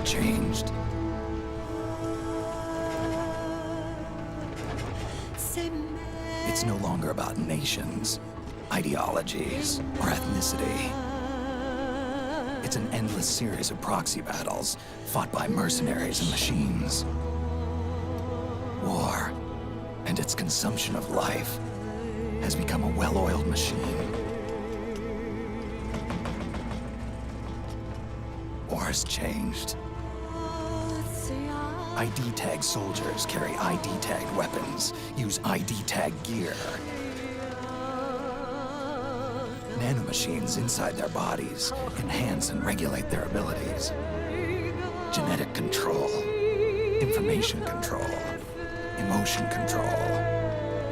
Changed. It's no longer about nations, ideologies, or ethnicity. It's an endless series of proxy battles fought by mercenaries and machines. War and its consumption of life has become a well-oiled machine. War has changed. ID-tagged soldiers carry ID-tagged weapons, use ID-tagged gear. Nanomachines inside their bodies enhance and regulate their abilities. Genetic control, information control, emotion control,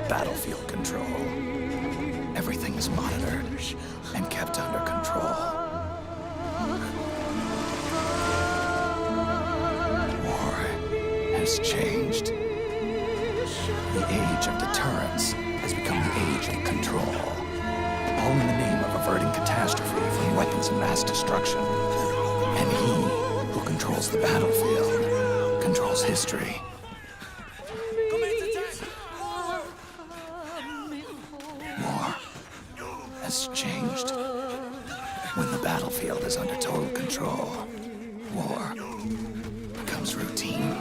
battlefield control. Everything is monitored and kept under control. Has changed. The age of deterrence has become the age of control. All in the name of averting catastrophe from weapons of mass destruction. And he who controls the battlefield controls history. War has changed. When the battlefield is under total control, war becomes routine.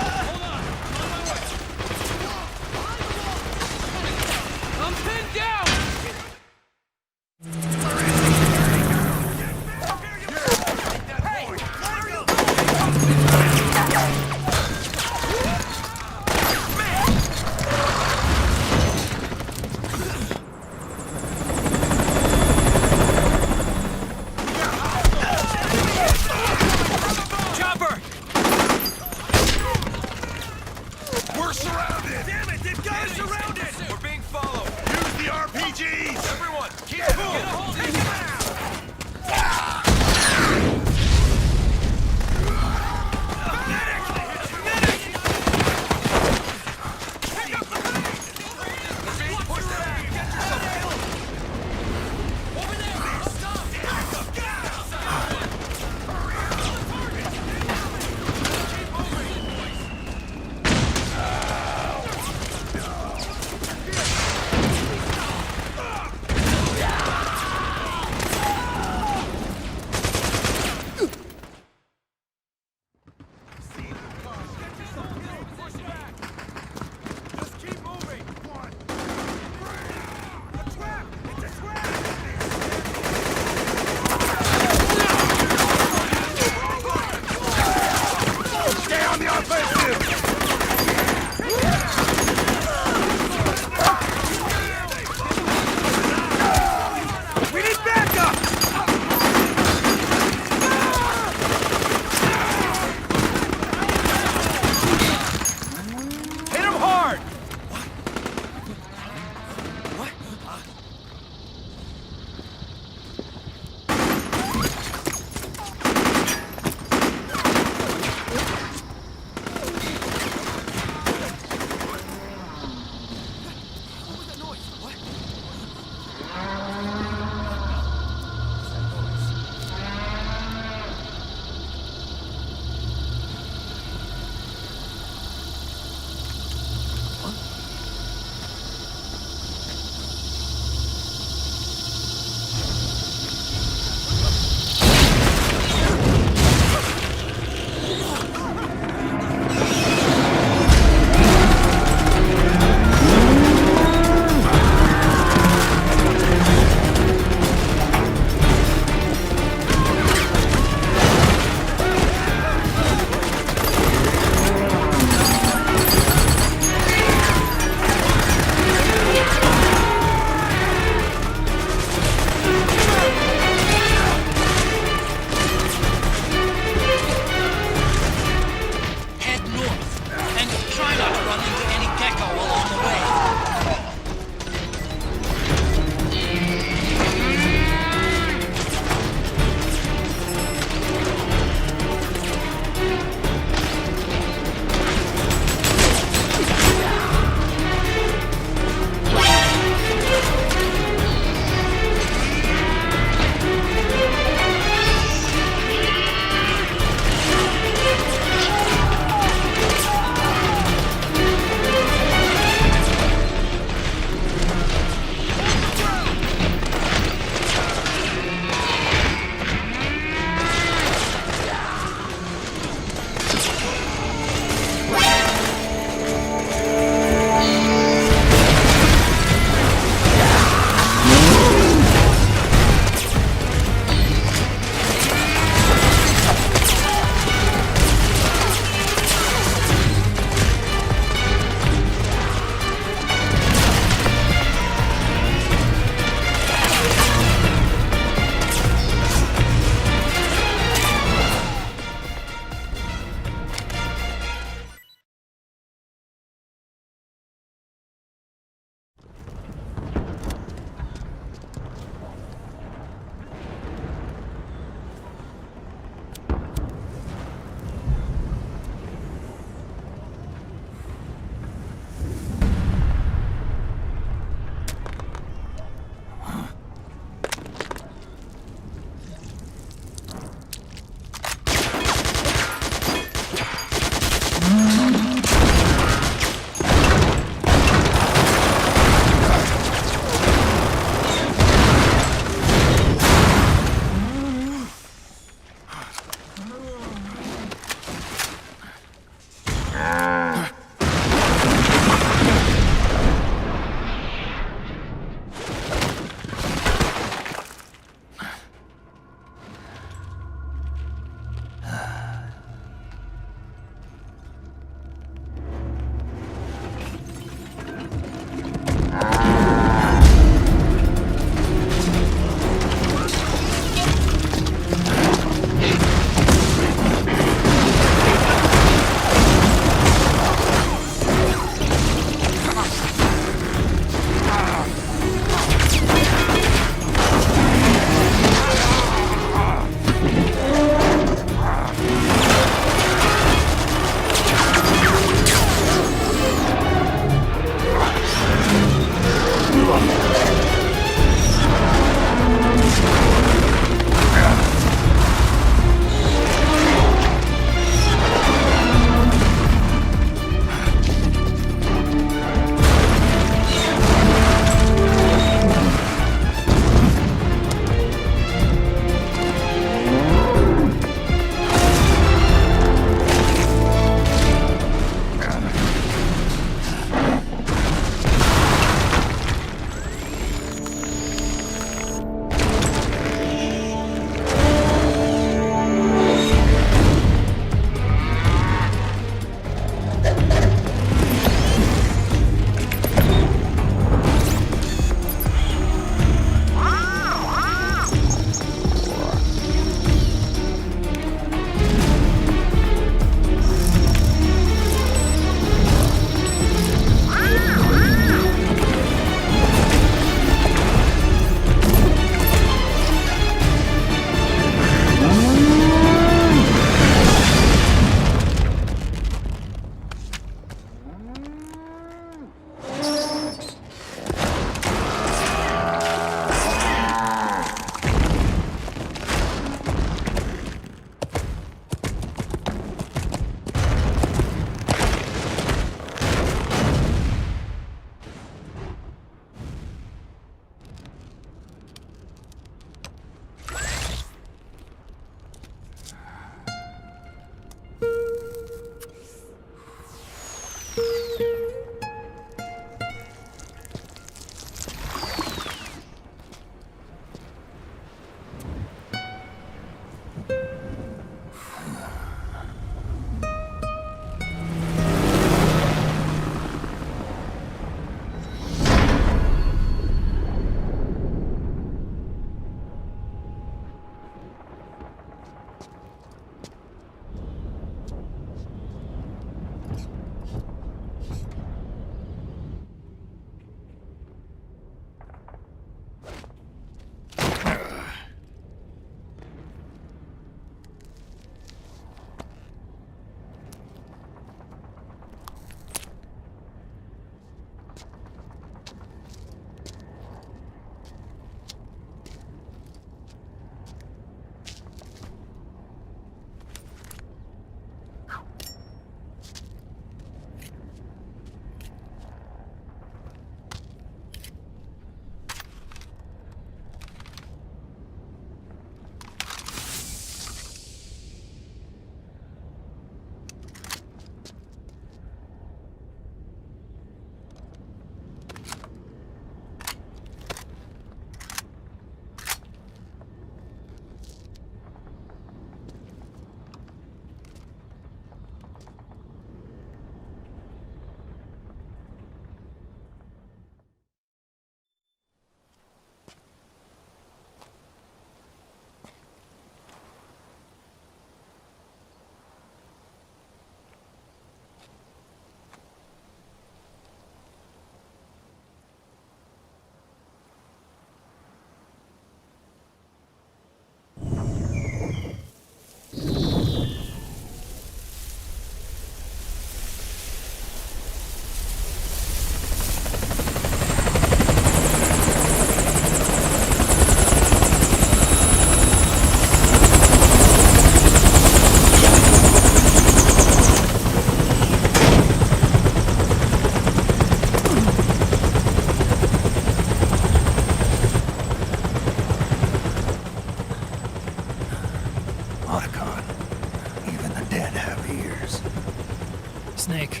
Snake,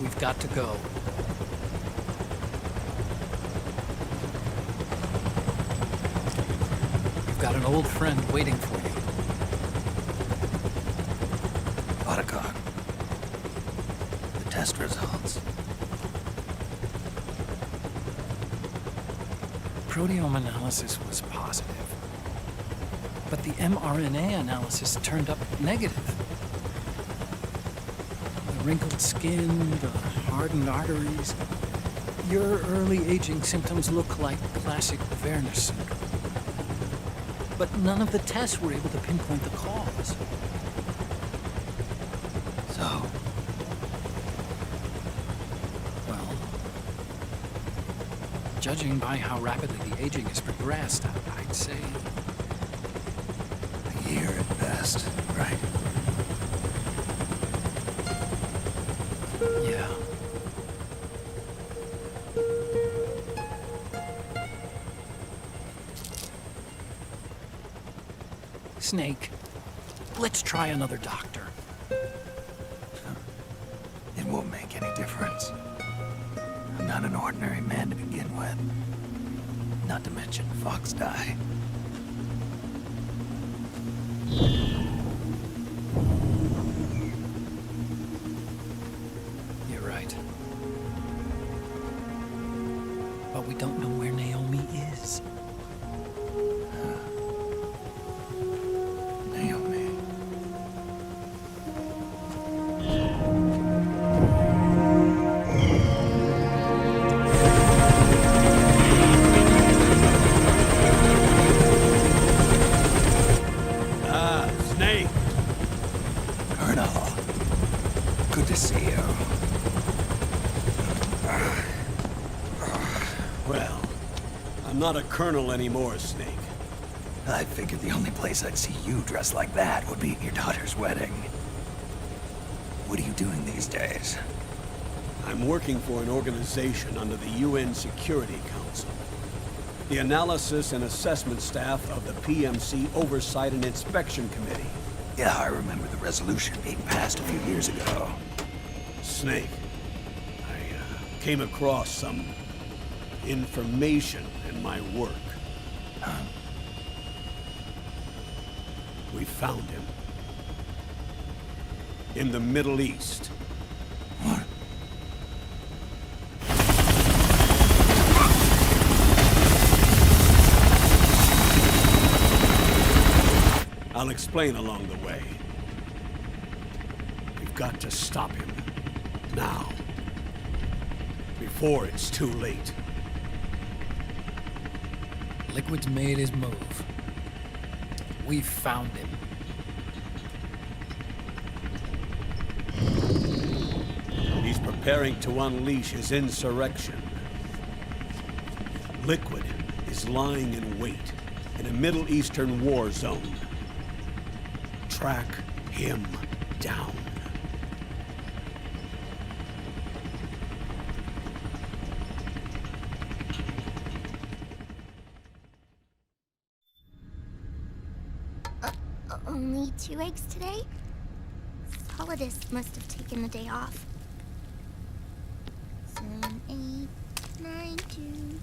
we've got to go. You've got an old friend waiting for you. Otacon. The test results. Proteome analysis was positive, but the mRNA analysis turned up negative. The wrinkled skin, the hardened arteries. Your early aging symptoms look like classic Werner syndrome. But none of the tests were able to pinpoint the cause. So, Well, judging by how rapidly the aging has progressed, I'd say a year at best, right? yeah. Snake, let's try another doctor. It won't make any difference. I'm not an ordinary man to begin with. Not to mention Fox die. You're right. But we don't know where Naomi is. Naomi. Snake! Colonel. Good to see you. Well, I'm not a colonel anymore, Snake. I figured the only place I'd see you dressed like that would be at your daughter's wedding. What are you doing these days? I'm working for an organization under the UN Security Council. The Analysis and Assessment Staff of the PMC Oversight and Inspection Committee. Yeah, I remember the resolution being passed a few years ago. Snake, I came across some information in my work. Huh? We found him. In the Middle East. What? I'll explain along the way. We've got to stop him. Now. Before it's too late. Liquid's made his move. We've found him. He's preparing to unleash his insurrection. Liquid is lying in wait in a Middle Eastern war zone. Track him down. Only 2 eggs today? Solidus must have taken the day off. 7, 8, 9, 2,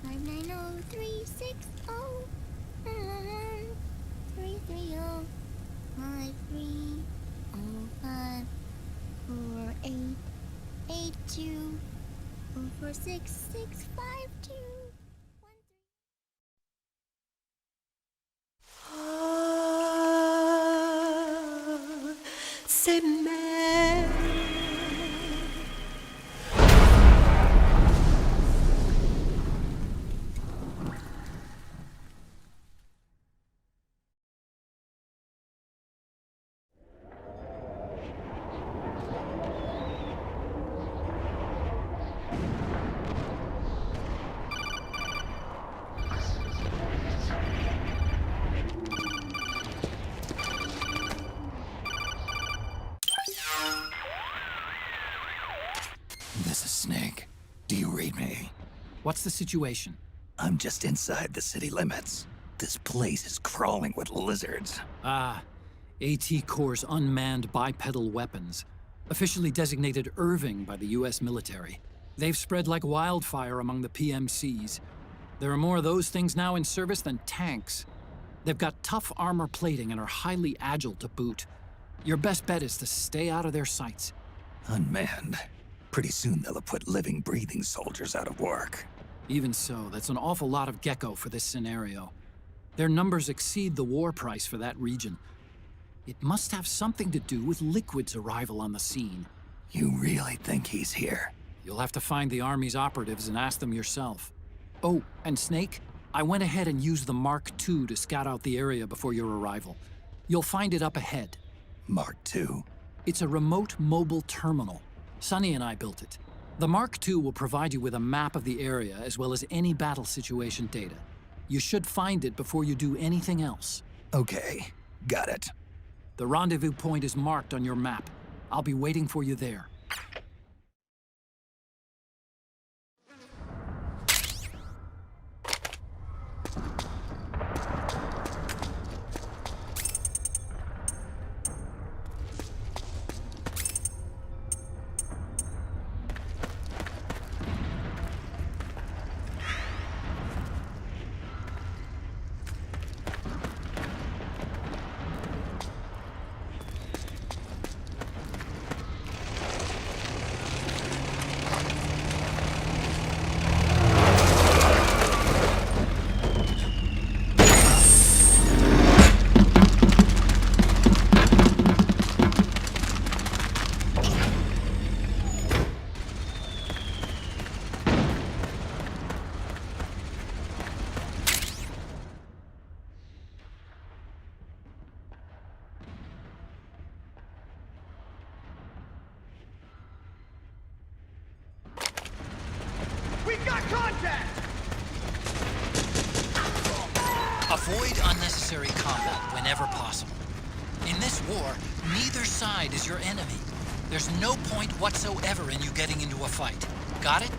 5, 9, 0, 3, 6, 0, 3, 3, 0, 5, 3, 0, 5, 4, 8, 8, 2, 0, 4, 6, 6, 5, 2. C'est mère. This is Snake. Do you read me? What's the situation? I'm just inside the city limits. This place is crawling with lizards. Ah, AT Corps' unmanned bipedal weapons. Officially designated Irving by the US military. They've spread like wildfire among the PMCs. There are more of those things now in service than tanks. They've got tough armor plating and are highly agile to boot. Your best bet is to stay out of their sights. Unmanned. Pretty soon they'll have put living, breathing soldiers out of work. Even so, that's an awful lot of gecko for this scenario. Their numbers exceed the war price for that region. It must have something to do with Liquid's arrival on the scene. You really think he's here? You'll have to find the Army's operatives and ask them yourself. Oh, and Snake, I went ahead and used the Mark II to scout out the area before your arrival. You'll find it up ahead. Mark II? It's a remote mobile terminal. Sonny and I built it. The Mark II will provide you with a map of the area as well as any battle situation data. You should find it before you do anything else. Okay, got it. The rendezvous point is marked on your map. I'll be waiting for you there. Avoid unnecessary combat whenever possible. In this war, neither side is your enemy. There's no point whatsoever in you getting into a fight. Got it?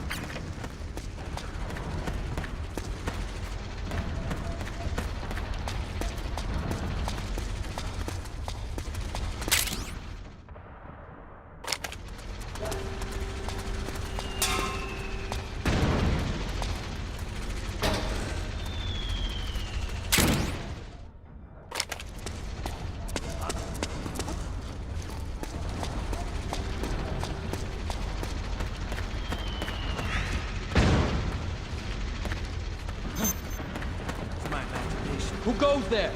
Who goes there?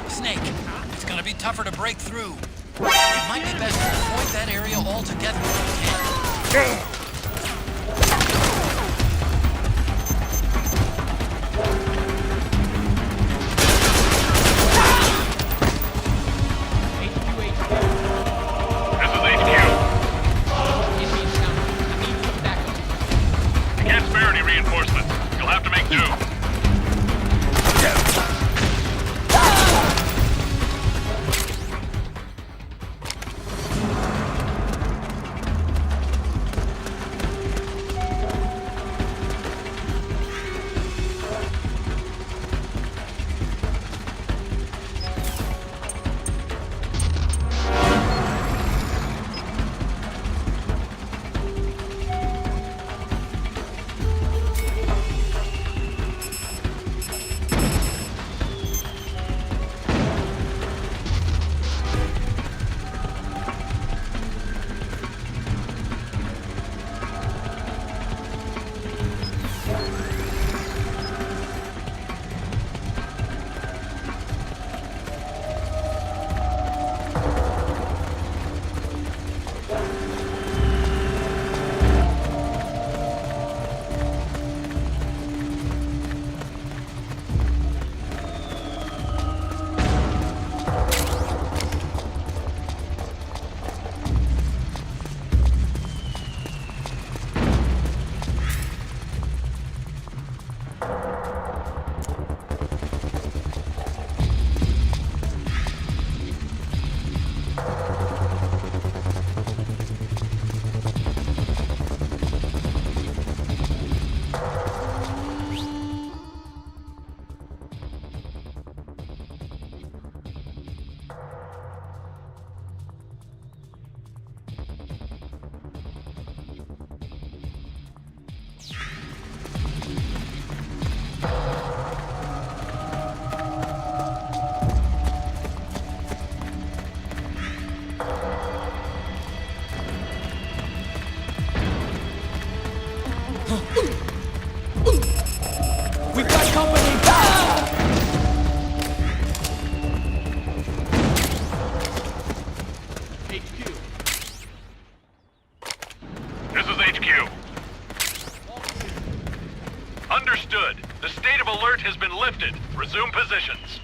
Snake, it's gonna be tougher to break through. It might be best to avoid that area altogether if you can. We've got company! HQ. This is HQ. Understood. The state of alert has been lifted. Resume positions.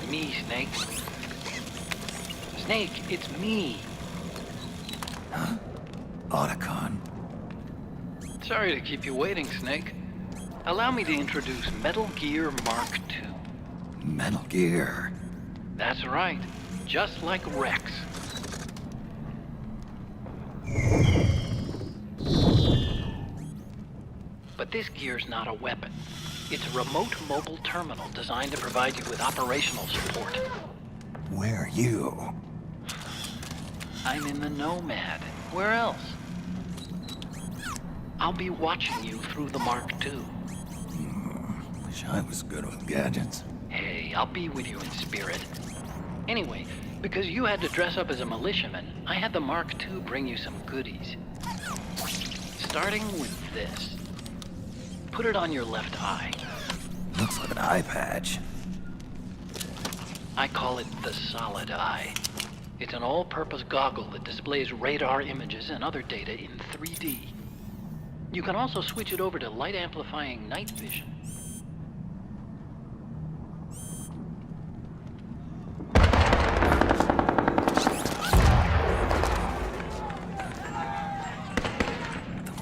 Me, Snake. Snake, it's me. Huh? Otacon. Sorry to keep you waiting, Snake. Allow me to introduce Metal Gear Mark II. Metal Gear. That's right. Just like Rex. But this gear's not a weapon. It's a remote mobile terminal designed to provide you with operational support. Where are you? I'm in the Nomad. Where else? I'll be watching you through the Mark II. Wish I was good with gadgets. Hey, I'll be with you in spirit. Anyway, because you had to dress up as a militiaman, I had the Mark II bring you some goodies. Starting with this. Put it on your left eye. Looks like an eye patch. I call it the Solid Eye. It's an all-purpose goggle that displays radar images and other data in 3D. You can also switch it over to light-amplifying night vision.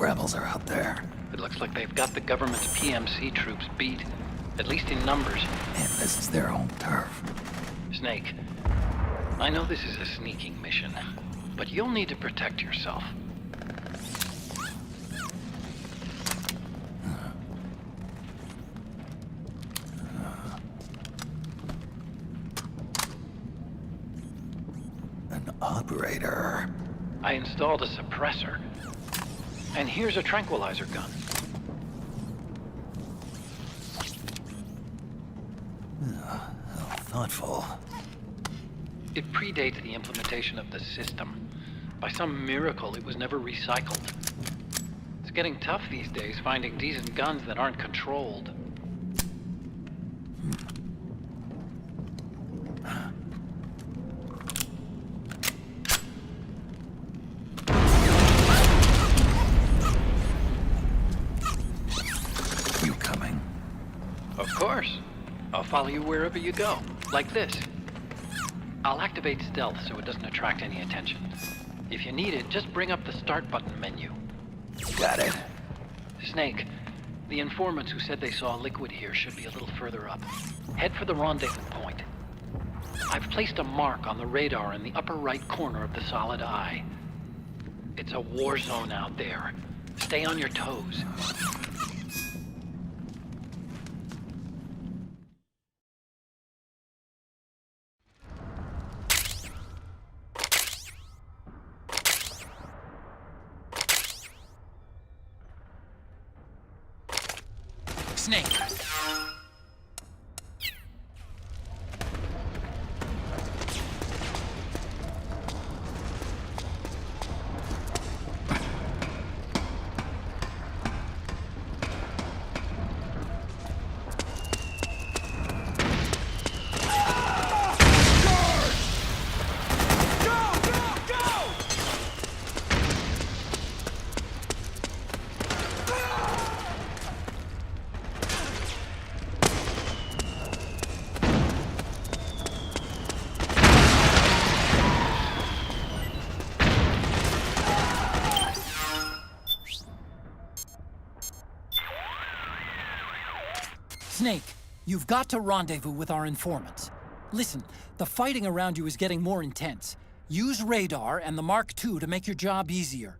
rebels are out there. It looks like they've got the government's PMC troops beat, at least in numbers. And this is their home turf. Snake, I know this is a sneaking mission, but you'll need to protect yourself. An operator. I installed a suppressor. And here's a tranquilizer gun. How thoughtful. It predates the implementation of the system. By some miracle, it was never recycled. It's getting tough these days finding decent guns that aren't controlled. You coming? Of course. I'll follow you wherever you go, like this. I'll activate stealth so it doesn't attract any attention. If you need it, just bring up the start button menu. Got it. Snake, the informants who said they saw Liquid here should be a little further up. Head for the rendezvous point. I've placed a mark on the radar in the upper right corner of the solid eye. It's a war zone out there. Stay on your toes. Snake. Snake, you've got to rendezvous with our informants. Listen, the fighting around you is getting more intense. Use radar and the Mark II to make your job easier.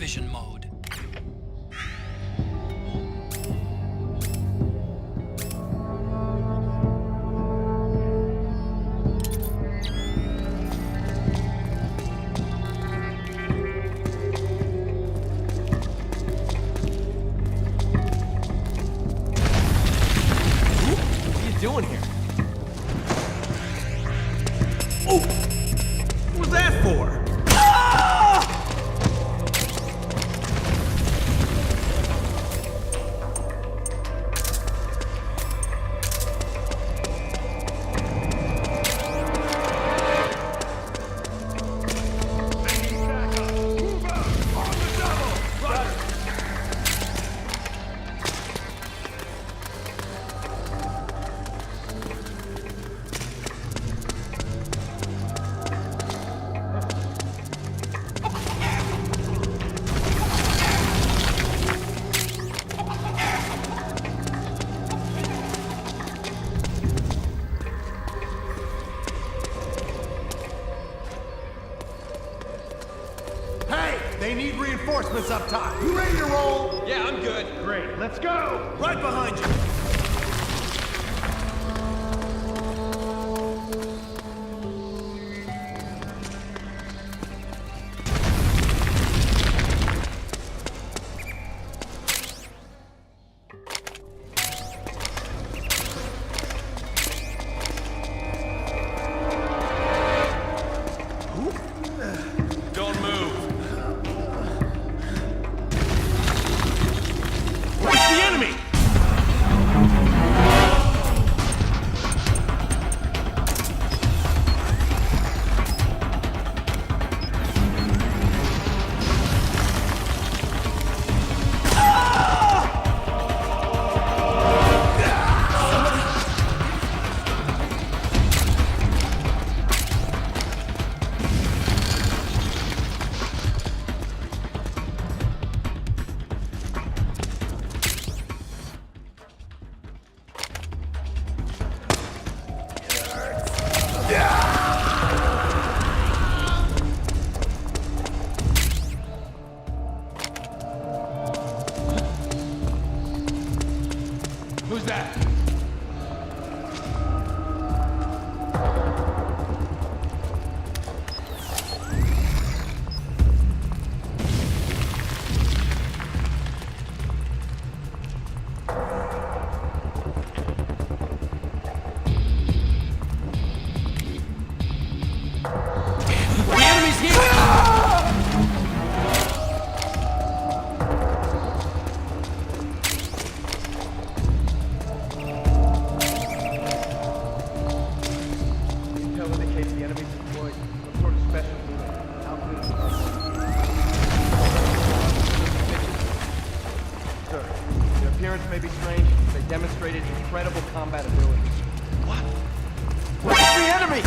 vision mode. What are you doing here? Oh! What was that for? They need reinforcements up top. You ready to roll? Yeah, I'm good. Great, let's go! Right behind you! Don't move. It's the enemy! Who's that? The enemy's here! Intel indicates the enemy's deployed some sort of special unit. Outfit. Sir, their appearance may be strange, but they demonstrated incredible combat ability. What? Where's the enemy?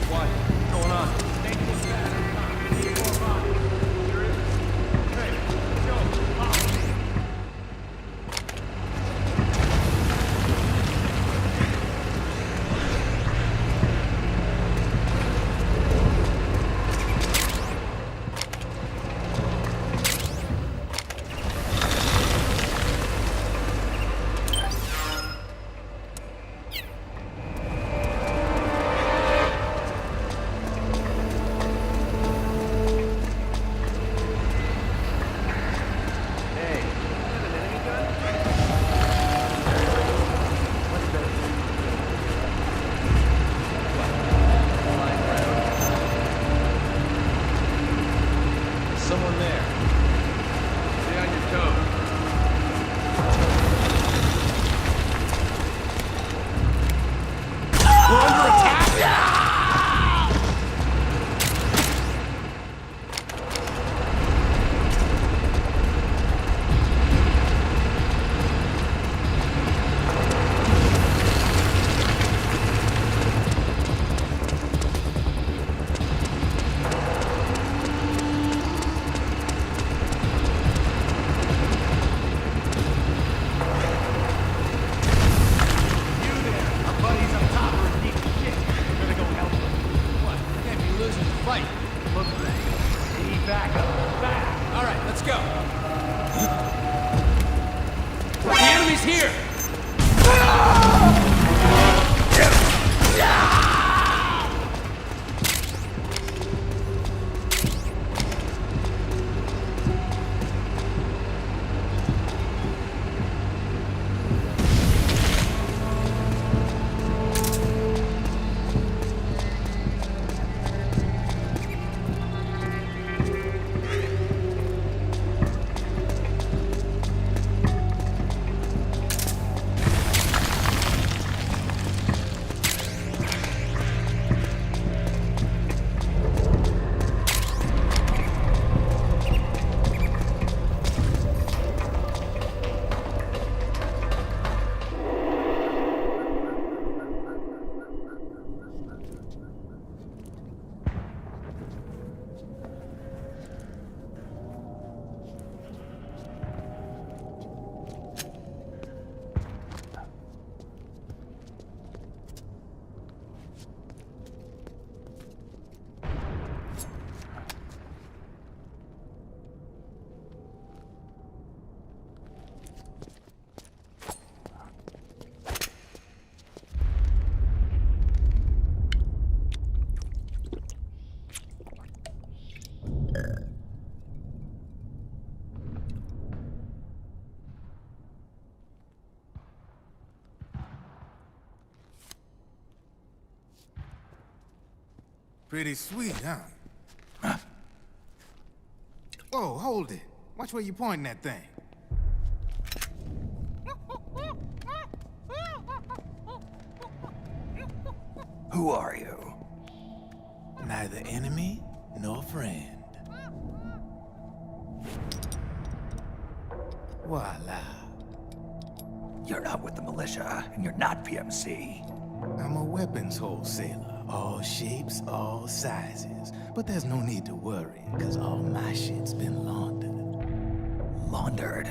What's going on? Someone there. Stay on your toes. We're under attack! back up. Back. All right, let's go. The enemy's here! Pretty sweet, huh? Whoa, hold it. Watch where you pointing that thing. Who are you? Neither enemy nor friend. Voila. You're not with the militia, and you're not PMC. I'm a weapons wholesaler. All shapes, all sizes. But there's no need to worry, because all my shit's been laundered. Laundered?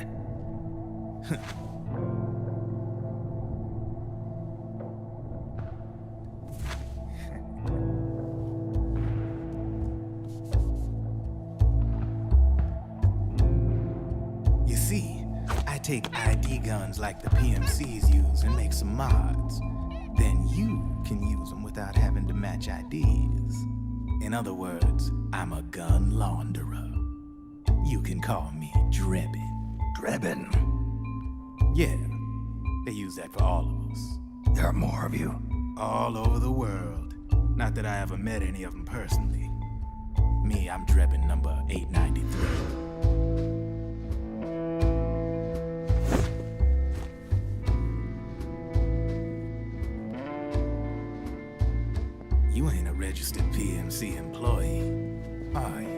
You see, I take ID guns like the PMCs use and make some mods. Then you can use them without having to match IDs. In other words, I'm a gun launderer. You can call me Drebin. Drebin? Yeah, they use that for all of us. There are more of you? All over the world. Not that I ever met any of them personally. Me, I'm Drebin number 893. You ain't a registered PMC employee, are you?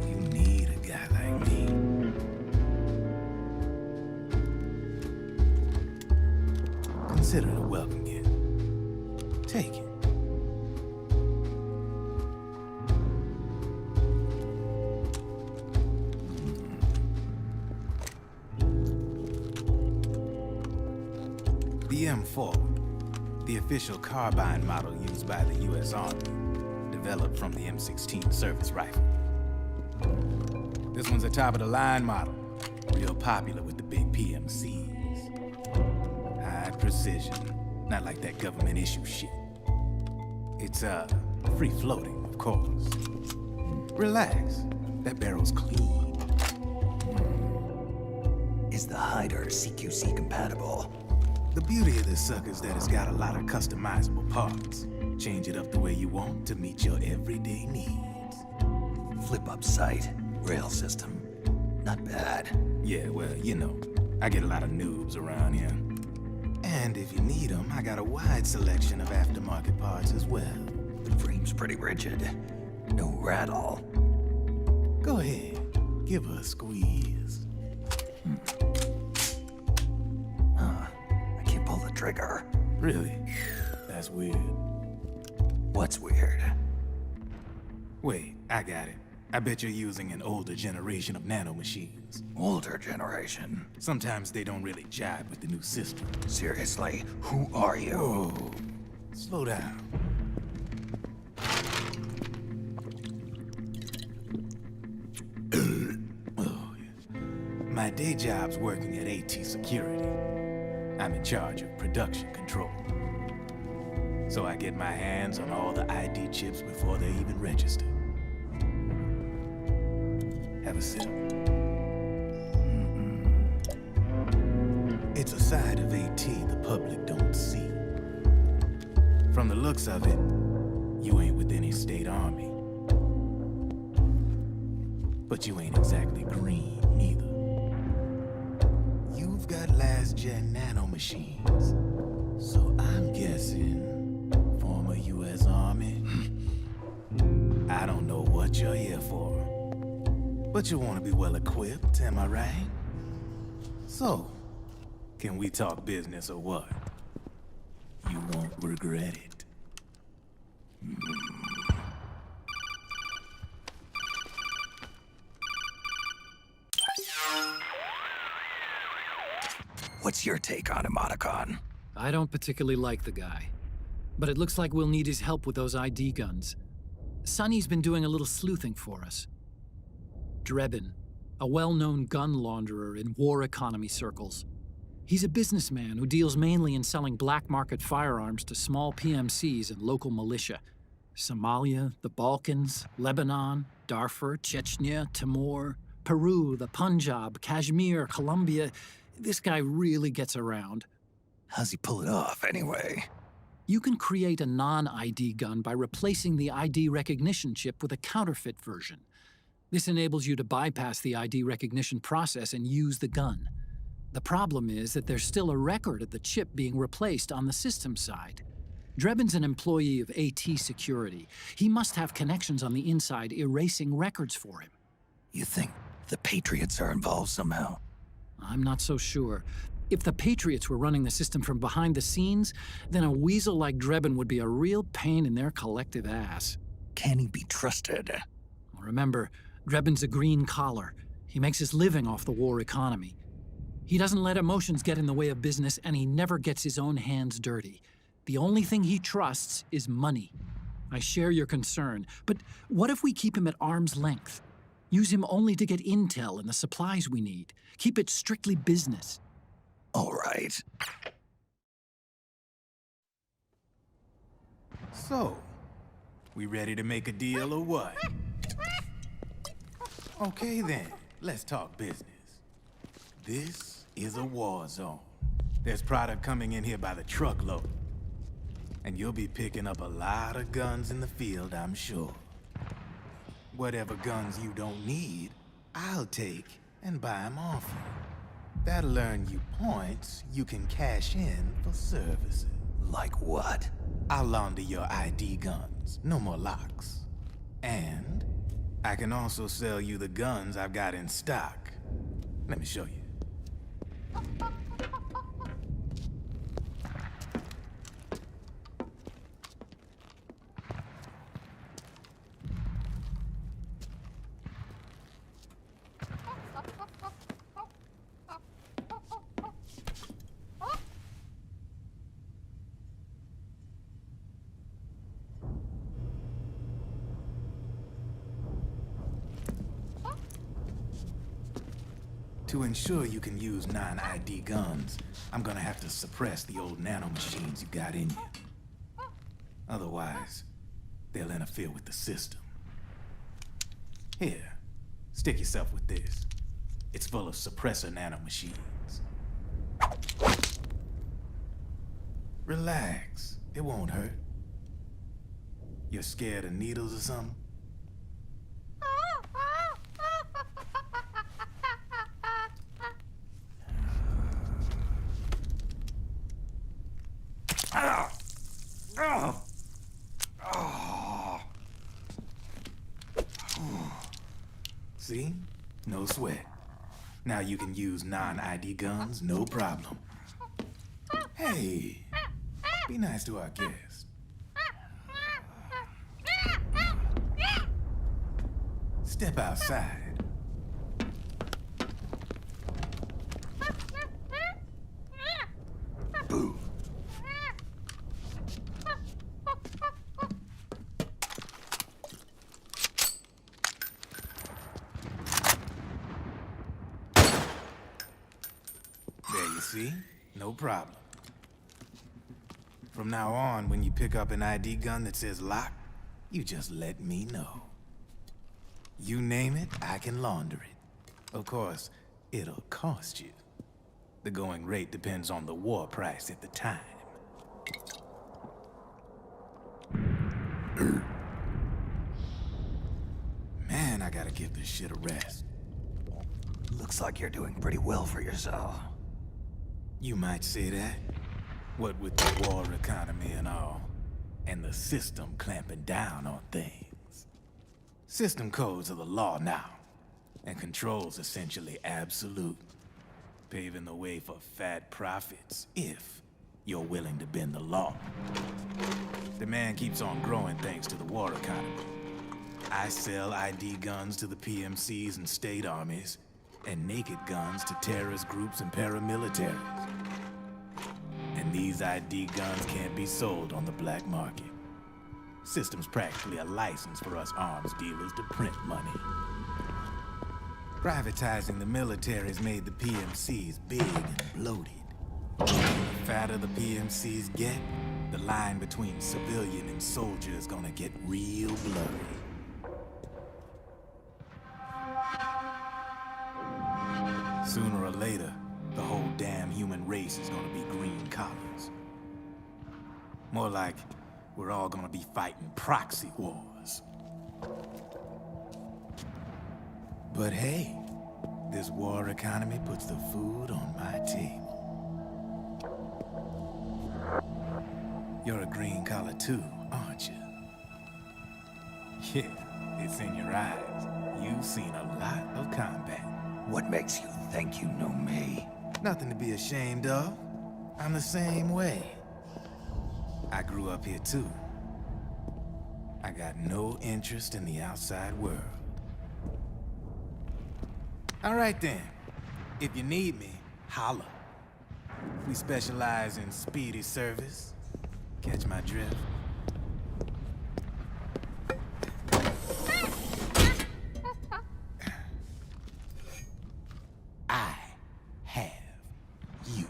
You need a guy like me. Consider it a welcome gift. Take it. The M4. The official carbine model used by the U.S. Army, developed from the M16 service rifle. This one's a top-of-the-line model, real popular with the big PMCs. High precision, not like that government issue shit. It's, free-floating, of course. Relax, that barrel's clean. Is the hider CQC compatible? The beauty of this sucker is that it's got a lot of customizable parts. Change it up the way you want to meet your everyday needs. Flip-up sight, rail system. Not bad. Yeah, well, you know, I get a lot of noobs around here. And if you need them, I got a wide selection of aftermarket parts as well. The frame's pretty rigid. No rattle. Go ahead, give her a squeeze. I can't pull the trigger. Really? That's weird. What's weird? Wait, I got it. I bet you're using an older generation of nanomachines. Older generation? Sometimes they don't really jibe with the new system. Seriously, who are you? Whoa, slow down. My day job's working at AT Security. I'm in charge of production control. So I get my hands on all the ID chips before they even register. Have a sip. It's a side of AT the public don't see. From the looks of it, you ain't with any state army. But you ain't exactly green, neither. You've got last-gen nanomachines. So I'm guessing former U.S. Army. I don't know what you're here for. But you want to be well-equipped, am I right? So, can we talk business or what? You won't regret it. What's your take on him, Otacon? I don't particularly like the guy, but it looks like we'll need his help with those ID guns. Sonny's been doing a little sleuthing for us. Drebin, a well-known gun launderer in war economy circles. He's a businessman who deals mainly in selling black market firearms to small PMCs and local militia. Somalia, the Balkans, Lebanon, Darfur, Chechnya, Timor, Peru, the Punjab, Kashmir, Colombia. This guy really gets around. How's he pull it off, anyway? You can create a non-ID gun by replacing the ID recognition chip with a counterfeit version. This enables you to bypass the ID recognition process and use the gun. The problem is that there's still a record of the chip being replaced on the system side. Drebin's an employee of AT Security. He must have connections on the inside erasing records for him. You think the Patriots are involved somehow? I'm not so sure. If the Patriots were running the system from behind the scenes, then a weasel like Drebin would be a real pain in their collective ass. Can he be trusted? Remember, Drebin's a green collar. He makes his living off the war economy. He doesn't let emotions get in the way of business, and he never gets his own hands dirty. The only thing he trusts is money. I share your concern, but what if we keep him at arm's length? Use him only to get intel and the supplies we need. Keep it strictly business. All right. So, we ready to make a deal or what? Okay then, let's talk business. This is a war zone. There's product coming in here by the truckload. And you'll be picking up a lot of guns in the field, I'm sure. Whatever guns you don't need, I'll take and buy them off you. That'll earn you points you can cash in for services. Like what? I'll launder your ID guns, no more locks. And I can also sell you the guns I've got in stock. Let me show you. To ensure you can use non-ID guns, I'm gonna have to suppress the old nanomachines you got in you. Otherwise, they'll interfere with the system. Here, stick yourself with this. It's full of suppressor nanomachines. Relax, it won't hurt. You're scared of needles or something? See? No sweat. Now you can use non-ID guns, no problem. Hey, be nice to our guest. Step outside. Boo. see? No problem. From now on, when you pick up an ID gun that says lock, you just let me know. You name it, I can launder it. Of course, it'll cost you. The going rate depends on the war price at the time. Man, I gotta give this shit a rest. Looks like you're doing pretty well for yourself. You might say that. What with the war economy and all, and the system clamping down on things. System codes are the law now, and control's essentially absolute, paving the way for fat profits if you're willing to bend the law. Demand keeps on growing thanks to the war economy. I sell ID guns to the PMCs and state armies, and naked guns to terrorist groups and paramilitaries. And these ID guns can't be sold on the black market. System's practically a license for us arms dealers to print money. Privatizing the military's made the PMCs big and bloated. The fatter the PMCs get, the line between civilian and soldier is gonna get real blurry. Sooner or later, the whole damn human race is gonna be green collars. More like, we're all gonna be fighting proxy wars. But hey, this war economy puts the food on my table. You're a green collar too, aren't you? Yeah, it's in your eyes. You've seen a lot of combat. What makes you think you know me? Nothing to be ashamed of. I'm the same way. I grew up here too. I got no interest in the outside world. All right then. If you need me, holla. We specialize in speedy service. Catch my drift? I have you.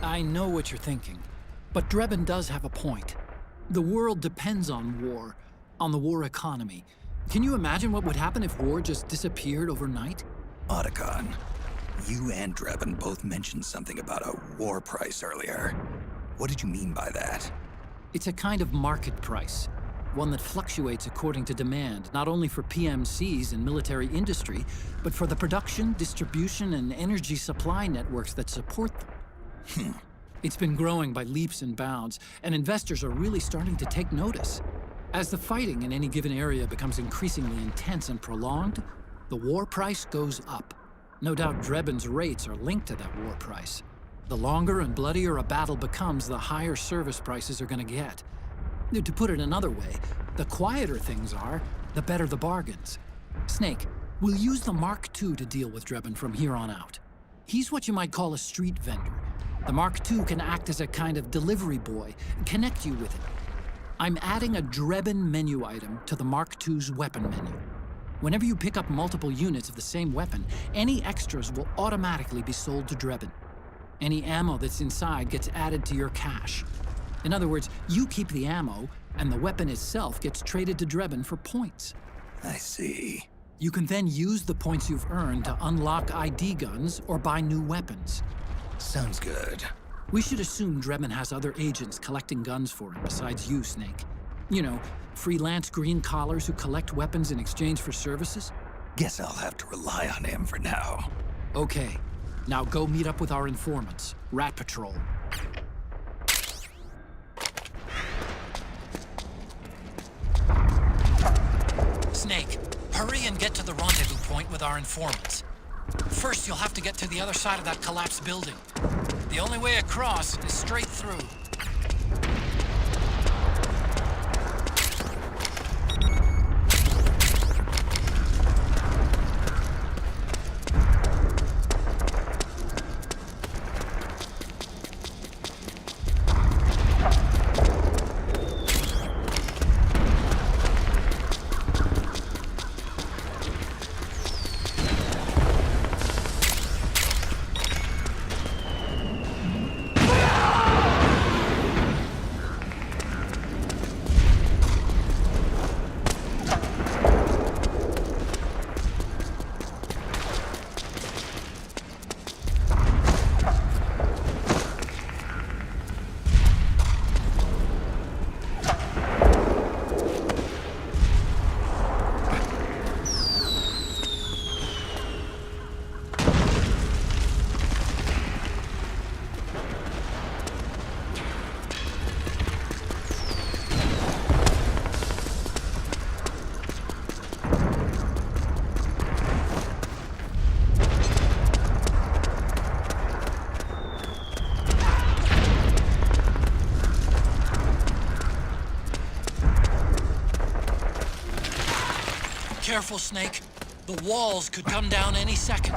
I know what you're thinking, but Drebin does have a point. The world depends on war, on the war economy. Can you imagine what would happen if war just disappeared overnight? Otacon, you and Drebin both mentioned something about a war price earlier. What did you mean by that? It's a kind of market price, one that fluctuates according to demand, not only for PMCs and military industry, but for the production, distribution, and energy supply networks that support them. It's been growing by leaps and bounds, and investors are really starting to take notice. As the fighting in any given area becomes increasingly intense and prolonged, the war price goes up. No doubt Drebin's rates are linked to that war price. The longer and bloodier a battle becomes, the higher service prices are going to get. To put it another way, the quieter things are, the better the bargains. Snake, we'll use the Mark II to deal with Drebin from here on out. He's what you might call a street vendor. The Mark II can act as a kind of delivery boy, connect you with it. I'm adding a Drebin menu item to the Mark II's weapon menu. Whenever you pick up multiple units of the same weapon, any extras will automatically be sold to Drebin. Any ammo that's inside gets added to your cache. In other words, you keep the ammo, and the weapon itself gets traded to Drebin for points. I see. You can then use the points you've earned to unlock ID guns or buy new weapons. Sounds good. We should assume Drebin has other agents collecting guns for him besides you, Snake. You know, freelance green collars who collect weapons in exchange for services? Guess I'll have to rely on him for now. Okay. Now go meet up with our informants, Rat Patrol. Snake, hurry and get to the rendezvous point with our informants. First, you'll have to get to the other side of that collapsed building. The only way across is straight through. Careful, Snake. The walls could come down any second.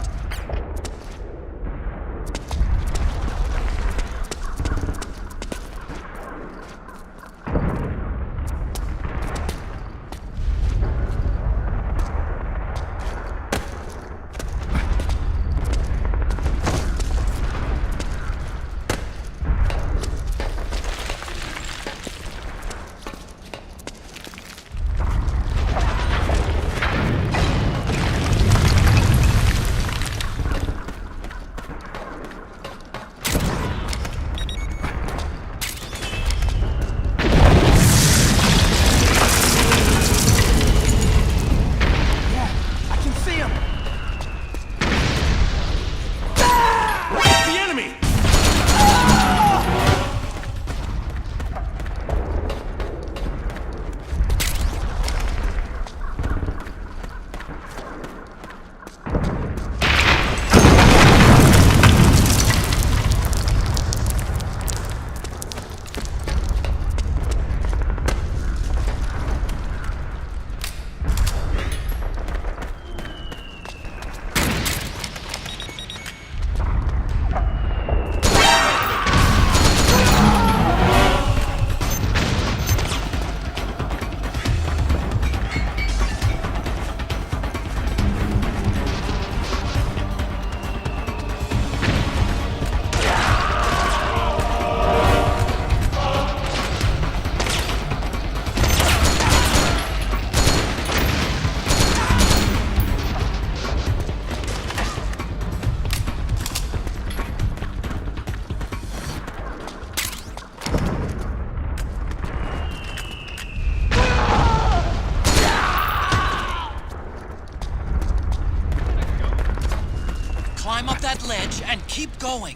Climb up that ledge and keep going.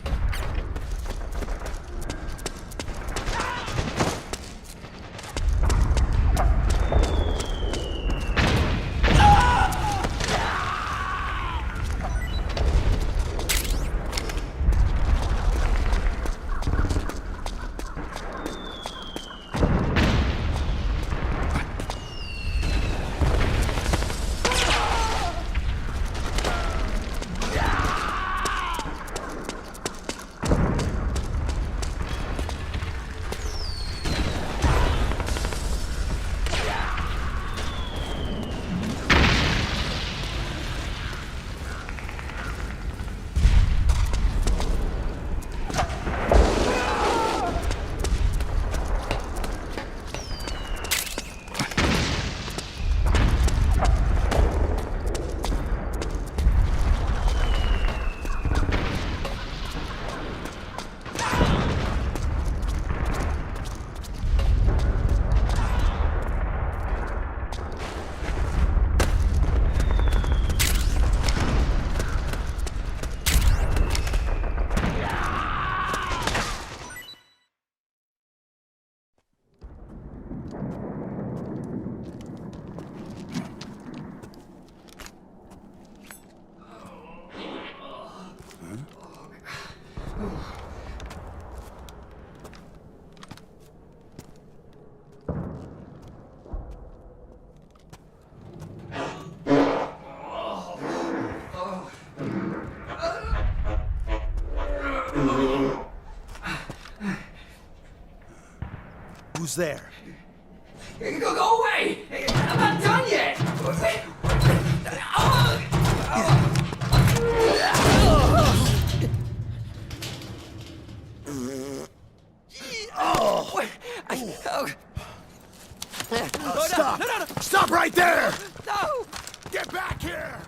almost there. Go away! I'm not done yet! Stop! Stop right there! No! Get back here!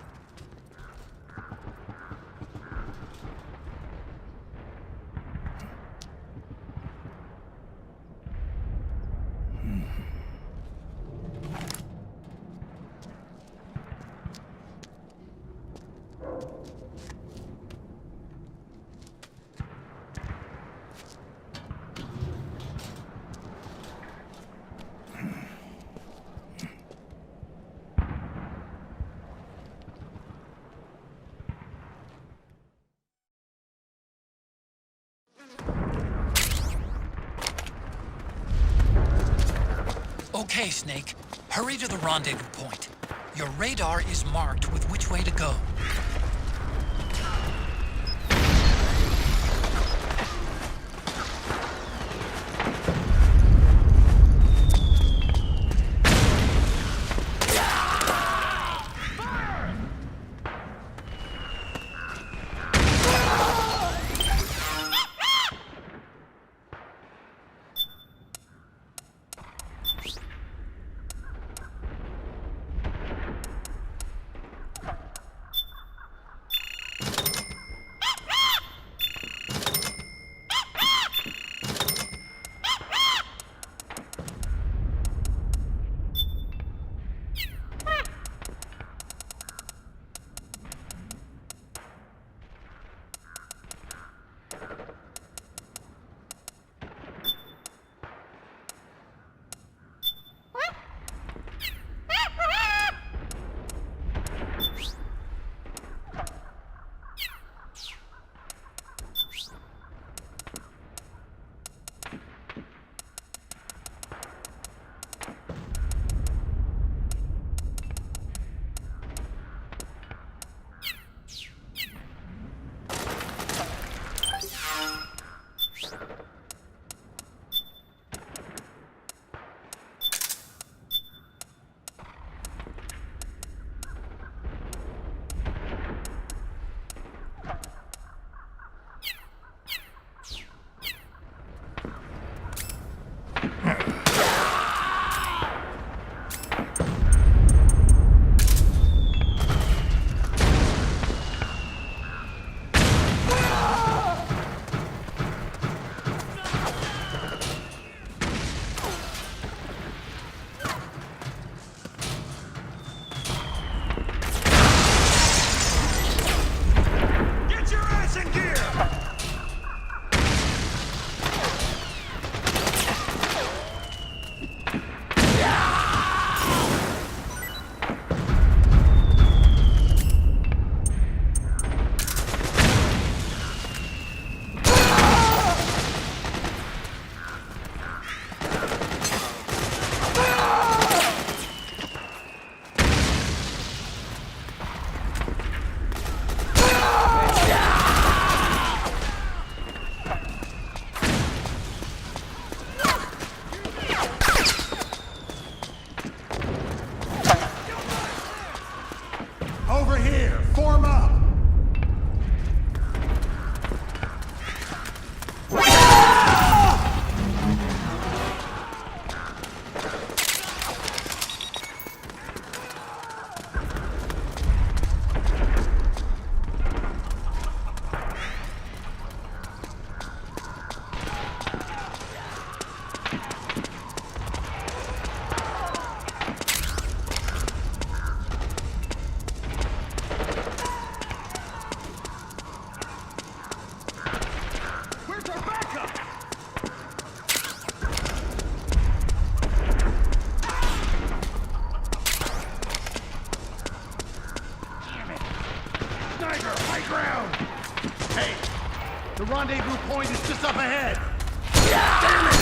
Okay, Snake. Hurry to the rendezvous point. Your radar is marked with which way to go. The rendezvous point is just up ahead. Damn it!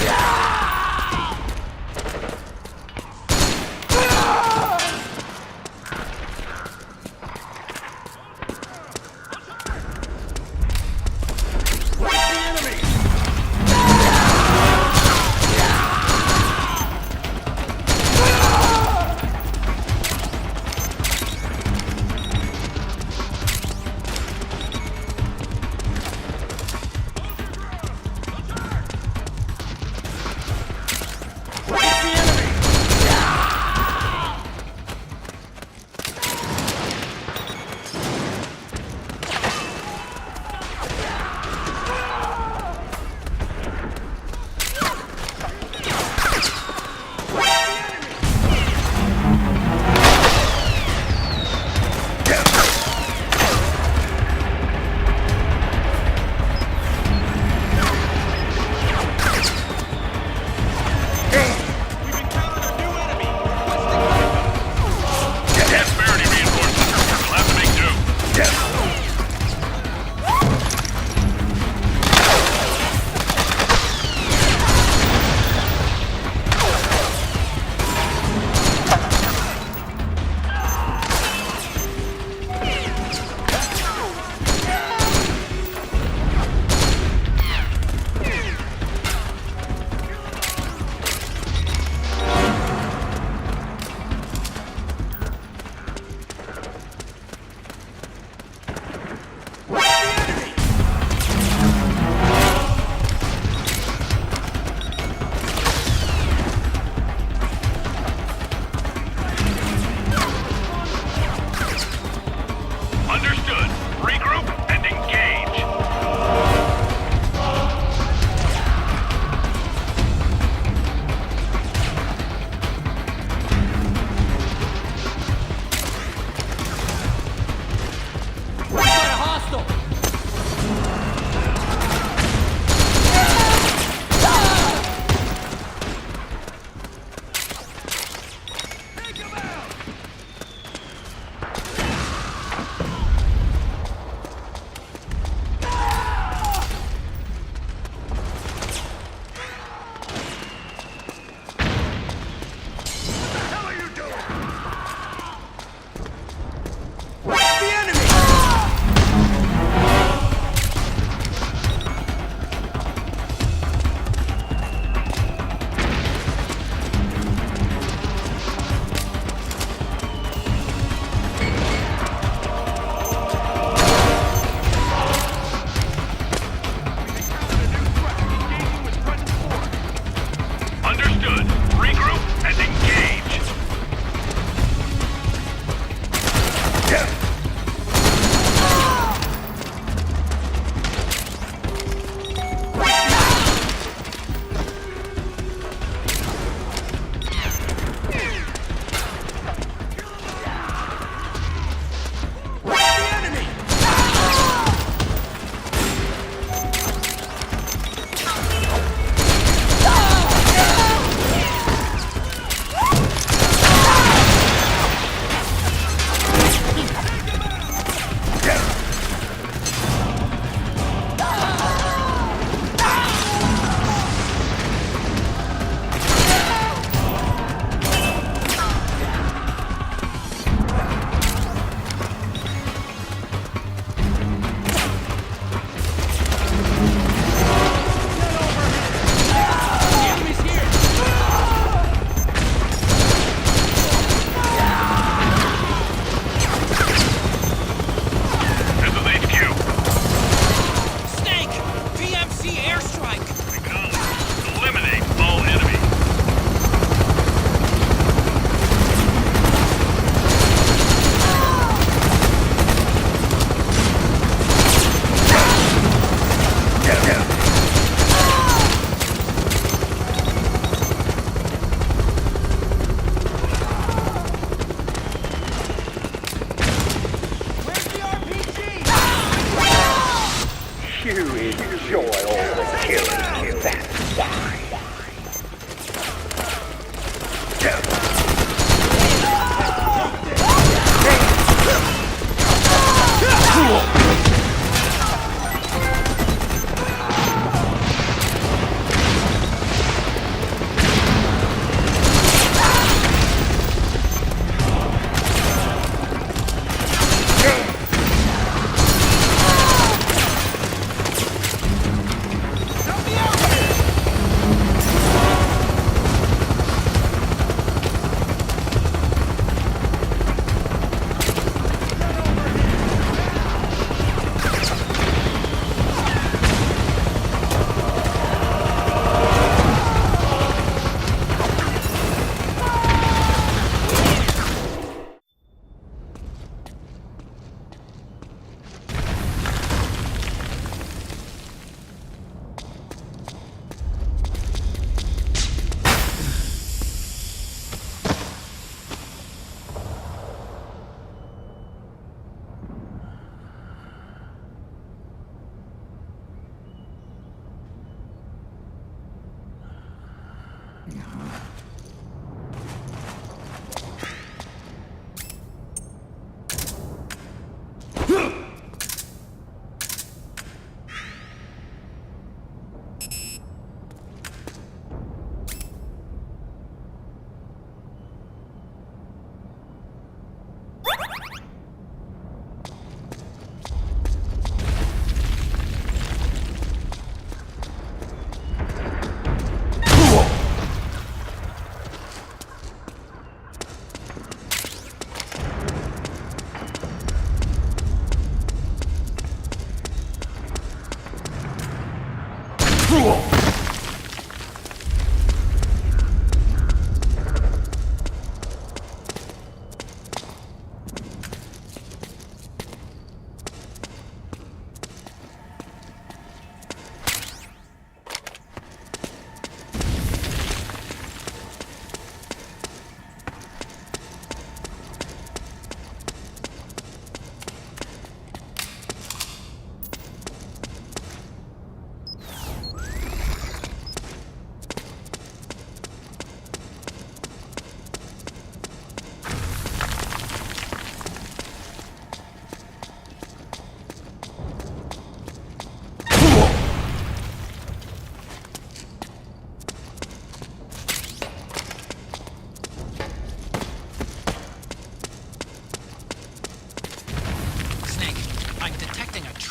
You enjoy all the killing. That's why.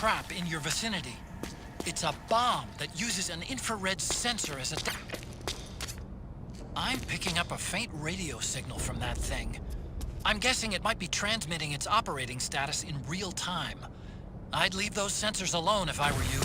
Trap in your vicinity. It's a bomb that uses an infrared sensor as a... I'm picking up a faint radio signal from that thing. I'm guessing it might be transmitting its operating status in real time. I'd leave those sensors alone if I were you.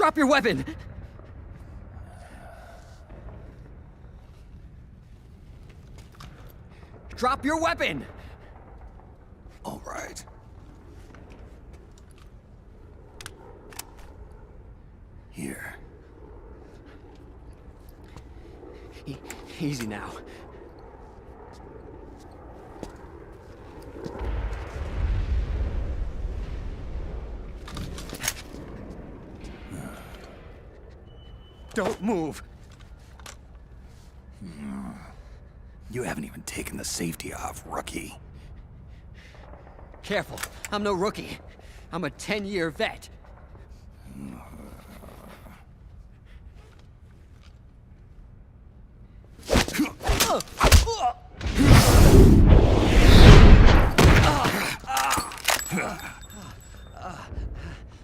Drop your weapon! Drop your weapon! All right. Here. Easy now. Don't move. You haven't even taken the safety off, rookie. Careful, I'm no rookie. I'm a 10-year vet.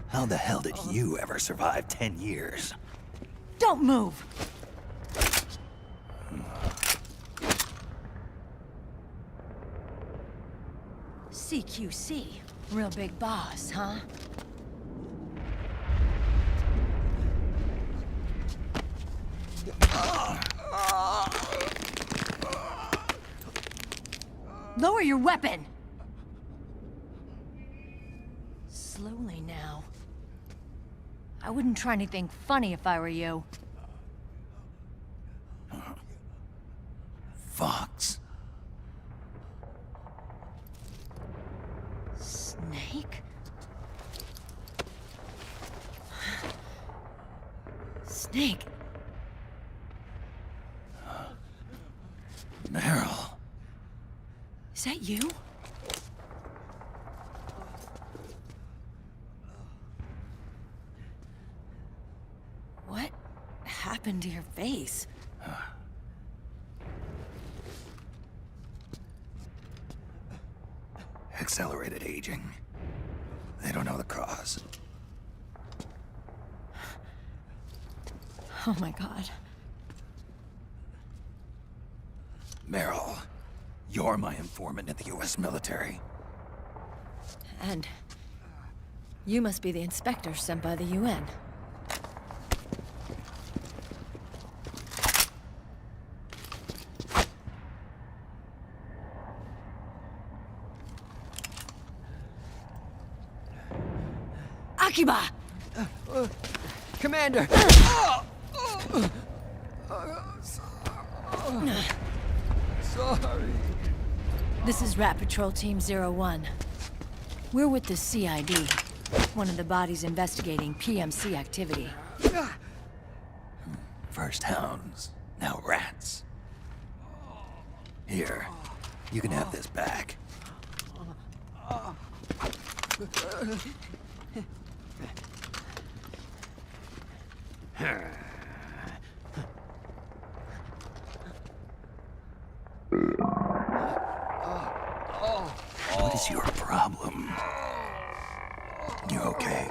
How the hell did you ever survive 10 years? Don't move! CQC. Real big boss, huh? Lower your weapon! Slowly now. I wouldn't try anything funny if I were you. Fox. Snake? Snake? Meryl. Is that you? What happened to your face? Accelerated aging. They don't know the cause. Oh my god. Meryl, you're my informant in the US military. And you must be the inspector sent by the UN. Akiba! Commander! Sorry. This is Rat Patrol Team 01. We're with the CID, one of the bodies investigating PMC activity. First hounds, now rats. Here, you can have this back. What is your problem? You okay?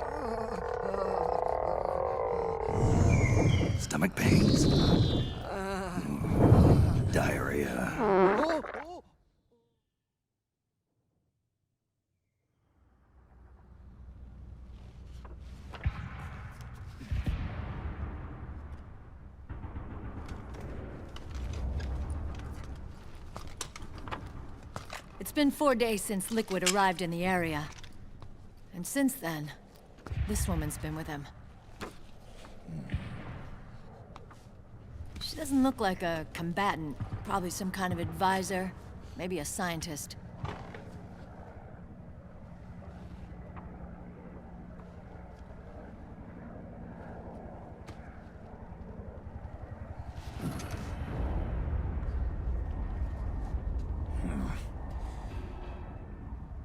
Stomach pains? Diarrhea? It's been 4 days since Liquid arrived in the area. And since then, this woman's been with him. She doesn't look like a combatant. Probably some kind of advisor, maybe a scientist.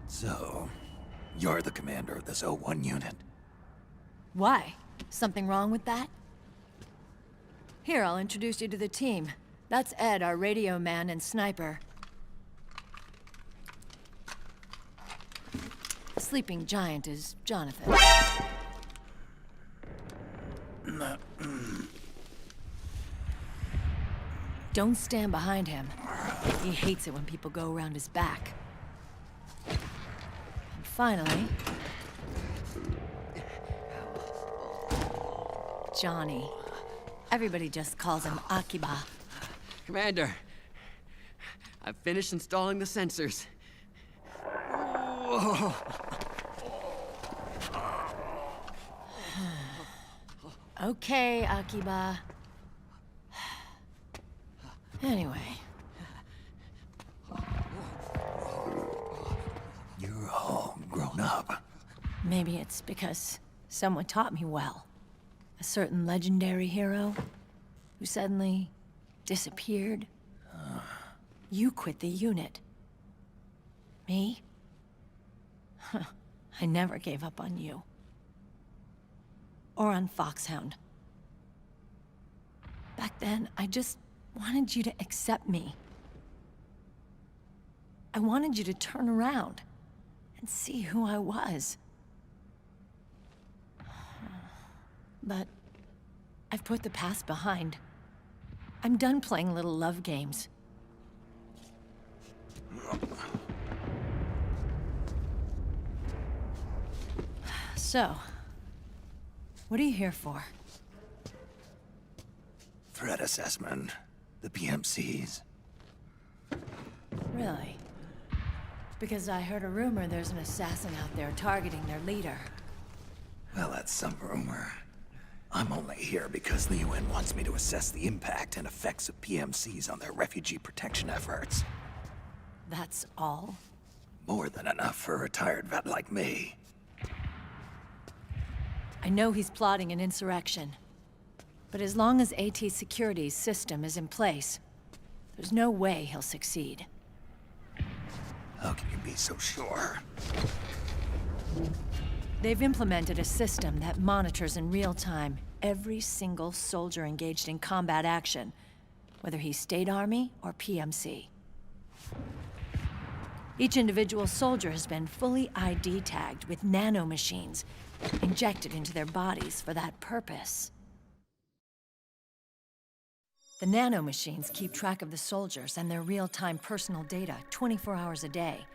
So, you're the commander of this 01 unit? Why? Something wrong with that? Here, I'll introduce you to the team. That's Ed, our radio man and sniper. The sleeping giant is Jonathan. Don't stand behind him. He hates it when people go around his back. And finally... Johnny. Everybody just calls him Akiba. Commander, I've finished installing the sensors. Okay, Akiba. Anyway. You're all grown up. Maybe it's because someone taught me well. A certain legendary hero who suddenly disappeared. You quit the unit. Me? I never gave up on you. Or on Foxhound. Back then, I just wanted you to accept me. I wanted you to turn around and see who I was. But I've put the past behind. I'm done playing little love games. So, what are you here for? Threat assessment. The PMCs. Really? Because I heard a rumor there's an assassin out there targeting their leader. Well, that's some rumor. I'm only here because the UN wants me to assess the impact and effects of PMCs on their refugee protection efforts. That's all? More than enough for a retired vet like me. I know he's plotting an insurrection. But as long as AT Security's system is in place, there's no way he'll succeed. How can you be so sure? They've implemented a system that monitors in real time every single soldier engaged in combat action, whether he's State Army or PMC. Each individual soldier has been fully ID tagged with nanomachines injected into their bodies for that purpose. The nanomachines keep track of the soldiers and their real-time personal data 24 hours a day.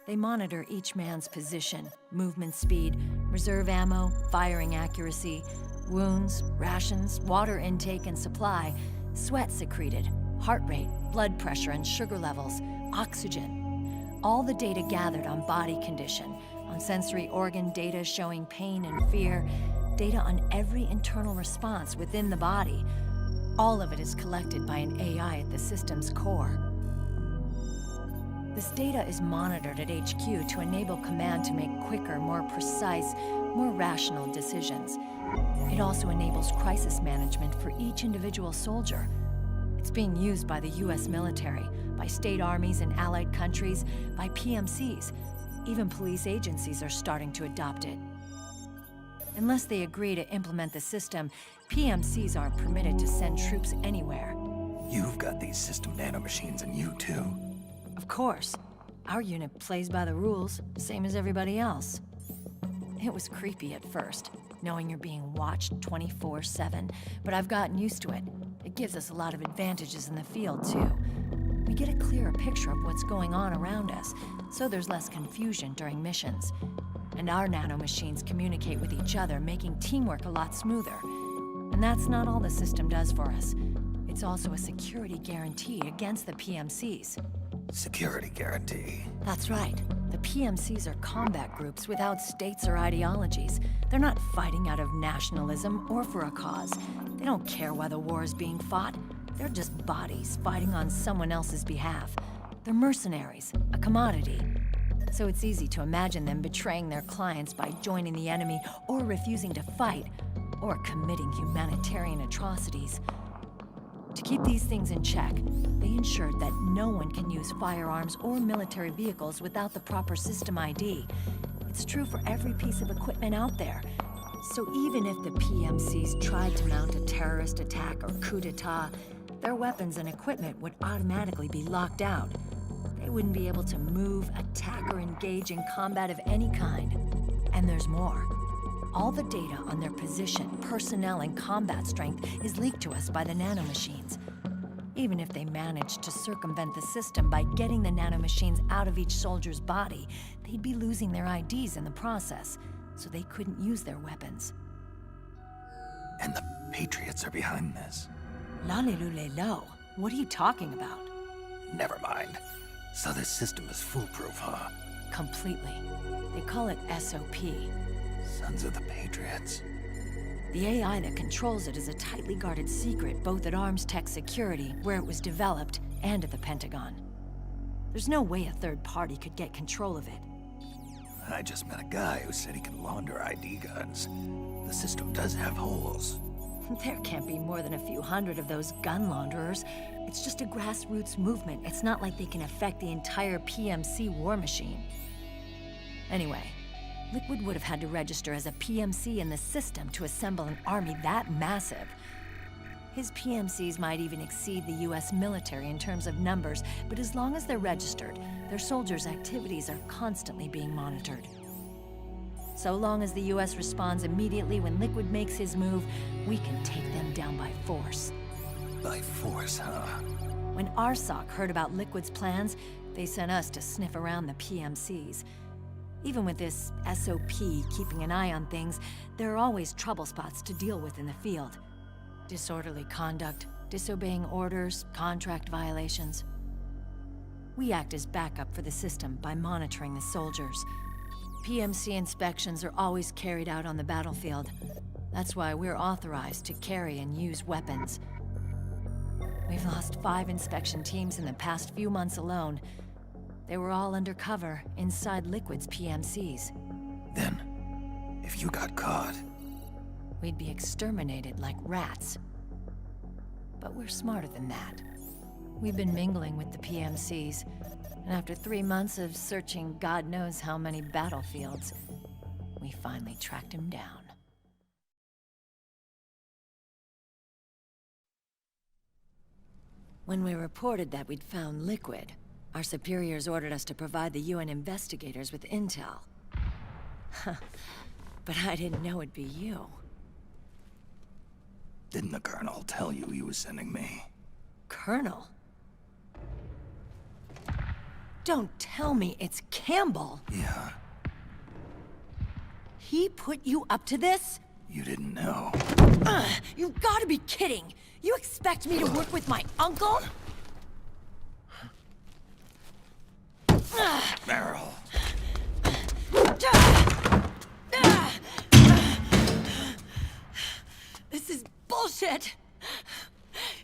They monitor each man's position, movement speed, reserve ammo, firing accuracy, wounds, rations, water intake and supply, sweat secreted, heart rate, blood pressure and sugar levels, oxygen. All the data gathered on body condition, on sensory organ data showing pain and fear, data on every internal response within the body. All of it is collected by an AI at the system's core. This data is monitored at HQ to enable command to make quicker, more precise, more rational decisions. It also enables crisis management for each individual soldier. It's being used by the US military, by state armies in allied countries, by PMCs. Even police agencies are starting to adopt it. Unless they agree to implement the system, PMCs aren't permitted to send troops anywhere. You've got these system nanomachines in you too. Of course. Our unit plays by the rules, same as everybody else. It was creepy at first, knowing you're being watched 24/7, but I've gotten used to it. It gives us a lot of advantages in the field, too. We get a clearer picture of what's going on around us, so there's less confusion during missions. And our nanomachines communicate with each other, making teamwork a lot smoother. And that's not all the system does for us. It's also a security guarantee against the PMCs. Security guarantee. That's right. The PMCs are combat groups without states or ideologies. They're not fighting out of nationalism or for a cause. They don't care why the war is being fought. They're just bodies fighting on someone else's behalf. They're mercenaries, a commodity. So it's easy to imagine them betraying their clients by joining the enemy or refusing to fight, or committing humanitarian atrocities. To keep these things in check, they ensured that no one can use firearms or military vehicles without the proper system ID. It's true for every piece of equipment out there. So even if the PMCs tried to mount a terrorist attack or coup d'etat, their weapons and equipment would automatically be locked out. They wouldn't be able to move, attack, or engage in combat of any kind. And there's more. All the data on their position, personnel, and combat strength is leaked to us by the nanomachines. Even if they managed to circumvent the system by getting the nanomachines out of each soldier's body, they'd be losing their IDs in the process, so they couldn't use their weapons. And the Patriots are behind this. Lalilulelo. What are you talking about? Never mind. So this system is foolproof, huh? Completely. They call it SOP. Sons of the Patriots. The AI that controls it is a tightly guarded secret, both at Arms Tech Security, where it was developed, and at the Pentagon. There's no way a third party could get control of it. I just met a guy who said he can launder ID guns. The system does have holes. There can't be more than a few hundred of those gun launderers. It's just a grassroots movement. It's not like they can affect the entire PMC war machine. Anyway, Liquid would have had to register as a PMC in the system to assemble an army that massive. His PMCs might even exceed the US military in terms of numbers, but as long as they're registered, their soldiers' activities are constantly being monitored. So long as the US responds immediately when Liquid makes his move, we can take them down by force. By force, huh? When RSOC heard about Liquid's plans, they sent us to sniff around the PMCs. Even with this SOP keeping an eye on things, there are always trouble spots to deal with in the field. Disorderly conduct, disobeying orders, contract violations. We act as backup for the system by monitoring the soldiers. PMC inspections are always carried out on the battlefield. That's why we're authorized to carry and use weapons. We've lost 5 inspection teams in the past few months alone. They were all undercover inside Liquid's PMCs. Then, if you got caught... we'd be exterminated like rats. But we're smarter than that. We've been mingling with the PMCs, and after 3 months of searching God knows how many battlefields, we finally tracked him down. When we reported that we'd found Liquid, our superiors ordered us to provide the UN investigators with intel. But I didn't know it'd be you. Didn't the Colonel tell you he was sending me? Colonel? Don't tell me it's Campbell! Yeah. He put you up to this? You didn't know. You've gotta be kidding! You expect me to work with my uncle? Meryl. This is bullshit!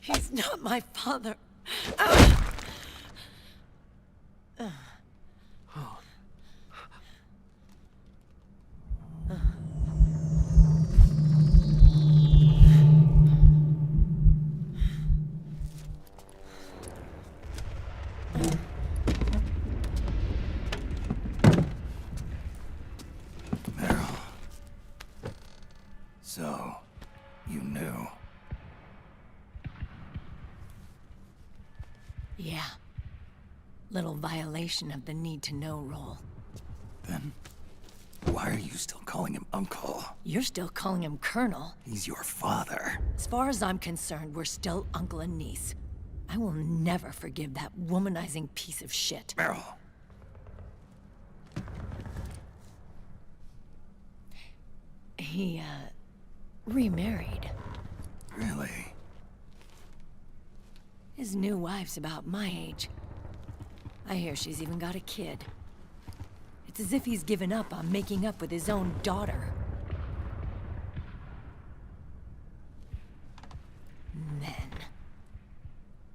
He's not my father. Meryl. So, you knew. Yeah. Little violation of the need-to-know rule. Then, why are you still calling him Uncle? You're still calling him Colonel. He's your father. As far as I'm concerned, we're still uncle and niece. I will never forgive that womanizing piece of shit. Meryl. He, remarried. Really? His new wife's about my age. I hear she's even got a kid. It's as if he's given up on making up with his own daughter. Men.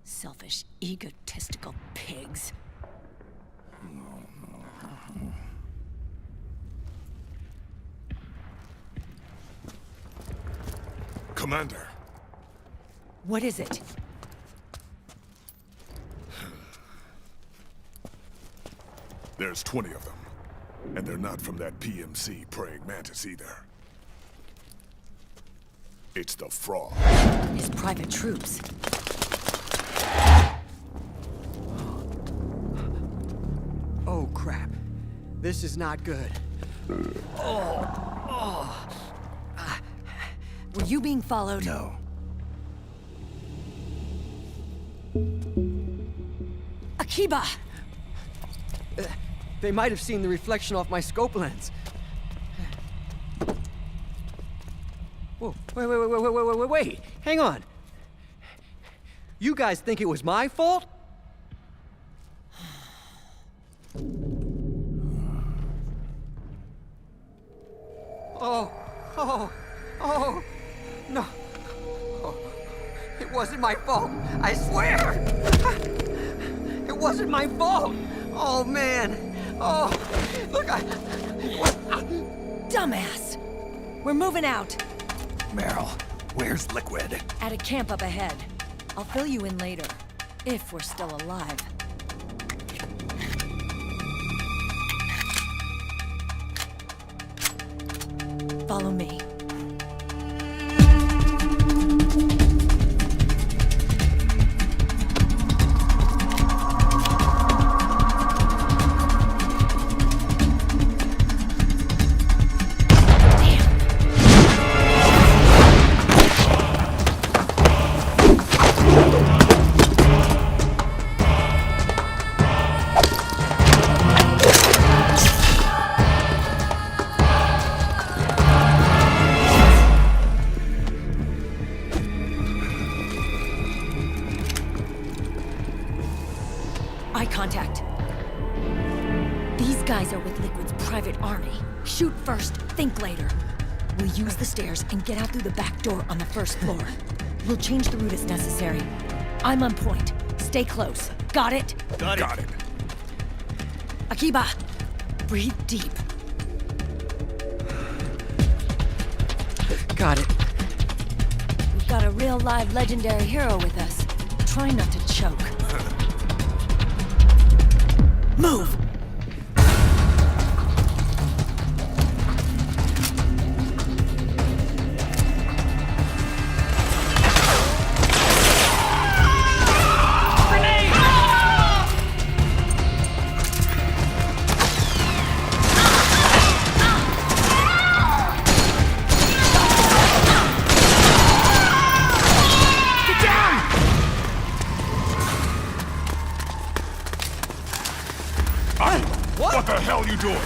Selfish, egotistical pigs. Commander. What is it? There's 20 of them. And they're not from that PMC praying mantis either. It's the Frog. His private troops. Oh, crap. This is not good. Were you being followed? No. Akiba! They might have seen the reflection off my scope lens. Whoa, wait. Hang on. You guys think it was my fault? Oh, no. Oh, it wasn't my fault. I swear. It wasn't my fault. Oh, man. Oh, look, Dumbass! We're moving out. Meryl, where's Liquid? At a camp up ahead. I'll fill you in later. If we're still alive. Follow me. Eye contact. These guys are with Liquid's private army. Shoot first, think later. We'll use the stairs and get out through the back door on the first floor. We'll change the route as necessary. I'm on point. Stay close. Got it? Got it. Akiba, breathe deep. got it. We've got a real live legendary hero with us. Try not to choke. Move! What the hell are you doing?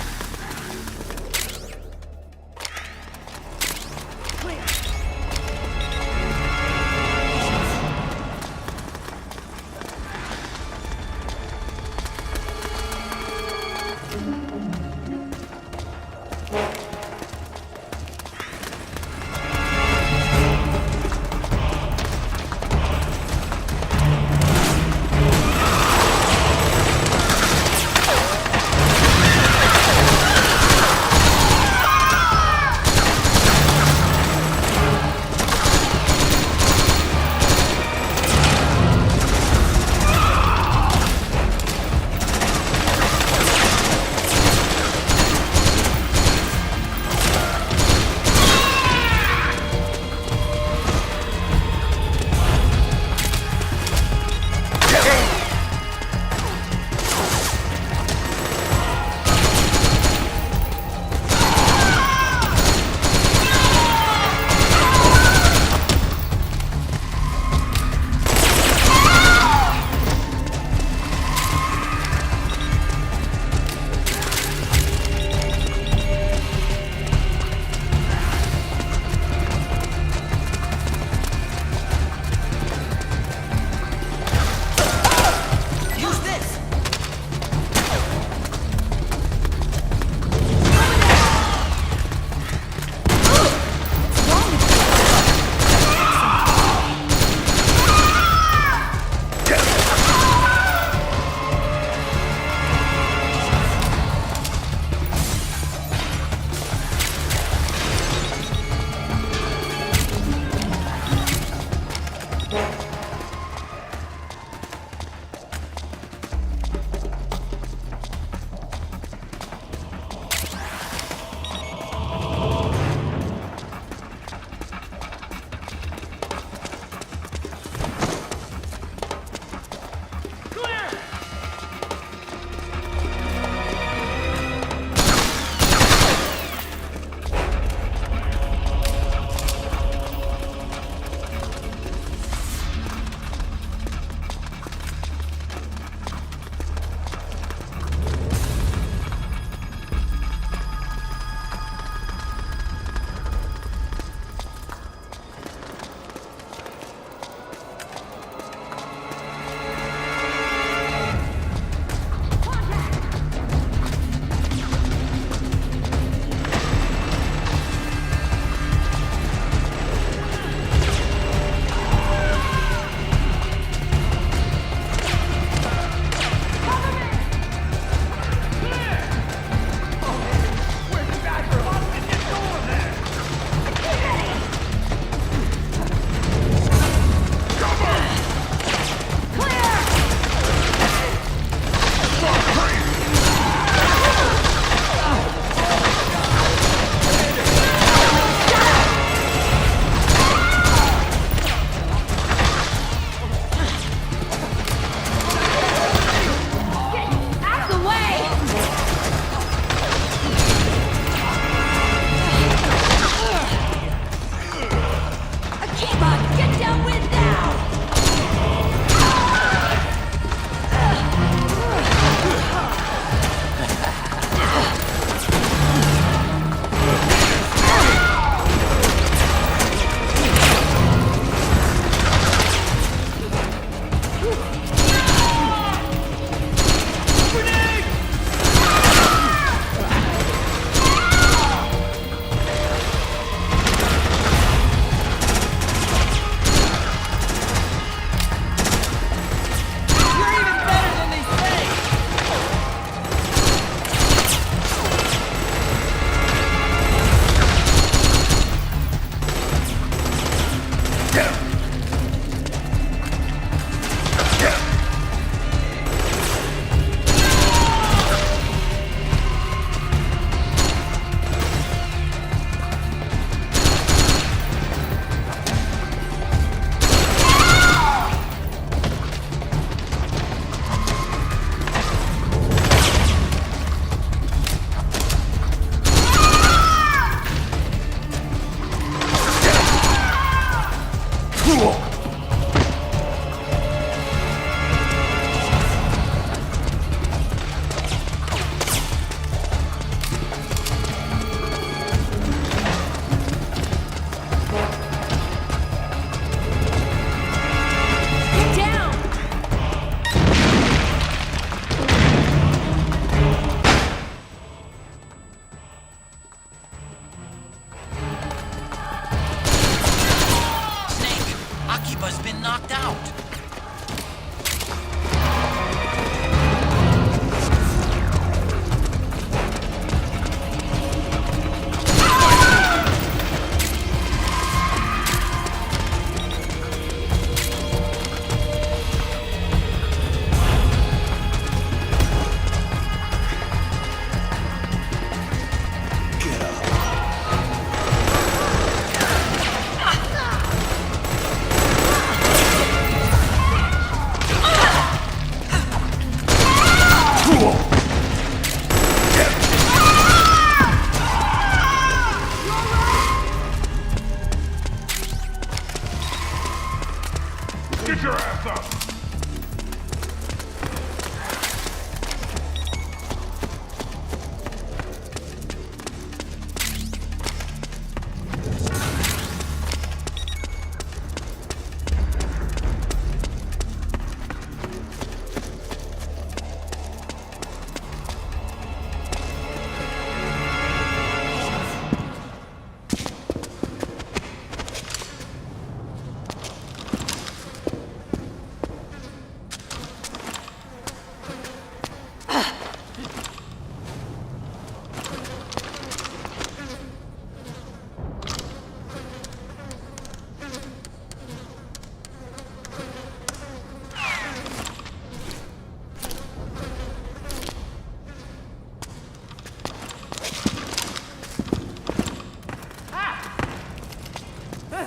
Get your ass up!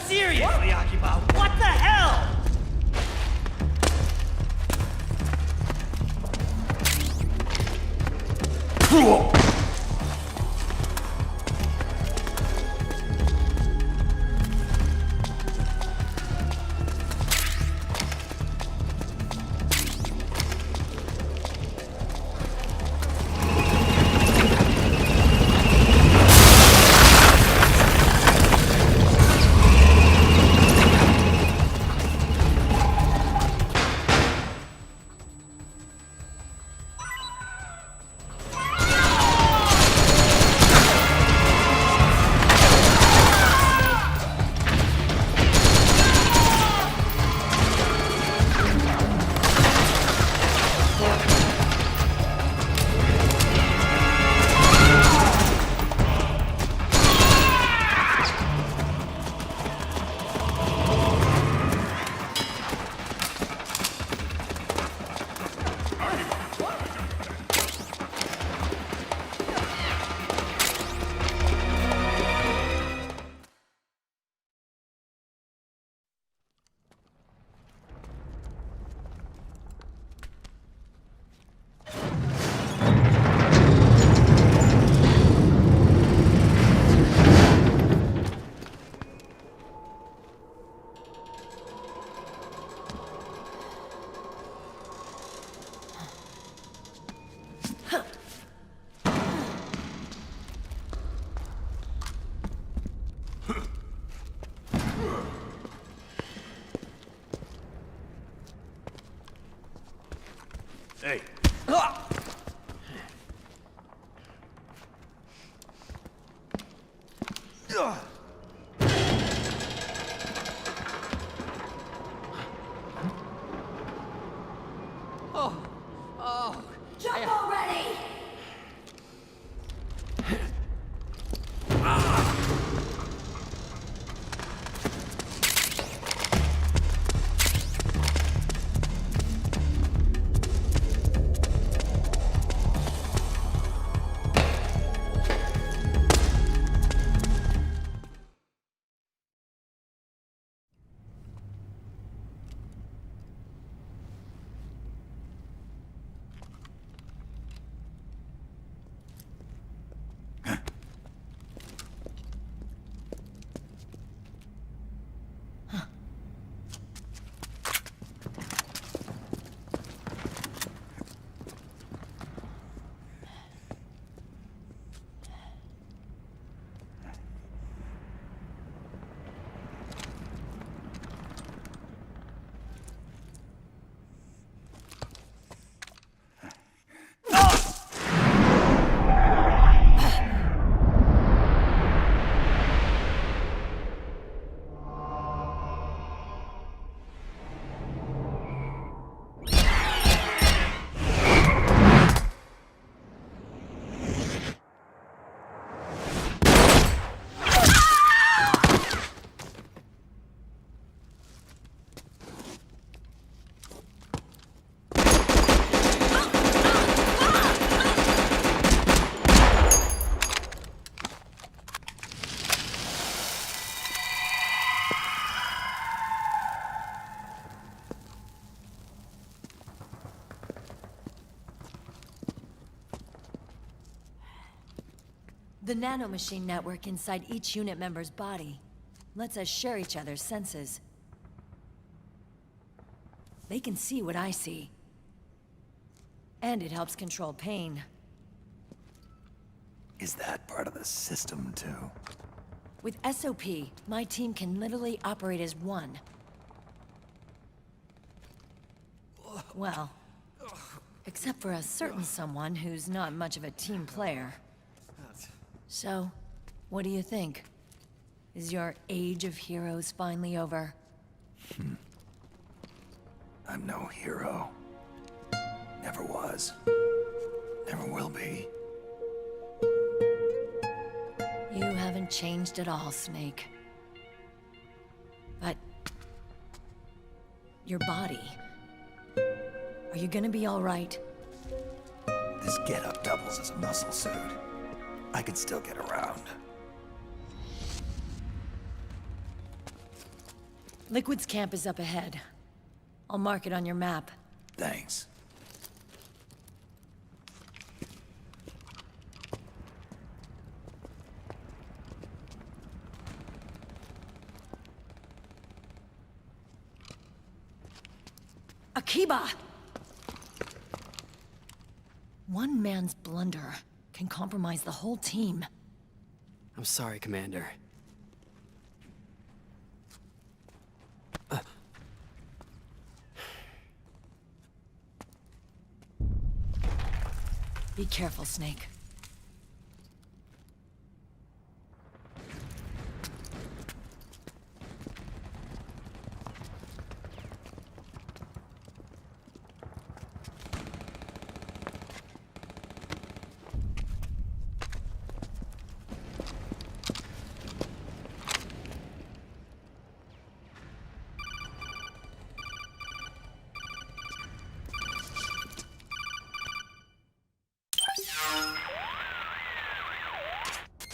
Seriously, Akiba, what the hell? The nanomachine network inside each unit member's body lets us share each other's senses. They can see what I see. And it helps control pain. Is that part of the system, too? With SOP, my team can literally operate as one. Well, except for a certain someone who's not much of a team player. So, what do you think? Is your age of heroes finally over? I'm no hero. Never was. Never will be. You haven't changed at all, Snake. But... your body... are you gonna be all right? This getup doubles as a muscle suit. I could still get around. Liquid's camp is up ahead. I'll mark it on your map. Thanks. Akiba! One man's blunder can compromise the whole team. I'm sorry, Commander. Be careful, Snake.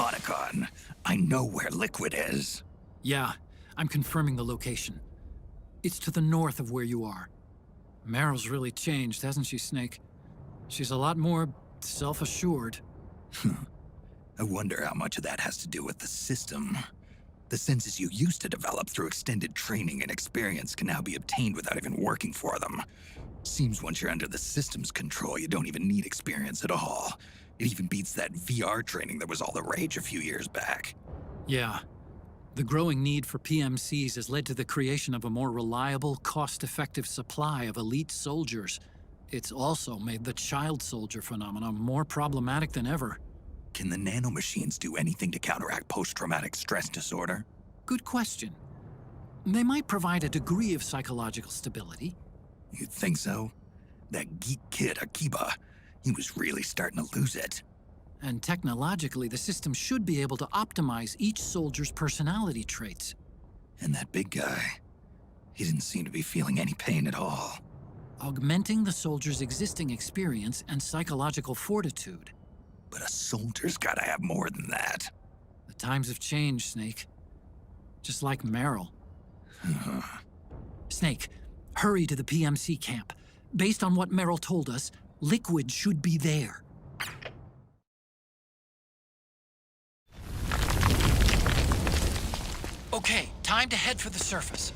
Otacon, I know where Liquid is. Yeah, I'm confirming the location. It's to the north of where you are. Meryl's really changed, hasn't she, Snake? She's a lot more self-assured. I wonder how much of that has to do with the system. The senses you used to develop through extended training and experience can now be obtained without even working for them. Seems once you're under the system's control, you don't even need experience at all. It even beats that VR training that was all the rage a few years back. Yeah. The growing need for PMCs has led to the creation of a more reliable, cost-effective supply of elite soldiers. It's also made the child soldier phenomenon more problematic than ever. Can the nanomachines do anything to counteract post-traumatic stress disorder? Good question. They might provide a degree of psychological stability. You'd think so? That geek kid, Akiba, he was really starting to lose it. And technologically, the system should be able to optimize each soldier's personality traits. And that big guy, he didn't seem to be feeling any pain at all. Augmenting the soldier's existing experience and psychological fortitude. But a soldier's gotta have more than that. The times have changed, Snake. Just like Meryl. Snake, hurry to the PMC camp. Based on what Meryl told us, Liquid should be there. Okay, time to head for the surface.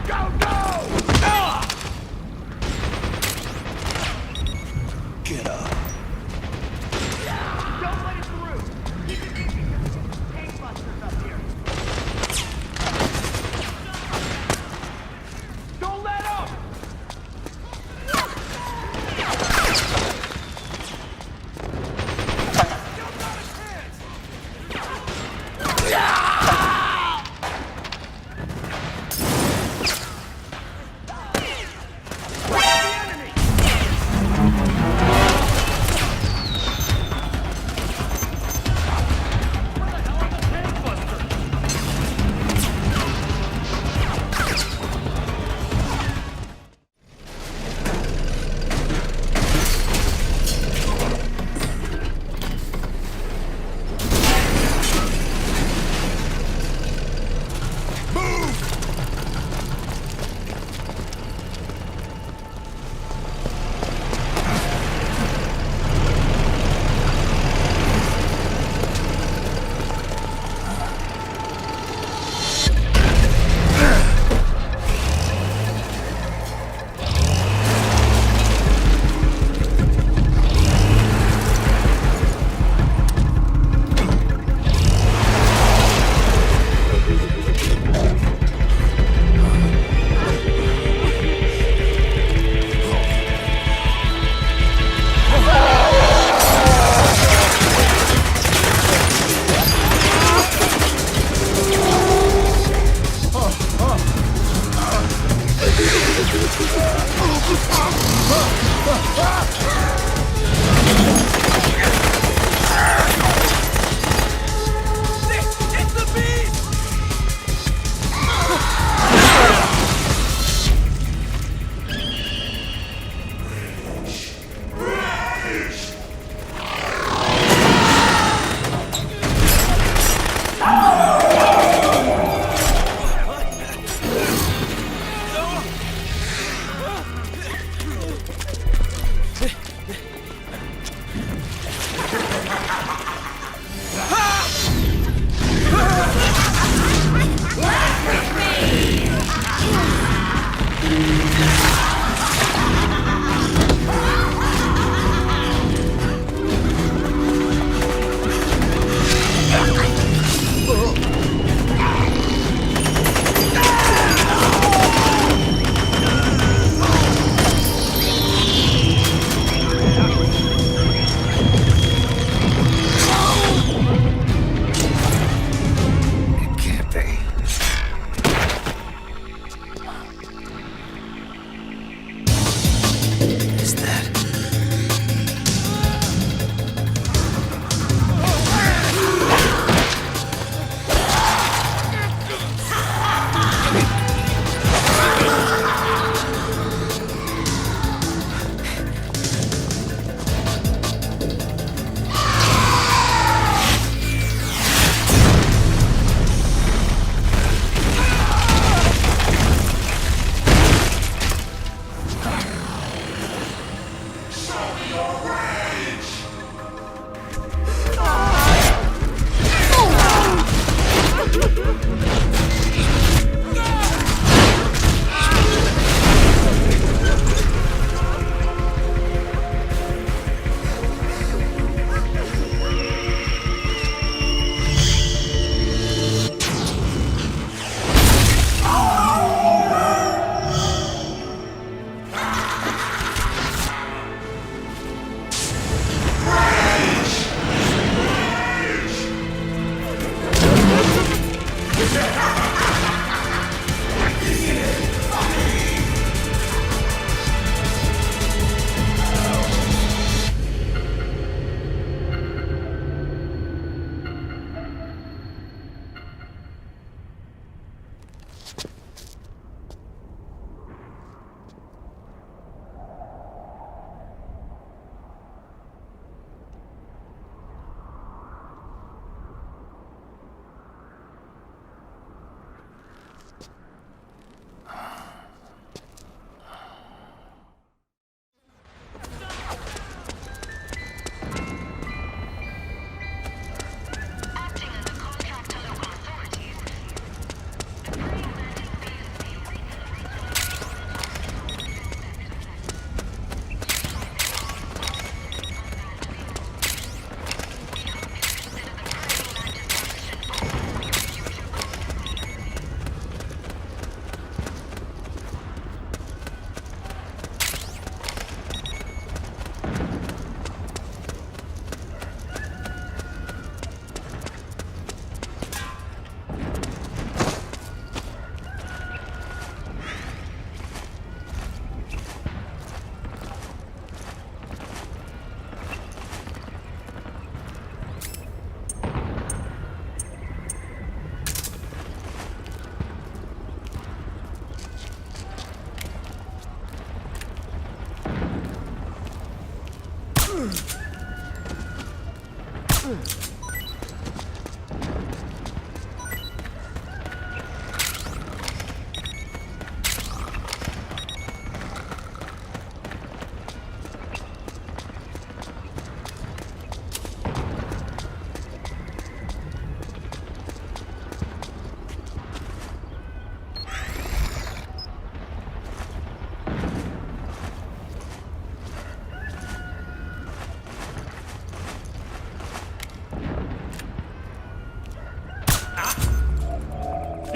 Get up. Don't let it through! Keep it easy, there's some gangbusters up here. Don't let up!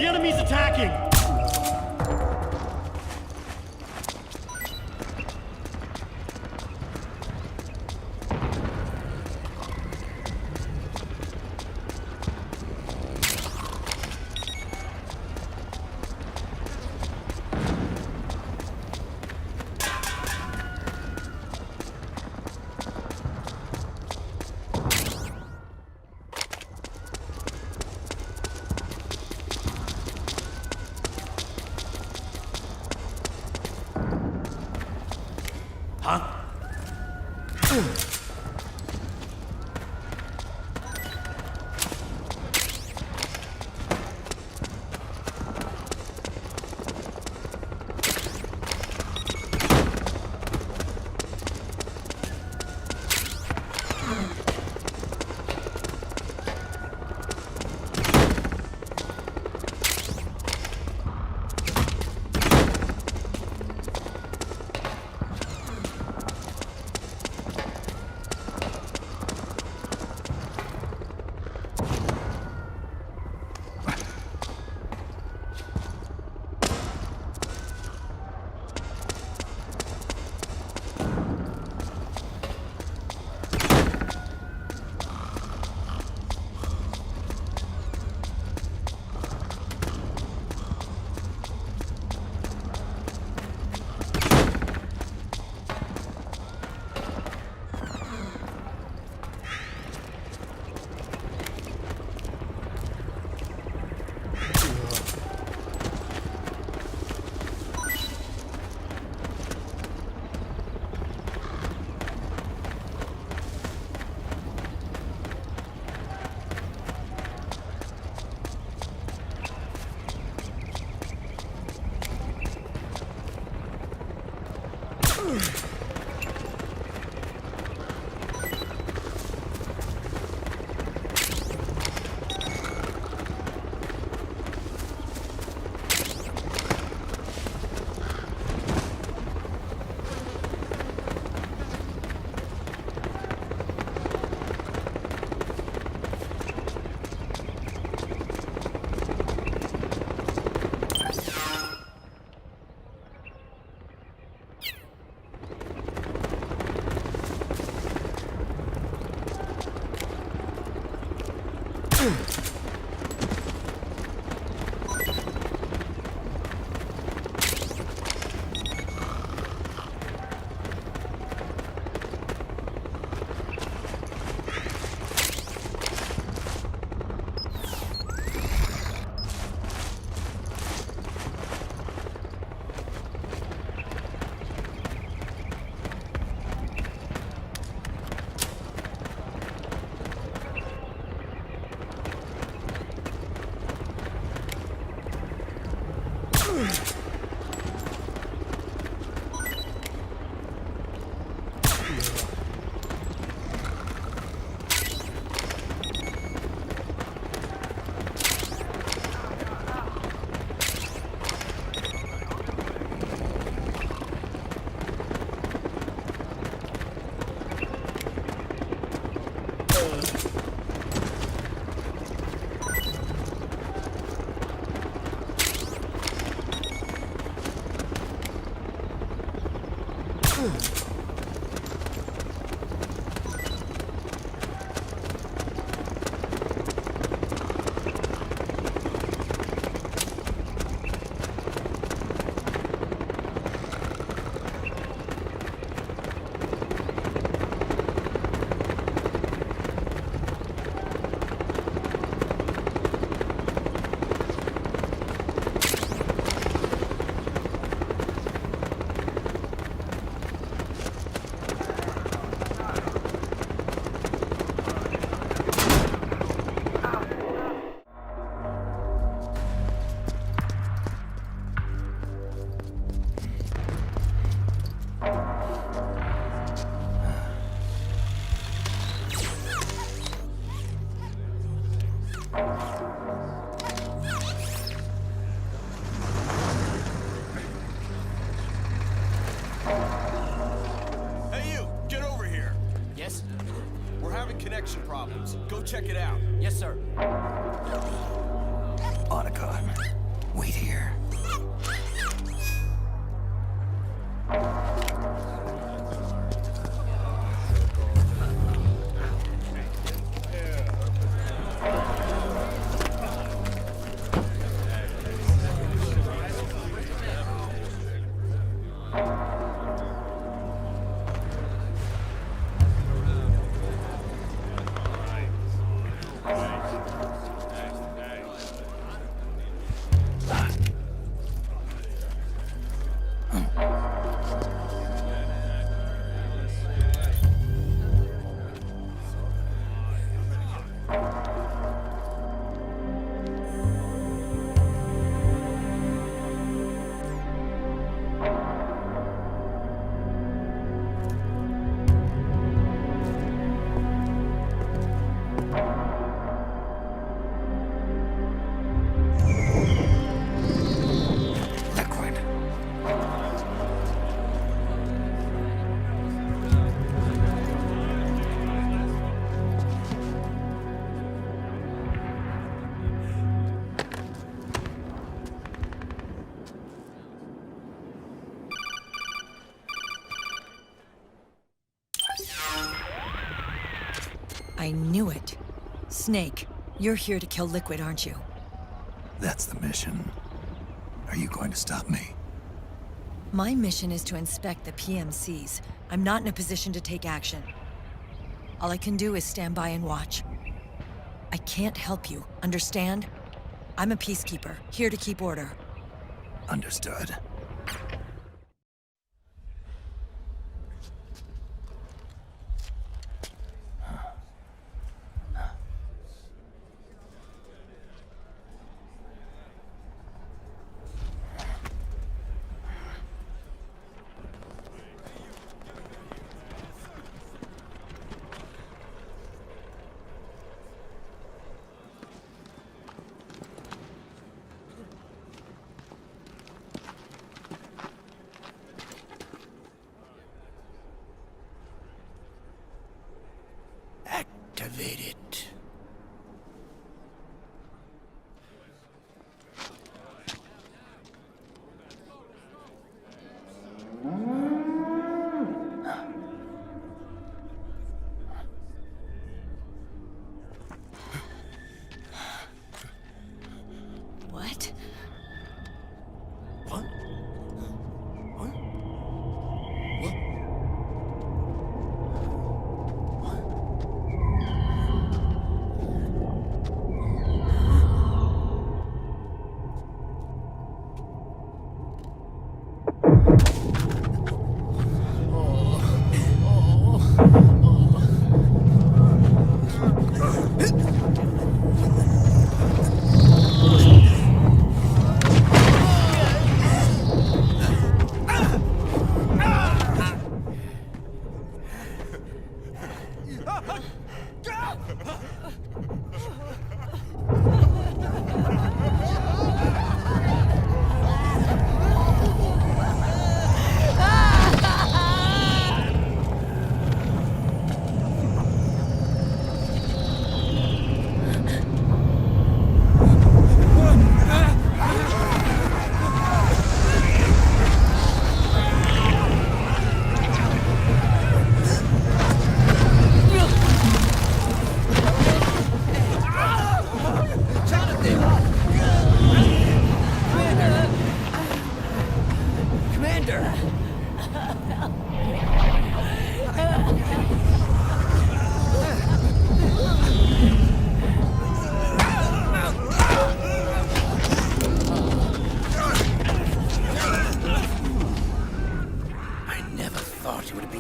The enemy's attacking! James. Go check it out. Yes, sir. Otacon, wait here. I knew it. Snake, you're here to kill Liquid, aren't you? That's the mission. Are you going to stop me? My mission is to inspect the PMCs. I'm not in a position to take action. All I can do is stand by and watch. I can't help you, understand? I'm a peacekeeper, here to keep order. Understood. Activate it. What? What? What? What?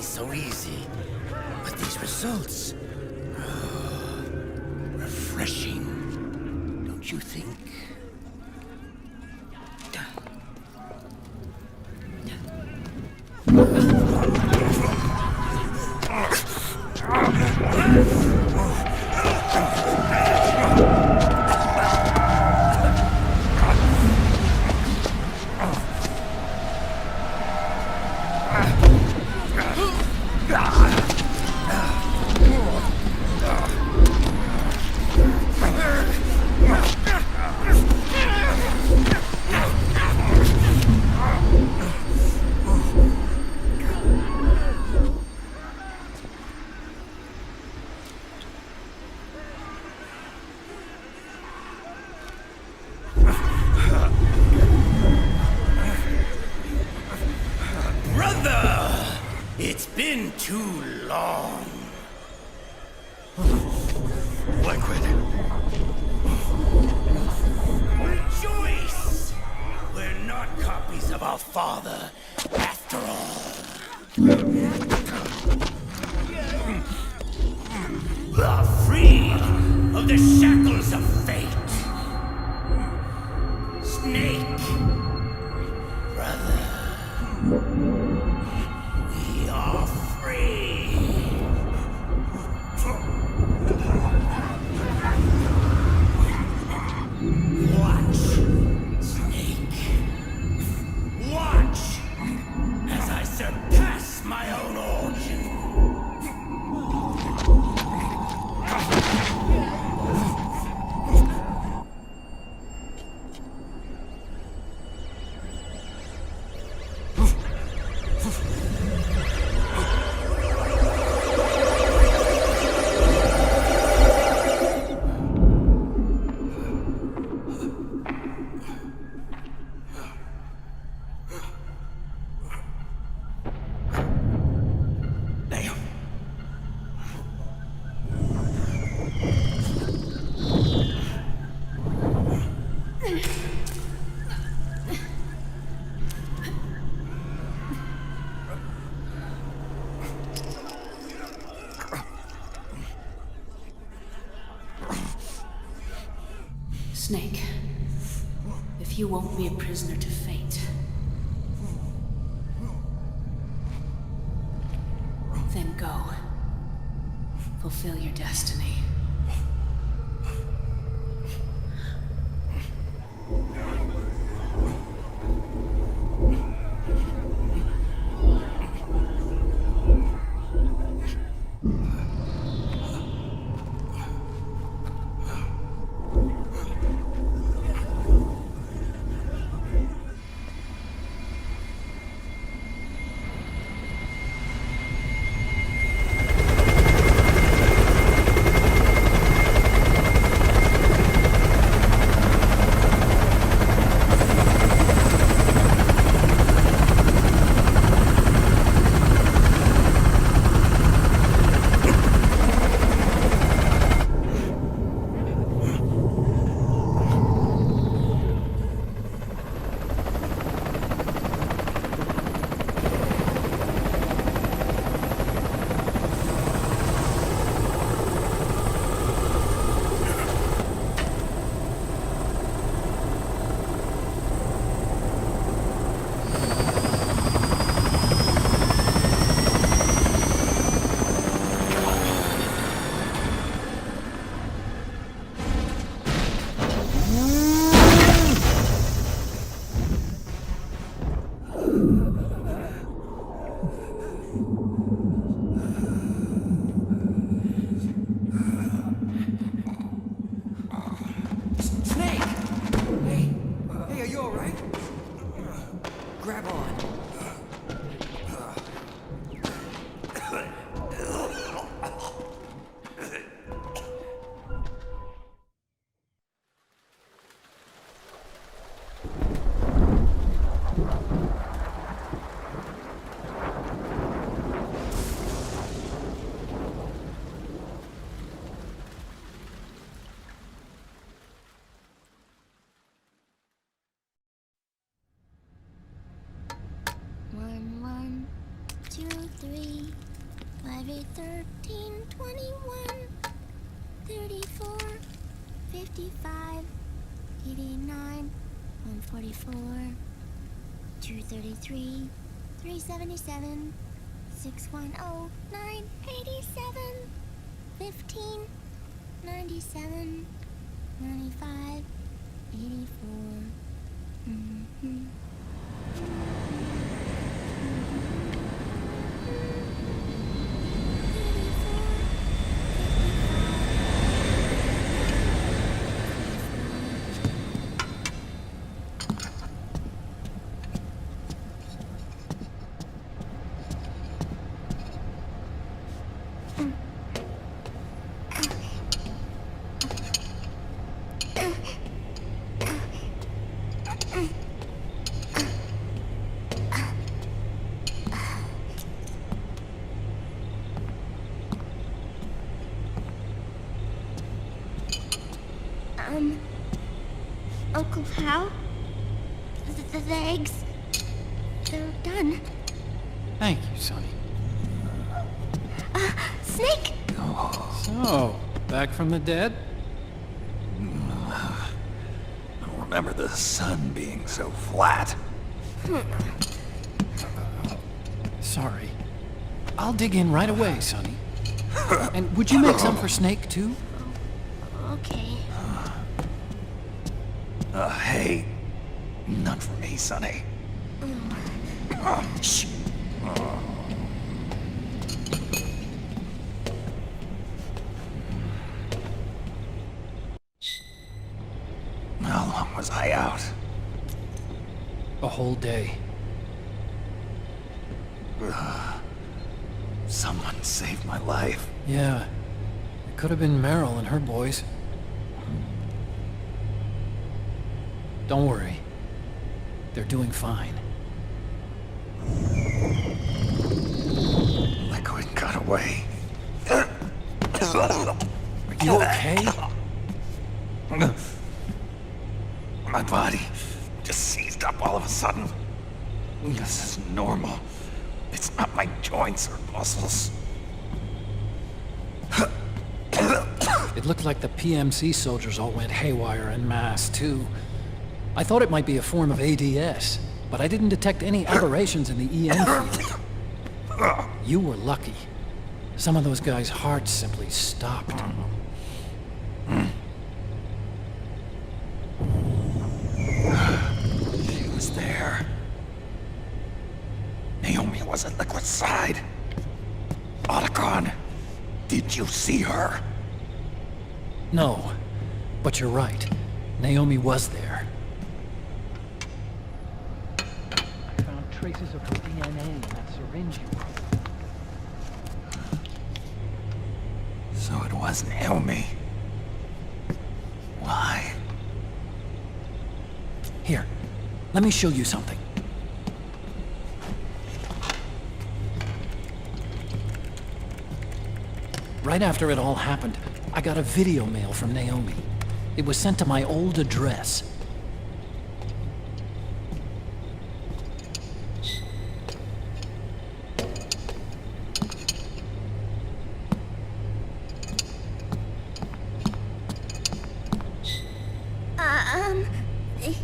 So easy. But these results... refreshing. Don't you think? been too long. Liquid. Rejoice! We're not copies of our father, after all. We are free of the shackles of fate. Snake, brother, we are free. Watch, Snake. Watch as I surpass my own origin. Snake, if you won't be a prisoner to fate, then go. Fulfill your destiny. One, 2, 3, 5, 8, 13, 21, 34, 55, 89, 144, 233, 377, 610, 987, 15, 97, 95, 84. Uncle Hal. The eggs. They're done. Thank you, Sonny. Snake! So, back from the dead? I don't remember the sun being so flat. Sorry. I'll dig in right away, Sonny. And would you make some for Snake, too? Okay. Hey. None for me, Sonny. Shh. How long was I out? A whole day. Someone saved my life. Yeah. It could have been Meryl and her boys. Don't worry. They're doing fine. Liquid got away. Are you okay? My body just seized up all of a sudden. This is normal. It's not my joints or muscles. It looked like the PMC soldiers all went haywire en masse, too. I thought it might be a form of ADS, but I didn't detect any aberrations in the EM field. You were lucky. Some of those guys' hearts simply stopped. She was there. Naomi was at Liquid's side. Otacon, did you see her? No, but you're right. Naomi was there. I found traces of her DNA in that syringe you broke. So it was Naomi. Why? Here, let me show you something. Right after it all happened, I got a video mail from Naomi. It was sent to my old address.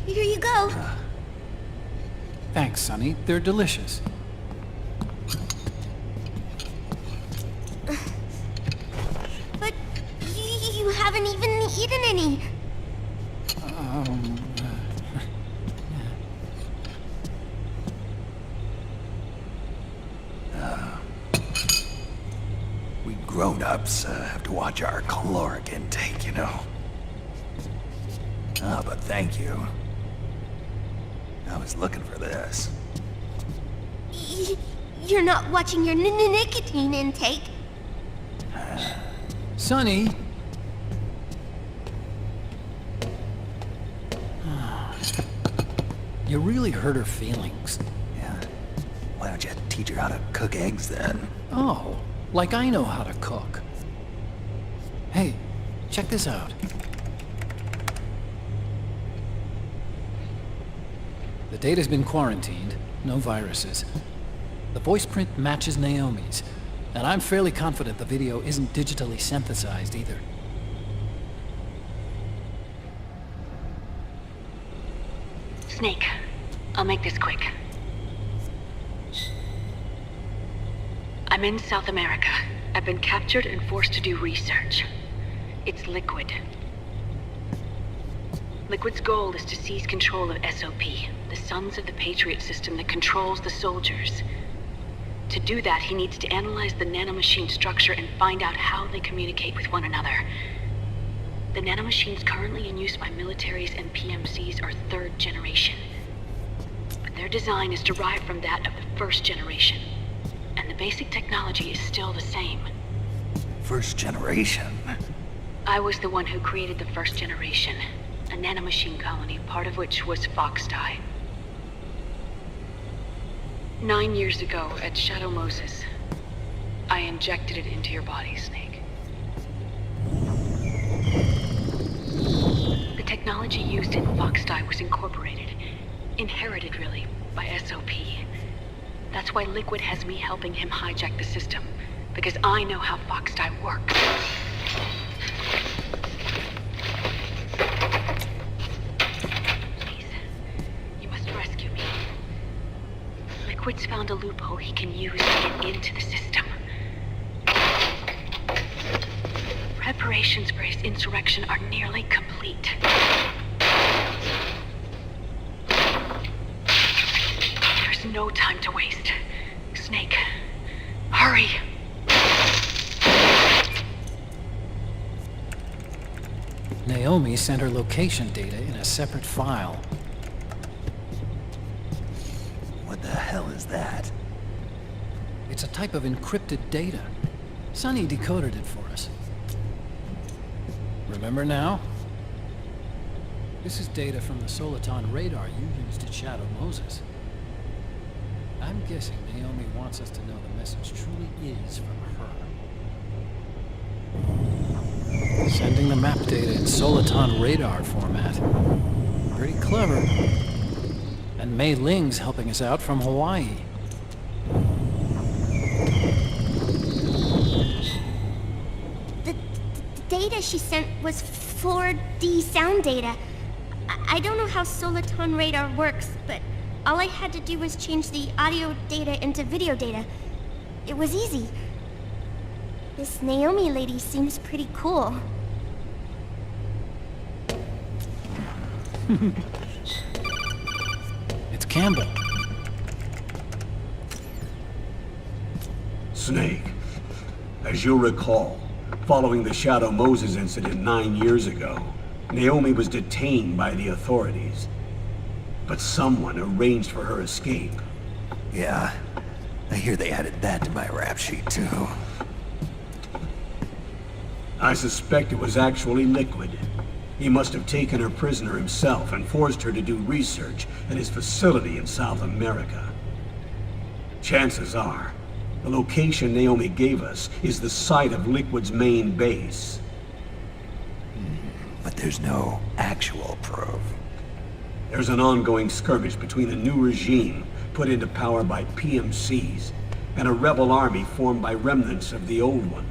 Here you go. Thanks, Sonny. They're delicious. But you haven't even eaten any. We grown-ups have to watch our caloric intake, you know. But thank you. I was looking for this. You're not watching your nicotine intake. Sonny! You really hurt her feelings. Yeah. Why don't you teach her how to cook eggs then? Oh, like I know how to cook. Hey, check this out. The data's been quarantined, no viruses. The voice print matches Naomi's, and I'm fairly confident the video isn't digitally synthesized either. Snake, I'll make this quick. I'm in South America. I've been captured and forced to do research. It's Liquid. Liquid's goal is to seize control of SOP, the Sons of the Patriot system that controls the soldiers. To do that, he needs to analyze the nanomachine structure and find out how they communicate with one another. The nanomachines currently in use by militaries and PMCs are third generation. Their design is derived from that of the first generation, and the basic technology is still the same. First generation? I was the one who created the first generation. A nanomachine colony, part of which was Foxdie. 9 years ago, at Shadow Moses, I injected it into your body, Snake. The technology used in Foxdie was incorporated, inherited really, by SOP. That's why Liquid has me helping him hijack the system, because I know how Foxdie works. Please, you must rescue me. Liquid's found a loophole he can use to get into the system. Preparations for his insurrection are nearly complete. There's no time to waste. Snake, hurry! Naomi sent her location data in a separate file. What the hell is that? It's a type of encrypted data. Sonny decoded it for us. Remember now? This is data from the Soliton radar you used to shadow Moses. I'm guessing Naomi wants us to know the message truly is from her. Sending the map data in Soliton radar format. Pretty clever. And Mei Ling's helping us out from Hawaii. The data she sent was 4D sound data. I don't know how Soliton radar works, but all I had to do was change the audio data into video data. It was easy. This Naomi lady seems pretty cool. It's Campbell. Snake, as you'll recall, following the Shadow Moses incident 9 years ago, Naomi was detained by the authorities. But someone arranged for her escape. Yeah, I hear they added that to my rap sheet too. I suspect it was actually Liquid. He must have taken her prisoner himself and forced her to do research at his facility in South America. Chances are, the location Naomi gave us is the site of Liquid's main base. But there's no actual proof. There's an ongoing skirmish between a new regime put into power by PMCs and a rebel army formed by remnants of the old one.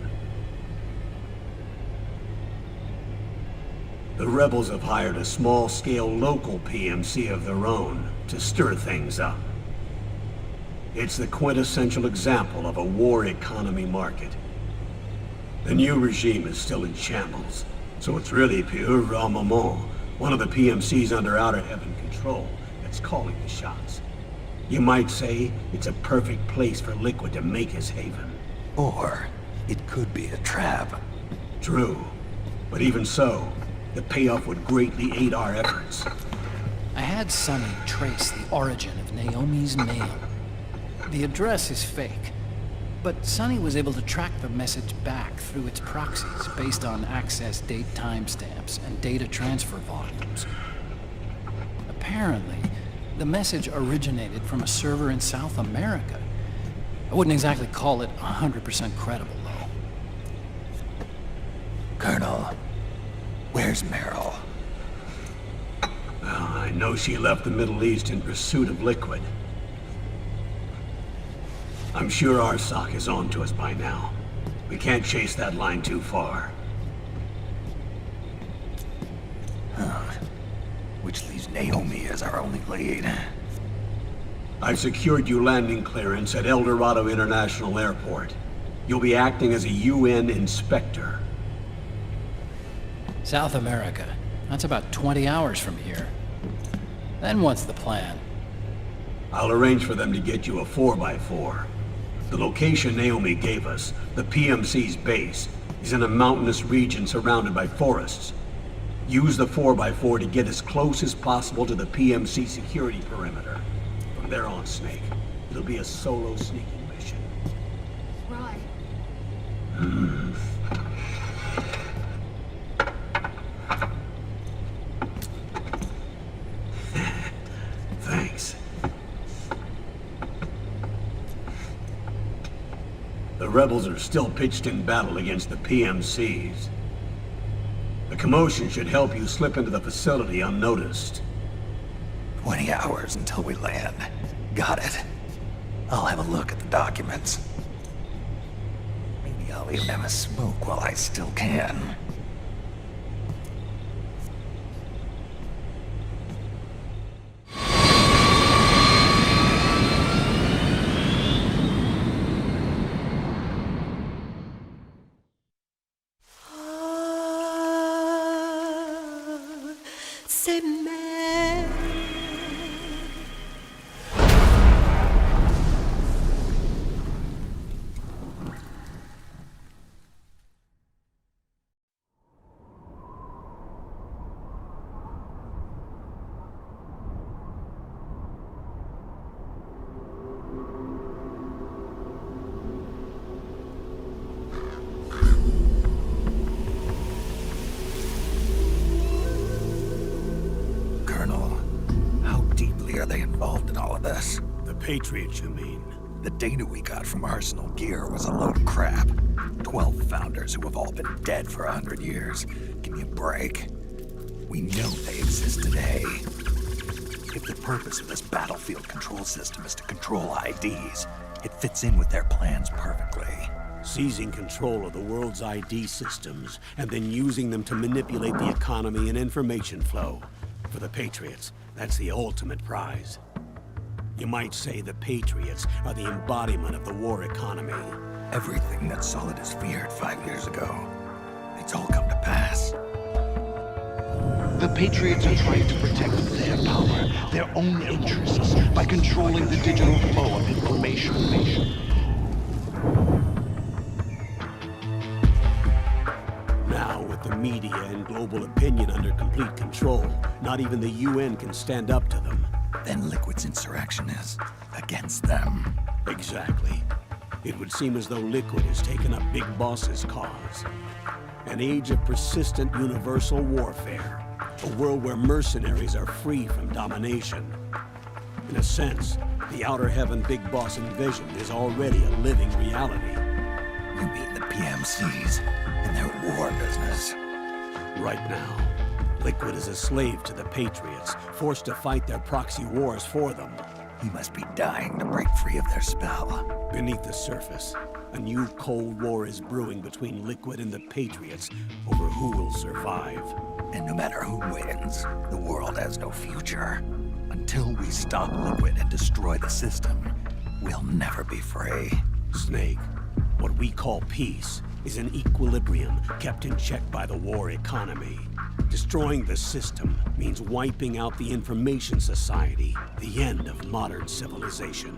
The rebels have hired a small-scale local PMC of their own to stir things up. It's the quintessential example of a war economy market. The new regime is still in shambles, so it's really pure armament, one of the PMCs under Outer Heaven control, that's calling the shots. You might say it's a perfect place for Liquid to make his haven. Or it could be a trap. True, but even so, the payoff would greatly aid our efforts. I had Sonny trace the origin of Naomi's mail. The address is fake, but Sonny was able to track the message back through its proxies based on access date timestamps and data transfer volumes. Apparently, the message originated from a server in South America. I wouldn't exactly call it 100% credible, though. Colonel, where's Meryl? Well, I know she left the Middle East in pursuit of Liquid. I'm sure our sock is on to us by now. We can't chase that line too far. Which leaves Naomi as our only lead. I've secured you landing clearance at El Dorado International Airport. You'll be acting as a UN inspector. South America. That's about 20 hours from here. Then what's the plan? I'll arrange for them to get you a 4x4. The location Naomi gave us, the PMC's base, is in a mountainous region surrounded by forests. Use the 4x4 to get as close as possible to the PMC security perimeter. From there on, Snake, it'll be a solo sneaking mission. Right. Thanks. The rebels are still pitched in battle against the PMCs. The commotion should help you slip into the facility unnoticed. 20 hours until we land. Got it. I'll have a look at the documents. Maybe I'll even have a smoke while I still can. Are they involved in all of this? The Patriots, you mean? The data we got from Arsenal Gear was a load of crap. 12 founders who have all been dead for 100 years. Give me a break. We know they exist today. If the purpose of this battlefield control system is to control IDs, it fits in with their plans perfectly. Seizing control of the world's ID systems, and then using them to manipulate the economy and information flow. For the Patriots, that's the ultimate prize. You might say the Patriots are the embodiment of the war economy. Everything that Solidus feared 5 years ago, it's all come to pass. The Patriots are trying to protect their power, their own interests, by controlling the digital flow of information. Now, with the media and global opinion under complete control, not even the UN can stand up to them. Then Liquid's insurrection is against them. Exactly. It would seem as though Liquid has taken up Big Boss's cause. An age of persistent universal warfare. A world where mercenaries are free from domination. In a sense, the Outer Heaven Big Boss envisioned is already a living reality. You mean the PMCs and their war business? Right now, Liquid is a slave to the Patriots, forced to fight their proxy wars for them. He must be dying to break free of their spell. Beneath the surface, a new Cold War is brewing between Liquid and the Patriots over who will survive. And no matter who wins, the world has no future. Until we stop Liquid and destroy the system, we'll never be free. Snake, what we call peace is an equilibrium kept in check by the war economy. Destroying the system means wiping out the information society, the end of modern civilization.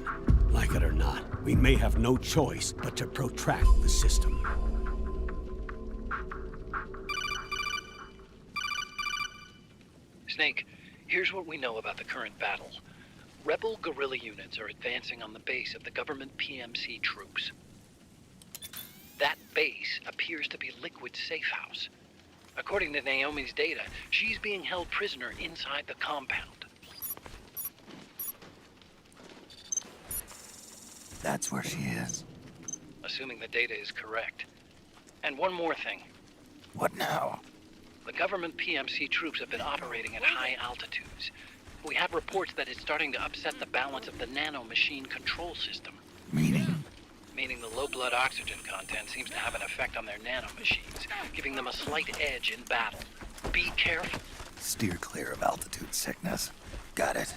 Like it or not, we may have no choice but to protract the system. Snake, here's what we know about the current battle. Rebel guerrilla units are advancing on the base of the government PMC troops. That base appears to be Liquid's safe house. According to Naomi's data, she's being held prisoner inside the compound. That's where she is. Assuming the data is correct. And one more thing. What now? The government PMC troops have been operating at high altitudes. We have reports that it's starting to upset the balance of the nano-machine control system. Meaning? Meaning the low blood oxygen content seems to have an effect on their nano-machines, giving them a slight edge in battle. Be careful. Steer clear of altitude sickness. Got it.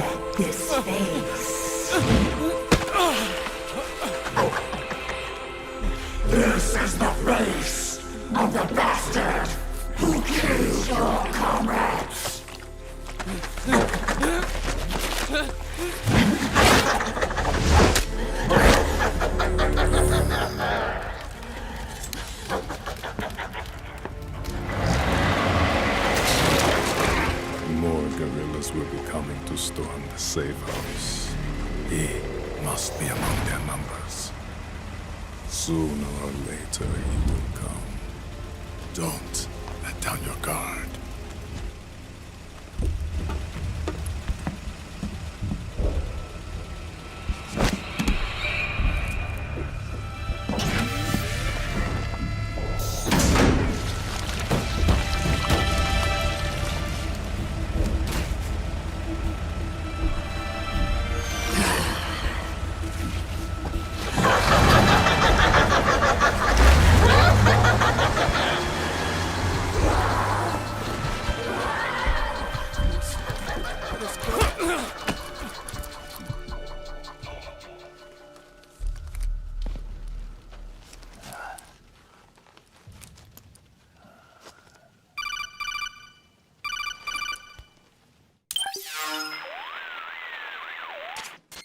Let this face. This is the face of the bastard who killed your comrades. More guerrillas will be coming to storm the safe house. He must be among their numbers. Sooner or later, he will come. Don't let down your guard.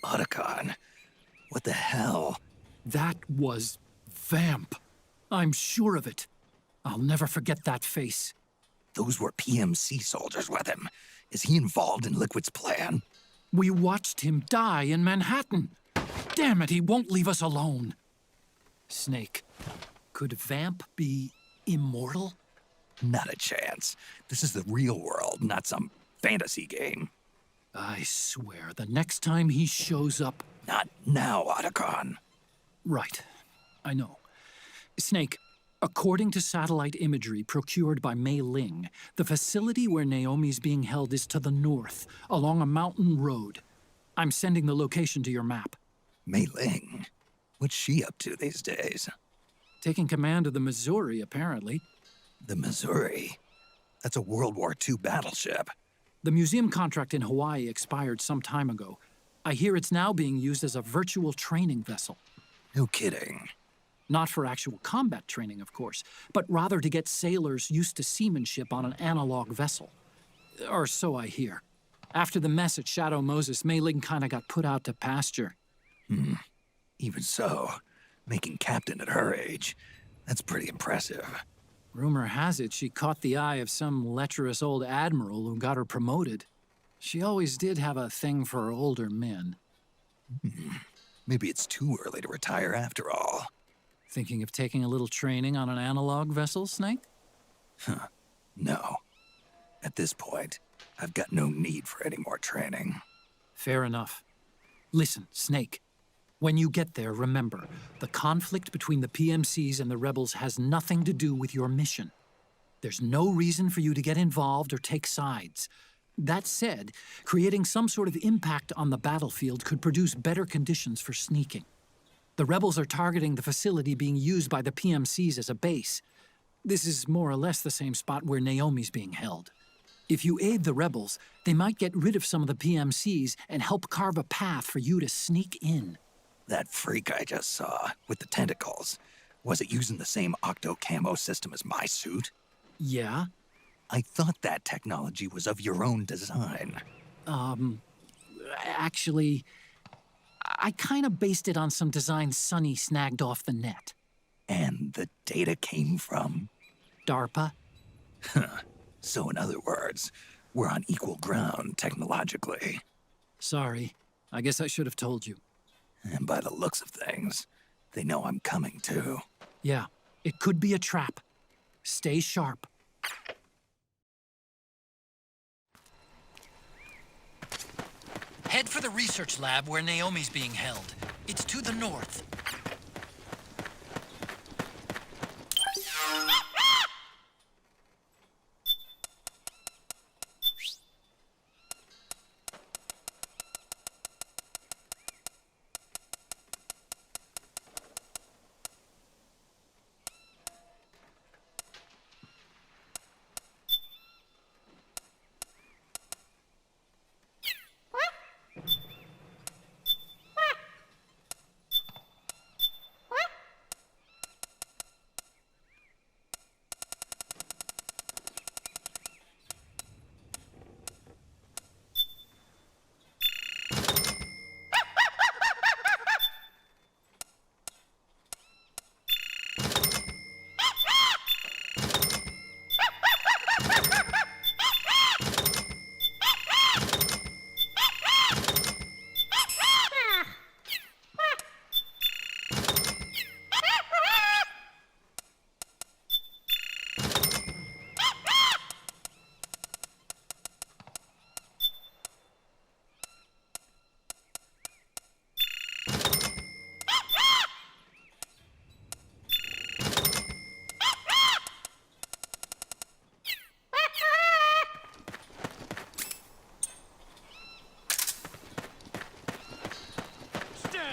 Otacon, what the hell? That was Vamp. I'm sure of it. I'll never forget that face. Those were PMC soldiers with him. Is he involved in Liquid's plan? We watched him die in Manhattan. Damn it, he won't leave us alone. Snake, could Vamp be immortal? Not a chance. This is the real world, not some fantasy game. I swear, the next time he shows up... Not now, Otacon. Right. I know. Snake, according to satellite imagery procured by Mei Ling, the facility where Naomi's being held is to the north, along a mountain road. I'm sending the location to your map. Mei Ling? What's she up to these days? Taking command of the Missouri, apparently. The Missouri? That's a World War II battleship. The museum contract in Hawaii expired some time ago. I hear it's now being used as a virtual training vessel. No kidding. Not for actual combat training, of course, but rather to get sailors used to seamanship on an analog vessel. Or so I hear. After the mess at Shadow Moses, Mei Ling kinda got put out to pasture. Even so, making captain at her age, that's pretty impressive. Rumor has it she caught the eye of some lecherous old admiral who got her promoted. She always did have a thing for older men. Maybe it's too early to retire after all. Thinking of taking a little training on an analog vessel, Snake? No. At this point, I've got no need for any more training. Fair enough. Listen, Snake. When you get there, remember, the conflict between the PMCs and the rebels has nothing to do with your mission. There's no reason for you to get involved or take sides. That said, creating some sort of impact on the battlefield could produce better conditions for sneaking. The rebels are targeting the facility being used by the PMCs as a base. This is more or less the same spot where Naomi's being held. If you aid the rebels, they might get rid of some of the PMCs and help carve a path for you to sneak in. That freak I just saw, with the tentacles, was it using the same octo-camo system as my suit? Yeah? I thought that technology was of your own design. Actually, I kinda based it on some designs Sonny snagged off the net. And the data came from? DARPA. So in other words, we're on equal ground technologically. Sorry. I guess I should have told you. And by the looks of things, they know I'm coming too. Yeah, it could be a trap. Stay sharp. Head for the research lab where Naomi's being held. It's to the north.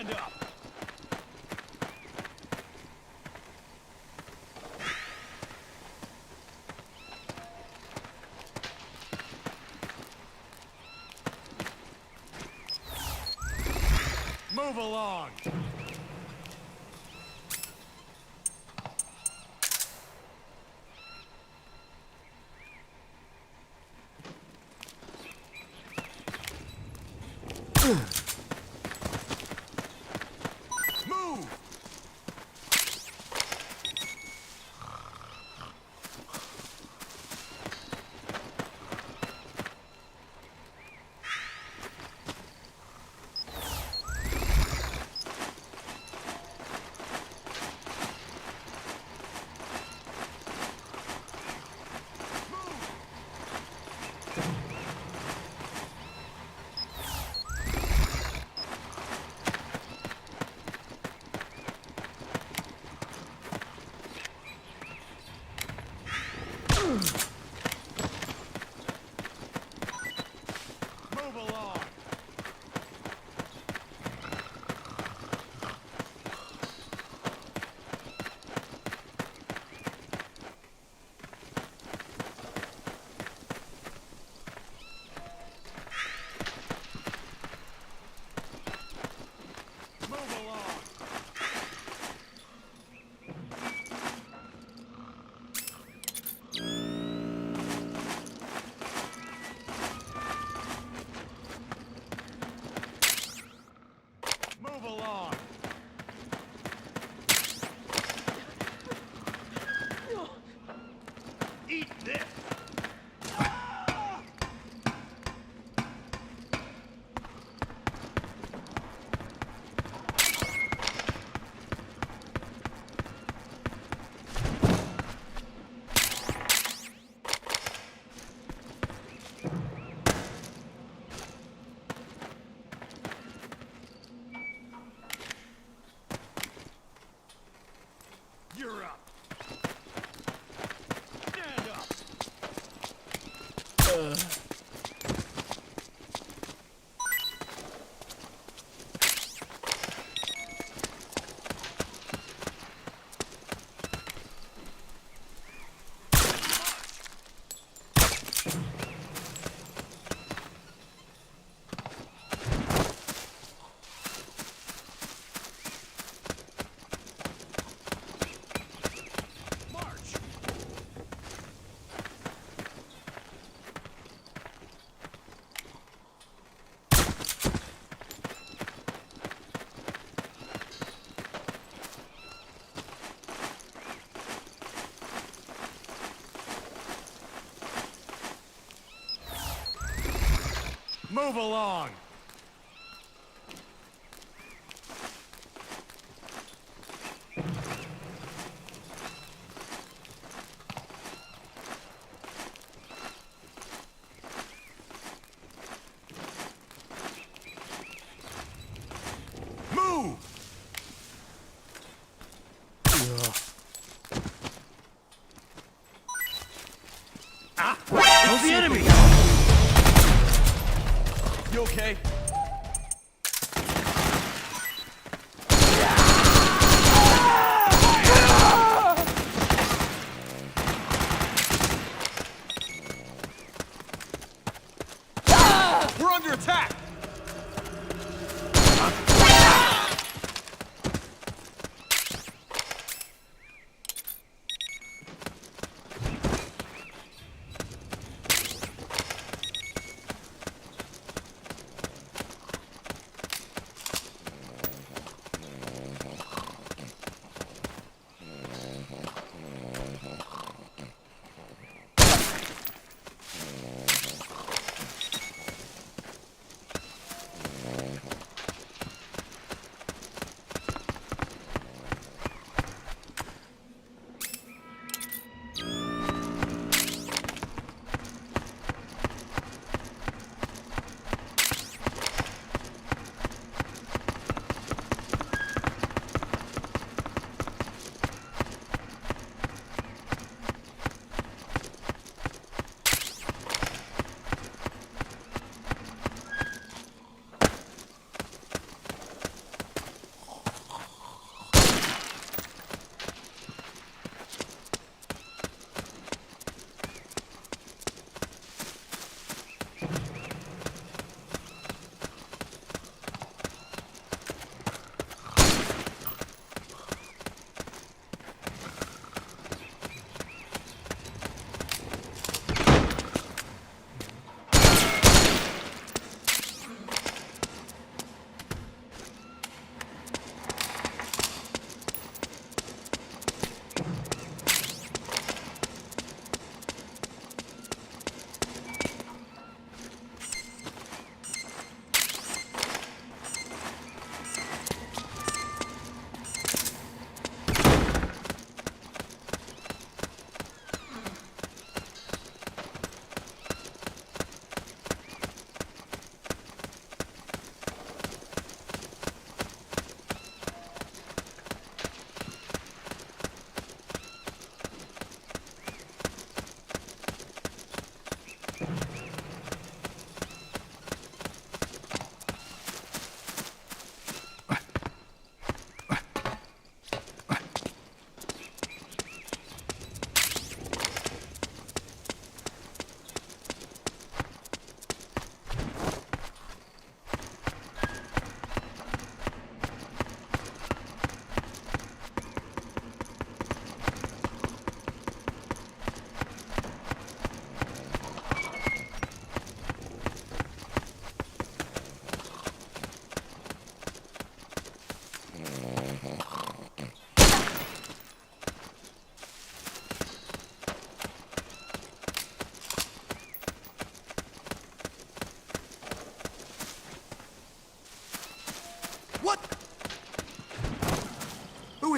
Stand up! Move along! Move! Move along! Move along! Move along! Eat this! You're up! Stand up! March! Move along! Move! Ah! It's the enemy! You okay? We're under attack!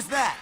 was that?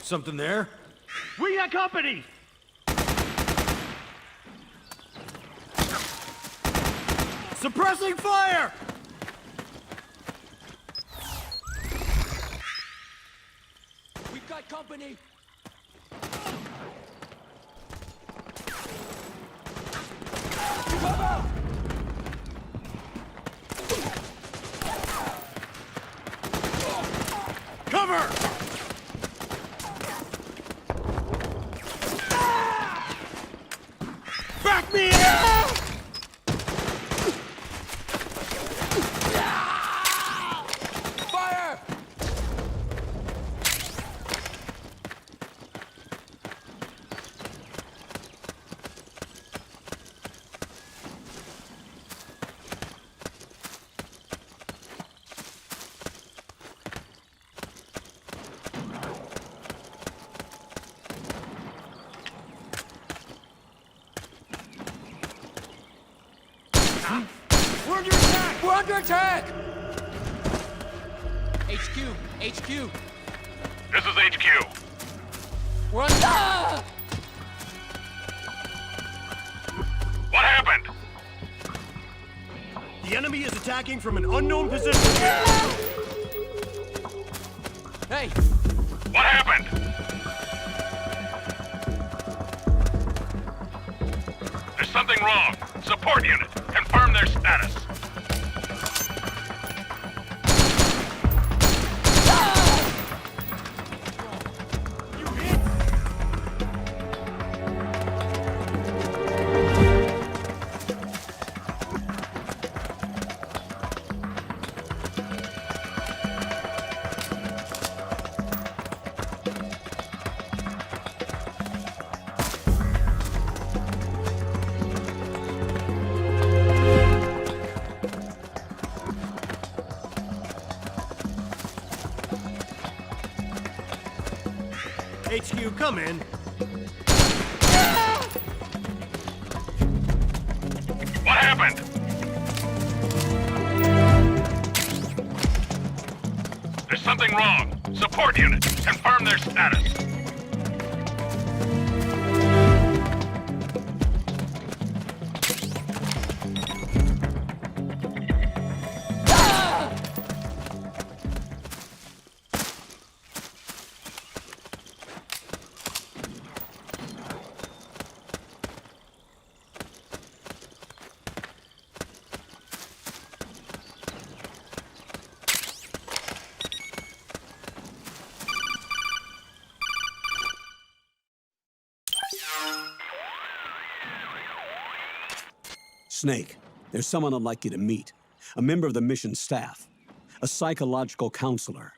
Something there? We got company! Suppressing fire! We've got company! Cover! Cover! Back me up! Fire! We're under attack! We're under attack! HQ! HQ! This is HQ. We're under... Ah! What happened? The enemy is attacking from an unknown position. Hey! What happened? There's something wrong. Support unit. Confirm their status. HQ, come in. What happened? There's something wrong. Support unit. Confirm their status. Snake, there's someone I'd like you to meet. A member of the mission staff. A psychological counselor.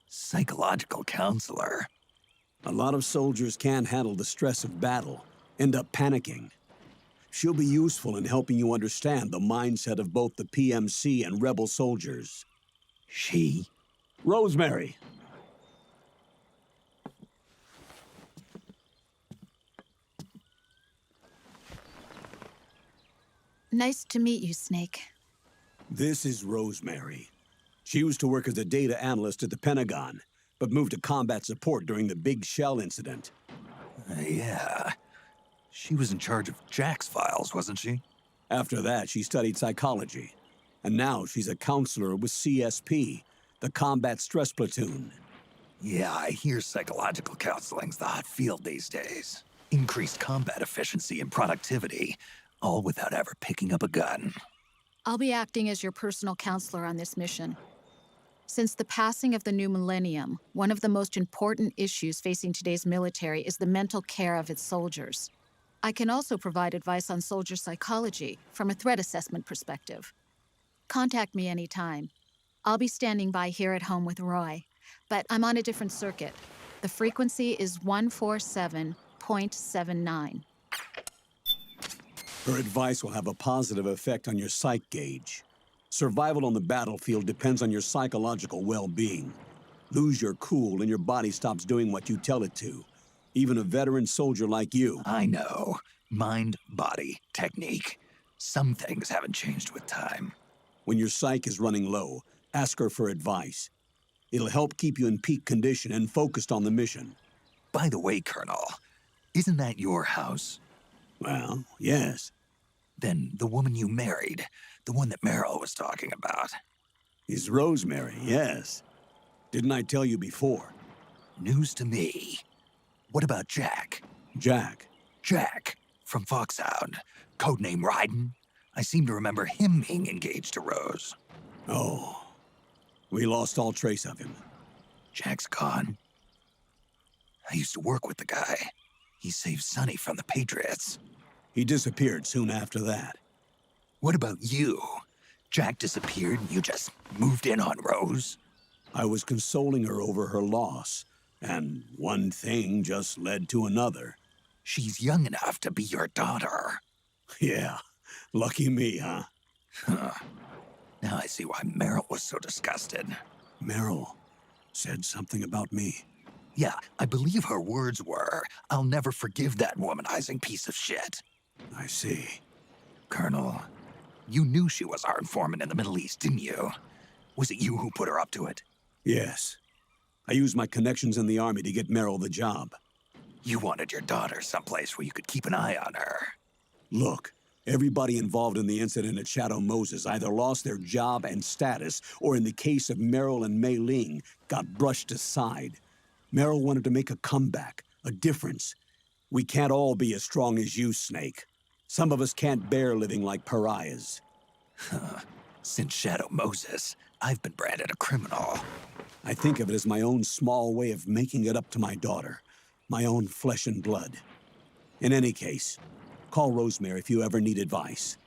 Psychological counselor? A lot of soldiers can't handle the stress of battle, end up panicking. She'll be useful in helping you understand the mindset of both the PMC and rebel soldiers. She? Rosemary. Nice to meet you, Snake. This is Rosemary. She used to work as a data analyst at the Pentagon, but moved to combat support during the Big Shell incident. Yeah. She was in charge of Jack's files, wasn't she? After that, she studied psychology. And now she's a counselor with CSP, the Combat Stress Platoon. Yeah, I hear psychological counseling's the hot field these days. Increased combat efficiency and productivity, all without ever picking up a gun. I'll be acting as your personal counselor on this mission. Since the passing of the new millennium, one of the most important issues facing today's military is the mental care of its soldiers. I can also provide advice on soldier psychology from a threat assessment perspective. Contact me anytime. I'll be standing by here at home with Roy, but I'm on a different circuit. The frequency is 147.79. Her advice will have a positive effect on your psych gauge. Survival on the battlefield depends on your psychological well-being. Lose your cool and your body stops doing what you tell it to. Even a veteran soldier like you. I know. Mind, body, technique. Some things haven't changed with time. When your psyche is running low, ask her for advice. It'll help keep you in peak condition and focused on the mission. By the way, Colonel, isn't that your house? Well, yes. Then the woman you married, the one that Meryl was talking about. Is Rosemary, yes. Didn't I tell you before? News to me. What about Jack? Jack? Jack, from Foxhound. Codename Ryden. I seem to remember him being engaged to Rose. Oh. We lost all trace of him. Jack's gone. I used to work with the guy. He saved Sonny from the Patriots. He disappeared soon after that. What about you? Jack disappeared and you just moved in on Rose? I was consoling her over her loss, and one thing just led to another. She's young enough to be your daughter. Yeah, lucky me, huh? Now I see why Meryl was so disgusted. Meryl said something about me. Yeah, I believe her words were, "I'll never forgive that womanizing piece of shit." I see. Colonel, you knew she was our informant in the Middle East, didn't you? Was it you who put her up to it? Yes. I used my connections in the army to get Meryl the job. You wanted your daughter someplace where you could keep an eye on her. Look, everybody involved in the incident at Shadow Moses either lost their job and status, or in the case of Meryl and Mei Ling, got brushed aside. Meryl wanted to make a comeback, a difference. We can't all be as strong as you, Snake. Some of us can't bear living like pariahs. Since Shadow Moses, I've been branded a criminal. I think of it as my own small way of making it up to my daughter. My own flesh and blood. In any case, call Rosemary if you ever need advice.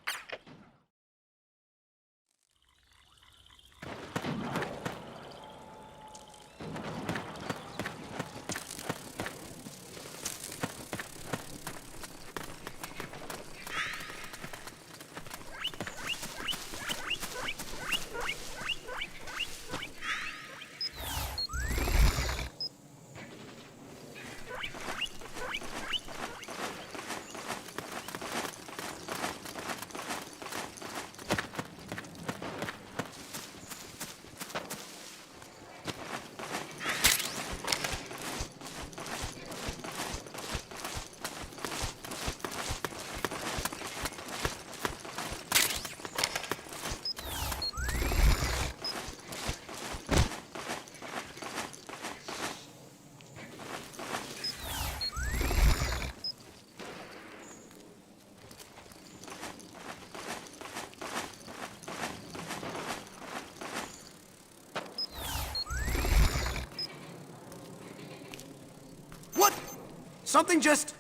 Something just...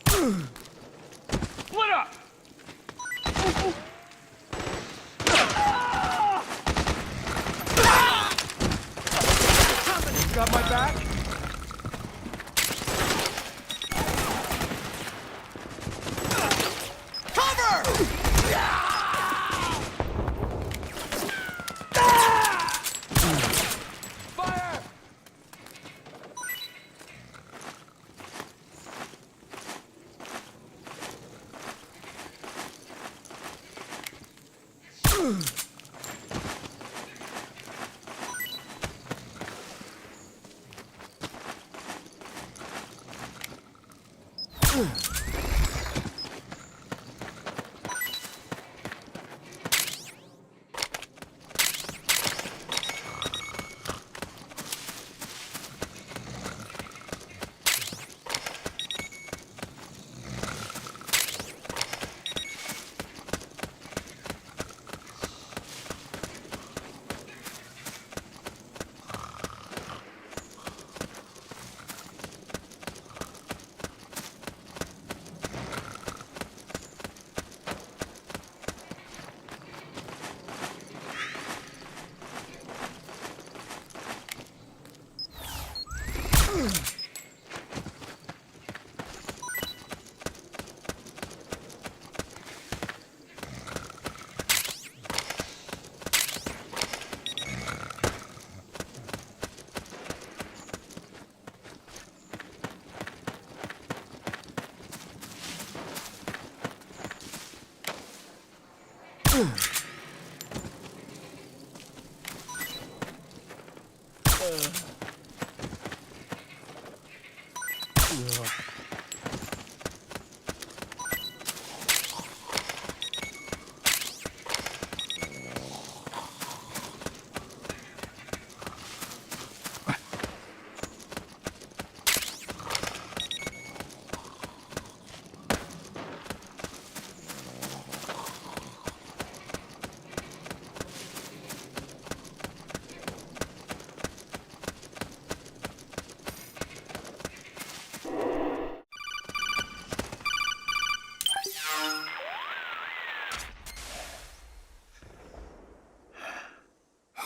Split up! Somebody got my back? Cover!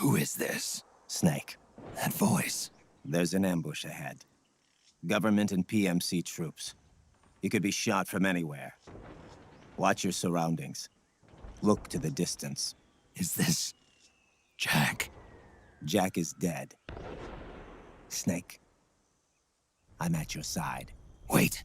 Who is this? Snake. That voice. There's an ambush ahead. Government and PMC troops. You could be shot from anywhere. Watch your surroundings. Look to the distance. Is this... Jack? Jack is dead. Snake. I'm at your side. Wait.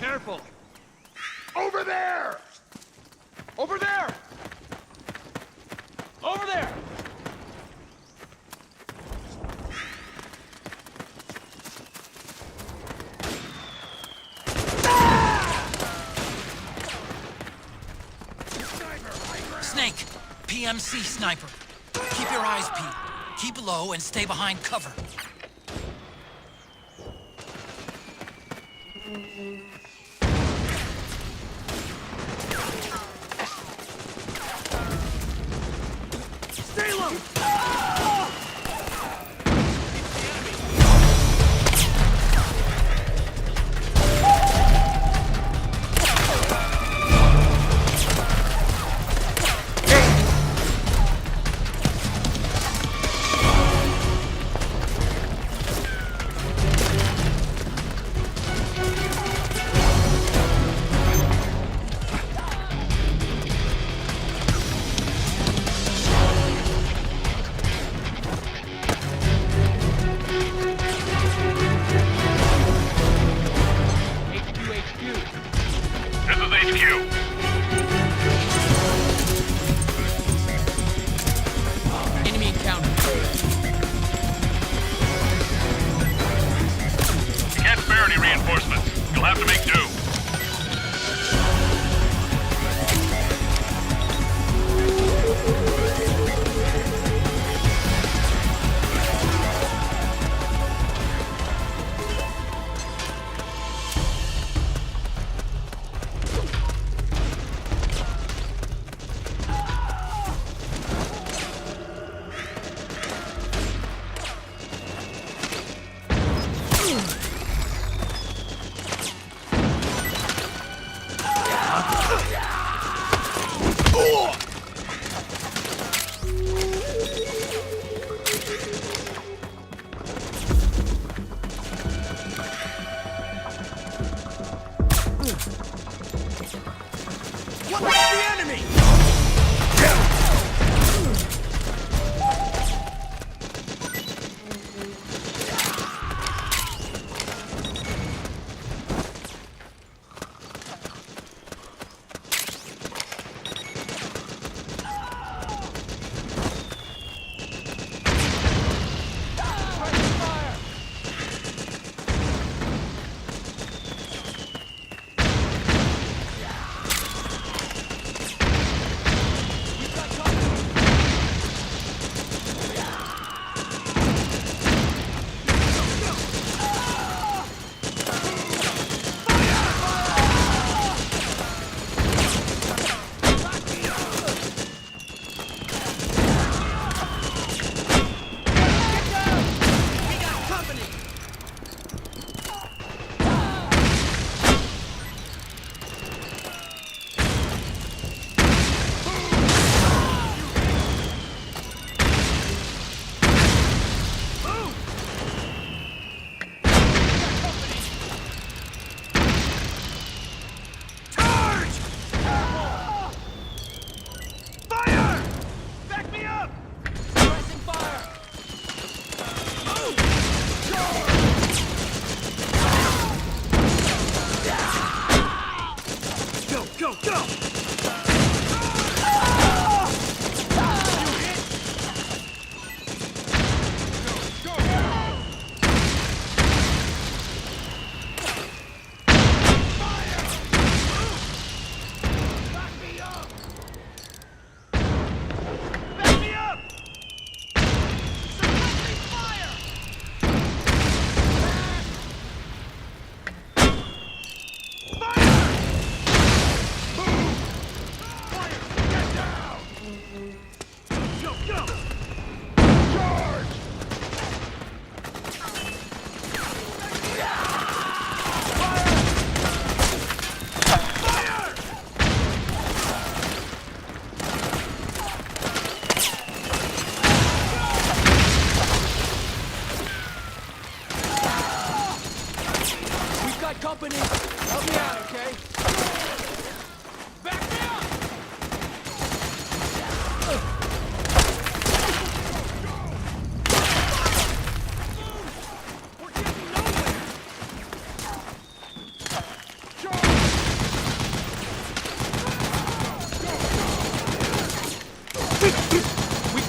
Careful! Over there! Over there! Over there! Snake! PMC sniper. Keep your eyes peeled. Keep low and stay behind cover. Stay low!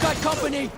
got company!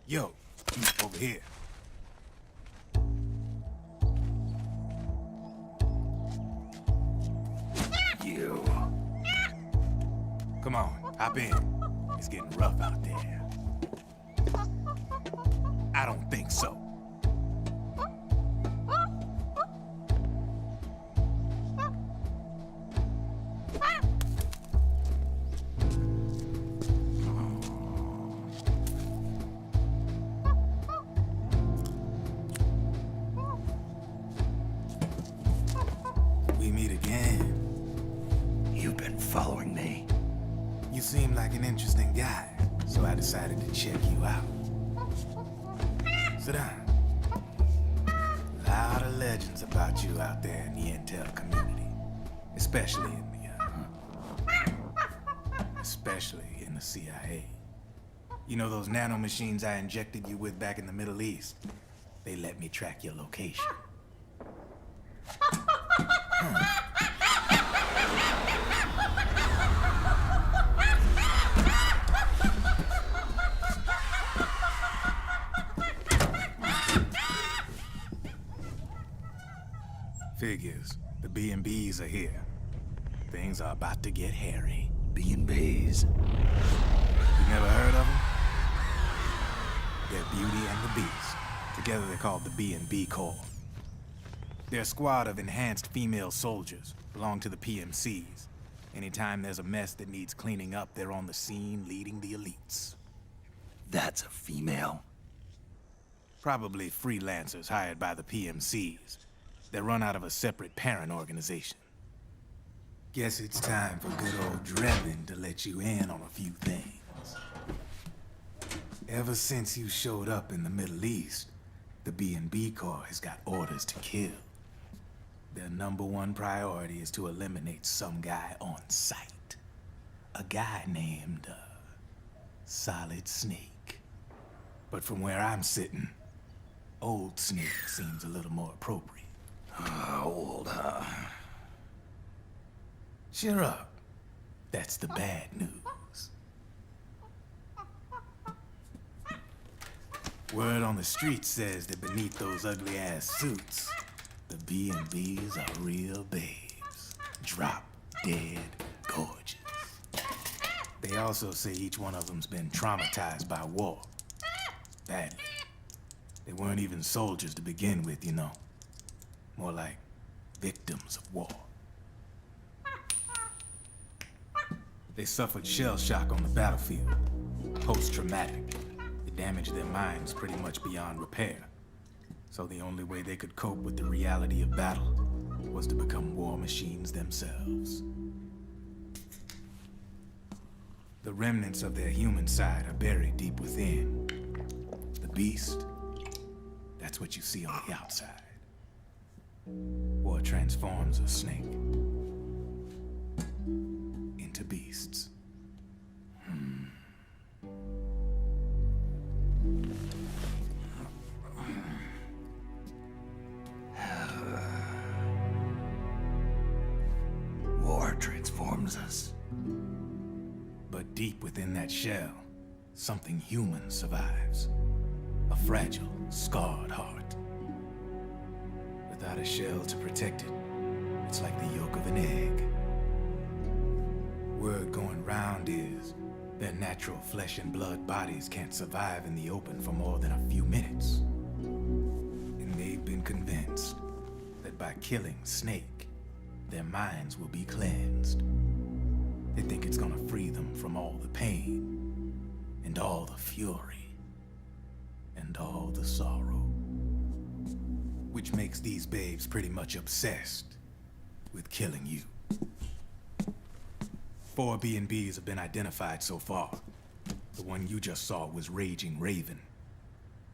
Yo, over here. You. Come on, hop in. It's getting rough out there. I don't think so. We meet again. You've been following me. You seem like an interesting guy, so I decided to check you out. Sit down. A lot of legends about you out there in the intel community, especially in the CIA. You know those nanomachines I injected you with back in the Middle East? They let me track your location. Figures. The B&Bs are here. Things are about to get hairy. B&Bs. You never heard of them? They're Beauty and the Beast. Together they're called the B&B Corps. They're a squad of enhanced female soldiers, belong to the PMCs. Anytime there's a mess that needs cleaning up, they're on the scene leading the elites. That's a female? Probably freelancers hired by the PMCs. They run out of a separate parent organization. Guess it's time for good old Drebin to let you in on a few things. Ever since you showed up in the Middle East, the B&B Corps has got orders to kill. Their #1 priority is to eliminate some guy on sight. A guy named, Solid Snake. But from where I'm sitting, Old Snake seems a little more appropriate. Old, huh? Cheer up. That's the bad news. Word on the street says that beneath those ugly-ass suits, the B&Bs are real babes. Drop dead gorgeous. They also say each one of them's been traumatized by war. Badly. They weren't even soldiers to begin with, you know. More like victims of war. They suffered shell shock on the battlefield. Post-traumatic. It damaged their minds pretty much beyond repair. So the only way they could cope with the reality of battle was to become war machines themselves. The remnants of their human side are buried deep within. The beast, that's what you see on the outside. War transforms a snake into beasts. War transforms us. But deep within that shell, something human survives. A fragile, scarred heart. Without a shell to protect it, it's like the yolk of an egg. Word going round is their natural flesh and blood bodies can't survive in the open for more than a few minutes. And they've been convinced that by killing Snake, their minds will be cleansed. They think it's gonna free them from all the pain, and all the fury, and all the sorrow. Which makes these babes pretty much obsessed with killing you. 4 B&Bs have been identified so far. The one you just saw was Raging Raven.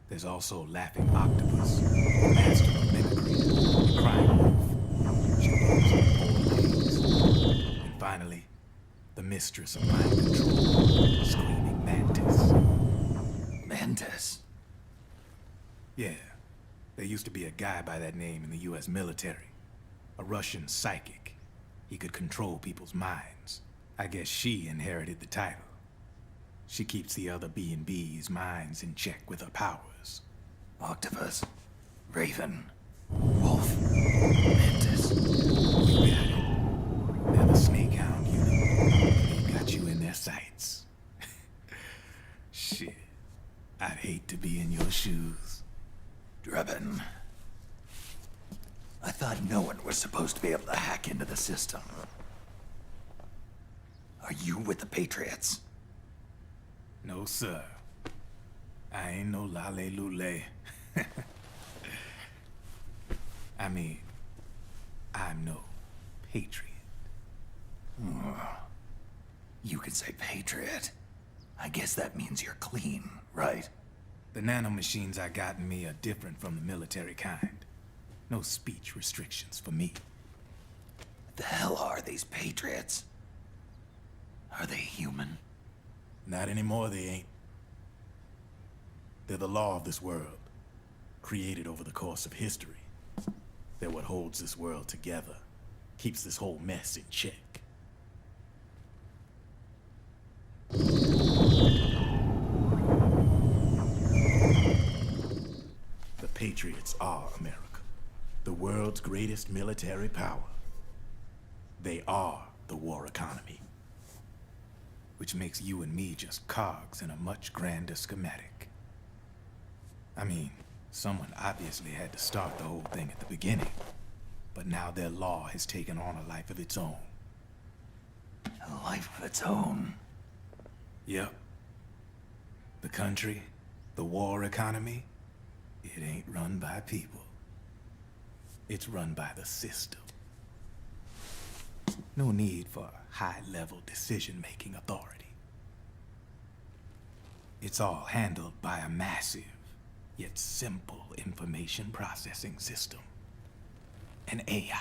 There's also Laughing Octopus, Master of Mimicry, and Crying Wolf. She lives on 4 legs. And finally, the mistress of mind control, Screaming Mantis. Mantis? Yeah. There used to be a guy by that name in the US military. A Russian psychic. He could control people's minds. I guess she inherited the title. She keeps the other B&B's minds in check with her powers. Octopus, Raven, Wolf, Mantis. You got it. They're the Snake Hound unit. They've got you in their sights. Shit. I'd hate to be in your shoes. Drebin. I thought no one was supposed to be able to hack into the system. Are you with the Patriots? No, sir. I ain't no lale-lule. I mean, I'm no patriot. You can say patriot. I guess that means you're clean, right? The nanomachines I got in me are different from the military kind. No speech restrictions for me. What the hell are these Patriots? Are they human? Not anymore, they ain't. They're the law of this world, created over the course of history. They're what holds this world together, keeps this whole mess in check. The Patriots are America, the world's greatest military power. They are the war economy, which makes you and me just cogs in a much grander schematic. I mean, someone obviously had to start the whole thing at the beginning, but now their law has taken on a life of its own. A life of its own? Yep. The country, the war economy, it ain't run by people. It's run by the system. No need for high-level decision-making authority. It's all handled by a massive, yet simple information processing system. An AI.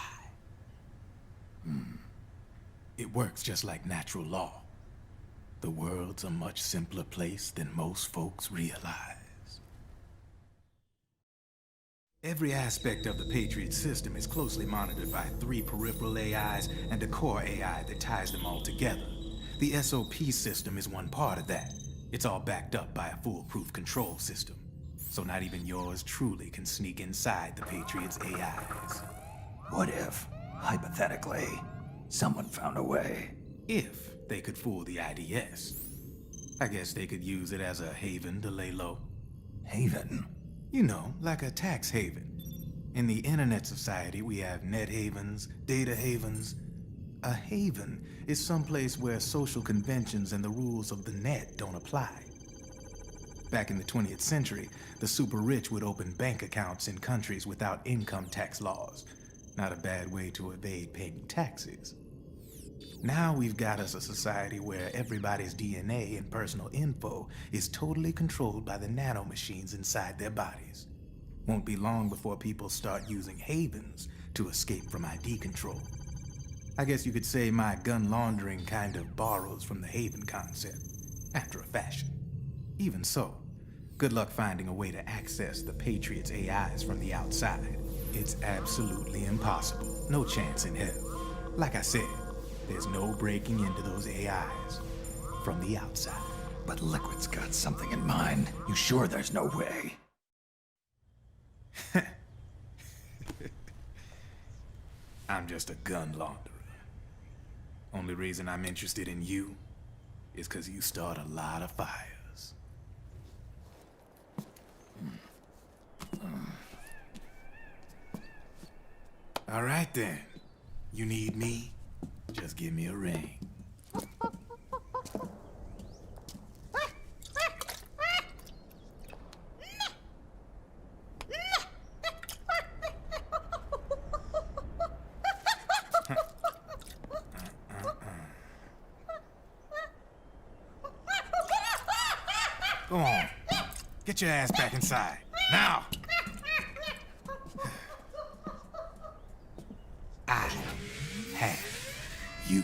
It works just like natural law. The world's a much simpler place than most folks realize. Every aspect of the Patriot system is closely monitored by 3 peripheral AIs and a core AI that ties them all together. The SOP system is one part of that. It's all backed up by a foolproof control system. So not even yours truly can sneak inside the Patriots' AIs. What if, hypothetically, someone found a way? If they could fool the IDS. I guess they could use it as a haven to lay low. Haven? You know, like a tax haven. In the internet society, we have net havens, data havens. A haven is someplace where social conventions and the rules of the net don't apply. Back in the 20th century, the super rich would open bank accounts in countries without income tax laws. Not a bad way to evade paying taxes. Now we've got us a society where everybody's DNA and personal info is totally controlled by the nanomachines inside their bodies. Won't be long before people start using havens to escape from ID control. I guess you could say my gun laundering kind of borrows from the haven concept, after a fashion. Even so, good luck finding a way to access the Patriots' AIs from the outside. It's absolutely impossible. No chance in hell. Like I said, There's no breaking into those AIs from the outside. But Liquid's got something in mind. You sure there's no way? I'm just a gun launderer. Only reason I'm interested in you is because you start a lot of fires. All right then. You need me? Just give me a ring. Go on. Get your ass back inside. Now! I have you.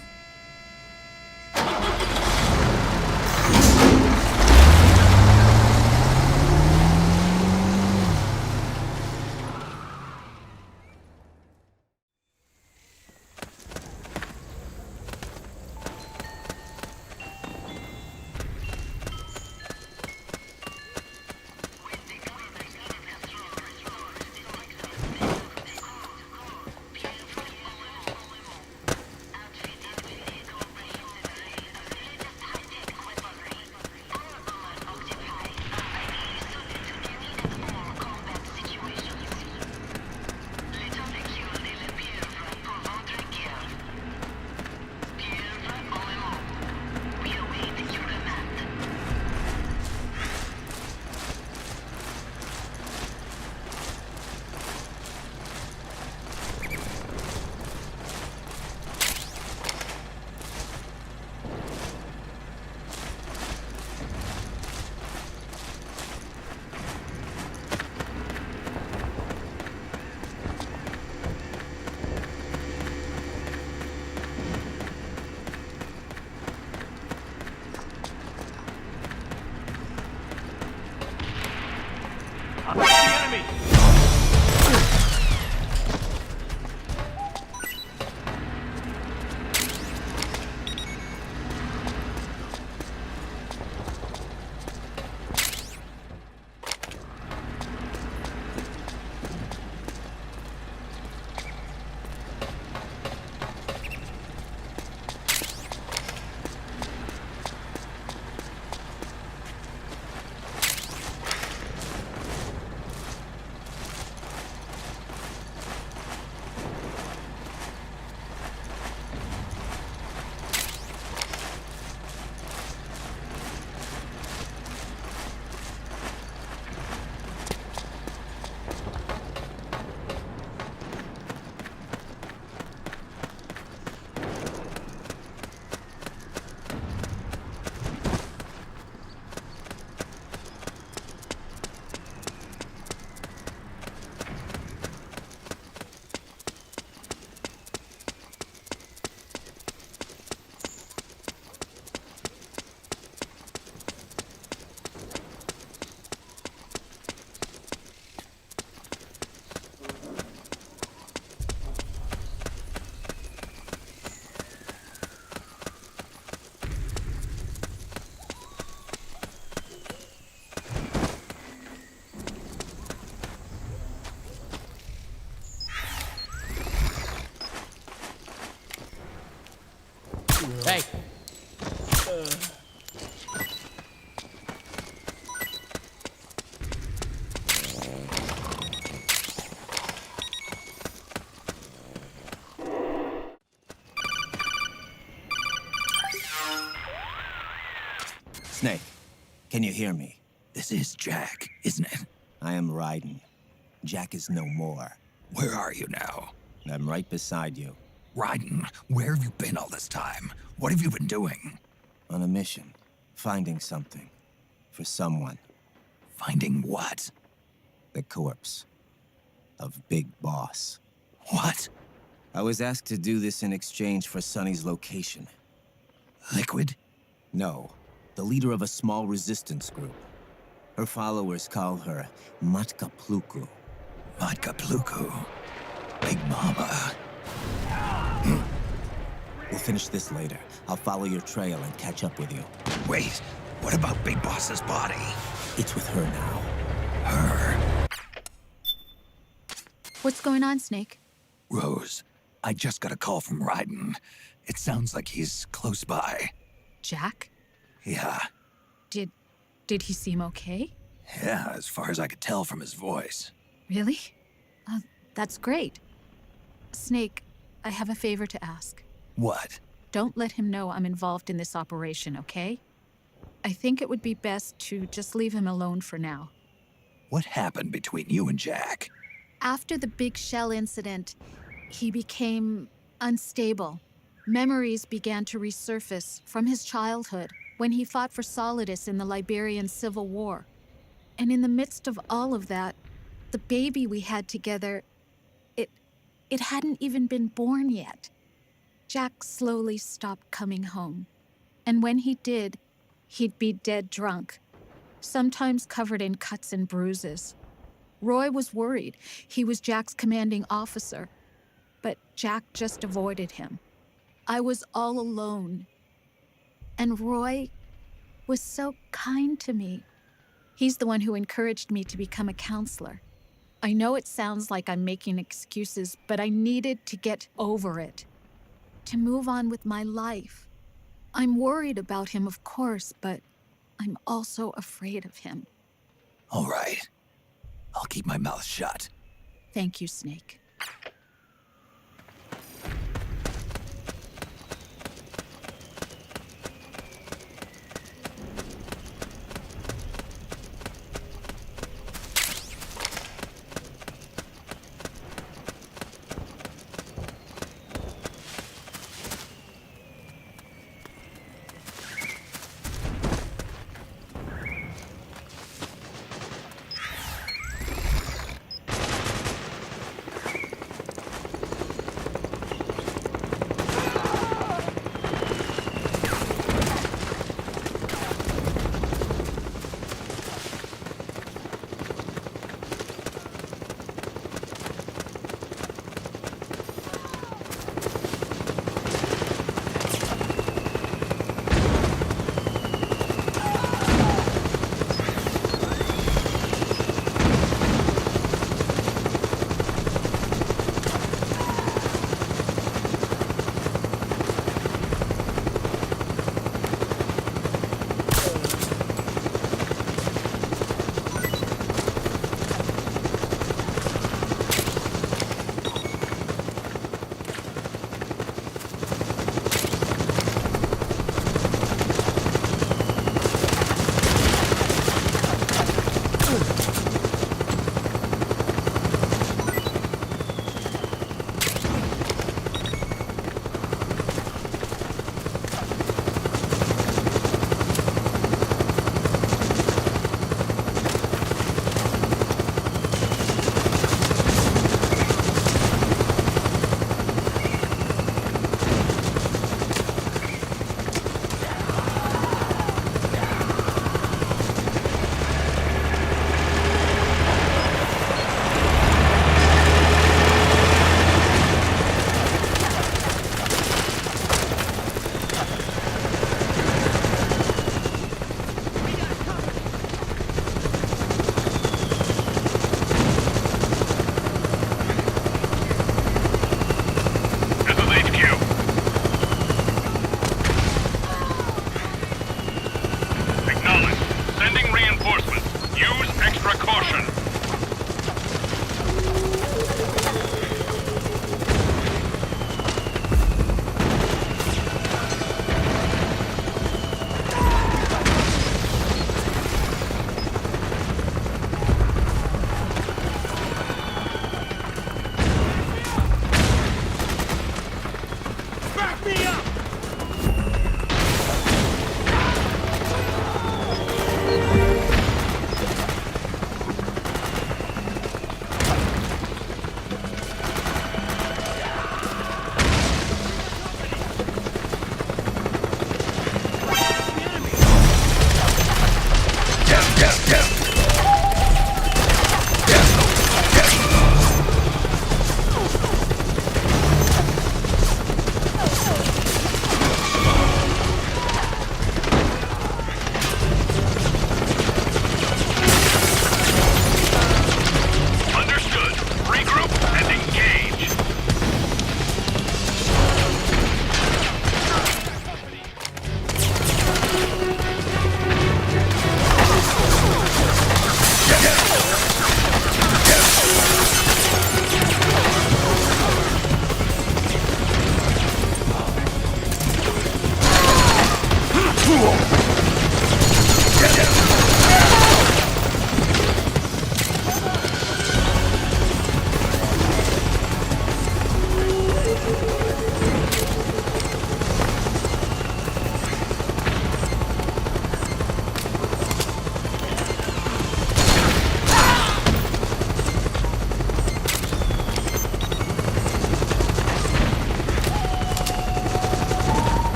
Hey! Snake, can you hear me? This is Jack, isn't it? I am Raiden. Jack is no more. Where are you now? I'm right beside you. Raiden, where have you been all this time? What have you been doing? On a mission. Finding something. For someone. Finding what? The corpse. Of Big Boss. What? I was asked to do this in exchange for Sonny's location. Liquid? No. The leader of a small resistance group. Her followers call her Matka Pluku. Matka Pluku? Big Mama. We'll finish this later. I'll follow your trail and catch up with you. Wait, what about Big Boss's body? It's with her now. Her? What's going on, Snake? Rose, I just got a call from Raiden. It sounds like he's close by. Jack? Yeah. Did he seem okay? Yeah, as far as I could tell from his voice. Really? That's great. Snake, I have a favor to ask. What? Don't let him know I'm involved in this operation, okay? I think it would be best to just leave him alone for now. What happened between you and Jack? After the Big Shell incident, he became unstable. Memories began to resurface from his childhood when he fought for Solidus in the Liberian Civil War. And in the midst of all of that, the baby we had together, it hadn't even been born yet. Jack slowly stopped coming home. And when he did, he'd be dead drunk, sometimes covered in cuts and bruises. Roy was worried. He was Jack's commanding officer. But Jack just avoided him. I was all alone. And Roy was so kind to me. He's the one who encouraged me to become a counselor. I know it sounds like I'm making excuses, but I needed to get over it, to move on with my life. I'm worried about him, of course, but I'm also afraid of him. All right. I'll keep my mouth shut. Thank you, Snake.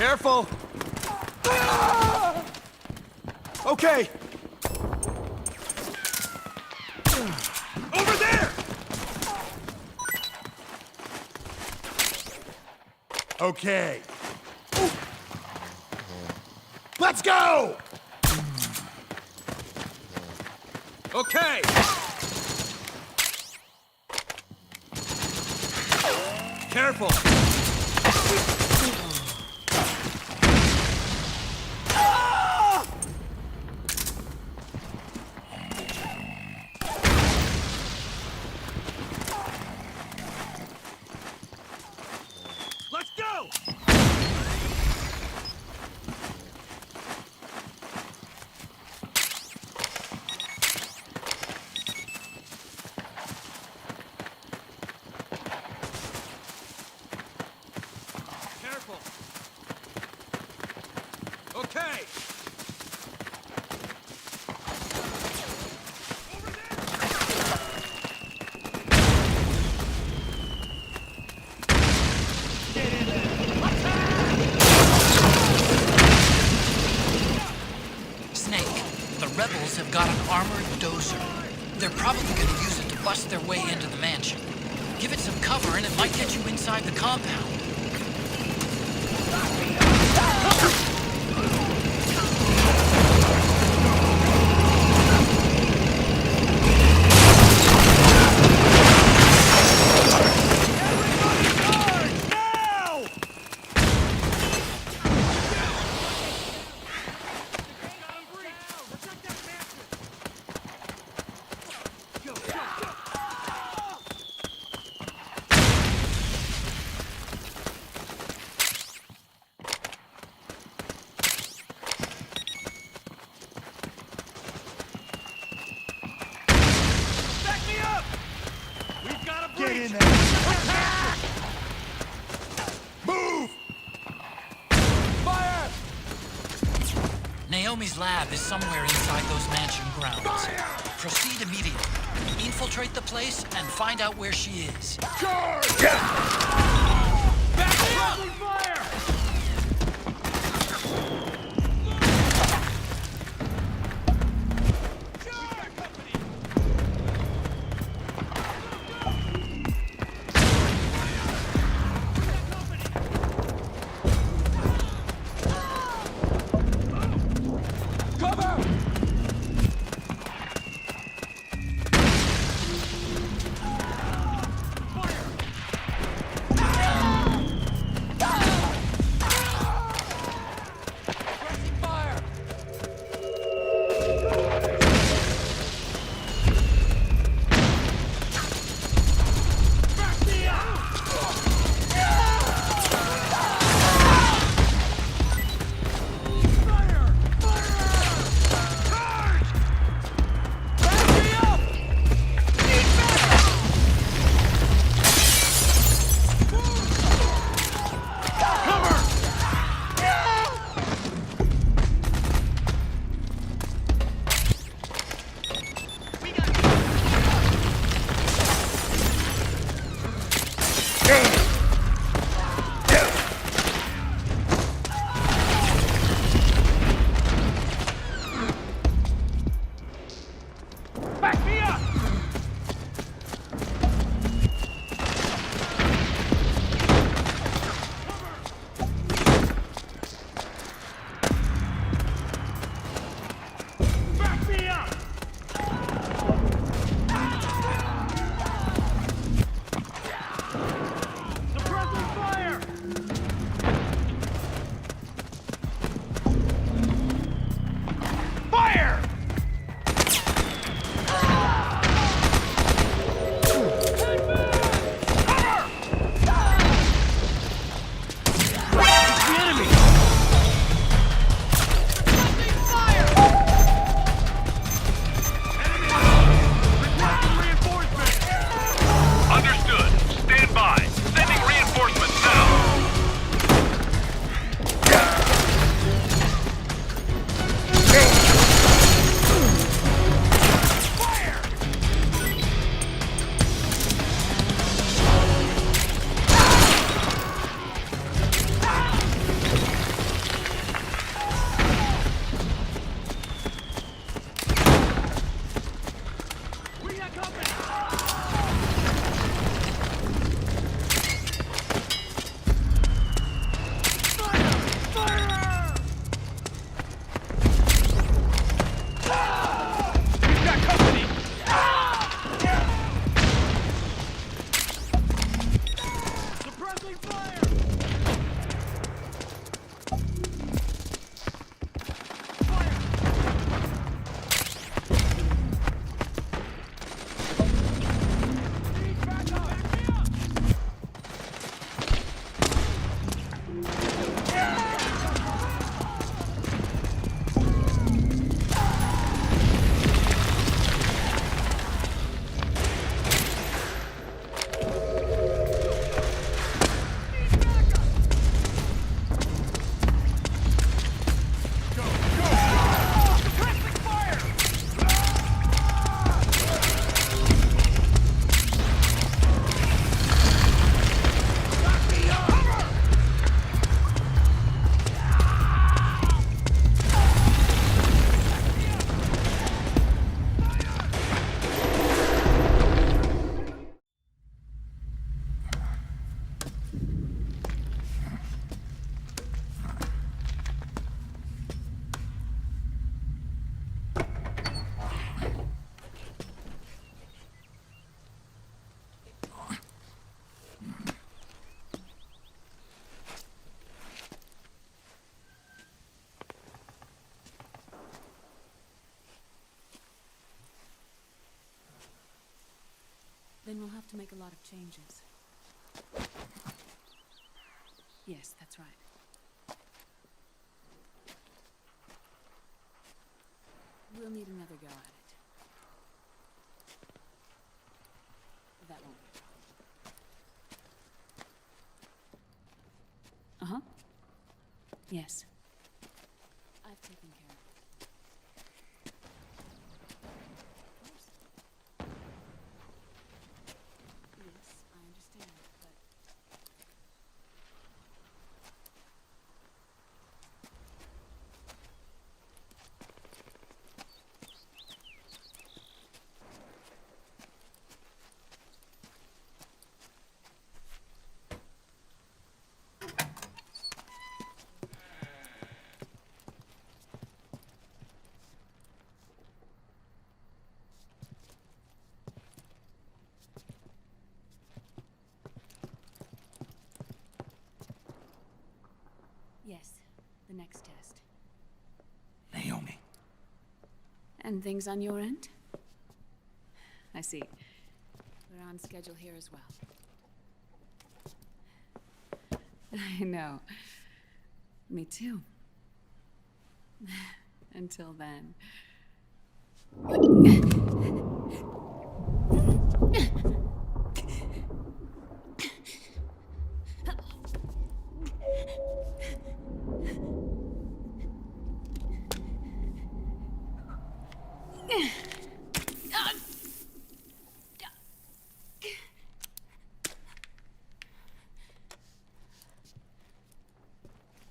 Careful! Okay! Over there! Okay. Let's go! Okay! Careful! Okay! Snake, the rebels have got an armored dozer. They're probably going to use it to bust their way into the mansion. Give it some cover and it might get you inside the compound. Get in there! Attack! Move! Fire! Naomi's lab is somewhere inside those mansion grounds. Fire! Proceed immediately. Infiltrate the place and find out where she is. Charge! Back me up! Fire! Then we'll have to make a lot of changes. Yes, that's right. We'll need another go at it. That won't be a problem. Uh-huh. Yes. I've taken care of it. Yes, I understand, but... Yes, the next test. Naomi. And things on your end? I see. We're on schedule here as well. I know. Me too. Until then.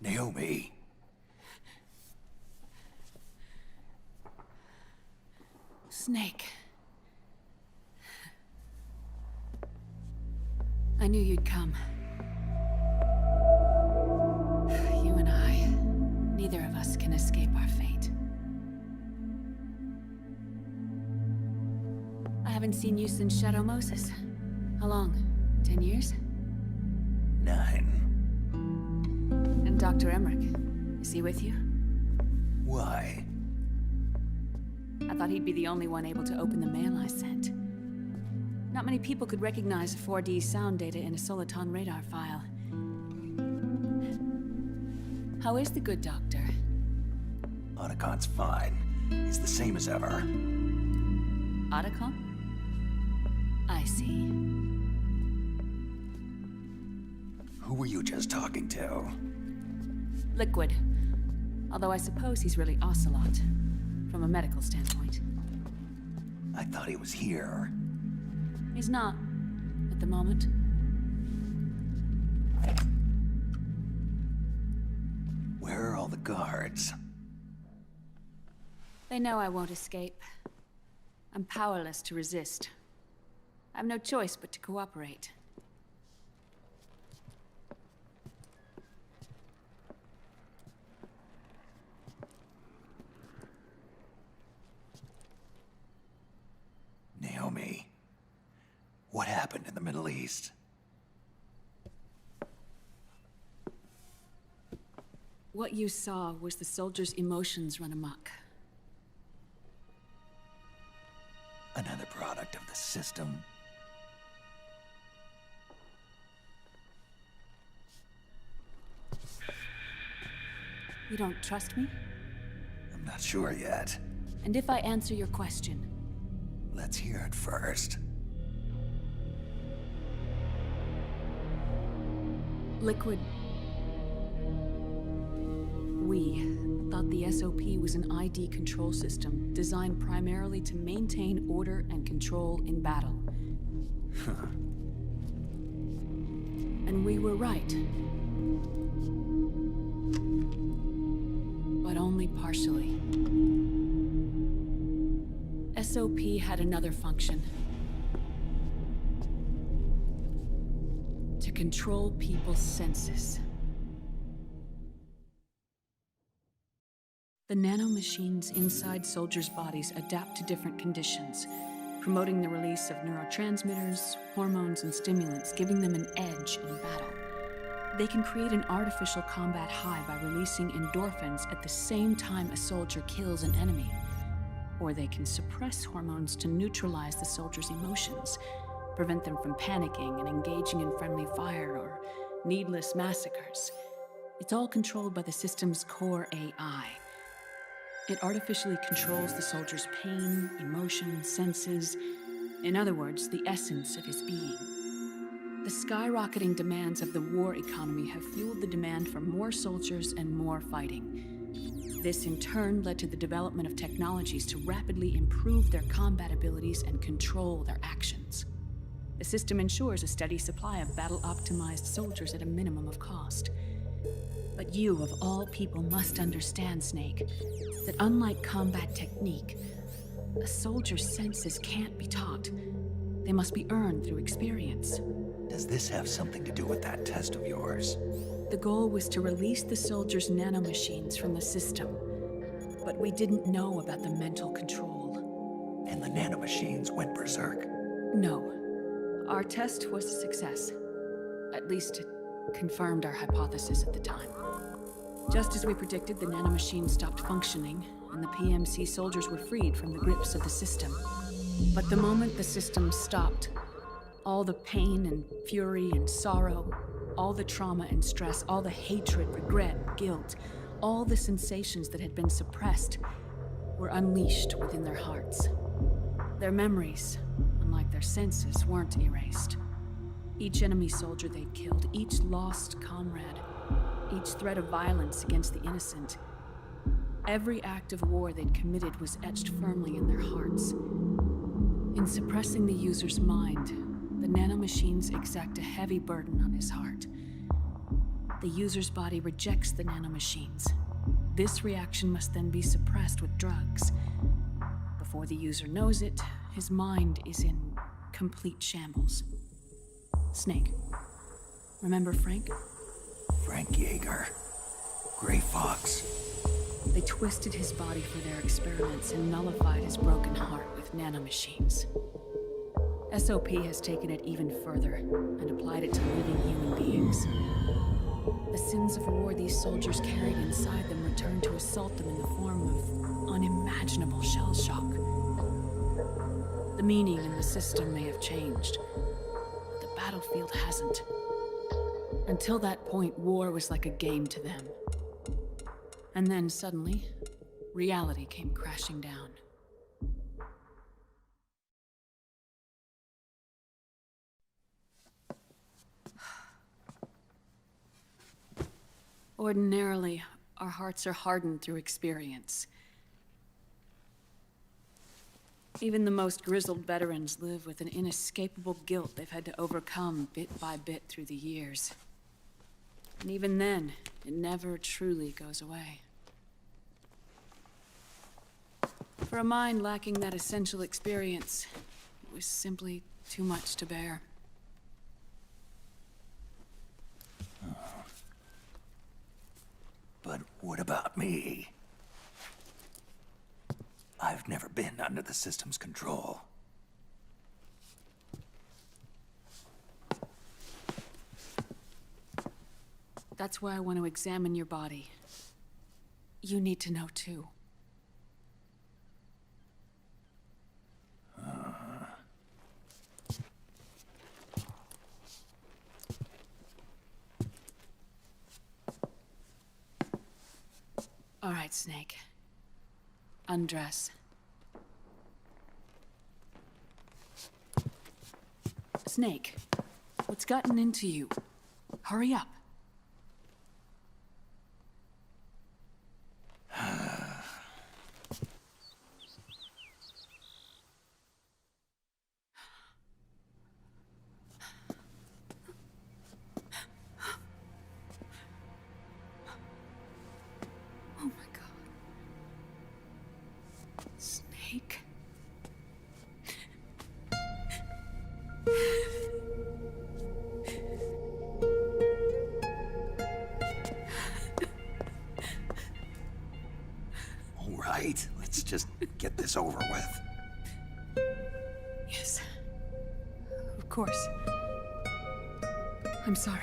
Naomi. Snake. I knew you'd come. You and I, neither of us can escape our fate. I haven't seen you since Shadow Moses. How long? 10 years? 9. And Dr. Emmerich, is he with you? Why? I thought he'd be the only one able to open the mail I sent. Not many people could recognize 4D sound data in a Soliton radar file. How is the good doctor? Otacon's fine. He's the same as ever. Otacon? I see. Who were you just talking to? Liquid. Although I suppose he's really Ocelot, from a medical standpoint. I thought he was here. He's not, at the moment. Where are all the guards? They know I won't escape. I'm powerless to resist. I have no choice but to cooperate. Naomi, what happened in the Middle East? What you saw was the soldiers' emotions run amok. Another product of the system. You don't trust me? I'm not sure yet. And if I answer your question? Let's hear it first. Liquid. We thought the SOP was an ID control system designed primarily to maintain order and control in battle. And we were right. But only partially. SOP had another function. To control people's senses. The nanomachines inside soldiers' bodies adapt to different conditions, promoting the release of neurotransmitters, hormones, and stimulants, giving them an edge in battle. They can create an artificial combat high by releasing endorphins at the same time a soldier kills an enemy. Or they can suppress hormones to neutralize the soldier's emotions, prevent them from panicking and engaging in friendly fire or needless massacres. It's all controlled by the system's core AI. It artificially controls the soldier's pain, emotion, senses. In other words, the essence of his being. The skyrocketing demands of the war economy have fueled the demand for more soldiers and more fighting. This in turn led to the development of technologies to rapidly improve their combat abilities and control their actions. The system ensures a steady supply of battle-optimized soldiers at a minimum of cost. But you, of all people, must understand, Snake, that unlike combat technique, a soldier's senses can't be taught. They must be earned through experience. Does this have something to do with that test of yours? The goal was to release the soldiers' nanomachines from the system, but we didn't know about the mental control. And the nanomachines went berserk? No. Our test was a success. At least it confirmed our hypothesis at the time. Just as we predicted, the nanomachines stopped functioning, and the PMC soldiers were freed from the grips of the system. But the moment the system stopped, all the pain and fury and sorrow, all the trauma and stress, all the hatred, regret, guilt, all the sensations that had been suppressed were unleashed within their hearts. Their memories, unlike their senses, weren't erased. Each enemy soldier they'd killed, each lost comrade, each threat of violence against the innocent, every act of war they'd committed was etched firmly in their hearts. In suppressing the user's mind, the nanomachines exact a heavy burden on his heart. The user's body rejects the nanomachines. This reaction must then be suppressed with drugs. Before the user knows it, his mind is in complete shambles. Snake, remember Frank? Frank Yeager. Gray Fox. They twisted his body for their experiments and nullified his broken heart with nanomachines. SOP has taken it even further and applied it to living human beings. The sins of war these soldiers carried inside them returned to assault them in the form of unimaginable shell shock. The meaning in the system may have changed, but the battlefield hasn't. Until that point, war was like a game to them. And then suddenly, reality came crashing down. Ordinarily, our hearts are hardened through experience. Even the most grizzled veterans live with an inescapable guilt they've had to overcome bit by bit through the years. And even then, it never truly goes away. For a mind lacking that essential experience, it was simply too much to bear. But what about me? I've never been under the system's control. That's why I want to examine your body. You need to know too. All right, Snake. Undress. Snake, what's gotten into you? Hurry up. Oh my God. Snake. All right, let's just get this over with. Yes. Of course. I'm sorry.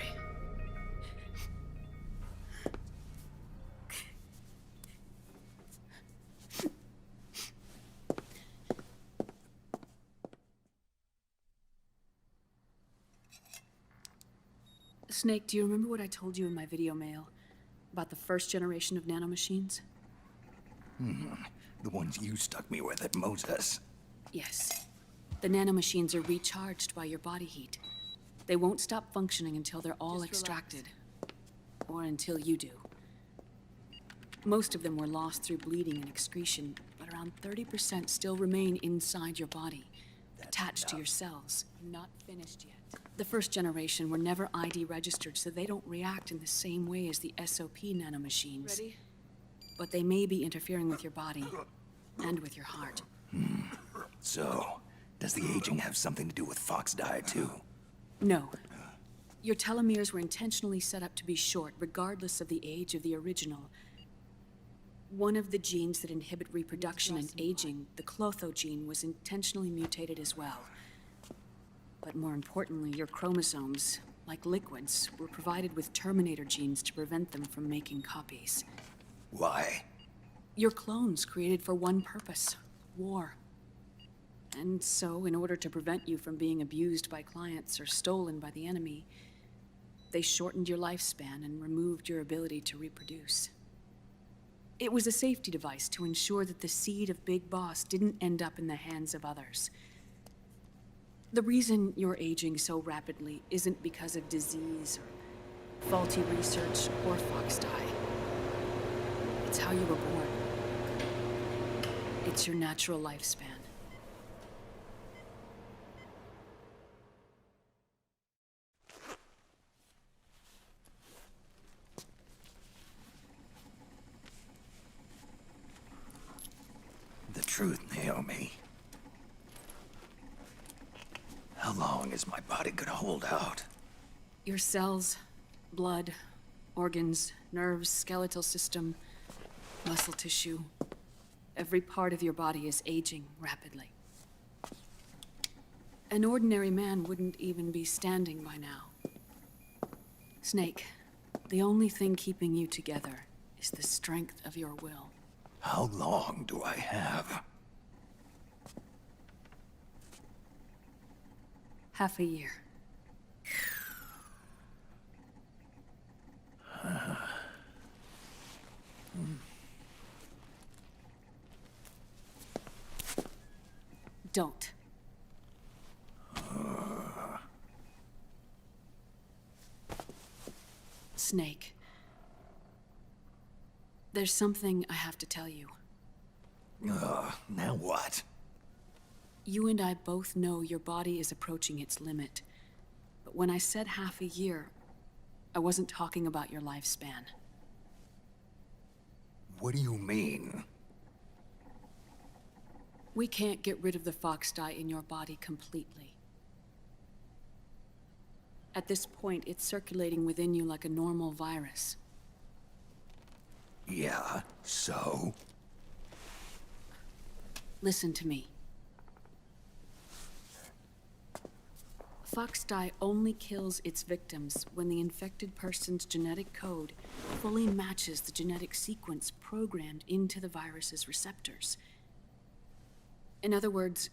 Snake, do you remember what I told you in my video mail about the first generation of nanomachines? The ones you stuck me with at Moses. Yes. The nanomachines are recharged by your body heat. They won't stop functioning until they're all extracted. Or until you do. Most of them were lost through bleeding and excretion, but around 30% still remain inside your body, attached to your cells. Not finished yet. The first generation were never ID registered, so they don't react in the same way as the SOP nanomachines. Ready? But they may be interfering with your body, and with your heart. So, does the aging have something to do with Fox die too? No. Your telomeres were intentionally set up to be short, regardless of the age of the original. One of the genes that inhibit reproduction and aging, the Clotho gene, was intentionally mutated as well. But more importantly, your chromosomes, like liquids, were provided with terminator genes to prevent them from making copies. Why? Your clones created for one purpose: war. And so, in order to prevent you from being abused by clients or stolen by the enemy, they shortened your lifespan and removed your ability to reproduce. It was a safety device to ensure that the seed of Big Boss didn't end up in the hands of others. The reason you're aging so rapidly isn't because of disease or faulty research or Fox die. It's how you were born. It's your natural lifespan. The truth, Naomi. How long is my body gonna hold out? Your cells, blood, organs, nerves, skeletal system, muscle tissue. Every part of your body is aging rapidly. An ordinary man wouldn't even be standing by now. Snake, the only thing keeping you together is the strength of your will. How long do I have? Half a year. Don't. Snake. There's something I have to tell you. Now what? You and I both know your body is approaching its limit. But when I said half a year, I wasn't talking about your lifespan. What do you mean? We can't get rid of the Fox dye in your body completely. At this point, it's circulating within you like a normal virus. Yeah, so? Listen to me. Fox dye only kills its victims when the infected person's genetic code fully matches the genetic sequence programmed into the virus's receptors. In other words,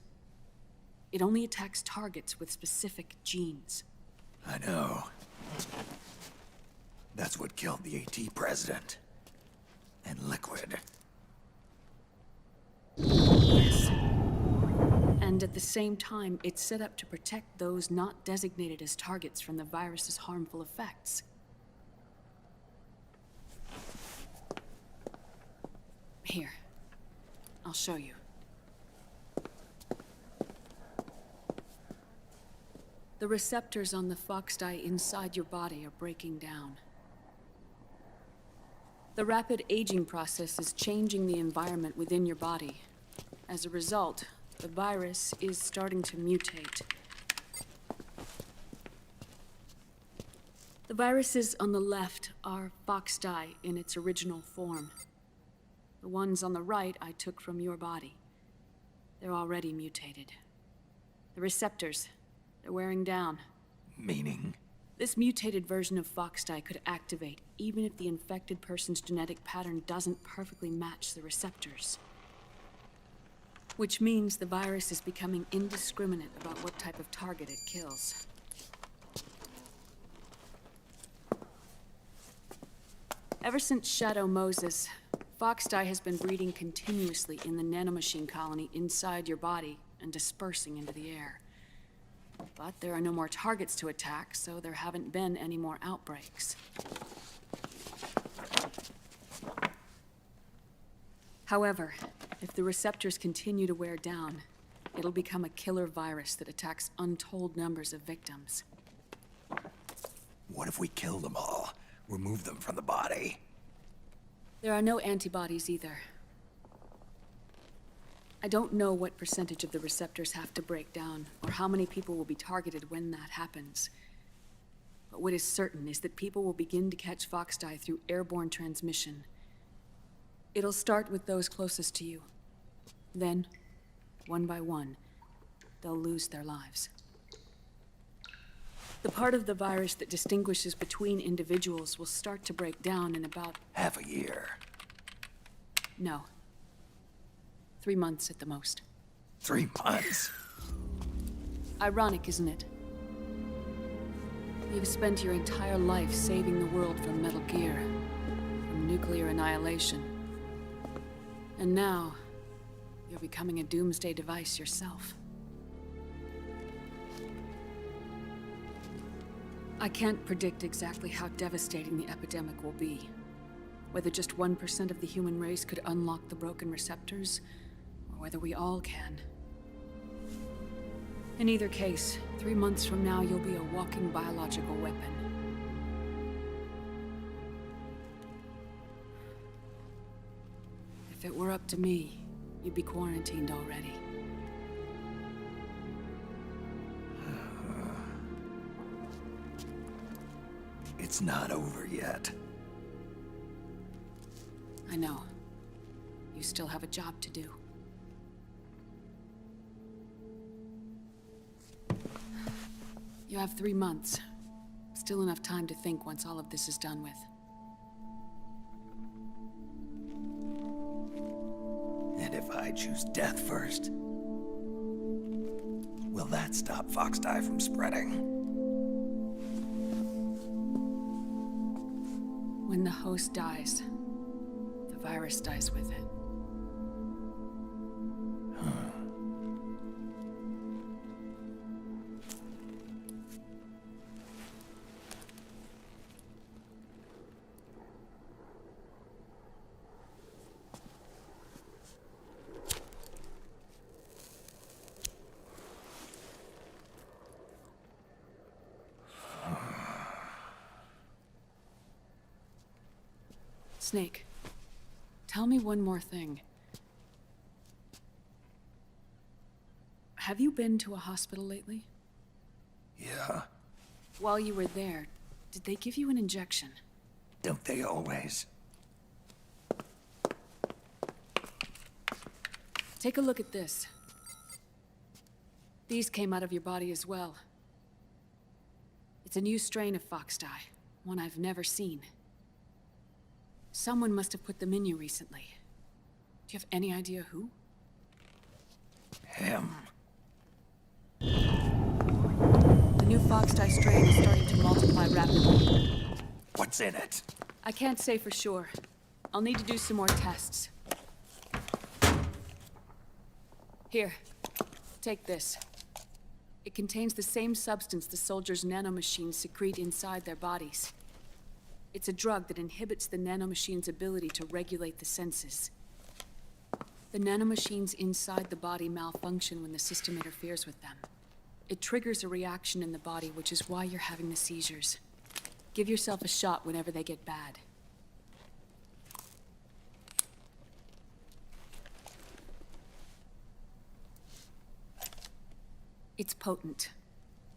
it only attacks targets with specific genes. I know. That's what killed the AT president. And Liquid. Yes. And at the same time, it's set up to protect those not designated as targets from the virus's harmful effects. Here, I'll show you. The receptors on the Fox dye inside your body are breaking down. The rapid aging process is changing the environment within your body. As a result, the virus is starting to mutate. The viruses on the left are Fox dye in its original form. The ones on the right I took from your body. They're already mutated. The receptors, they're wearing down. Meaning? This mutated version of Fox dye could activate even if the infected person's genetic pattern doesn't perfectly match the receptors. Which means the virus is becoming indiscriminate about what type of target it kills. Ever since Shadow Moses, Foxdie has been breeding continuously in the nanomachine colony inside your body and dispersing into the air. But there are no more targets to attack, so there haven't been any more outbreaks. However, if the receptors continue to wear down, it'll become a killer virus that attacks untold numbers of victims. What if we kill them all? Remove them from the body? There are no antibodies either. I don't know what percentage of the receptors have to break down, or how many people will be targeted when that happens. But what is certain is that people will begin to catch Foxdie through airborne transmission. It'll start with those closest to you. Then, one by one, they'll lose their lives. The part of the virus that distinguishes between individuals will start to break down in about... half a year. No. 3 months at the most. 3 months? Ironic, isn't it? You've spent your entire life saving the world from Metal Gear, from nuclear annihilation. And now, you're becoming a doomsday device yourself. I can't predict exactly how devastating the epidemic will be. Whether just 1% of the human race could unlock the broken receptors, or whether we all can. In either case, 3 months from now, you'll be a walking biological weapon. If it were up to me, you'd be quarantined already. It's not over yet. I know. You still have a job to do. You have 3 months. Still enough time to think once all of this is done with. And if I choose death first, will that stop Foxdie from spreading? When the host dies, the virus dies with it. Snake, tell me one more thing. Have you been to a hospital lately? Yeah. While you were there, did they give you an injection? Don't they always? Take a look at this. These came out of your body as well. It's a new strain of Foxdie, one I've never seen. Someone must have put them in you recently. Do you have any idea who? Him. The new Foxdie strain is starting to multiply rapidly. What's in it? I can't say for sure. I'll need to do some more tests. Here, take this. It contains the same substance the soldiers' nanomachines secrete inside their bodies. It's a drug that inhibits the nanomachine's ability to regulate the senses. The nanomachines inside the body malfunction when the system interferes with them. It triggers a reaction in the body, which is why you're having the seizures. Give yourself a shot whenever they get bad. It's potent,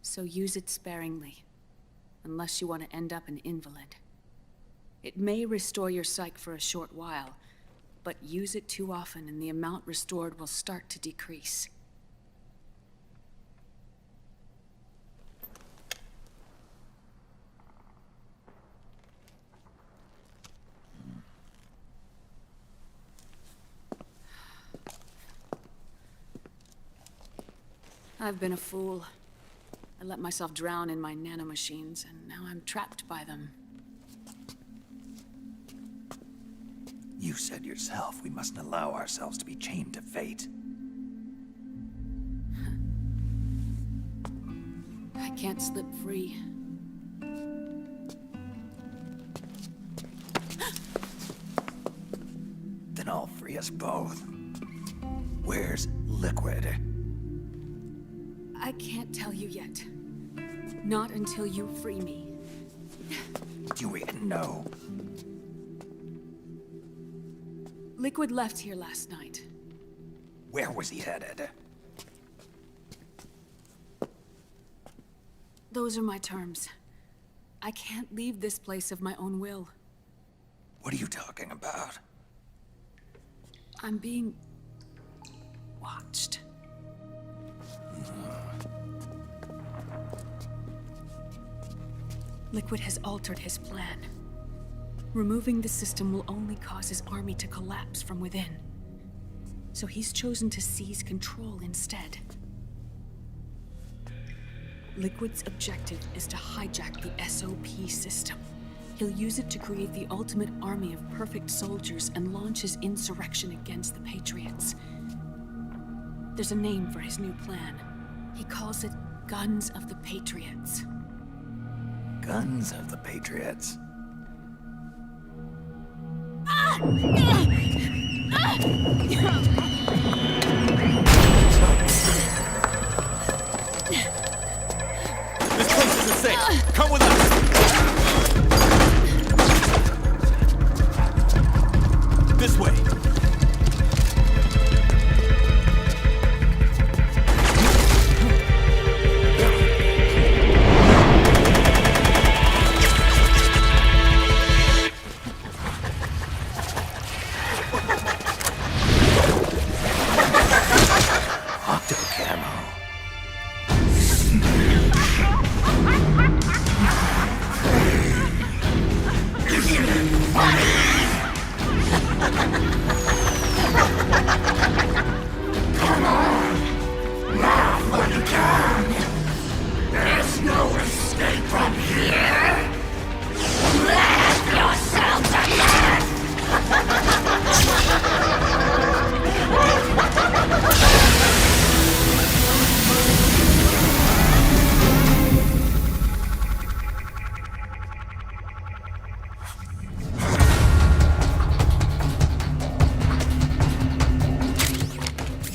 so use it sparingly, unless you want to end up an invalid. It may restore your psyche for a short while, but use it too often and the amount restored will start to decrease. I've been a fool. I let myself drown in my nanomachines, and now I'm trapped by them. said yourself, we mustn't allow ourselves to be chained to fate. I can't slip free. Then I'll free us both. Where's Liquid? I can't tell you yet. Not until you free me. Do we know? Liquid left here last night. Where was he headed? Those are my terms. I can't leave this place of my own will. What are you talking about? I'm being watched. Liquid has altered his plan. Removing the system will only cause his army to collapse from within. So he's chosen to seize control instead. Liquid's objective is to hijack the SOP system. He'll use it to create the ultimate army of perfect soldiers and launch his insurrection against the Patriots. There's a name for his new plan. He calls it Guns of the Patriots. Guns of the Patriots? This place isn't safe. Come with us. This way.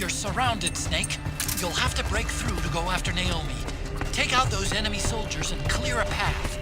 Surrounded, Snake. You'll have to break through to go after Naomi. Take out those enemy soldiers and clear a path.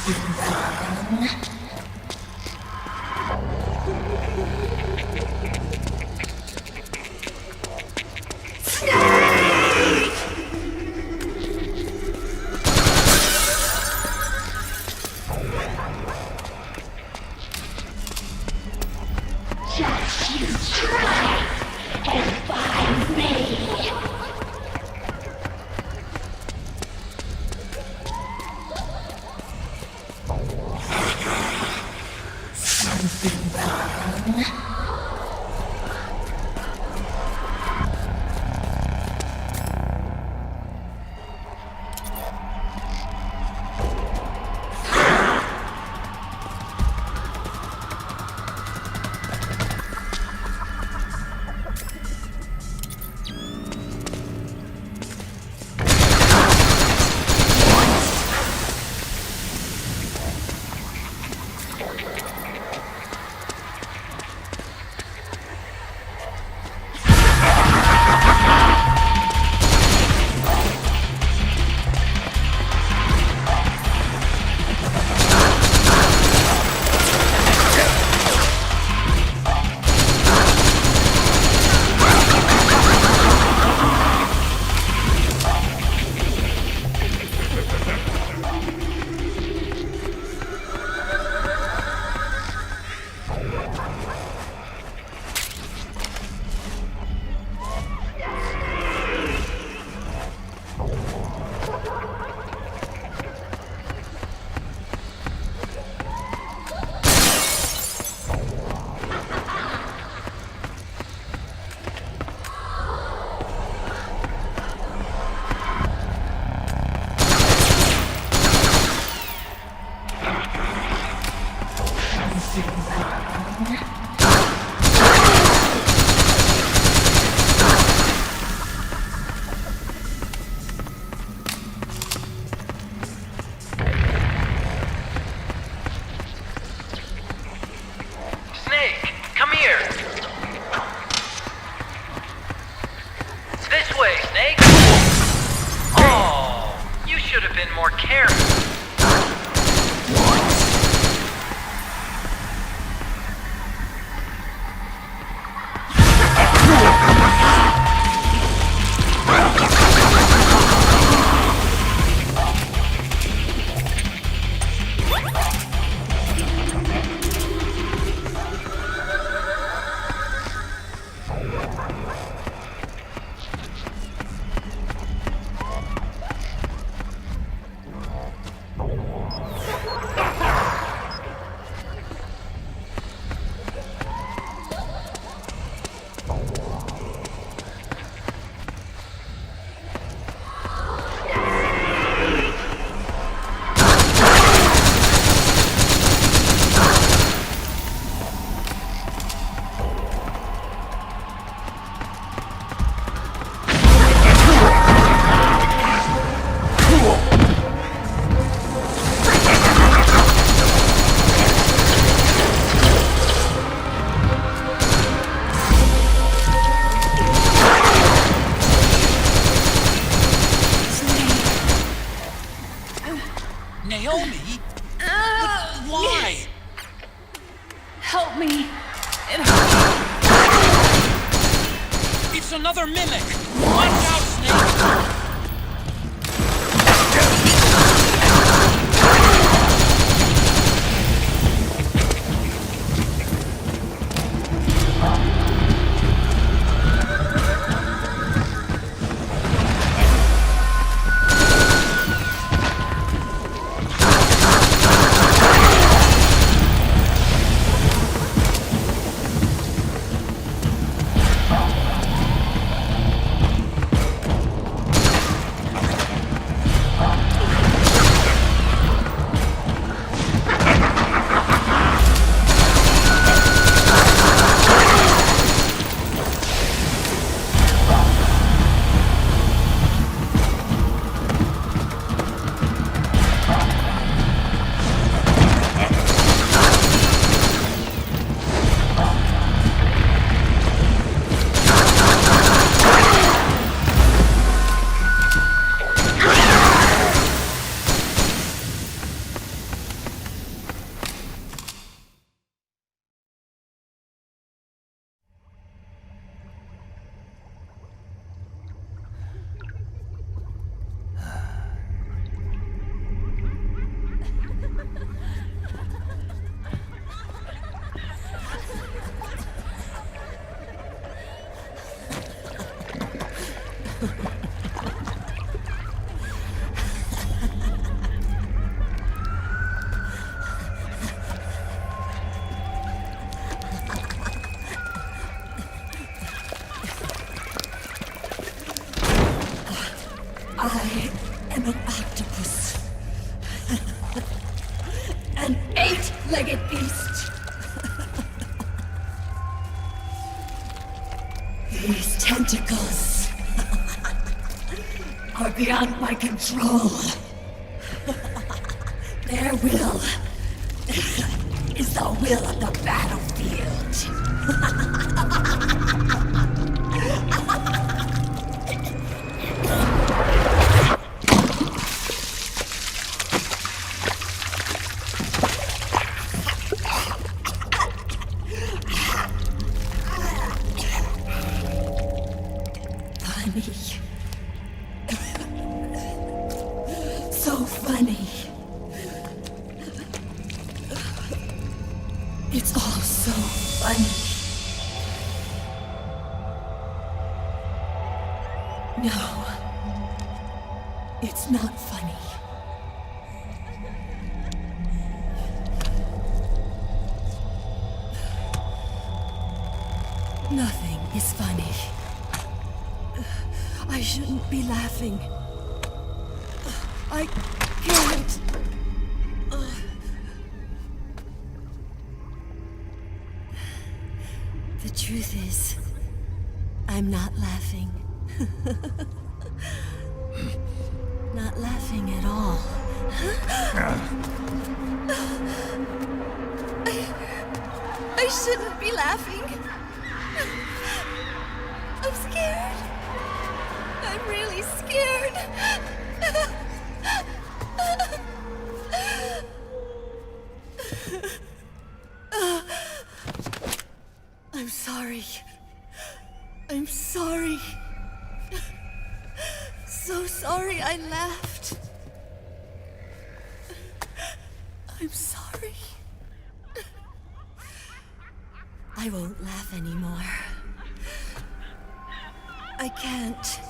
Just you try and find me. Something wrong? Naomi? But why? Help me. It's another mimic! Watch out, Snake! I am an octopus. An 8-legged beast. These tentacles are beyond my control. Their will is the will of the battlefield. Funny. So funny. It's all so funny. No, it's not funny. Nothing is funny. I shouldn't be laughing. I can't. The truth is, I'm not laughing. Not laughing at all. I shouldn't be laughing. I'm scared. I'm really scared. I'm sorry. I'm sorry. So sorry I laughed. I'm sorry. I won't laugh anymore. I can't.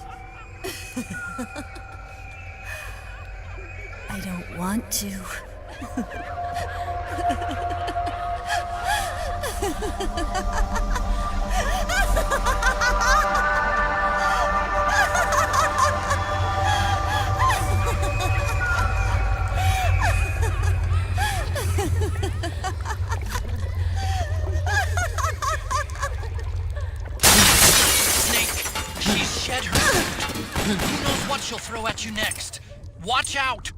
I don't want to. She's shed her. Who knows what she'll throw at you next? Watch out!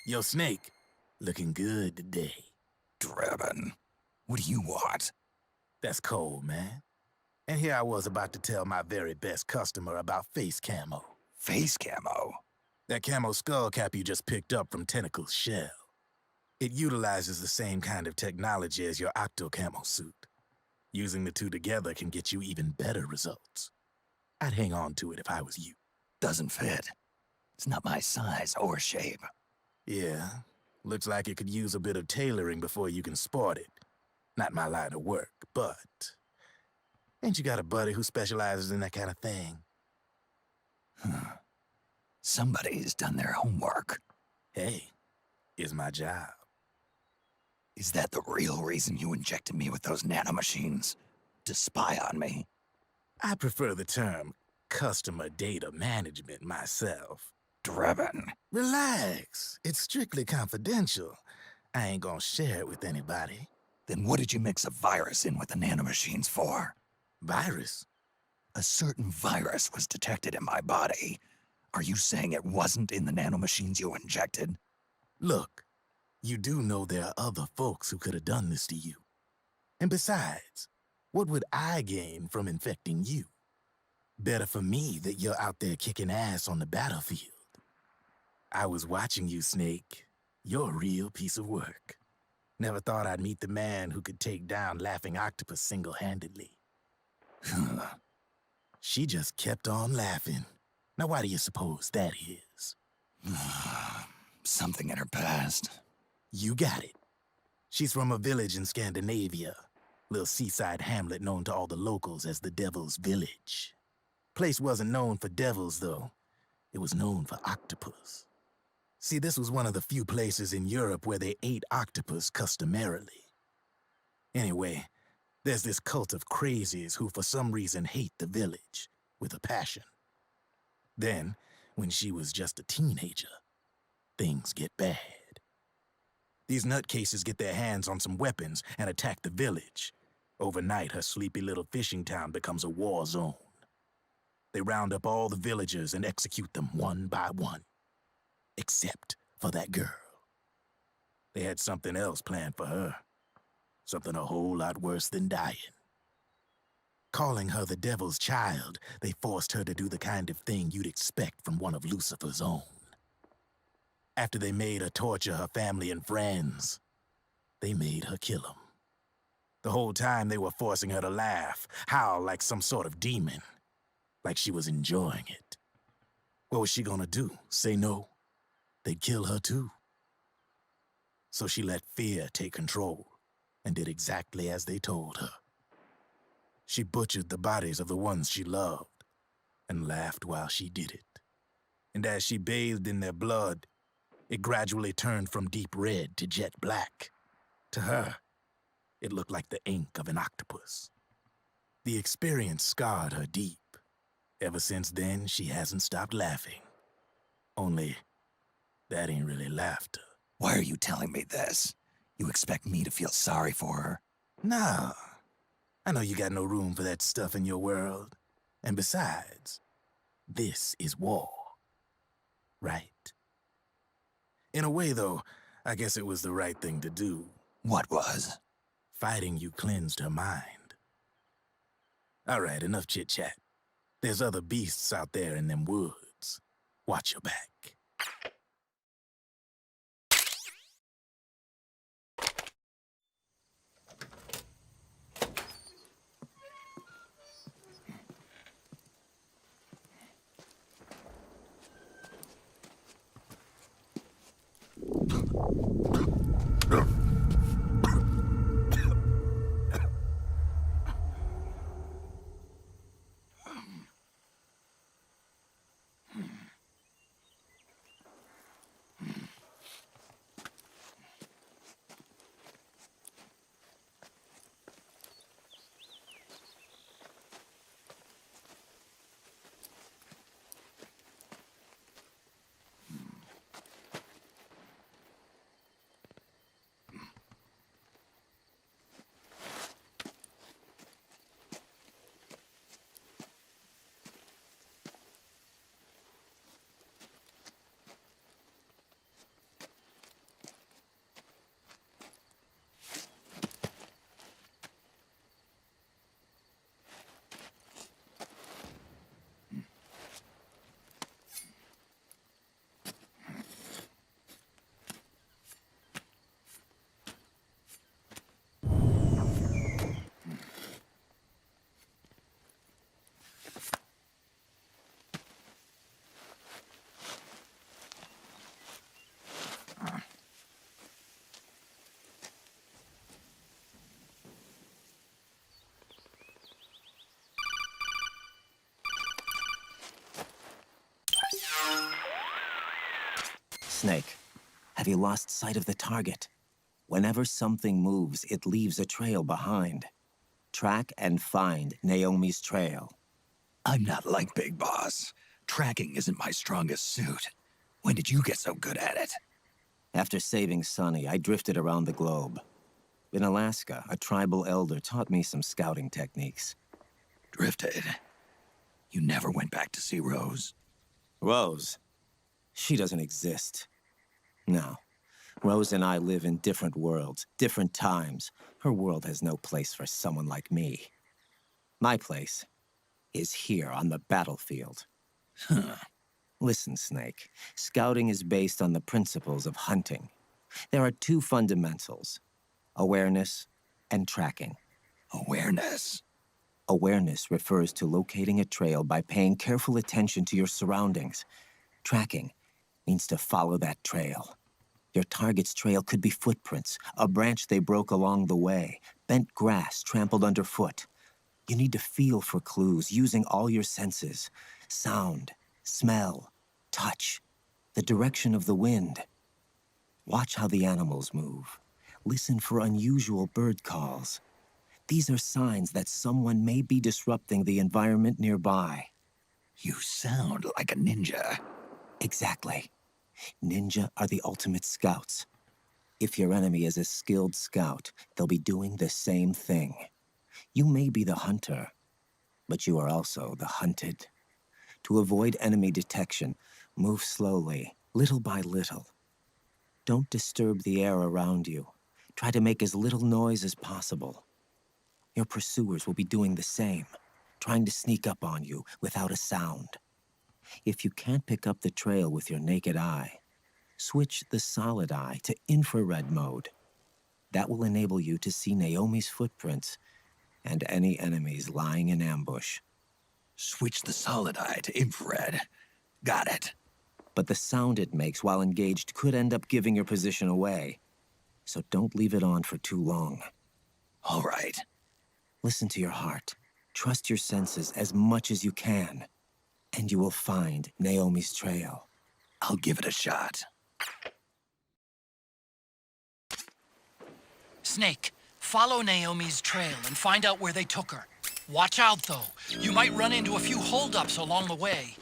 Yo, Snake, looking good today. Drebin, what do you want? That's cold, man. And here I was about to tell my very best customer about face camo. Face camo? That camo skull cap you just picked up from Tentacle's shell. It utilizes the same kind of technology as your octo camo suit. Using the two together can get you even better results. I'd hang on to it if I was you. Doesn't fit. It's not my size or shape. Yeah, looks like it could use a bit of tailoring before you can sport it. Not my line of work, but... Ain't you got a buddy who specializes in that kind of thing? Somebody's done their homework. Hey, it's my job. Is that the real reason you injected me with those nanomachines? To spy on me? I prefer the term customer data management myself. Drebin. Relax. It's strictly confidential. I ain't gonna share it with anybody. Then what did you mix a virus in with the nanomachines for? Virus? A certain virus was detected in my body. Are you saying it wasn't in the nanomachines you injected? Look, you do know there are other folks who could have done this to you. And besides, what would I gain from infecting you? Better for me that you're out there kicking ass on the battlefield. I was watching you, Snake. You're a real piece of work. Never thought I'd meet the man who could take down Laughing Octopus single-handedly. She just kept on laughing. Now why do you suppose that is? Something in her past. You got it. She's from a village in Scandinavia. Little seaside hamlet known to all the locals as the Devil's Village. Place wasn't known for devils, though. It was known for octopus. See, this was one of the few places in Europe where they ate octopus customarily. Anyway, there's this cult of crazies who for some reason hate the village with a passion. Then, when she was just a teenager, things get bad. These nutcases get their hands on some weapons and attack the village. Overnight, her sleepy little fishing town becomes a war zone. They round up all the villagers and execute them one by one. Except for that girl. They had something else planned for her. Something a whole lot worse than dying. Calling her the Devil's Child, they forced her to do the kind of thing you'd expect from one of Lucifer's own. After they made her torture her family and friends, they made her kill them. The whole time they were forcing her to laugh, howl like some sort of demon. Like she was enjoying it. What was she gonna do? Say no? They'd kill her too. So she let fear take control and did exactly as they told her. She butchered the bodies of the ones she loved and laughed while she did it. And as she bathed in their blood, it gradually turned from deep red to jet black. To her, it looked like the ink of an octopus. The experience scarred her deep. Ever since then, she hasn't stopped laughing. Only, that ain't really laughter. Why are you telling me this? You expect me to feel sorry for her? Nah. I know you got no room for that stuff in your world. And besides, this is war. Right? In a way, though, I guess it was the right thing to do. What was? Fighting you cleansed her mind. All right, enough chit-chat. There's other beasts out there in them woods. Watch your back. Snake, have you lost sight of the target? Whenever something moves, it leaves a trail behind. Track and find Naomi's trail. I'm not like Big Boss. Tracking isn't my strongest suit. When did you get so good at it? After saving Sonny, I drifted around the globe. In Alaska, a tribal elder taught me some scouting techniques. Drifted? You never went back to see Rose? Rose? She doesn't exist. No. Rose and I live in different worlds, different times. Her world has no place for someone like me. My place is here on the battlefield. Huh. Listen, Snake. Scouting is based on the principles of hunting. There are two fundamentals: awareness and tracking. Awareness? Awareness refers to locating a trail by paying careful attention to your surroundings. Tracking means to follow that trail. Your target's trail could be footprints, a branch they broke along the way, bent grass trampled underfoot. You need to feel for clues using all your senses: sound, smell, touch, the direction of the wind. Watch how the animals move. Listen for unusual bird calls. These are signs that someone may be disrupting the environment nearby. You sound like a ninja. Exactly. Ninja are the ultimate scouts. If your enemy is a skilled scout, they'll be doing the same thing. You may be the hunter, but you are also the hunted. To avoid enemy detection, move slowly, little by little. Don't disturb the air around you. Try to make as little noise as possible. Your pursuers will be doing the same, trying to sneak up on you without a sound. If you can't pick up the trail with your naked eye, switch the solid eye to infrared mode. That will enable you to see Naomi's footprints and any enemies lying in ambush. Switch the solid eye to infrared. Got it. But the sound it makes while engaged could end up giving your position away. So don't leave it on for too long. All right. Listen to your heart. Trust your senses as much as you can. And you will find Naomi's trail. I'll give it a shot. Snake, follow Naomi's trail and find out where they took her. Watch out, though. You might run into a few holdups along the way.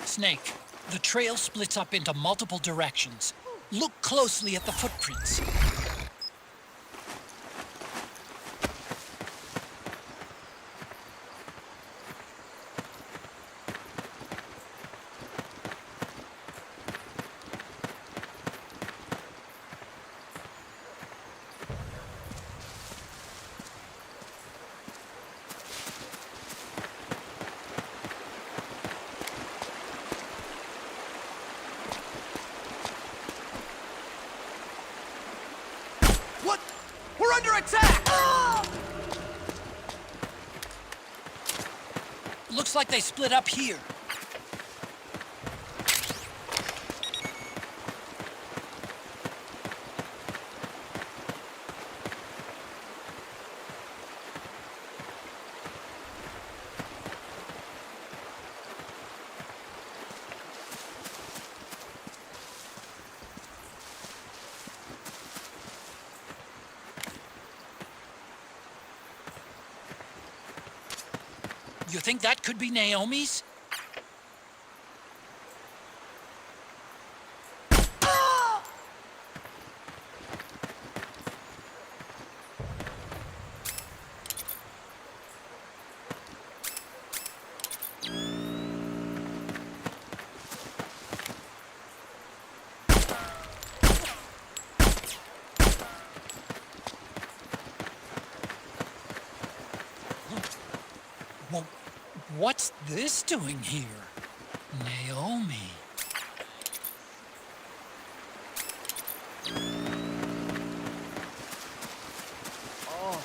Snake, The trail splits up into multiple directions. Look closely at the footprints. What? We're under attack! Looks like they split up here. You think that could be Naomi's? Well, what's this doing here? Naomi. Oh.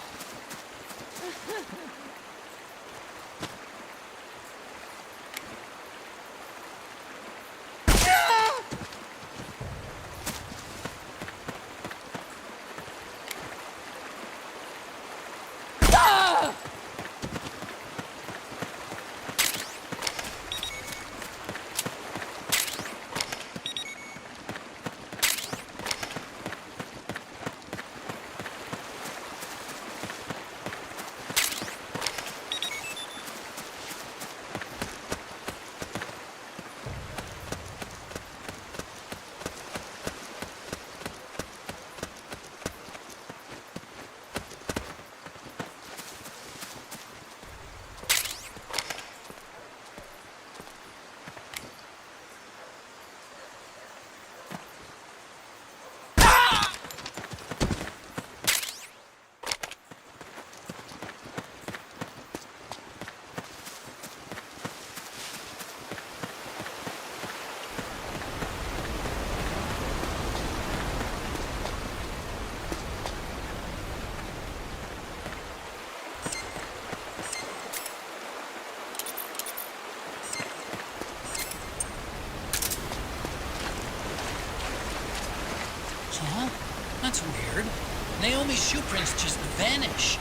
Huh? That's weird. Naomi's shoe prints just vanish.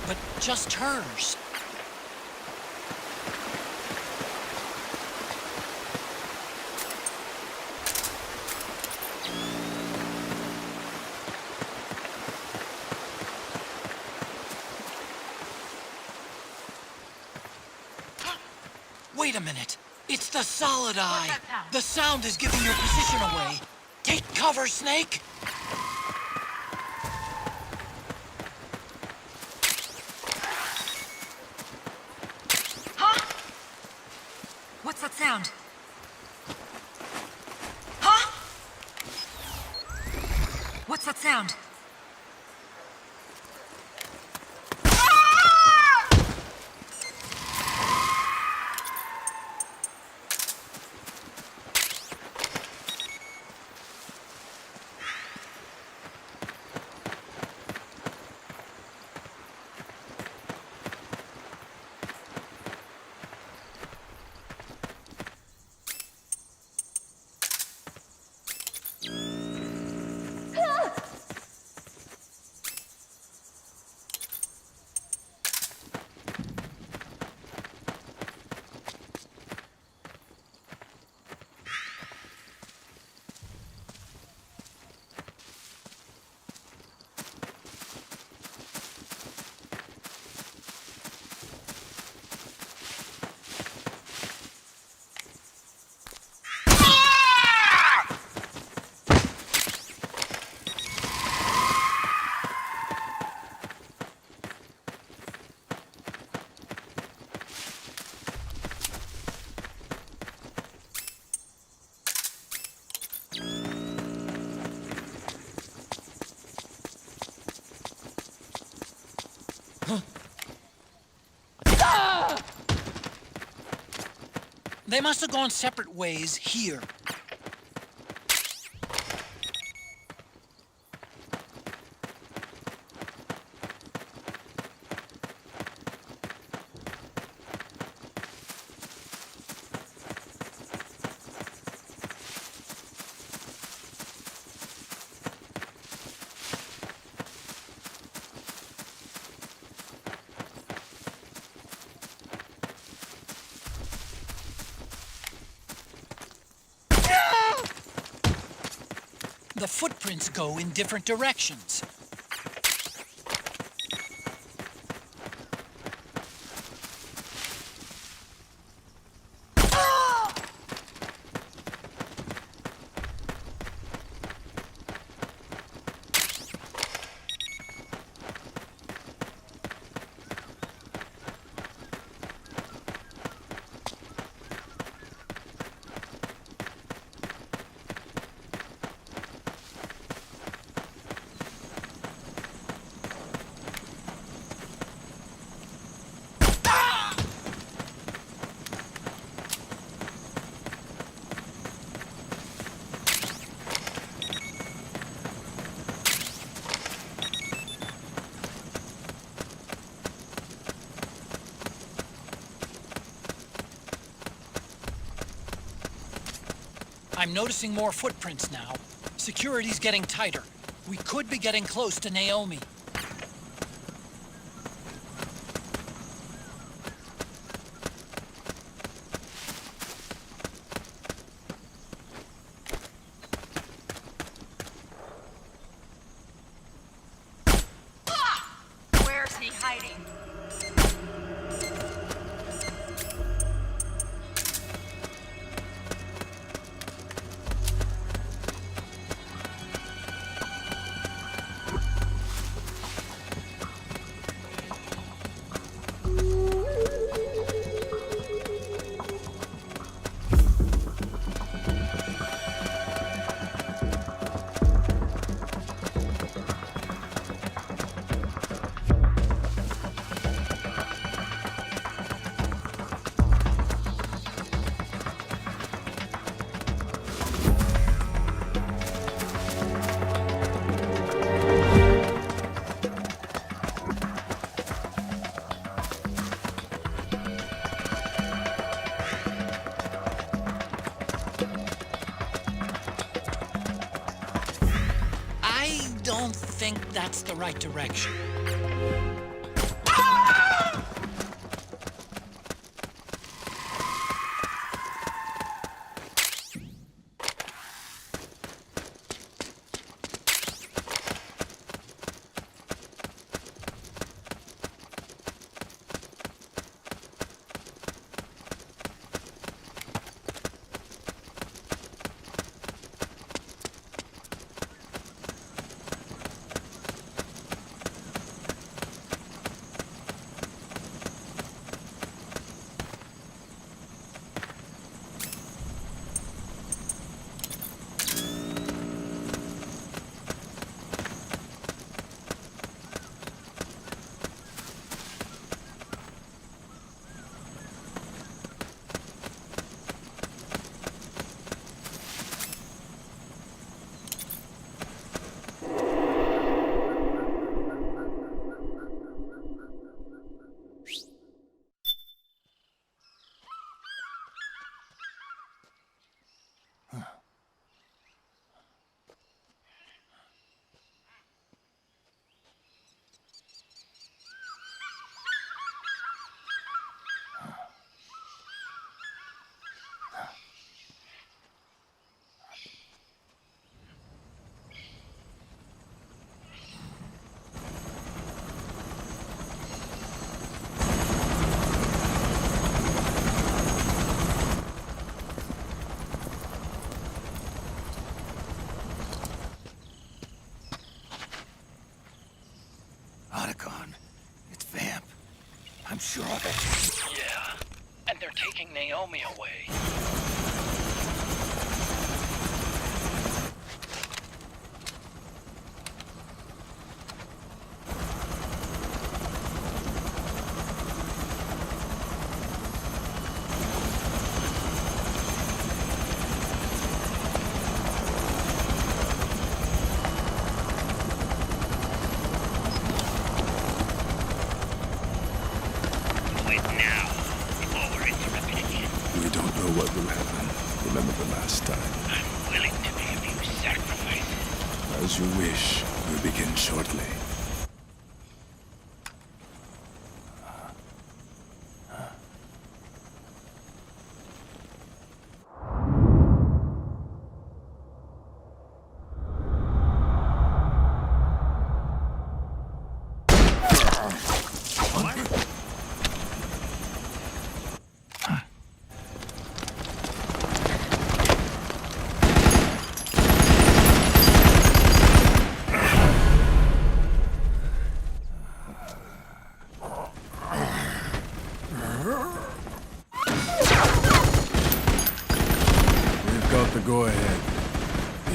But just hers. Wait a minute. It's the solid eye. The sound is giving your position away. Take cover, Snake! Huh? What's that sound? Huh? What's that sound? They must have gone separate ways here. The footprints go in different directions. I'm noticing more footprints now. Security's getting tighter. We could be getting close to Naomi. Where's he hiding? I don't think that's the right direction. I'm sure of it. Yeah, and they're taking Naomi away. Now, before we're interrupted again. We don't know what will happen. Remember the last time. I'm willing to make a few sacrifices. As you wish. We'll begin shortly. Go ahead.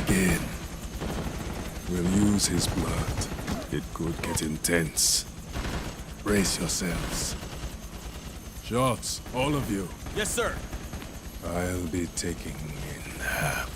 Begin. We'll use his blood. It could get intense. Brace yourselves. Shots, all of you. Yes, sir. I'll be taking in half.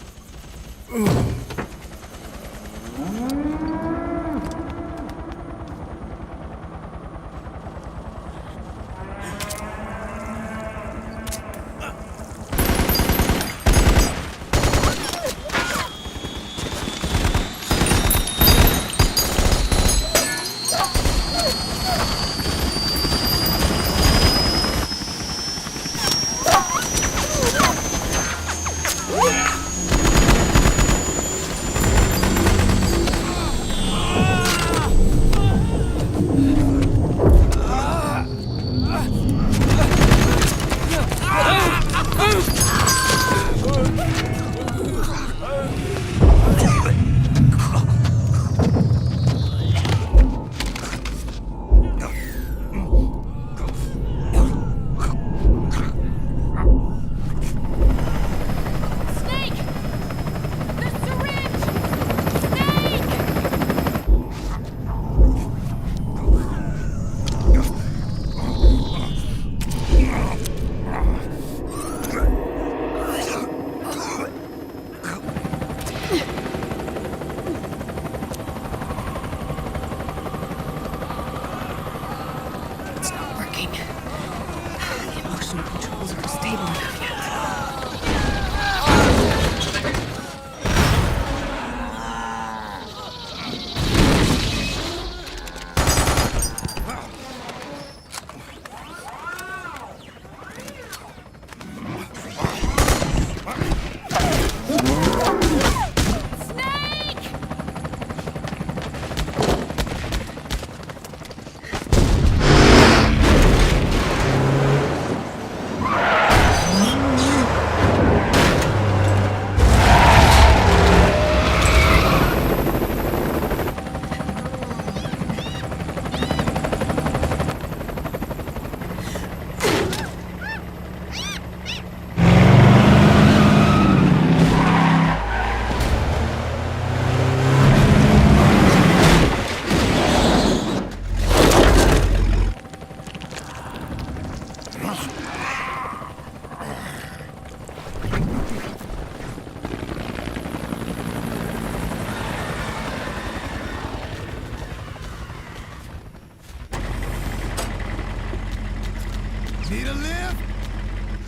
Need a lift?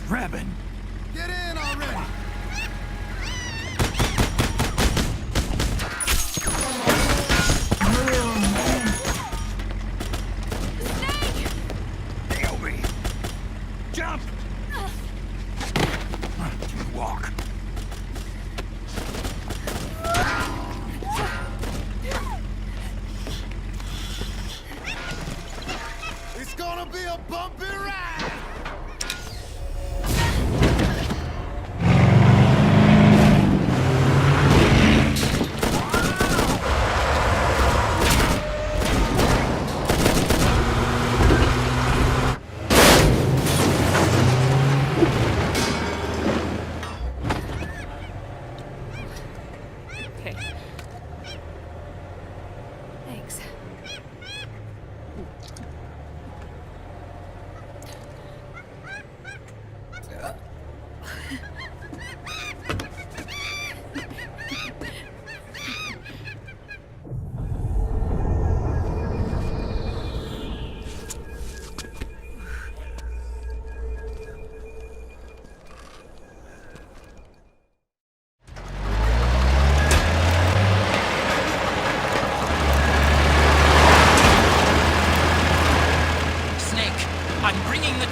Grabbing. Get in already! Nail me. Jump. Walk. It's gonna be a bumpy ride! Okay. Thanks.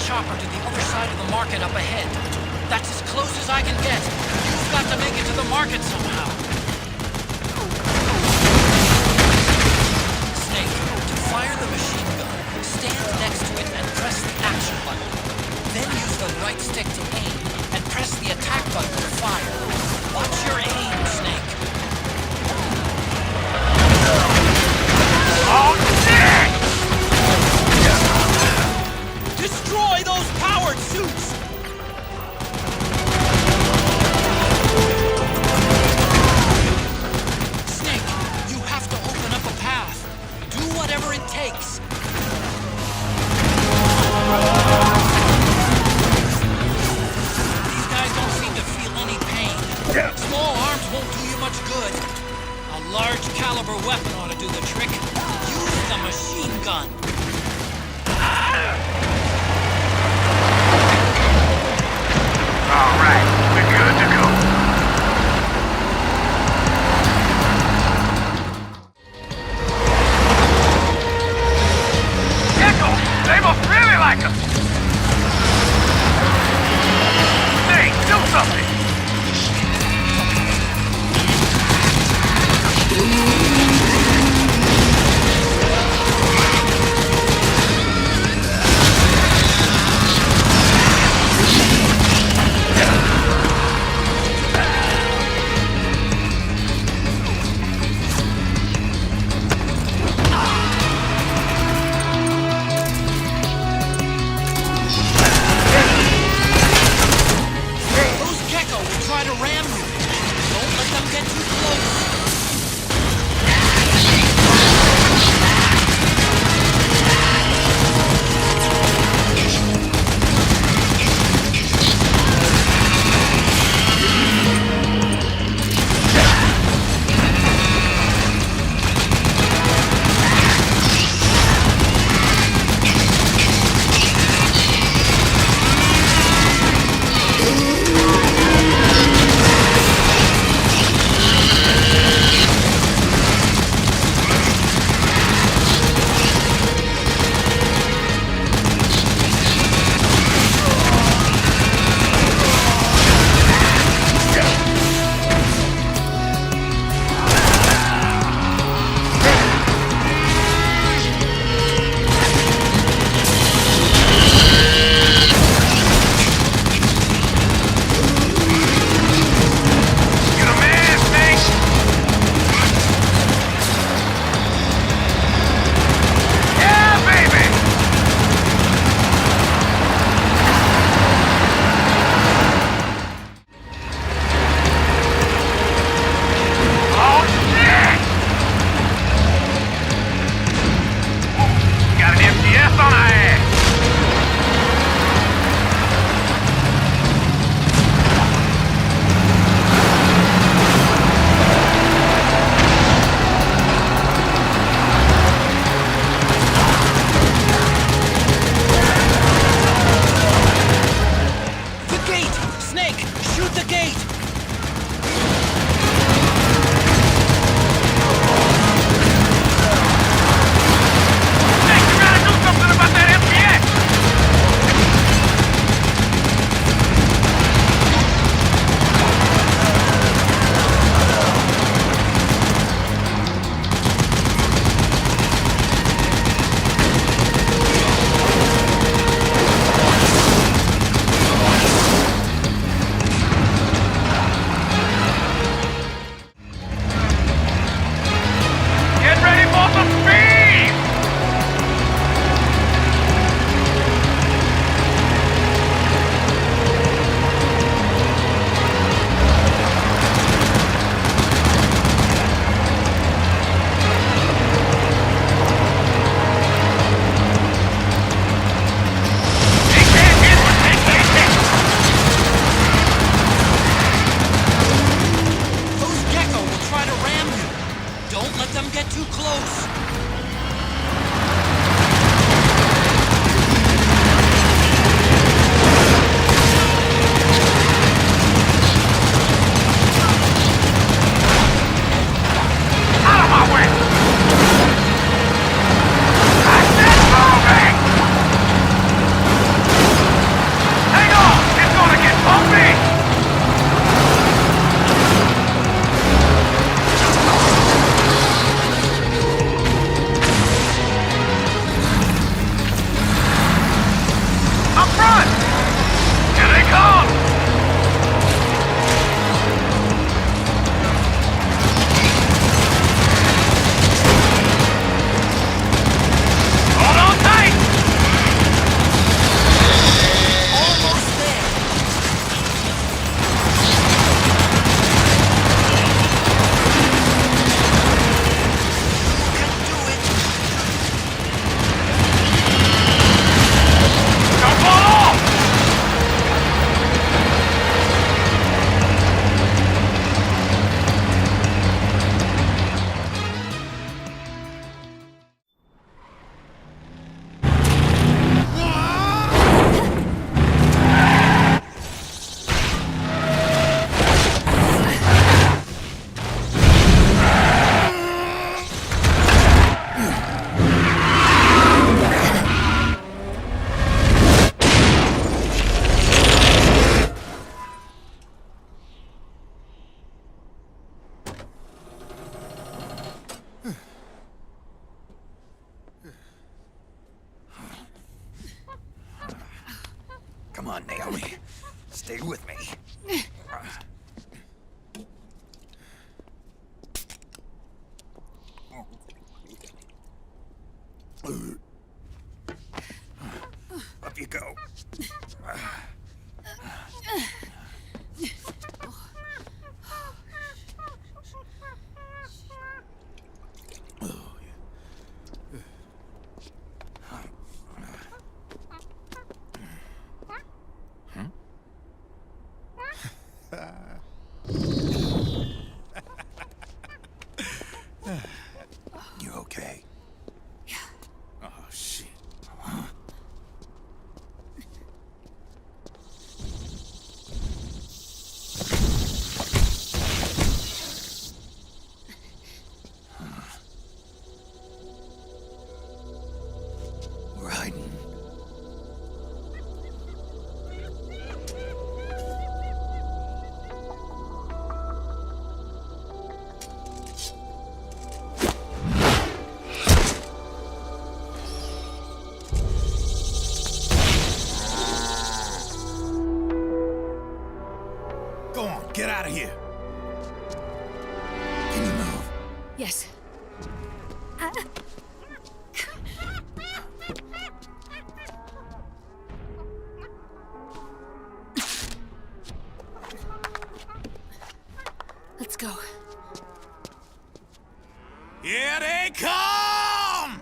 chopper to the other side of the market up ahead. That's as close as I can get. You've got to make it to the market somehow. Snake, to fire the machine gun, stand next to it and press the action button. Then use the right stick to aim, and press the attack button to fire. Watch your aim, Snake. Oh, shit! Destroy those powered suits! Snake, you have to open up a path. Do whatever it takes. These guys don't seem to feel any pain. Small arms won't do you much good. A large caliber weapon ought to do the trick. Use the machine gun. All right, we're good to go. Echoes, they must really like us. Hey, do something. Those Gecko will try to ram you. Don't let them get too close. Come on, Naomi. Stay with me. Up you go. You okay? Yeah. Oh, shit. We're hiding. Go on, get out of here. Can you move? Yes. Let's go. Here they come!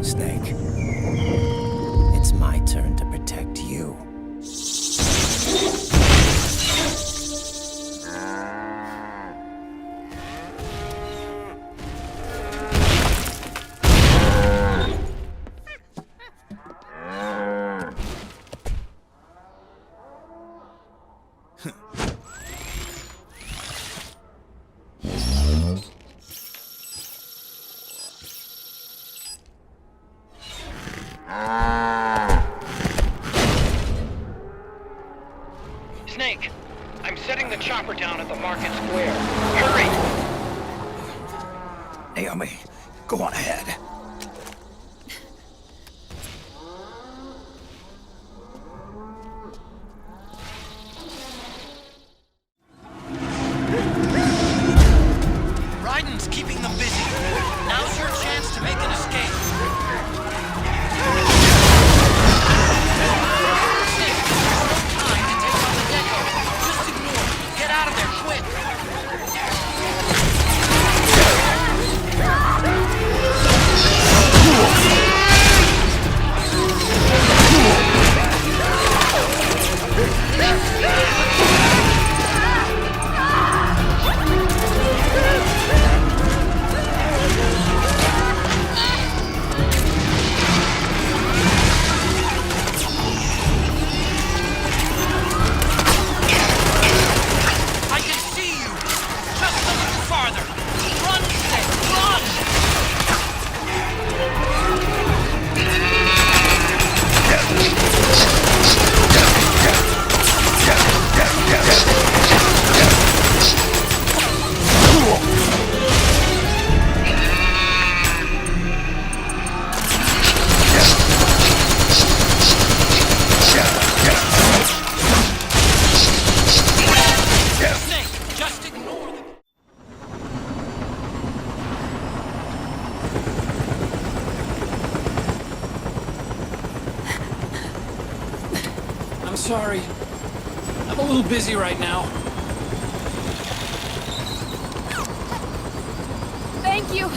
Snake. It's my turn to protect you. Snake, I'm setting the chopper down at the market square. Hurry! Naomi, go on ahead. Raiden's keeping them busy. Now's your chance to make an escape. Get out of there, quick! sorry. I'm a little busy right now. Thank you.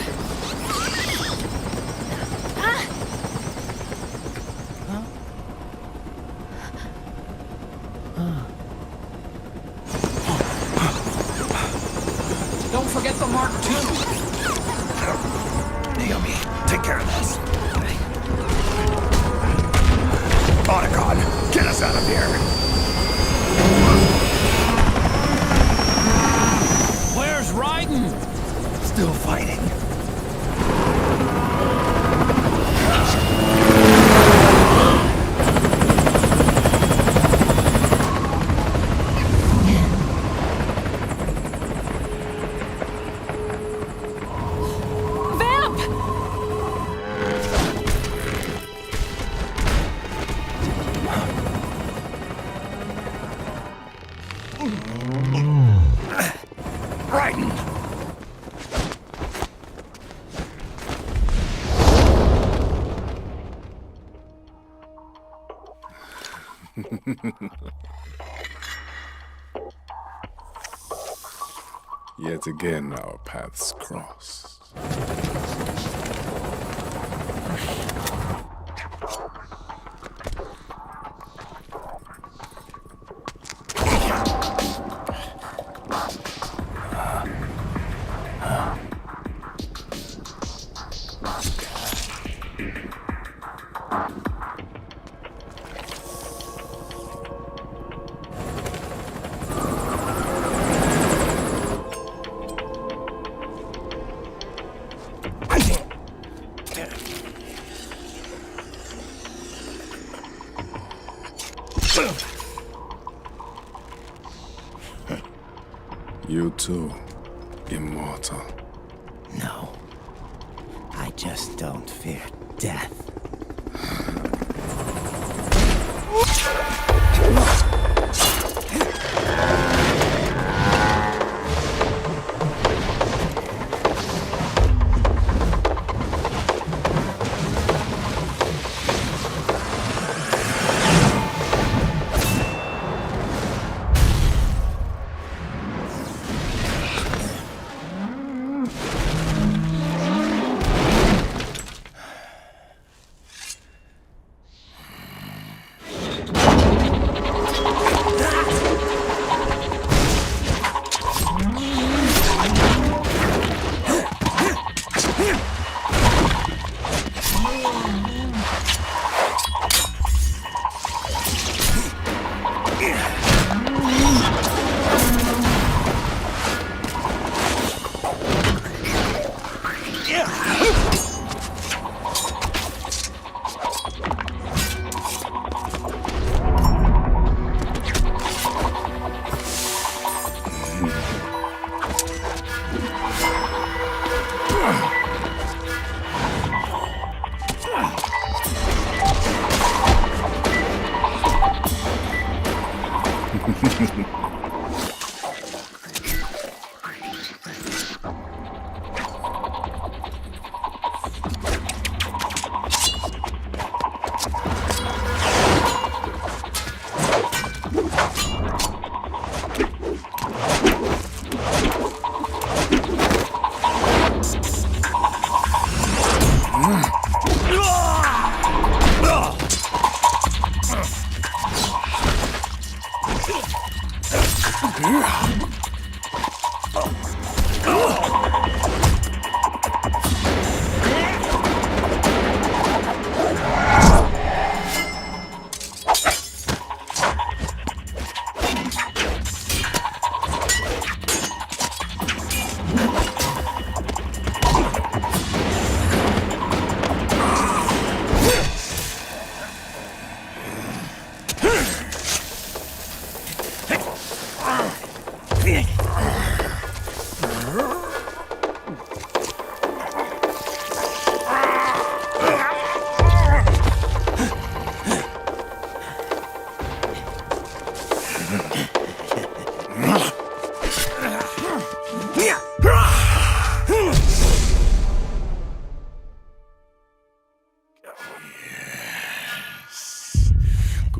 Don't forget the Mark II. Naomi, take care of this. Otacon, get us out of here. Where's Raiden? Still fighting. Yet again, our paths cross. You too, immortal. No. I just don't fear death.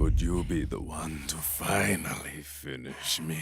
Could you be the one to finally finish me?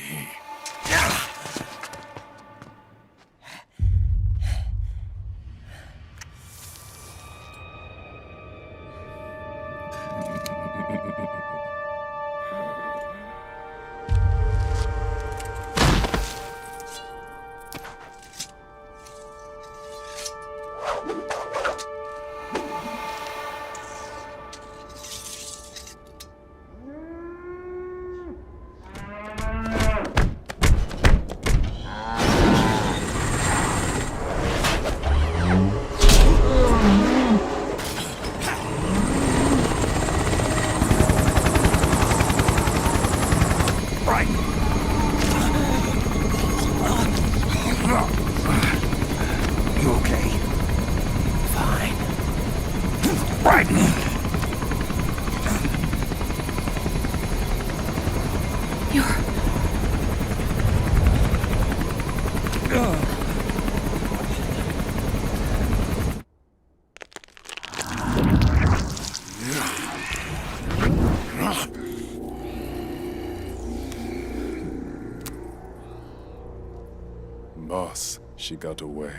Boss, she got away.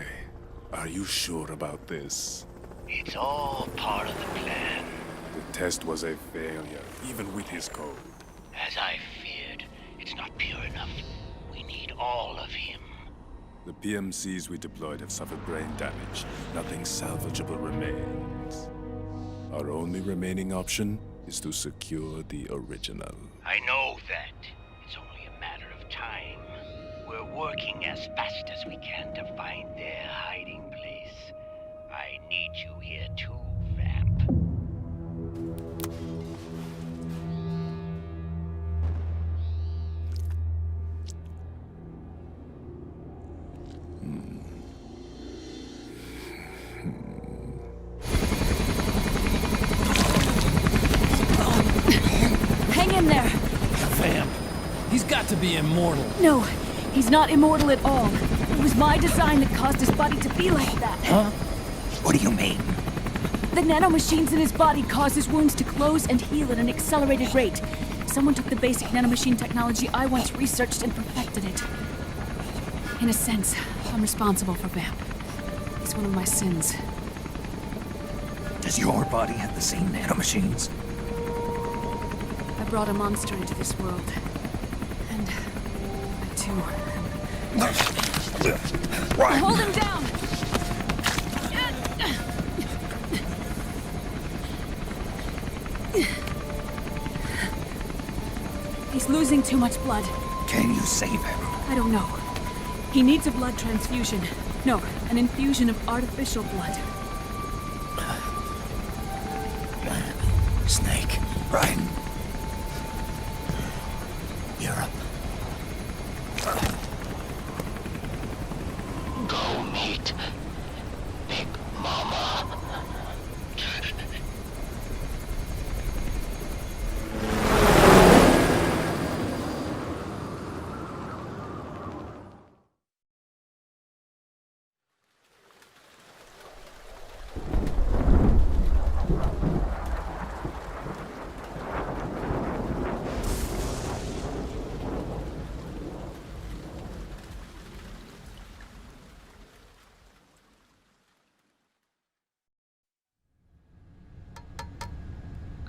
Are you sure about this? It's all part of the plan. The test was a failure, even with his code. As I feared, it's not pure enough. We need all of him. The PMCs we deployed have suffered brain damage. Nothing salvageable remains. Our only remaining option is to secure the original. I know that. It's only a matter of time. We're working as fast as we can to find their hiding place. I need you here too, Vamp. Hang in there! Vamp. He's got to be immortal. No, he's not immortal at all. It was my design that caused his body to be like that. Huh? What do you mean? The nanomachines in his body cause his wounds to close and heal at an accelerated rate. Someone took the basic nanomachine technology I once researched and perfected it. In a sense, I'm responsible for Vamp. It's one of my sins. Does your body have the same nanomachines? I brought a monster into this world. And I too am... Hold him down! He's losing too much blood. Can you save him? I don't know. He needs a blood transfusion. No, an infusion of artificial blood. Snake, Ryan. You're up. Go meet Big Mama.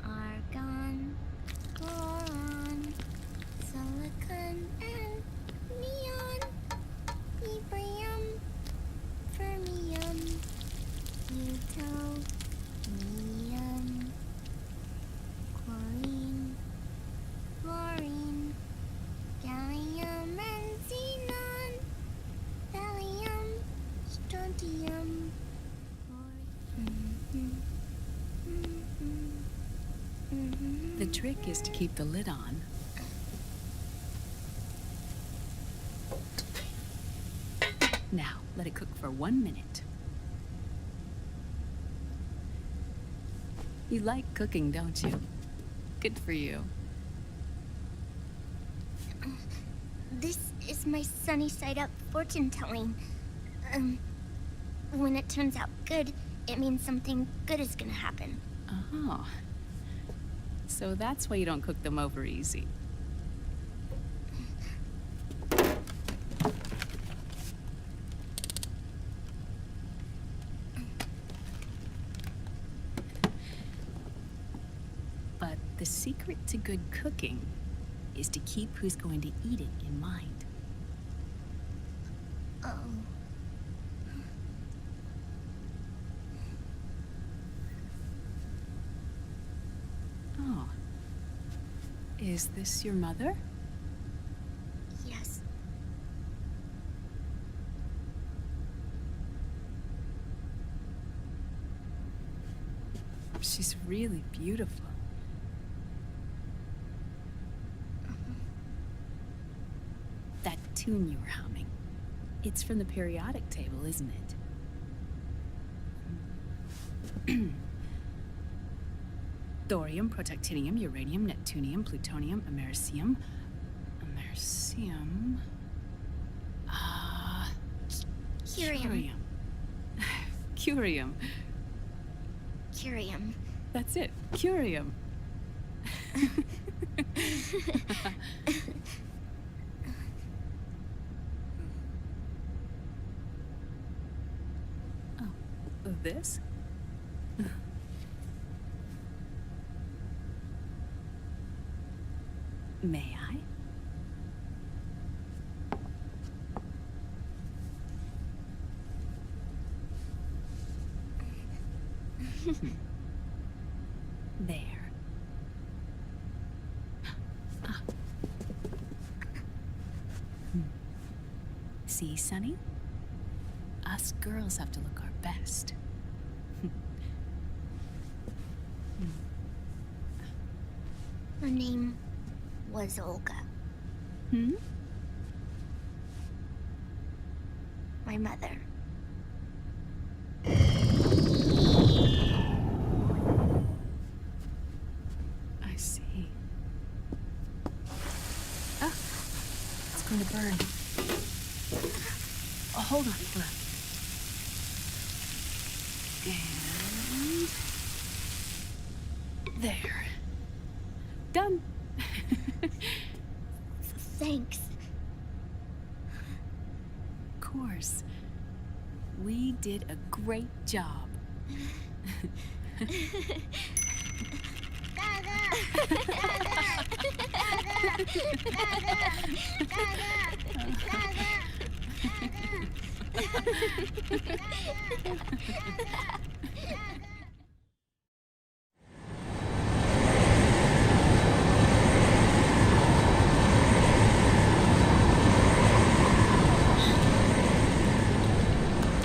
Argon, boron, silicon, and neon, yttrium, fermium, plutonium, chlorine, fluorine, gallium and xenon, thallium, strontium, The trick is to keep the lid on. Now, let it cook for 1 minute. You like cooking, don't you? Good for you. This is my sunny side up fortune telling. When it turns out good, it means something good is gonna happen. Oh. So that's why you don't cook them over easy. But the secret to good cooking is to keep who's going to eat it in mind. Oh. Is this your mother? Yes. She's really beautiful. That tune you were humming, it's from the periodic table, isn't it? Thorium, protactinium, uranium, neptunium, plutonium, americium. Americium. Curium. Curium. Curium. That's it. Curium. Oh, this? May I? There. Ah. See, Sonny? Us girls have to look our best. Her name was Olga. Hmm? My mother. I see. Ah, it's going to burn. Oh, hold on, hold on. And there. Done. Thanks. Of course. We did a great job.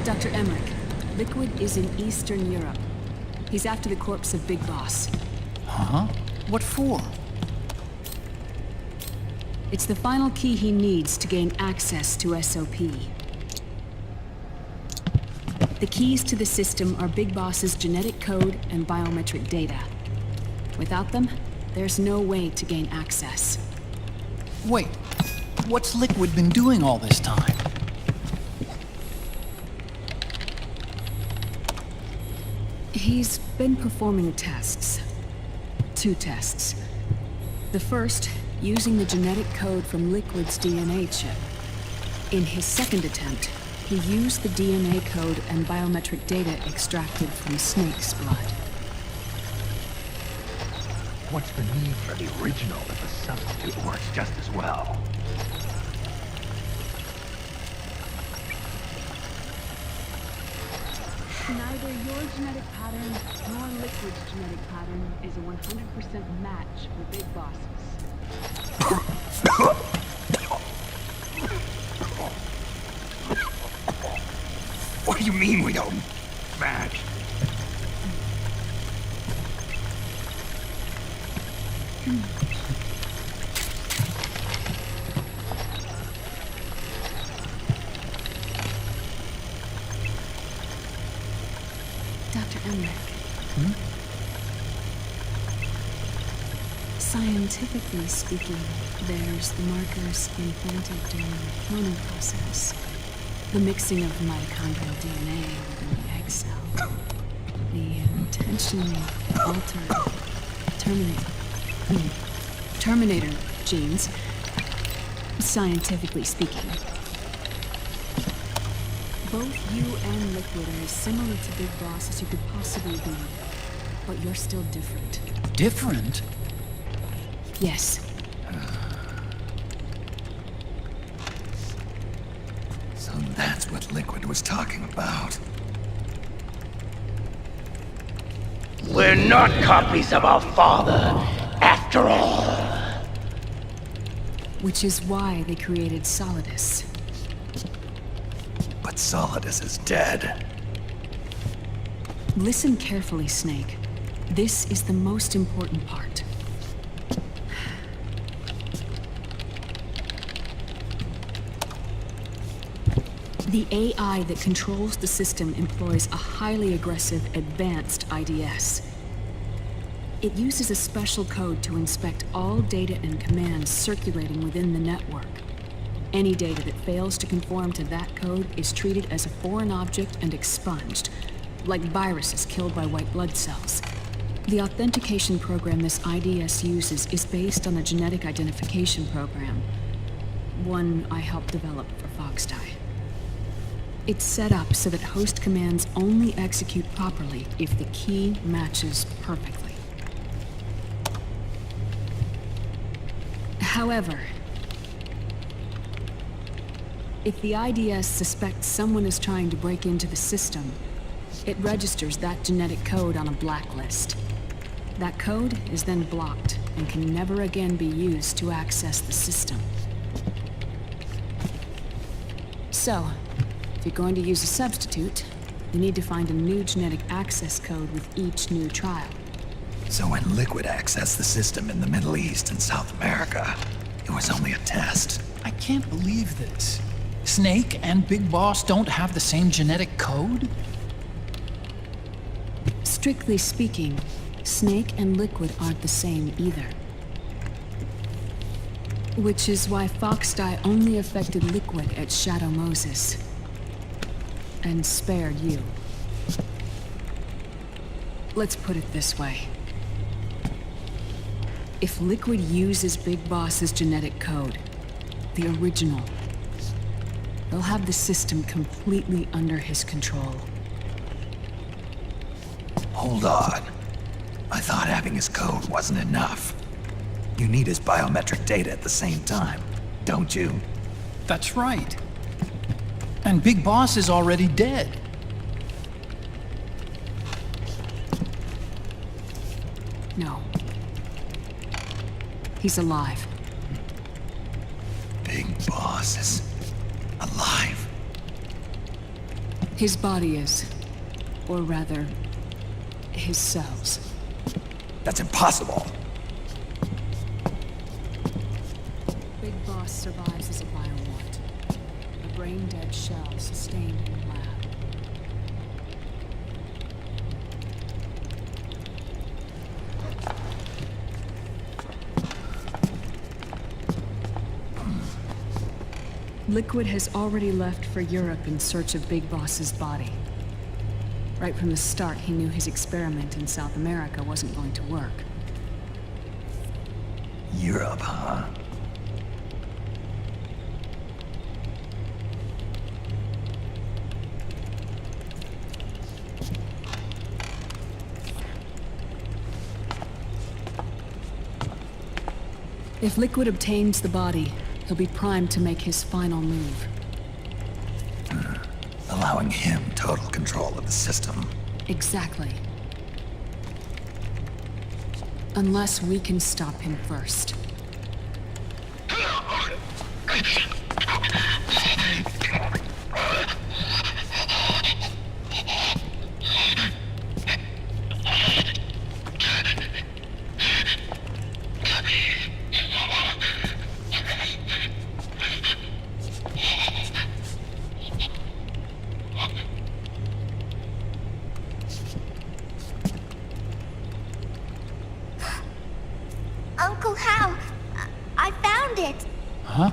Dr. Emmerich, Liquid is in Eastern Europe. He's after the corpse of Big Boss. Huh? What for? It's the final key he needs to gain access to SOP. The keys to the system are Big Boss's genetic code and biometric data. Without them, there's no way to gain access. Wait, what's Liquid been doing all this time? He's been performing tests. 2 tests. The first, using the genetic code from Liquid's DNA chip. In his second attempt, he used the DNA code and biometric data extracted from Snake's blood. What's the need for the original if a substitute works just as well? Neither your genetic pattern nor Liquid's genetic pattern is a 100% match for Big Bosses. What do you mean we don't match? Dr. Emmerich. Scientifically speaking, there's the markers implanted during the cloning process. The mixing of mitochondrial DNA within the egg cell. The intentionally altered terminated Terminator genes, scientifically speaking. Both you and Liquid are as similar to Big Boss as you could possibly be, but you're still different. Different? Yes. So that's what Liquid was talking about. We're not copies of our father, after all. Which is why they created Solidus. But Solidus is dead. Listen carefully, Snake. This is the most important part. The AI that controls the system employs a highly aggressive, advanced IDS. It uses a special code to inspect all data and commands circulating within the network. Any data that fails to conform to that code is treated as a foreign object and expunged, like viruses killed by white blood cells. The authentication program this IDS uses is based on a genetic identification program, one I helped develop for Foxdie. It's set up so that host commands only execute properly if the key matches perfectly. However, if the IDS suspects someone is trying to break into the system, it registers that genetic code on a blacklist. That code is then blocked and can never again be used to access the system. So, if you're going to use a substitute, you need to find a new genetic access code with each new trial. So when Liquid accessed the system in the Middle East and South America, it was only a test. I can't believe this. Snake and Big Boss don't have the same genetic code? Strictly speaking, Snake and Liquid aren't the same either. Which is why Foxdie only affected Liquid at Shadow Moses. And spared you. Let's put it this way. If Liquid uses Big Boss's genetic code, the original, they'll have the system completely under his control. Hold on. I thought having his code wasn't enough. You need his biometric data at the same time, don't you? That's right. And Big Boss is already dead. No. He's alive. Big Boss is alive. His body is. Or rather, his cells. That's impossible. Big Boss survives as a biomort. A brain-dead shell sustained in the lab. Liquid has already left for Europe in search of Big Boss's body. Right from the start, he knew his experiment in South America wasn't going to work. Europe, huh? If Liquid obtains the body, he'll be primed to make his final move. Allowing him total control of the system. Exactly. Unless we can stop him first. Uncle Hal, I found it. Huh?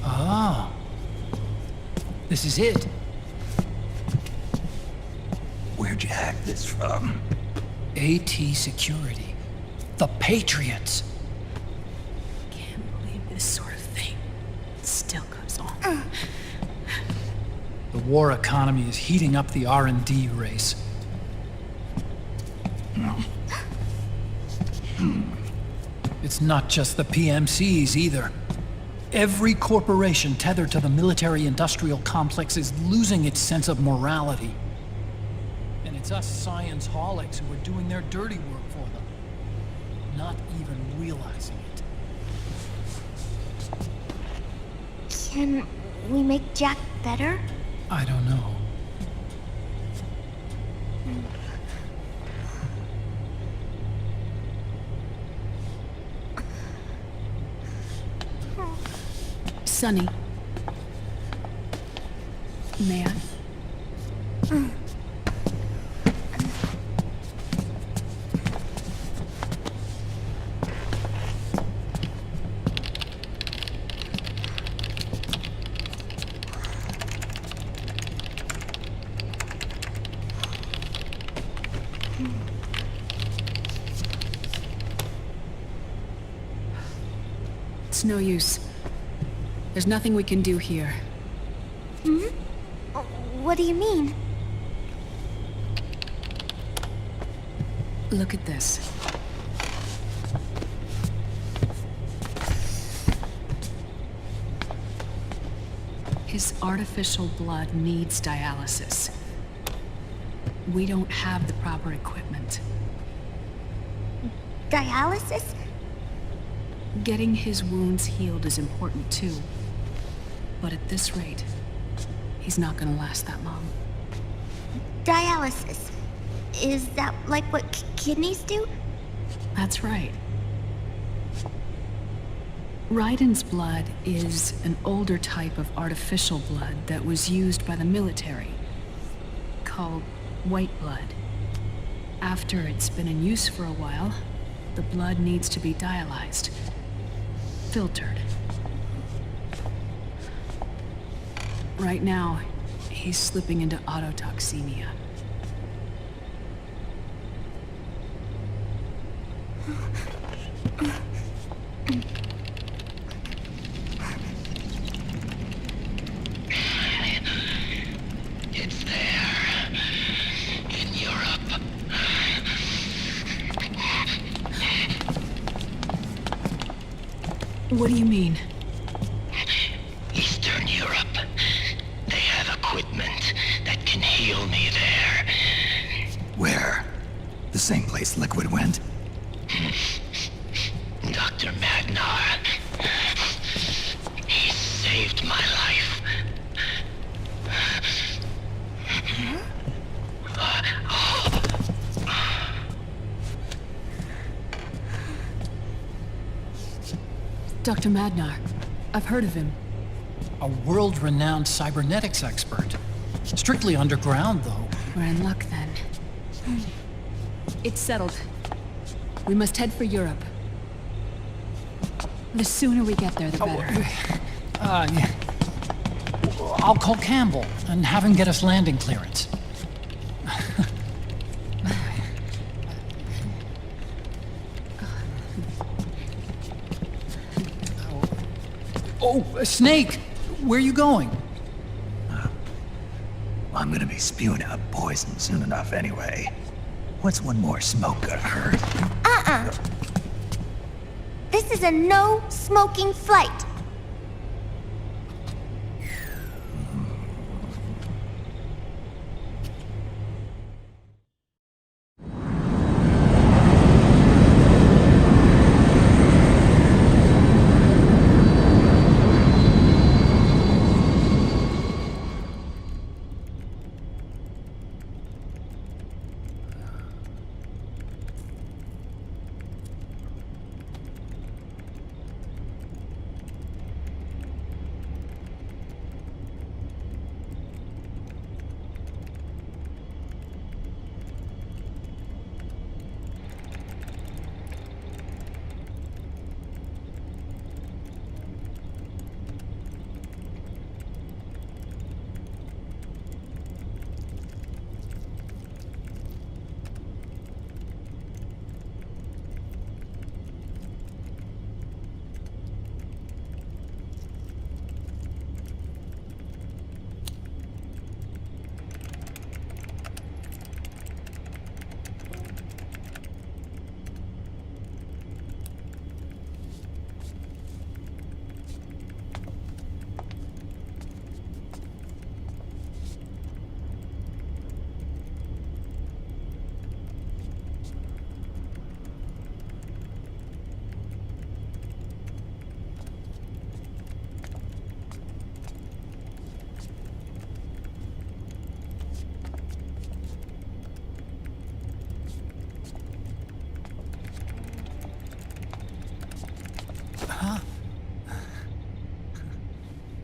Ah. This is it. Where'd you hack this from? AT Security. The Patriots. Can't believe this sort of thing still goes on. The war economy is heating up the R&D race. It's not just the PMCs either. Every corporation tethered to the military-industrial complex is losing its sense of morality. And it's us science-holics who are doing their dirty work for them, not even realizing it. Can we make Jack better? I don't know. Sonny. May I? It's no use. There's nothing we can do here. Hmm? What do you mean? Look at this. His artificial blood needs dialysis. We don't have the proper equipment. Dialysis? Getting his wounds healed is important too. But at this rate, he's not gonna last that long. Dialysis. Is that like what kidneys do? That's right. Raiden's blood is an older type of artificial blood that was used by the military, called white blood. After it's been in use for a while, the blood needs to be dialyzed, filtered. Right now, he's slipping into autotoxemia. It's there. In Europe. What do you mean? Eastern Europe. They have equipment that can heal me there. Where? The same place Liquid went? Dr. Magnar. He saved my life. Dr. Magnar. I've heard of him. A world-renowned cybernetics expert. Strictly underground, though. We're in luck, then. It's settled. We must head for Europe. The sooner we get there, the better. Yeah. I'll call Campbell and have him get us landing clearance. Oh, Snake! Where are you going? I'm gonna be spewing out poison soon enough anyway. What's one more smoke gonna hurt? This is a no-smoking flight.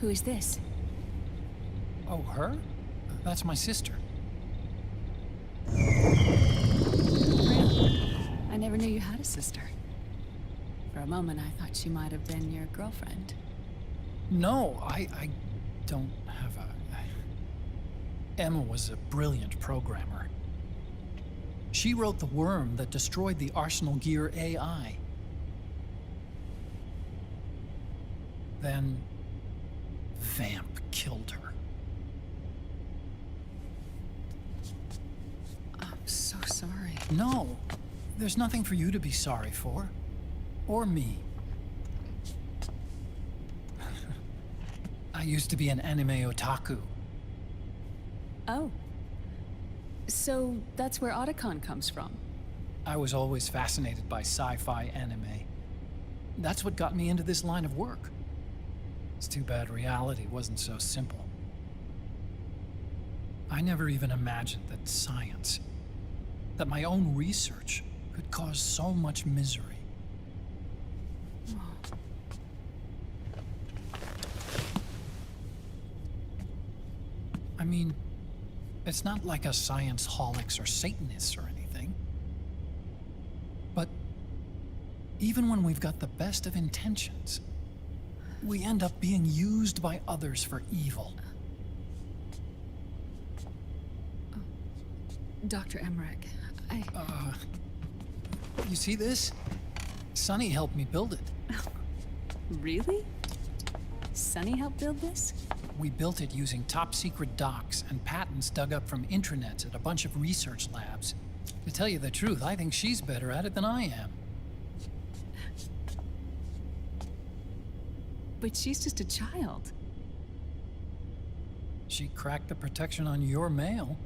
Who is this? Oh, her? That's my sister. I never knew you had a sister. For a moment, I thought she might have been your girlfriend. No, I don't have a... Emma was a brilliant programmer. She wrote the worm that destroyed the Arsenal Gear AI. Then... Vamp killed her. I'm so sorry. No, there's nothing for you to be sorry for. Or me. I used to be an anime otaku. Oh. So that's where Otacon comes from? I was always fascinated by sci-fi anime. That's what got me into this line of work. It's too bad reality wasn't so simple. I never even imagined that science, that my own research, could cause so much misery. I mean, it's not like us science holics or Satanists or anything. But even when we've got the best of intentions, we end up being used by others for evil. Dr. Emmerich, You see this? Sonny helped me build it. Really? Sonny helped build this? We built it using top-secret docs and patents dug up from intranets at a bunch of research labs. To tell you the truth, I think she's better at it than I am. But she's just a child. She cracked the protection on your mail.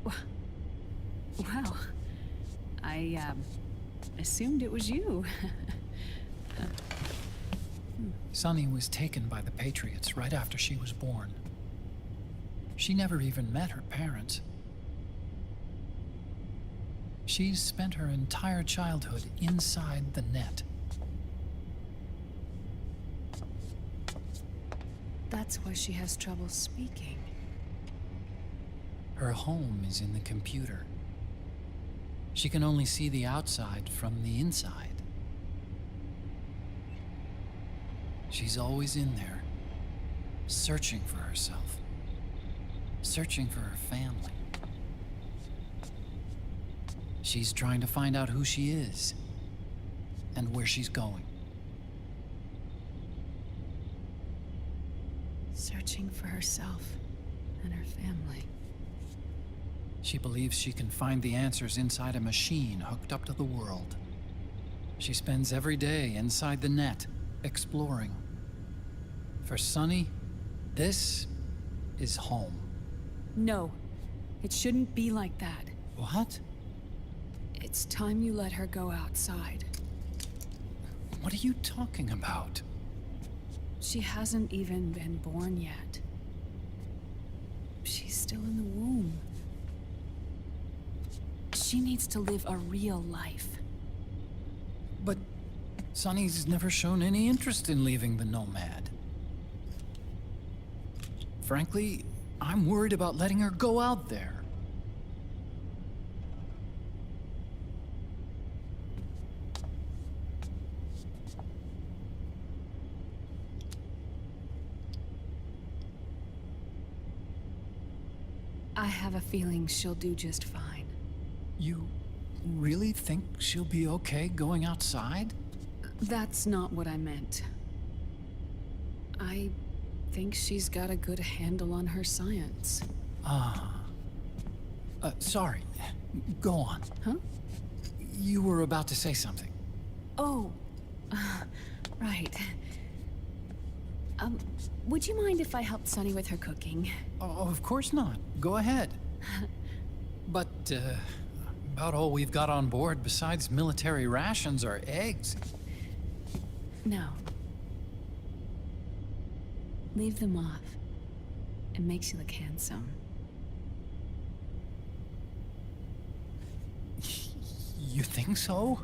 Wow. I, assumed it was you. Sunny was taken by the Patriots right after she was born. She never even met her parents. She's spent her entire childhood inside the net. That's why she has trouble speaking. Her home is in the computer. She can only see the outside from the inside. She's always in there, searching for herself, searching for her family. She's trying to find out who she is and where she's going. Searching for herself and her family. She believes she can find the answers inside a machine hooked up to the world. She spends every day inside the net, exploring. For Sunny, this is home. No, it shouldn't be like that. What? It's time you let her go outside. What are you talking about? She hasn't even been born yet. She's still in the womb. She needs to live a real life. But Sunny's never shown any interest in leaving the Nomad. Frankly, I'm worried about letting her go out there. I have a feeling she'll do just fine. You really think she'll be okay going outside? That's not what I meant. I think she's got a good handle on her science. Sorry. Go on. Huh? You were about to say something. Oh, right. Would you mind if I helped Sunny with her cooking? Oh, of course not. Go ahead. But, about all we've got on board besides military rations are eggs. No. Leave them off. It makes you look handsome. You think so?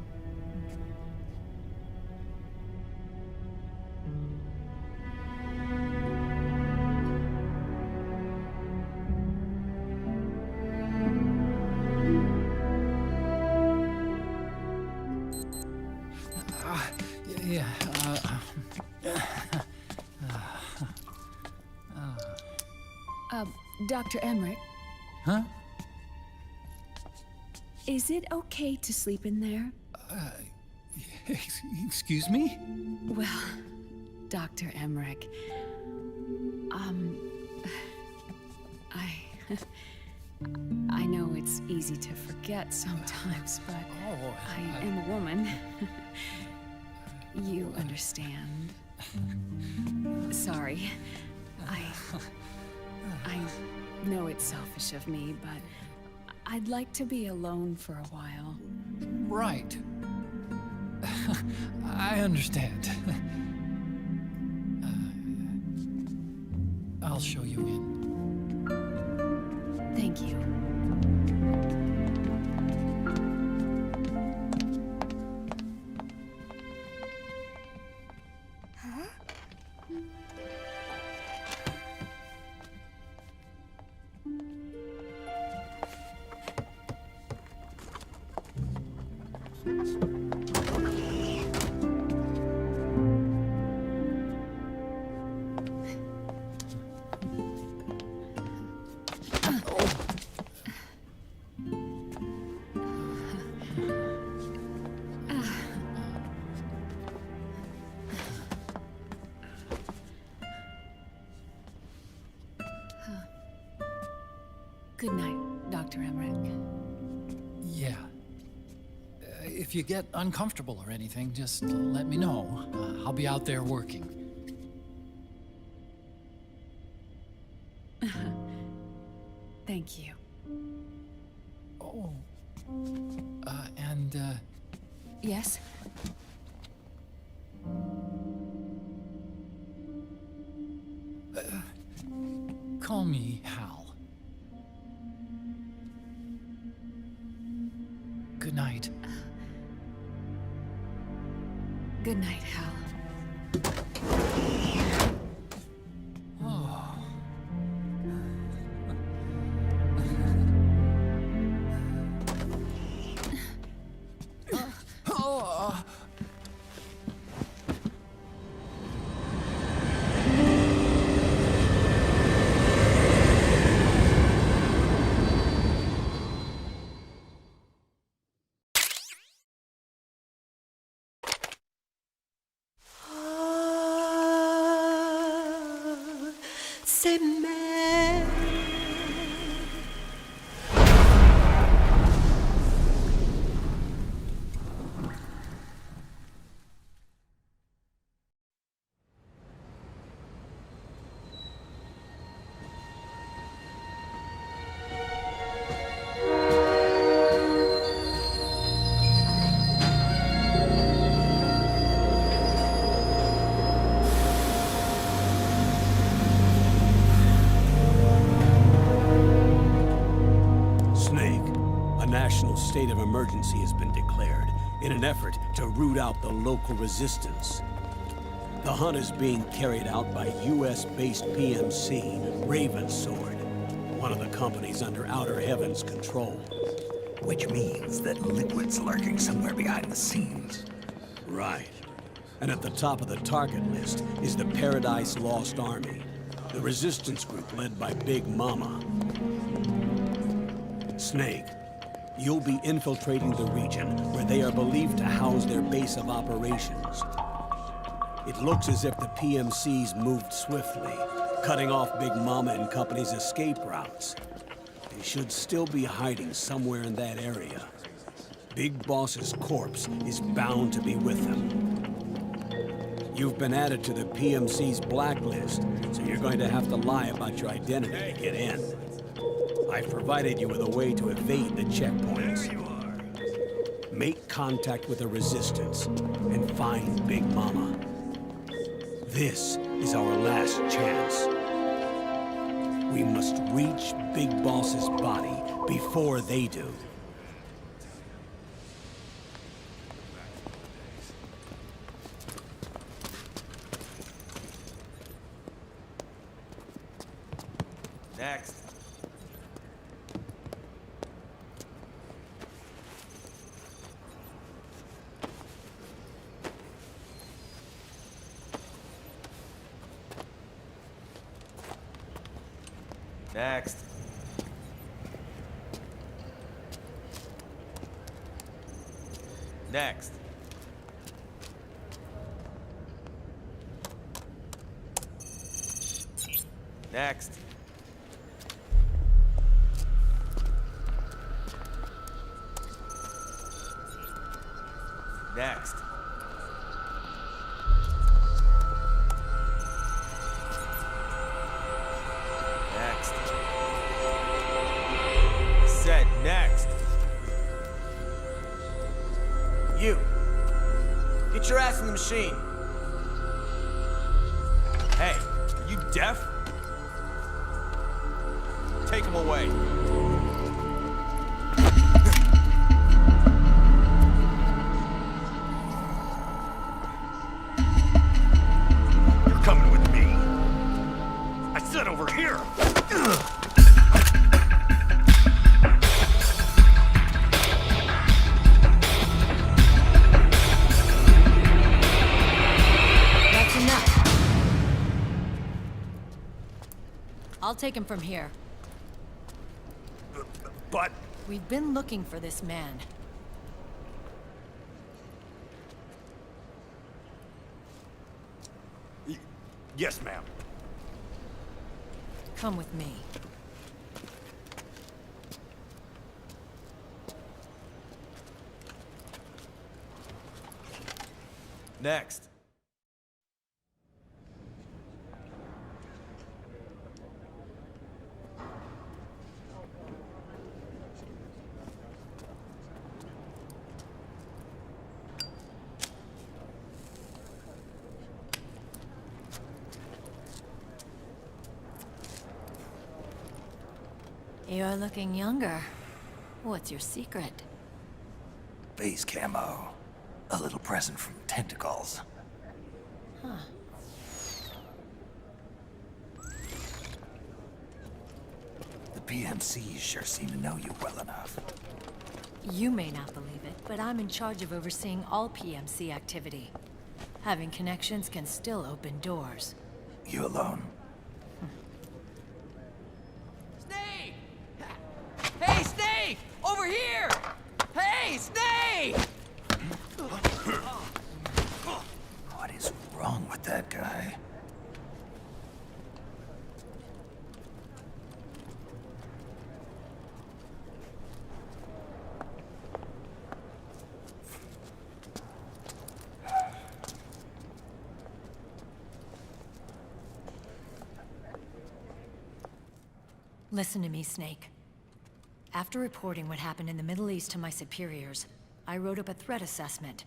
Dr. Emmerich, Huh? is it okay to sleep in there? Excuse me? Well, Dr. Emmerich, I know it's easy to forget sometimes, but I am a woman. You understand. Sorry. I know it's selfish of me, but I'd like to be alone for a while. Right. I understand. I'll show you in. Thank you. Good night, Dr. Emmerich. Yeah. If you get uncomfortable or anything, just let me know. I'll be out there working. Thank you. Oh. And, Yes? call me Hal. Good night. Good night, Hal. State of emergency has been declared in an effort to root out the local resistance. The hunt is being carried out by US-based PMC Ravensword, one of the companies under Outer Heaven's control. Which means that Liquid's lurking somewhere behind the scenes. Right. And at the top of the target list is the Paradise Lost Army, the resistance group led by Big Mama. Snake, you'll be infiltrating the region where they are believed to house their base of operations. It looks as if the PMCs moved swiftly, cutting off Big Mama and company's escape routes. They should still be hiding somewhere in that area. Big Boss's corpse is bound to be with them. You've been added to the PMC's blacklist, so you're going to have to lie about your identity to get in. I've provided you with a way to evade the checkpoints. Make contact with the Resistance and find Big Mama. This is our last chance. We must reach Big Boss's body before they do. Next. Next. Next. Next. Next. Next. Said next. You. Get your ass in the machine. Hey, are you deaf? Take him away. You're coming with me. I said over here. That's enough. I'll take him from here. But... We've been looking for this man. Yes, ma'am. Come with me. Next. You're looking younger. What's your secret? Base camo. A little present from Tentacles. Huh. The PMCs sure seem to know you well enough. You may not believe it, but I'm in charge of overseeing all PMC activity. Having connections can still open doors. You alone? Snake! Hey, Snake! Over here! Hey, Snake! What is wrong with that guy? Listen to me, Snake. After reporting what happened in the Middle East to my superiors, I wrote up a threat assessment.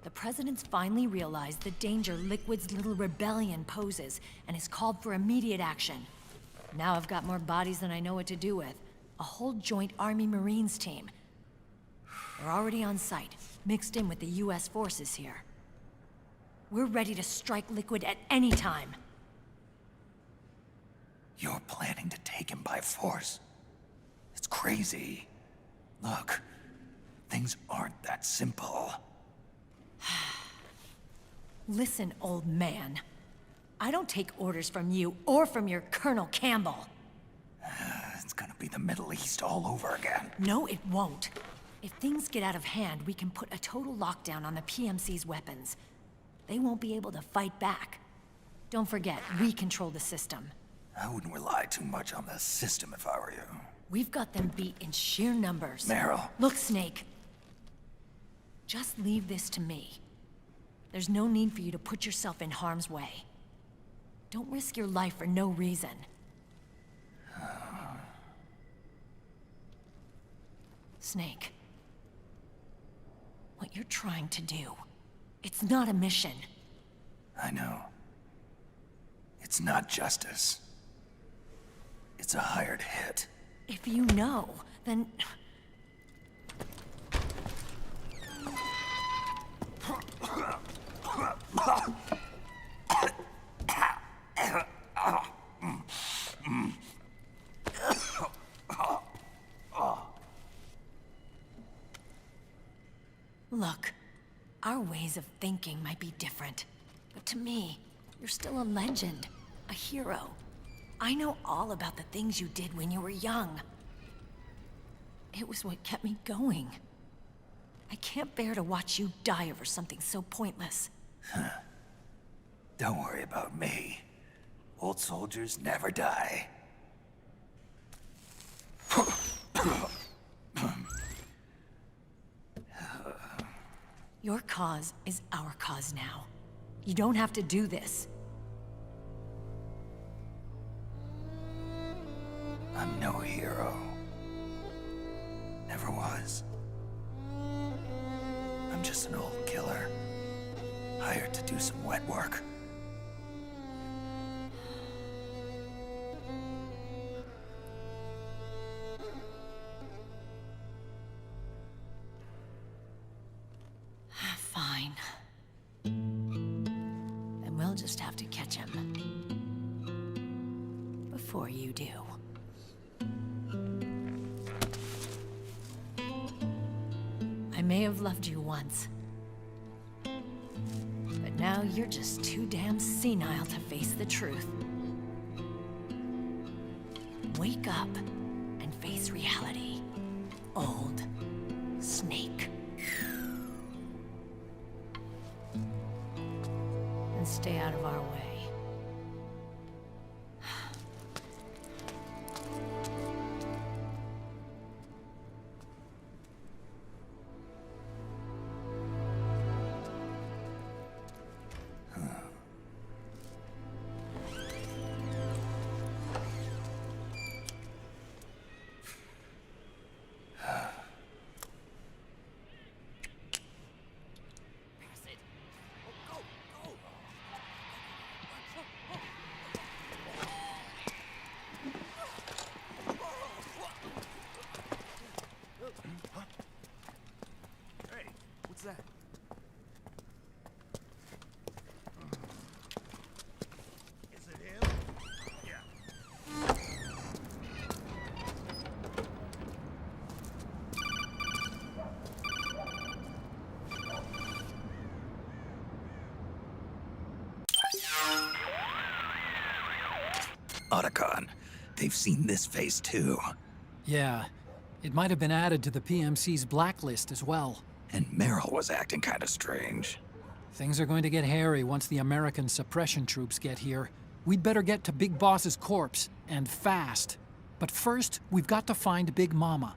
The President's finally realized the danger Liquid's little rebellion poses and has called for immediate action. Now I've got more bodies than I know what to do with. A whole joint Army Marines team. We're already on site, mixed in with the US forces here. We're ready to strike Liquid at any time. You're planning to take him by force? It's crazy. Look, things aren't that simple. Listen, old man. I don't take orders from you or from your Colonel Campbell. It's gonna be the Middle East all over again. No, it won't. If things get out of hand, we can put a total lockdown on the PMC's weapons. They won't be able to fight back. Don't forget, we control the system. I wouldn't rely too much on the system if I were you. We've got them beat in sheer numbers. Meryl. Look, Snake. Just leave this to me. There's no need for you to put yourself in harm's way. Don't risk your life for no reason. Snake. What you're trying to do, it's not a mission. I know. It's not justice. It's a hired hit. If you know, then... Look, our ways of thinking might be different, but to me, you're still a legend, a hero. I know all about the things you did when you were young. It was what kept me going. I can't bear to watch you die over something so pointless. Don't worry about me. Old soldiers never die. Your cause is our cause now. You don't have to do this. I'm no hero. Never was. I'm just an old killer, hired to do some wet work. Fine. Then we'll just have to catch him. Before you do. I may have loved you once. But now you're just too damn senile to face the truth. Wake up and face reality. Old Snake. And stay out of our way. What's that? Is it him? Yeah. Otacon, they've seen this face too. Yeah, it might have been added to the PMC's blacklist as well. And Meryl was acting kind of strange. Things are going to get hairy once the American suppression troops get here. We'd better get to Big Boss's corpse, and fast. But first, we've got to find Big Mama.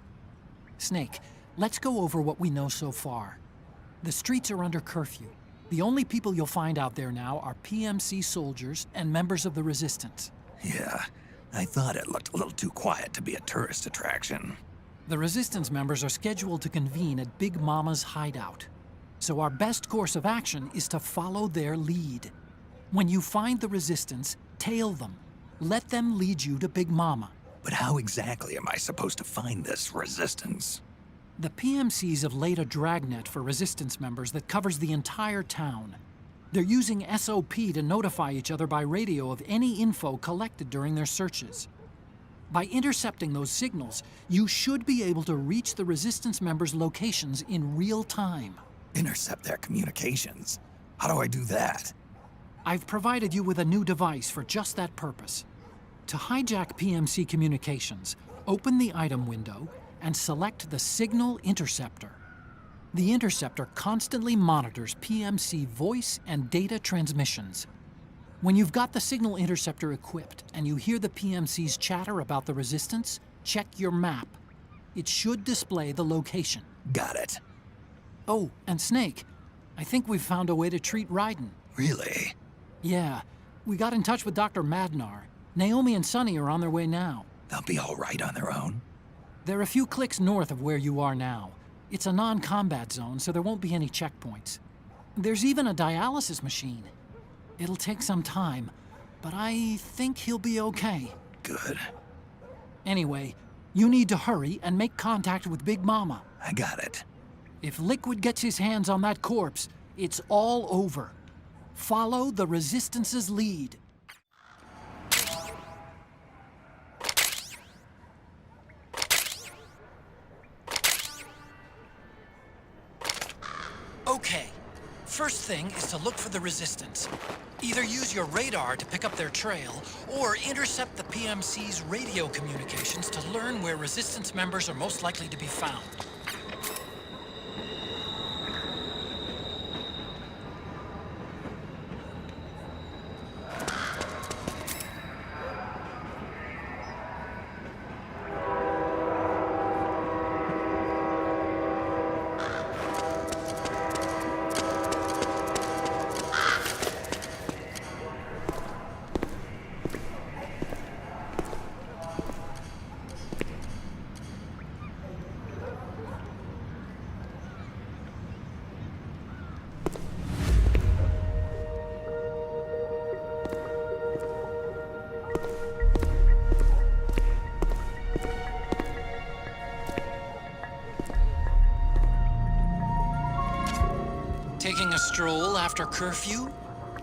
Snake, let's go over what we know so far. The streets are under curfew. The only people you'll find out there now are PMC soldiers and members of the Resistance. Yeah, I thought it looked a little too quiet to be a tourist attraction. The Resistance members are scheduled to convene at Big Mama's hideout. So our best course of action is to follow their lead. When you find the Resistance, tail them. Let them lead you to Big Mama. But how exactly am I supposed to find this Resistance? The PMCs have laid a dragnet for Resistance members that covers the entire town. They're using SOP to notify each other by radio of any info collected during their searches. By intercepting those signals, you should be able to reach the Resistance members' locations in real time. Intercept their communications? How do I do that? I've provided you with a new device for just that purpose. To hijack PMC communications, open the item window and select the Signal Interceptor. The interceptor constantly monitors PMC voice and data transmissions. When you've got the Signal Interceptor equipped and you hear the PMC's chatter about the Resistance, check your map. It should display the location. Got it. Oh, and Snake, I think we've found a way to treat Raiden. Really? Yeah, we got in touch with Dr. Madnar. Naomi and Sonny are on their way now. They'll be all right on their own? They're a few clicks north of where you are now. It's a non-combat zone, so there won't be any checkpoints. There's even a dialysis machine. It'll take some time, but I think he'll be okay. Good. Anyway, you need to hurry and make contact with Big Mama. I got it. If Liquid gets his hands on that corpse, it's all over. Follow the Resistance's lead. Okay. First thing is to look for the Resistance. Either use your radar to pick up their trail, or intercept the PMC's radio communications to learn where Resistance members are most likely to be found. Taking a stroll after curfew?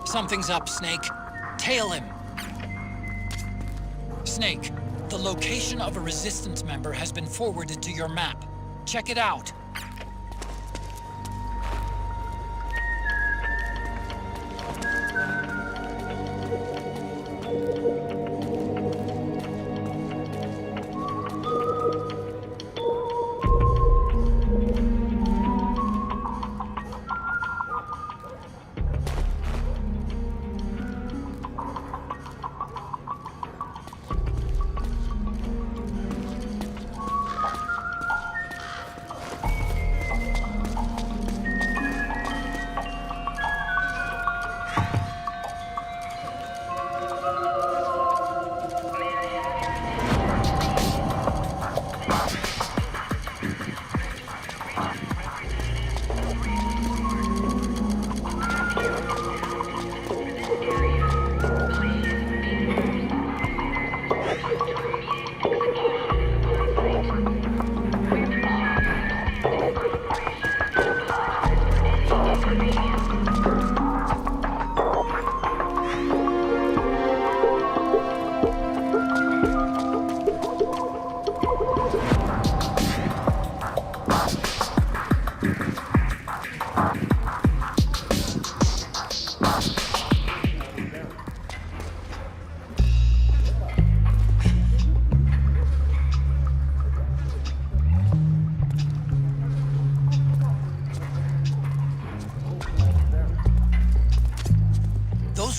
Something's up, Snake. Tail him. Snake, the location of a Resistance member has been forwarded to your map. Check it out.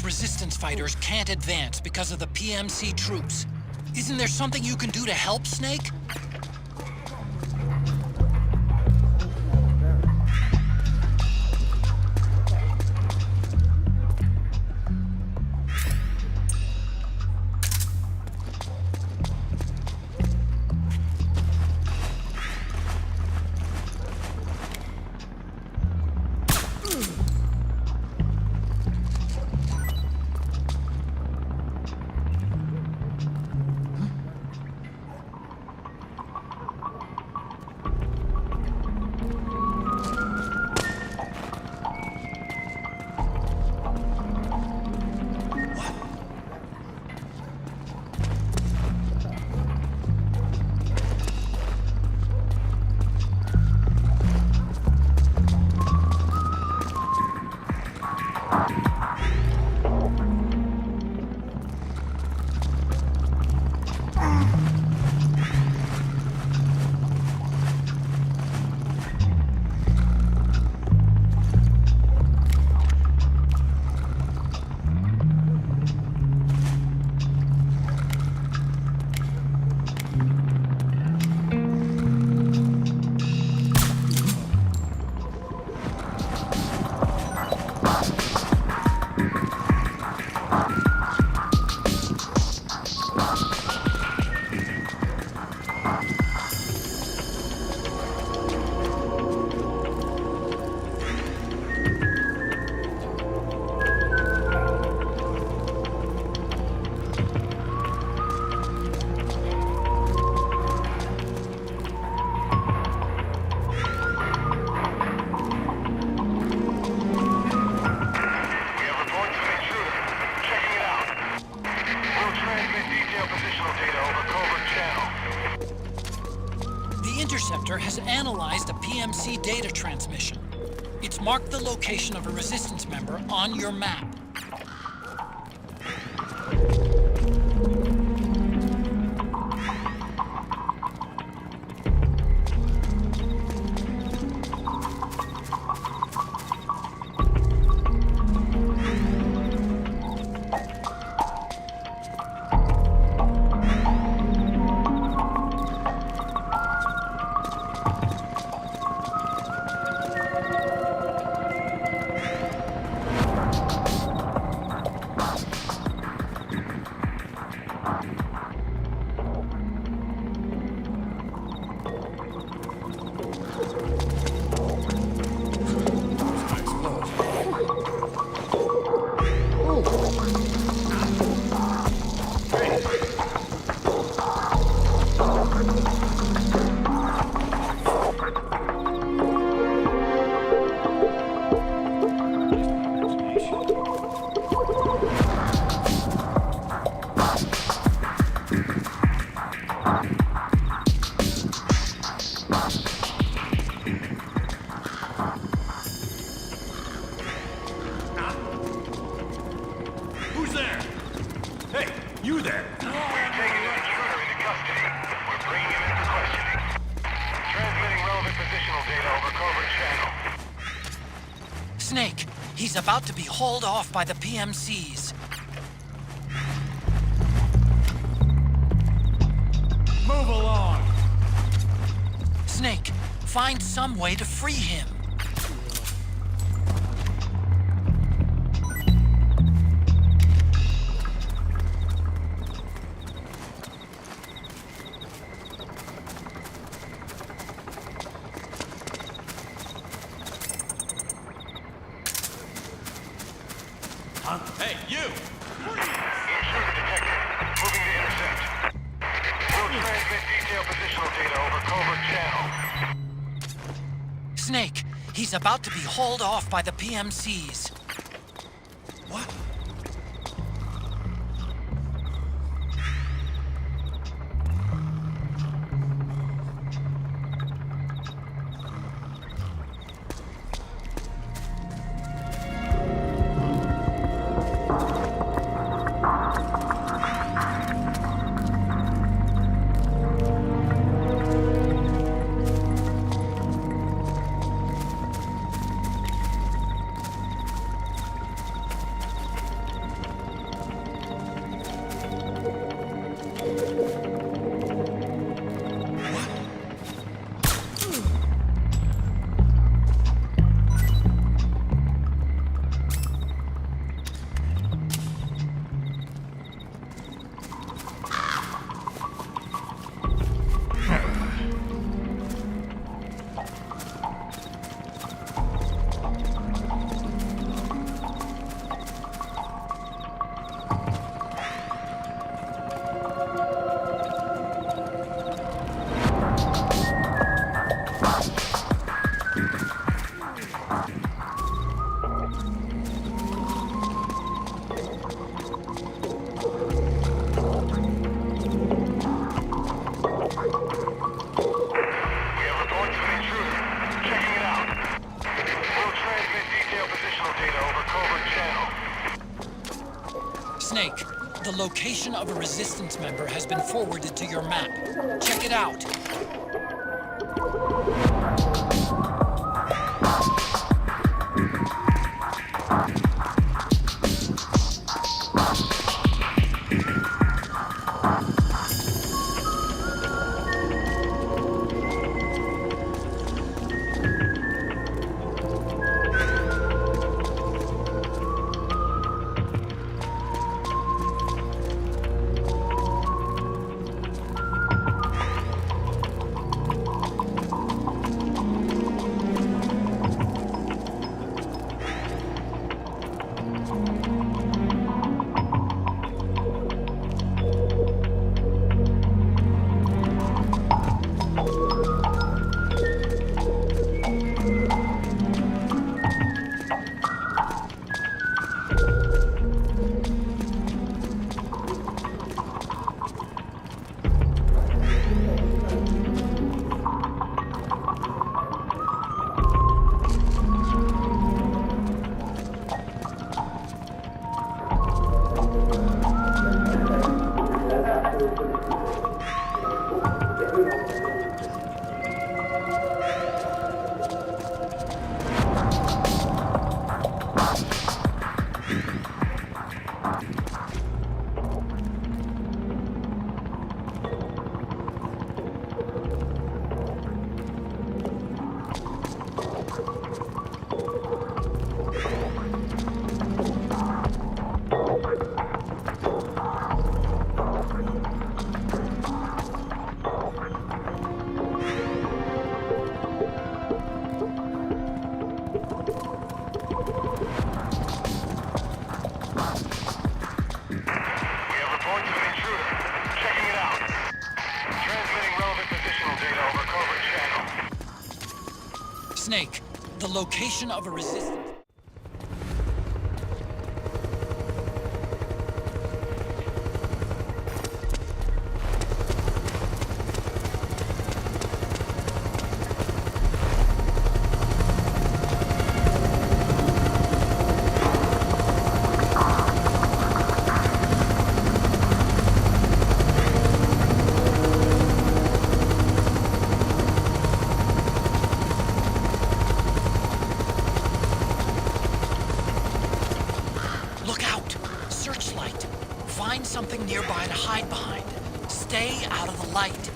Resistance fighters can't advance because of the PMC troops. Isn't there something you can do to help, Snake? Interceptor has analyzed a PMC data transmission. It's marked the location of a Resistance member on your map. Who's there? Hey, you there? We're taking the intruder into custody. We're bringing him in for questioning. Transmitting relevant positional data over covert channel. Snake, he's about to be hauled off by the PMCs. Move along! Snake, find some way to free him. Hey, you! Intruder detected. Moving to intercept. We'll transmit detailed positional data over covert channel. Snake, he's about to be hauled off by the PMCs. What? Snake, the location of a Resistance member has been forwarded to your map. Check it out. Snake, the location of a resistance... Find something nearby to hide behind. Stay out of the light.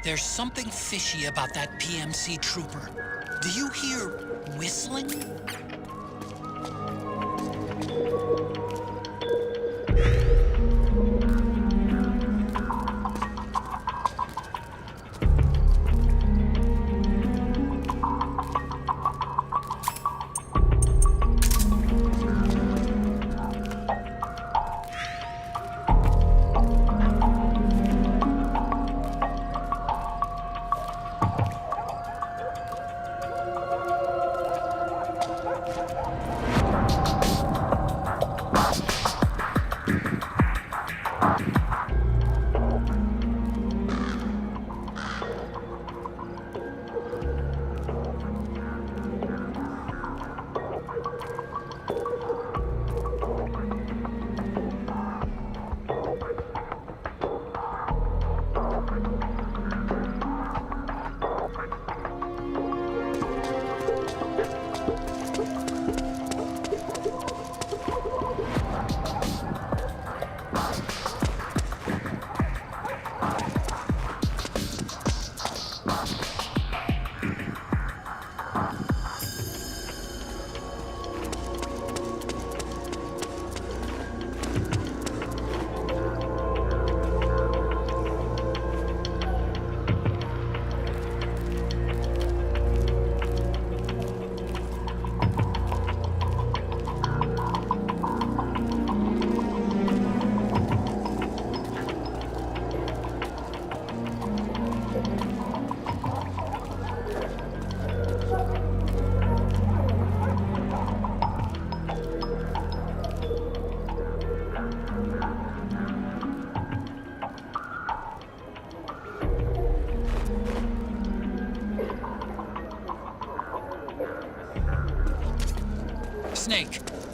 There's something fishy about that PMC trooper. Do you hear whistling?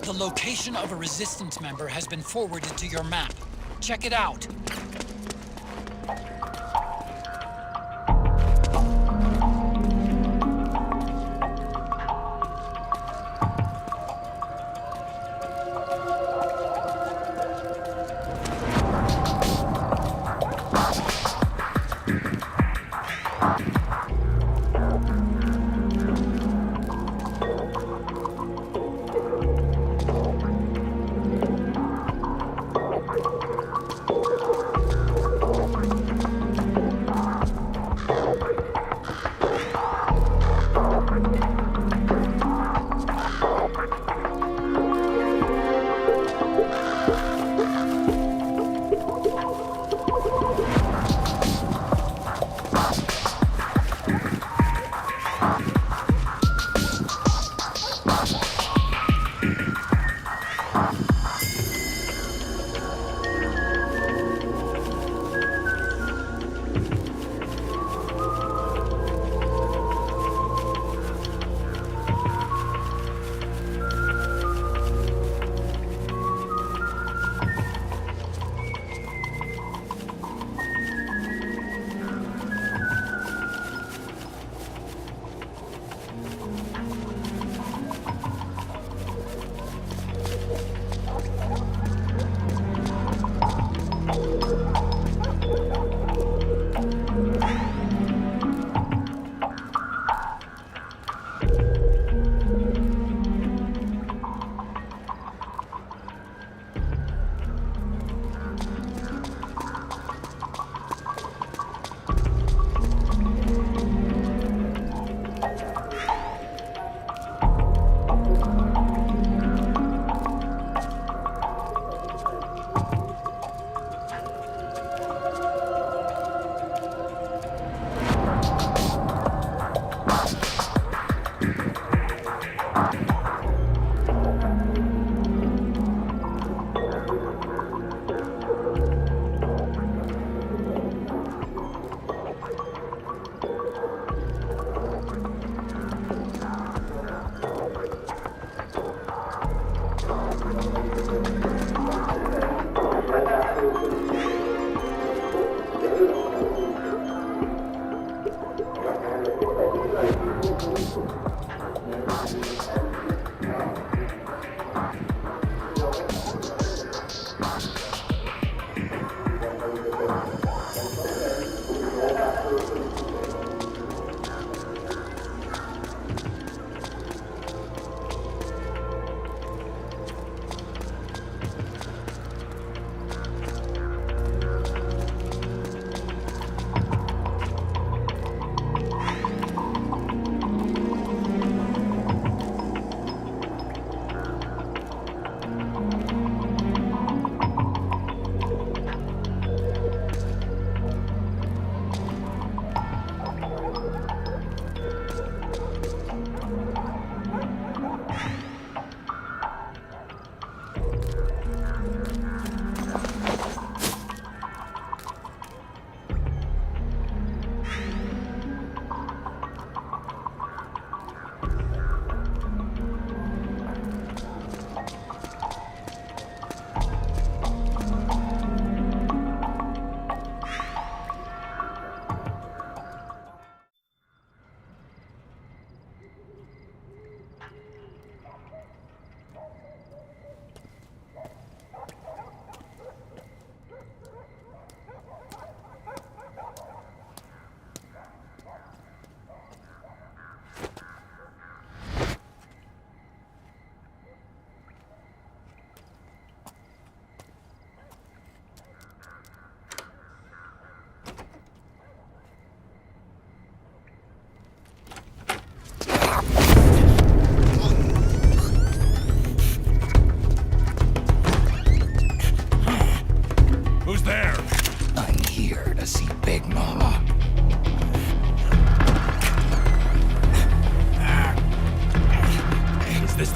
The location of a resistance member has been forwarded to your map. Check it out.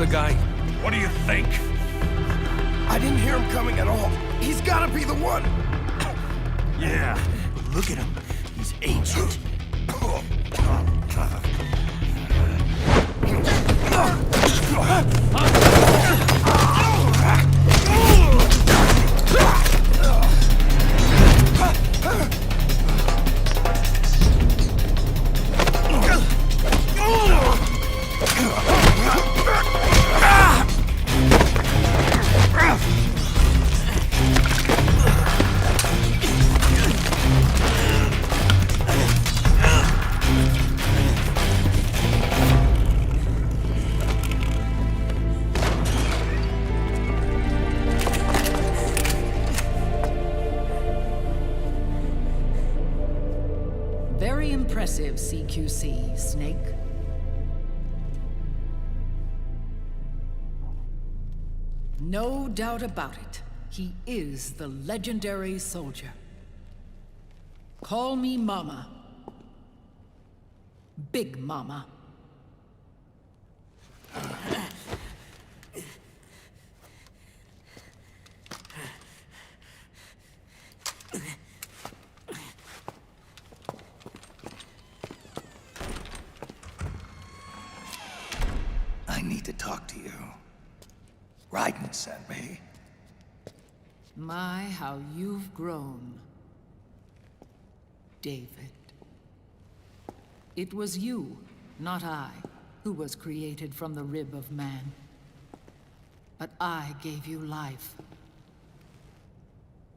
the guy? What do you think? I didn't hear him coming at all. He's gotta be the one! Yeah, but look at him. He's ancient. Impressive, CQC, Snake. No doubt about it. He is the legendary soldier. Call me Mama. Big Mama. I need to talk to you. Raiden sent me. My, how you've grown, David. It was you, not I, who was created from the rib of man. But I gave you life.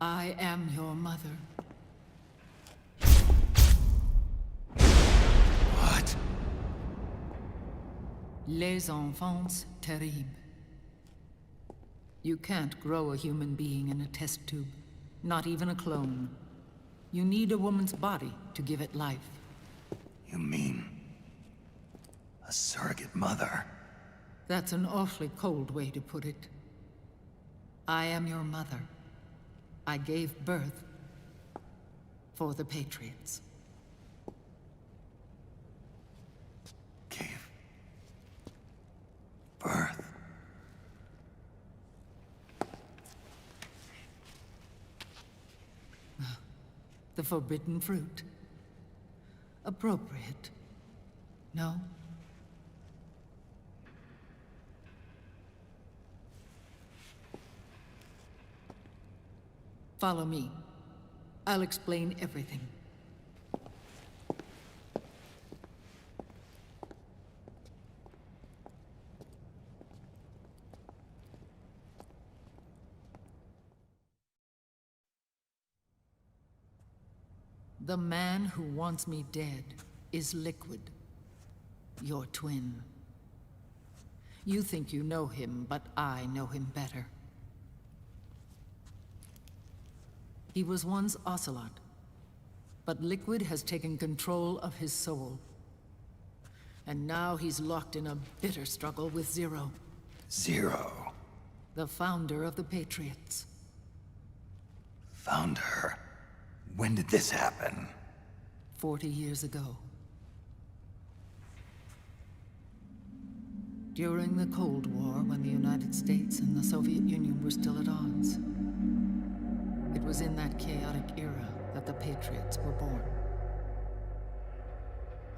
I am your mother. What? Les enfants terribles. You can't grow a human being in a test tube, not even a clone. You need a woman's body to give it life. You mean a surrogate mother? That's an awfully cold way to put it. I am your mother. I gave birth for the Patriots. Gave birth? The forbidden fruit. Appropriate. No? Follow me. I'll explain everything. The man who wants me dead is Liquid, your twin. You think you know him, but I know him better. He was once Ocelot, but Liquid has taken control of his soul. And now he's locked in a bitter struggle with Zero. Zero? The founder of the Patriots. Founder? When did this happen? 40 years ago. During the Cold War, when the United States and the Soviet Union were still at odds. It was in that chaotic era that the Patriots were born.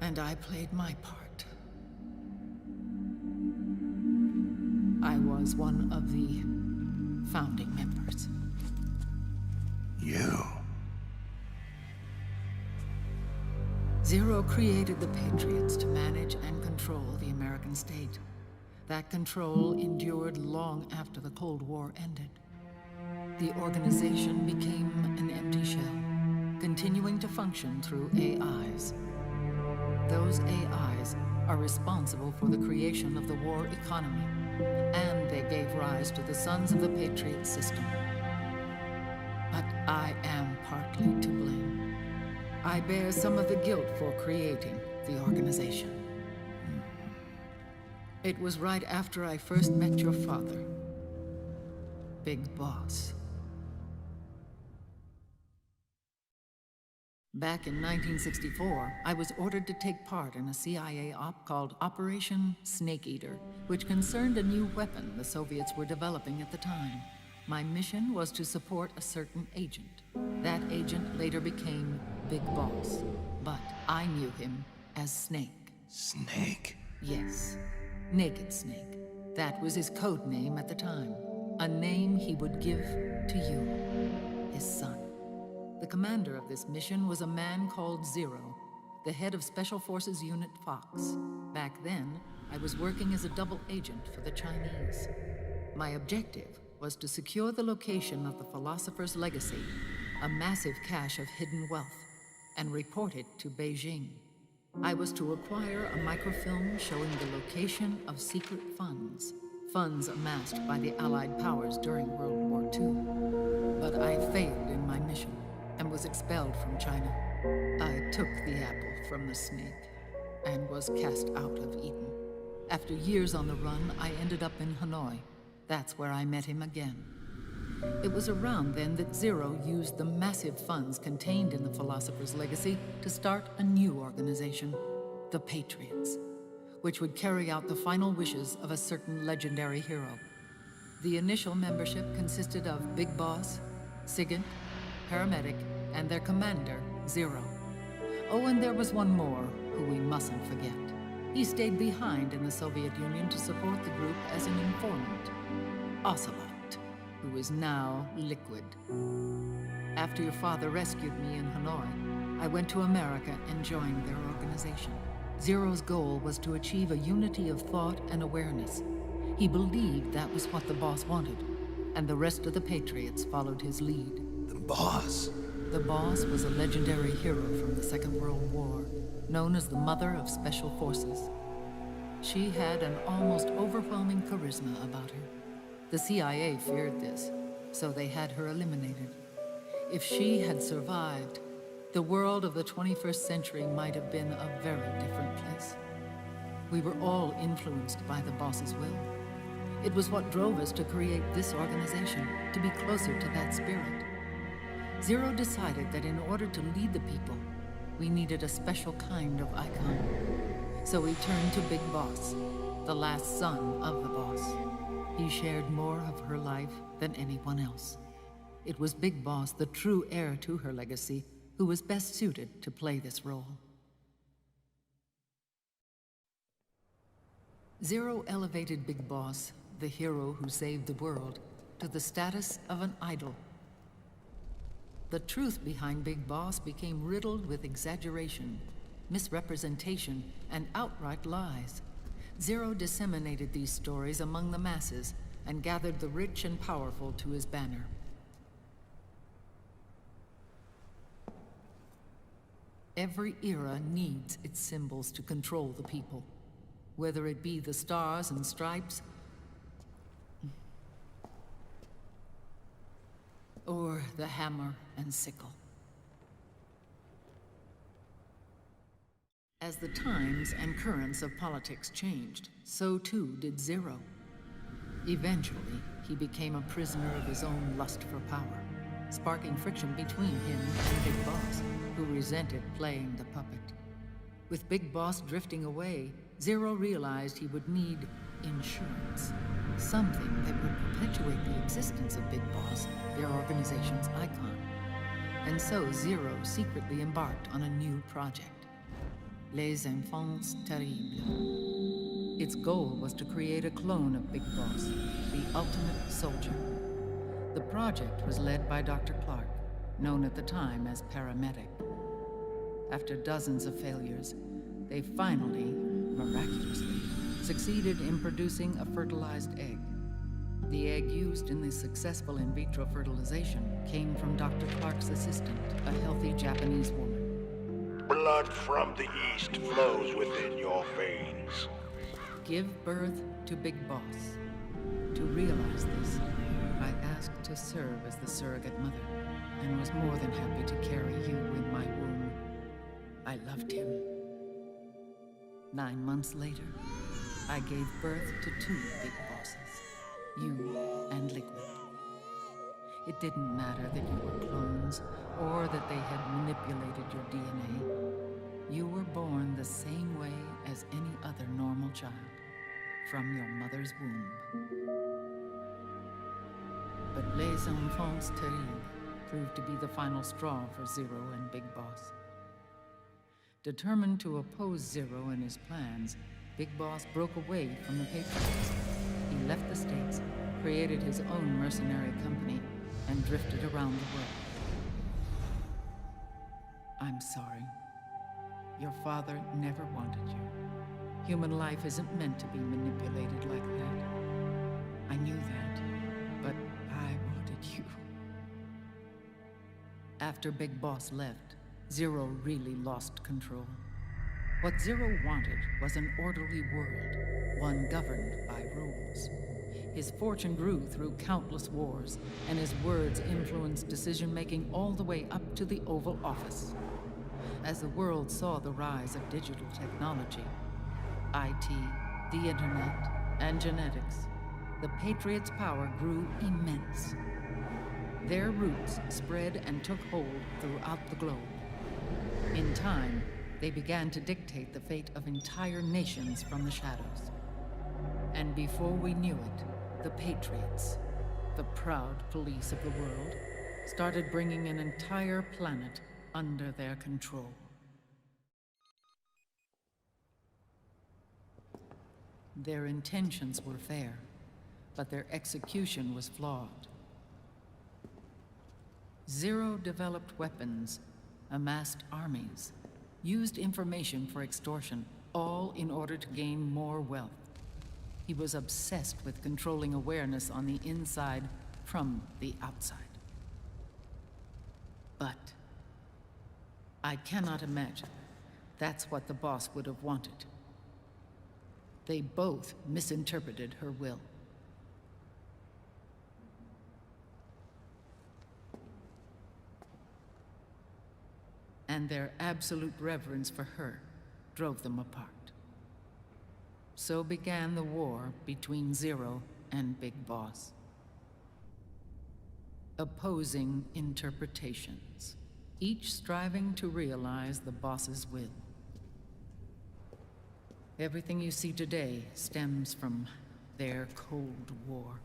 And I played my part. I was one of the founding members. You? Zero created the Patriots to manage and control the American state. That control endured long after the Cold War ended. The organization became an empty shell, continuing to function through AIs. Those AIs are responsible for the creation of the war economy, and they gave rise to the Sons of the Patriot system. But I am partly to blame. I bear some of the guilt for creating the organization. It was right after I first met your father, Big Boss. Back in 1964, I was ordered to take part in a CIA op called Operation Snake Eater, which concerned a new weapon the Soviets were developing at the time. My mission was to support a certain agent. That agent later became Big Boss, but I knew him as Snake. Snake? Yes, Naked Snake. That was his code name at the time. A name he would give to you, his son. The commander of this mission was a man called Zero, the head of Special Forces Unit Fox. Back then, I was working as a double agent for the Chinese. My objective was to secure the location of the Philosopher's Legacy, a massive cache of hidden wealth, and report it to Beijing. I was to acquire a microfilm showing the location of secret funds, funds amassed by the Allied powers during World War II. But I failed in my mission and was expelled from China. I took the apple from the snake and was cast out of Eden. After years on the run, I ended up in Hanoi. That's where I met him again. It was around then that Zero used the massive funds contained in the Philosopher's Legacy to start a new organization, the Patriots, which would carry out the final wishes of a certain legendary hero. The initial membership consisted of Big Boss, Sigint, Paramedic, and their commander, Zero. Oh, and there was one more who we mustn't forget. He stayed behind in the Soviet Union to support the group as an informant, Ocelot, who is now Liquid. After your father rescued me in Hanoi, I went to America and joined their organization. Zero's goal was to achieve a unity of thought and awareness. He believed that was what the boss wanted, and the rest of the Patriots followed his lead. The boss? The boss was a legendary hero from the Second World War, known as the Mother of Special Forces. She had an almost overwhelming charisma about her. The CIA feared this, so they had her eliminated. If she had survived, the world of the 21st century might have been a very different place. We were all influenced by the boss's will. It was what drove us to create this organization, to be closer to that spirit. Zero decided that in order to lead the people, we needed a special kind of icon. So he turned to Big Boss, the last son of the boss. He shared more of her life than anyone else. It was Big Boss, the true heir to her legacy, who was best suited to play this role. Zero elevated Big Boss, the hero who saved the world, to the status of an idol. The truth behind Big Boss became riddled with exaggeration, misrepresentation, and outright lies. Zero disseminated these stories among the masses and gathered the rich and powerful to his banner. Every era needs its symbols to control the people, whether it be the stars and stripes, or the hammer and sickle. As the times and currents of politics changed, so too did Zero. Eventually, he became a prisoner of his own lust for power, sparking friction between him and Big Boss, who resented playing the puppet. With Big Boss drifting away, Zero realized he would need insurance. Something that would perpetuate the existence of Big Boss, their organization's icon. And so Zero secretly embarked on a new project, Les Enfants Terribles. Its goal was to create a clone of Big Boss, the ultimate soldier. The project was led by Dr. Clark, known at the time as Paramedic. After dozens of failures, they finally, miraculously, succeeded in producing a fertilized egg. The egg used in the successful in vitro fertilization came from Dr. Clark's assistant, a healthy Japanese woman. Blood from the east flows within your veins. Give birth to Big Boss. To realize this, I asked to serve as the surrogate mother, and was more than happy to carry you in my womb. I loved him. 9 months later, I gave birth to 2 Big Bosses, you and Liquid. It didn't matter that you were clones, or that they had manipulated your DNA. You were born the same way as any other normal child, from your mother's womb. But Les Enfants Terribles proved to be the final straw for Zero and Big Boss. Determined to oppose Zero and his plans, Big Boss broke away from the Patriots. He left the States, created his own mercenary company, and drifted around the world. I'm sorry. Your father never wanted you. Human life isn't meant to be manipulated like that. I knew that, but I wanted you. After Big Boss left, Zero really lost control. What Zero wanted was an orderly world, one governed by rules. His fortune grew through countless wars, and his words influenced decision-making all the way up to the Oval Office. As the world saw the rise of digital technology, IT, the internet, and genetics, the Patriots' power grew immense. Their roots spread and took hold throughout the globe. In time, they began to dictate the fate of entire nations from the shadows. And before we knew it, the Patriots, the proud police of the world, started bringing an entire planet under their control. Their intentions were fair, but their execution was flawed. Zero developed weapons, amassed armies, used information for extortion, all in order to gain more wealth. He was obsessed with controlling awareness on the inside from the outside. But I cannot imagine that's what the boss would have wanted. They both misinterpreted her will. And their absolute reverence for her drove them apart. So began the war between Zero and Big Boss. Opposing interpretations, each striving to realize the boss's will. Everything you see today stems from their Cold War.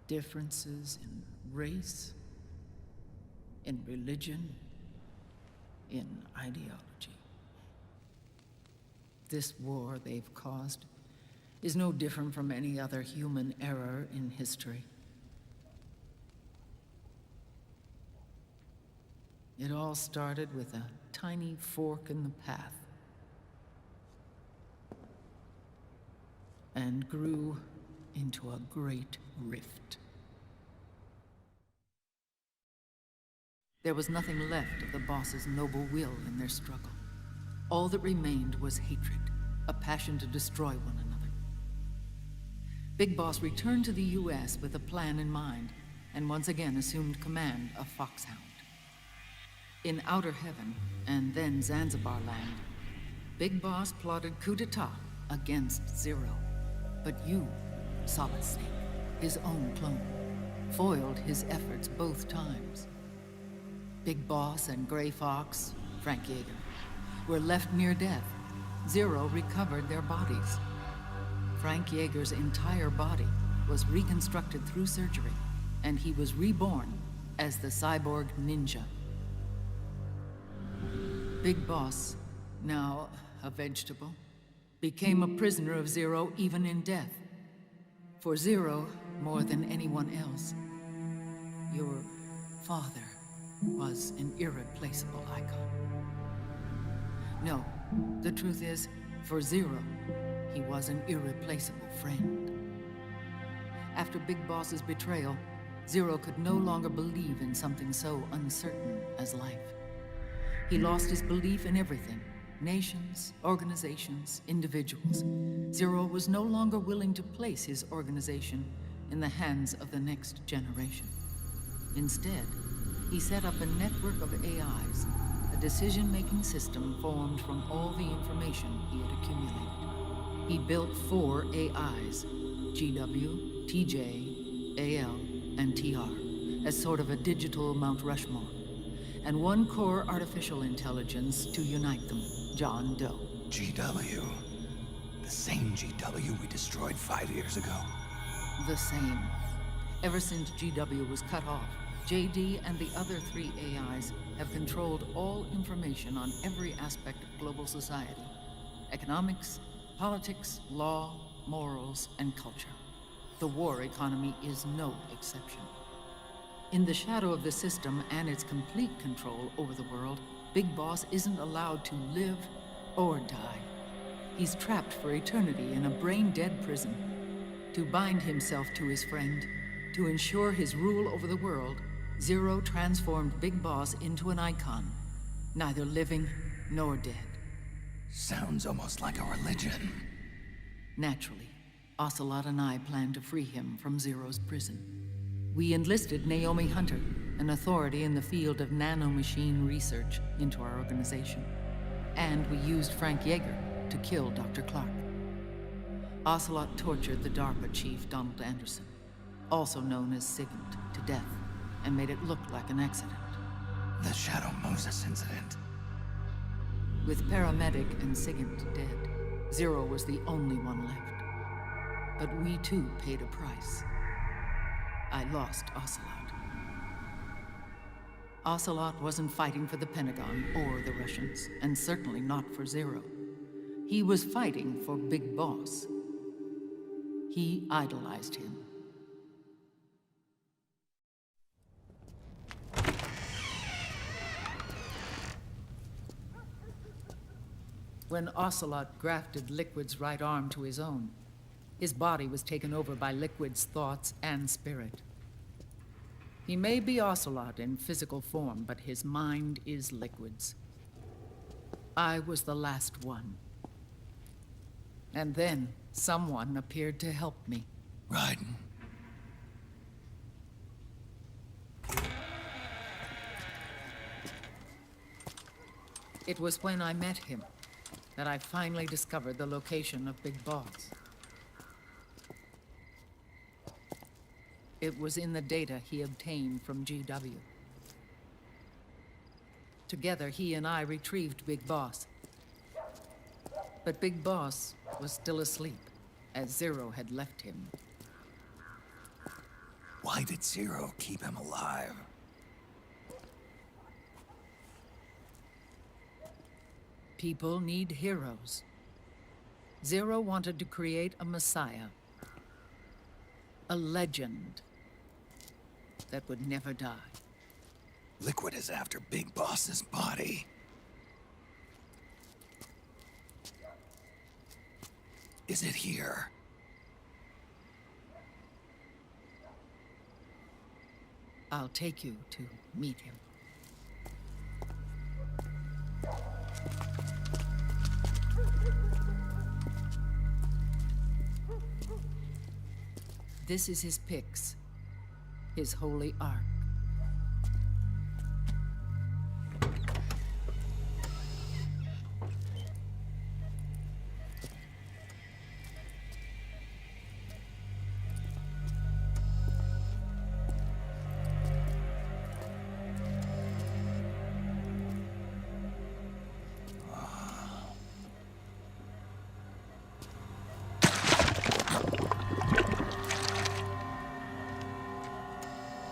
Differences in race, in religion, in ideology. This war they've caused is no different from any other human error in history. It all started with a tiny fork in the path and grew into a great rift. There was nothing left of the boss's noble will in their struggle. All that remained was hatred, a passion to destroy one another. Big Boss returned to the US with a plan in mind, and once again assumed command of Foxhound. In Outer Heaven, and then Zanzibar Land, Big Boss plotted coup d'etat against Zero. But you, Solid Snake, his own clone, foiled his efforts both times. Big Boss and Gray Fox, Frank Yeager, were left near death. Zero recovered their bodies. Frank Yeager's entire body was reconstructed through surgery, and he was reborn as the cyborg ninja. Big Boss, now a vegetable, became a prisoner of Zero even in death. For Zero, more than anyone else, your father was an irreplaceable icon. No, the truth is, for Zero, he was an irreplaceable friend. After Big Boss's betrayal, Zero could no longer believe in something so uncertain as life. He lost his belief in everything. Nations, organizations, individuals. Zero was no longer willing to place his organization in the hands of the next generation. Instead, he set up a network of AIs, a decision-making system formed from all the information he had accumulated. He built 4 AIs, GW, TJ, AL, and TR, as sort of a digital Mount Rushmore, and 1 core artificial intelligence to unite them, John Doe. GW. The same GW we destroyed 5 years ago. The same. Ever since GW was cut off, JD and the other 3 AIs have controlled all information on every aspect of global society. Economics, politics, law, morals, and culture. The war economy is no exception. In the shadow of the system and its complete control over the world, Big Boss isn't allowed to live or die. He's trapped for eternity in a brain-dead prison. To bind himself to his friend, to ensure his rule over the world, Zero transformed Big Boss into an icon, neither living nor dead. Sounds almost like a religion. Naturally, Ocelot and I plan to free him from Zero's prison. We enlisted Naomi Hunter, an authority in the field of nanomachine research, into our organization. And we used Frank Yeager to kill Dr. Clark. Ocelot tortured the DARPA chief, Donald Anderson, also known as Sigint, to death, and made it look like an accident. The Shadow Moses incident. With paramedic and Sigint dead, Zero was the only one left. But we too paid a price. I lost Ocelot. Ocelot wasn't fighting for the Pentagon or the Russians, and certainly not for Zero. He was fighting for Big Boss. He idolized him. When Ocelot grafted Liquid's right arm to his own, his body was taken over by Liquid's thoughts and spirit. He may be Ocelot in physical form, but his mind is Liquid's. I was the last one. And then someone appeared to help me. Raiden. It was when I met him that I finally discovered the location of Big Boss. It was in the data he obtained from GW. Together, he and I retrieved Big Boss. But Big Boss was still asleep, as Zero had left him. Why did Zero keep him alive? People need heroes. Zero wanted to create a messiah. A legend that would never die. Liquid is after Big Boss's body. Is it here? I'll take you to meet him. This is his pyx, his holy ark.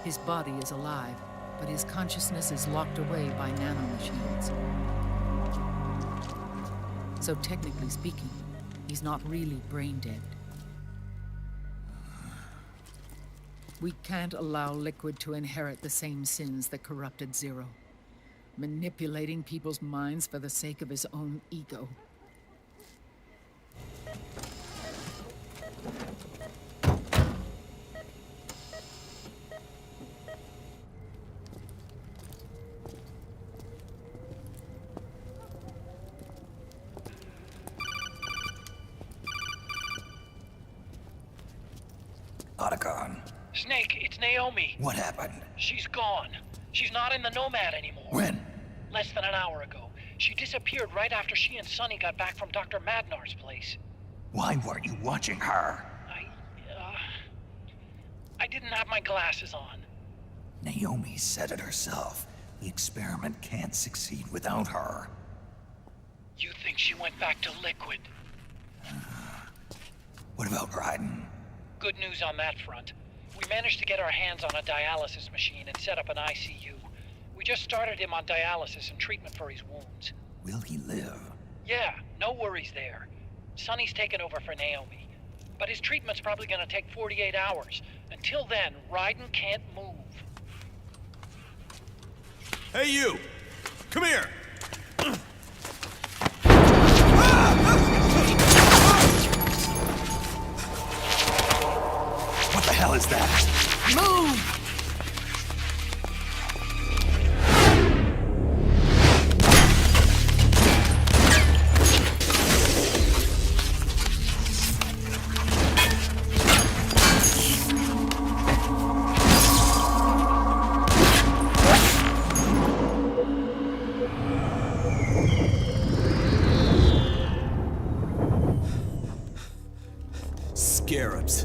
His body is alive, but his consciousness is locked away by nanomachines. So technically speaking, he's not really brain dead. We can't allow Liquid to inherit the same sins that corrupted Zero, manipulating people's minds for the sake of his own ego. Otacon. Snake, it's Naomi. What happened? She's gone. She's not in the Nomad anymore. When? Less than an hour ago. She disappeared right after she and Sonny got back from Dr. Madnar's place. Why weren't you watching her? I didn't have my glasses on. Naomi said it herself. The experiment can't succeed without her. You think she went back to Liquid? What about Raiden? Good news on that front. We managed to get our hands on a dialysis machine and set up an ICU. We just started him on dialysis and treatment for his wounds. Will he live? Yeah, no worries there. Sonny's taken over for Naomi. But his treatment's probably gonna take 48 hours. Until then, Raiden can't move. Hey, you! Come here! What the hell is that? Move! scarabs.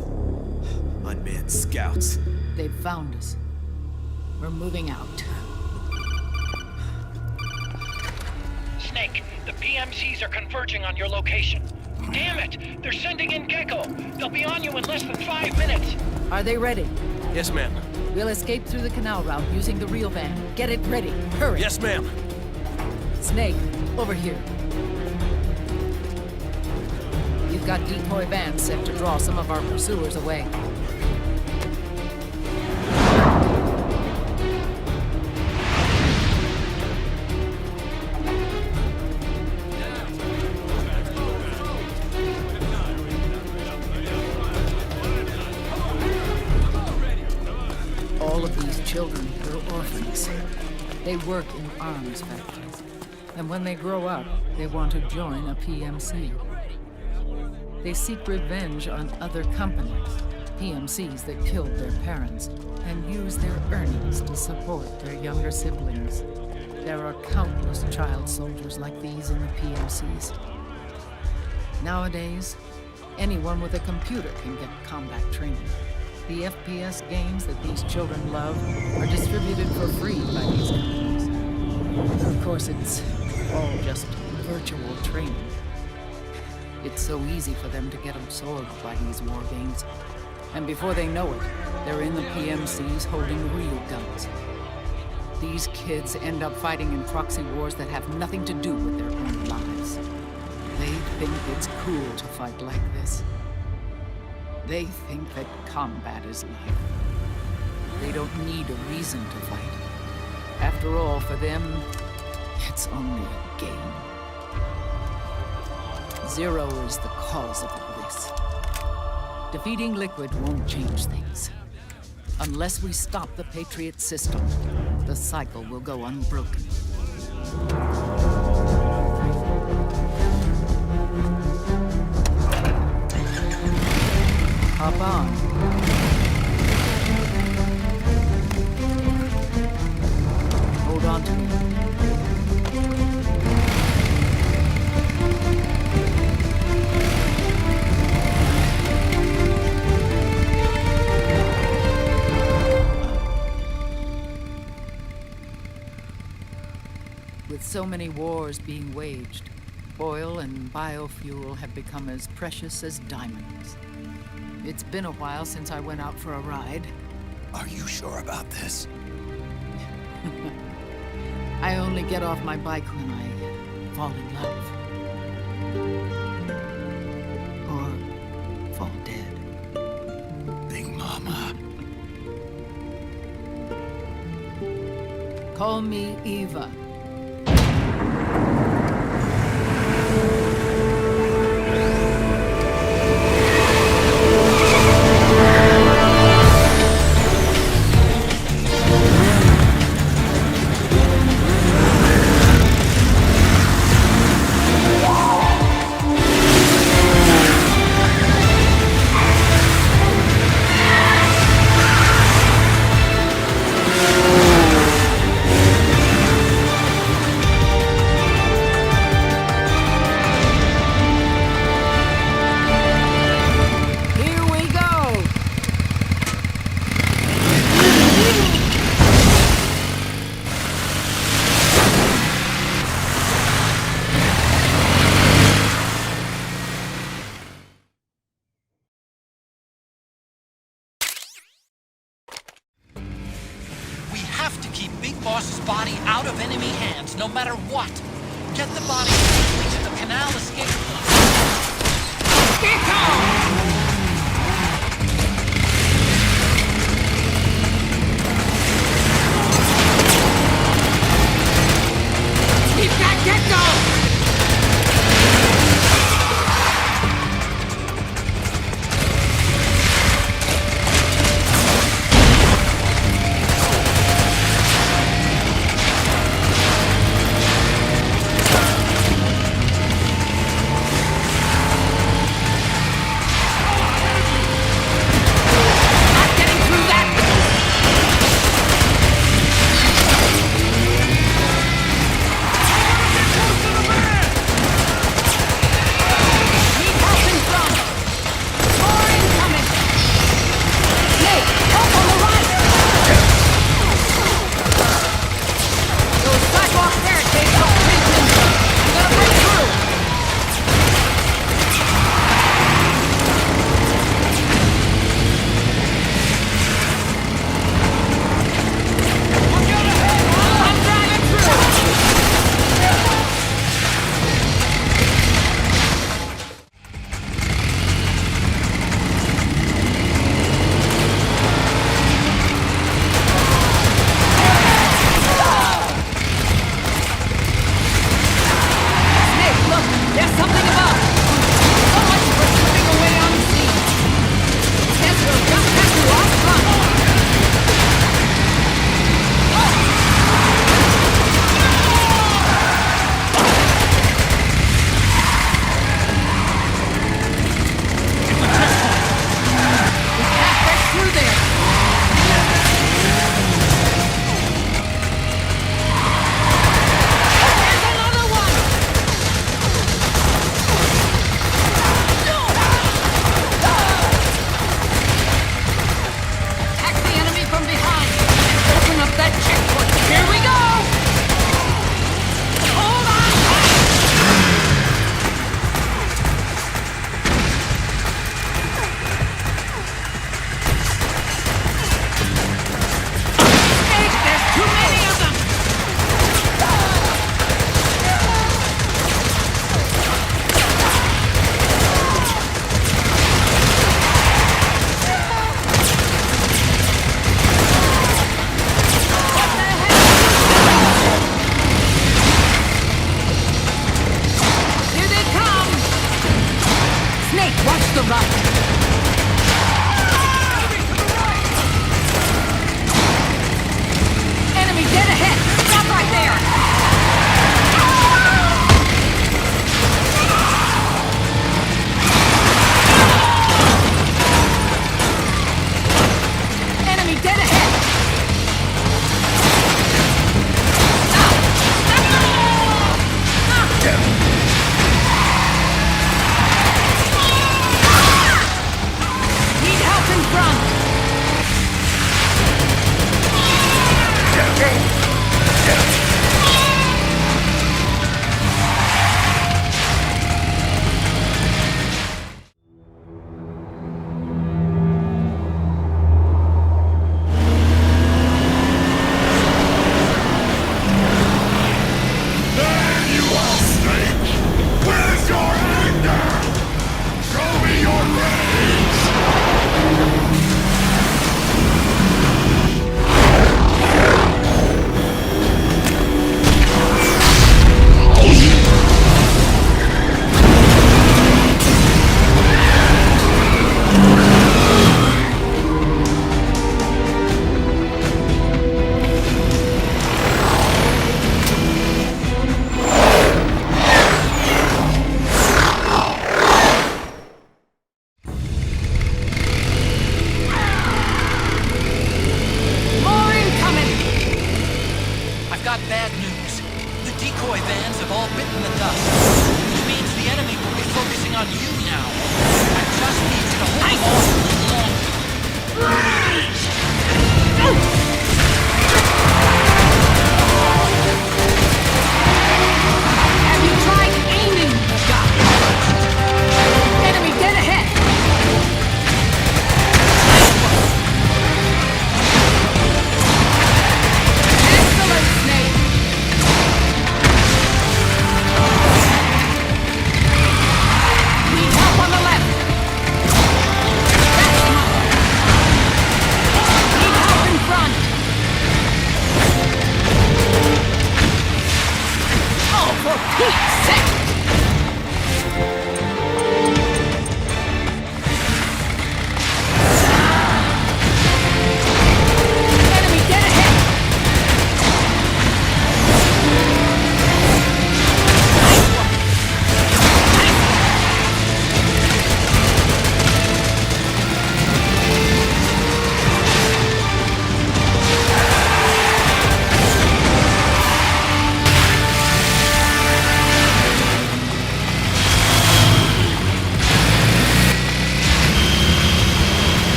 Unmanned scouts. They've found us. We're moving out. Snake, the PMCs are converging on your location. Damn it! They're sending in Gecko! They'll be on you in less than 5 minutes! Are they ready? Yes, ma'am. We'll escape through the canal route using the real van. Get it ready. Hurry. Yes, ma'am. Snake, over here. You've got decoy vans set to draw some of our pursuers away. All of these children are orphans. They work in arms factories. And when they grow up, they want to join a PMC. They seek revenge on other companies, PMCs that killed their parents, and use their earnings to support their younger siblings. There are countless child soldiers like these in the PMCs. Nowadays, anyone with a computer can get combat training. The FPS games that these children love are distributed for free by these companies. Of course, it's all just virtual training. It's so easy for them to get absorbed by these war games. And before they know it, they're in the PMCs holding real guns. These kids end up fighting in proxy wars that have nothing to do with their own lives. They think it's cool to fight like this. They think that combat is life. They don't need a reason to fight. After all, for them, it's only a game. Zero is the cause of all this. Defeating Liquid won't change things. Unless we stop the Patriot system, the cycle will go unbroken. Hop on. Hold on to me. With so many wars being waged, oil and biofuel have become as precious as diamonds. It's been a while since I went out for a ride. Are you sure about this? I only get off my bike when I fall in love. Or fall dead. Big Mama. Call me Eva. No matter what, get the body safely to the canal escape. Keep that Gecko!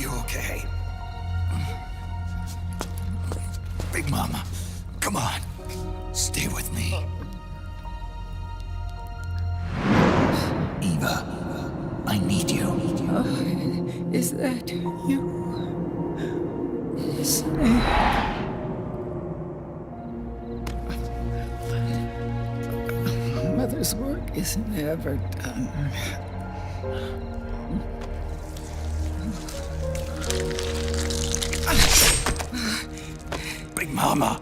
you okay? Big Mama, come on. Stay with me. Eva, I need you. Is that you? Snake. Mother's work is never done. Big Mama.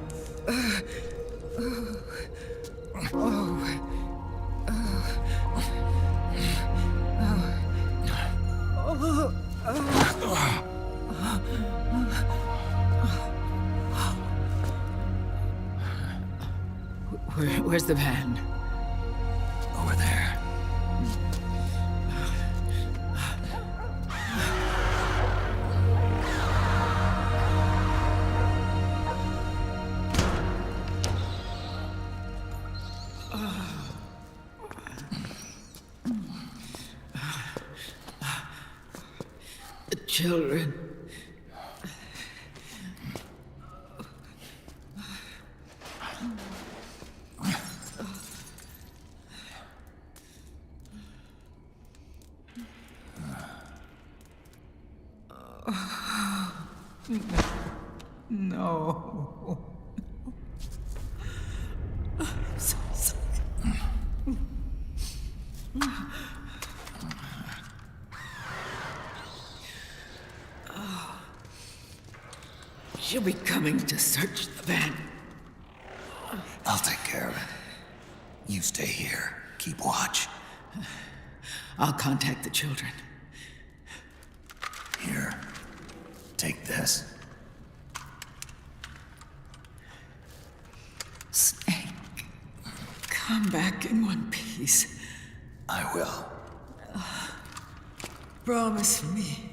Where's the van? Over there. The children. No. I'm so sorry. She'll be coming to search the van. I'll take care of it. You stay here. Keep watch. I'll contact the children. Here. Take this. Snake, come back in one piece. I will. Promise me.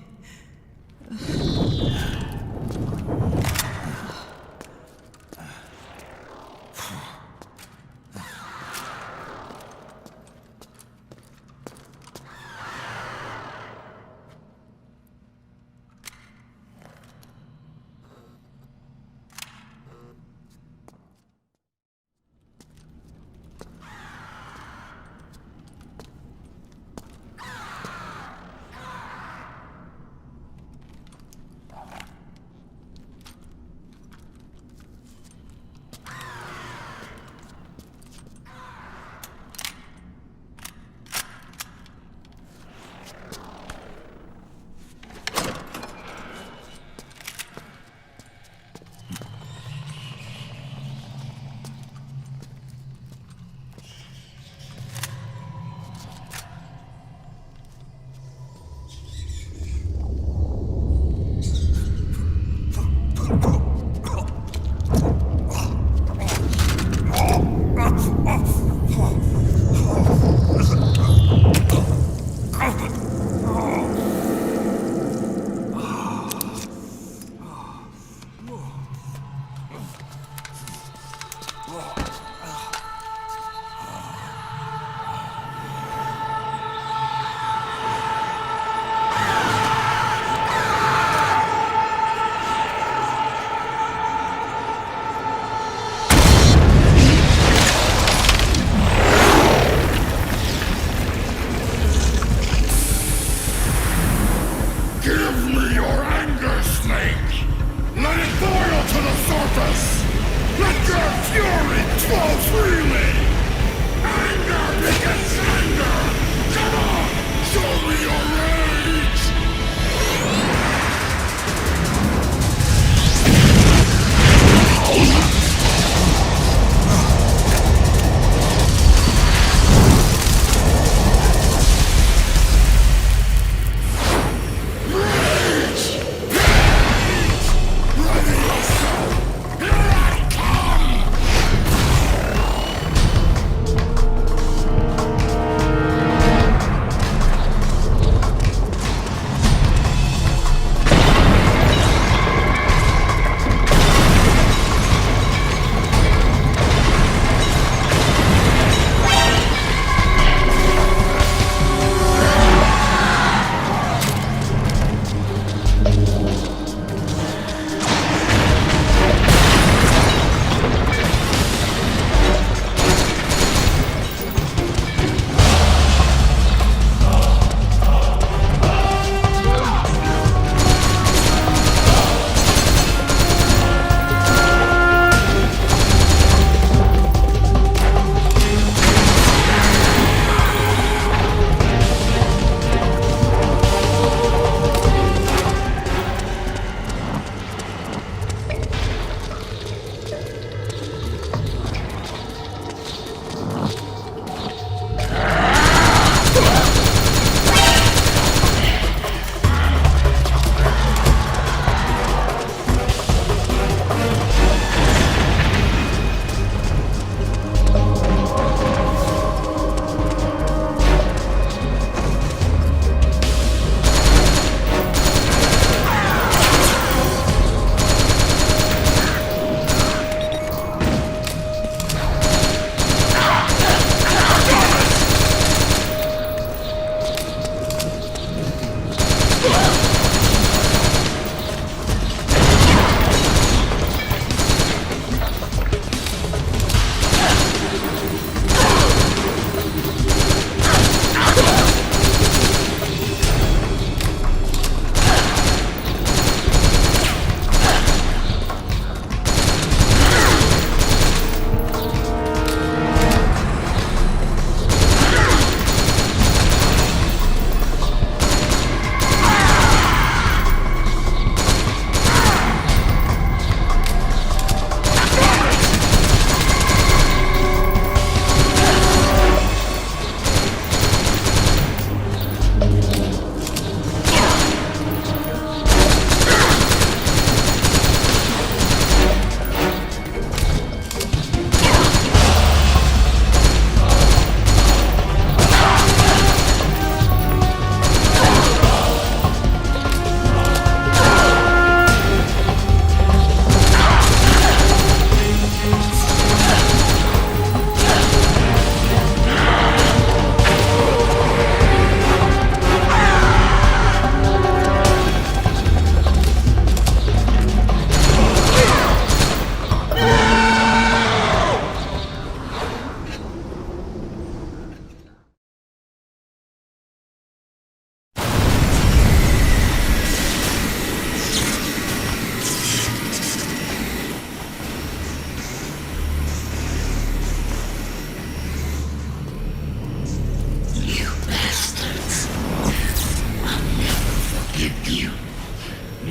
I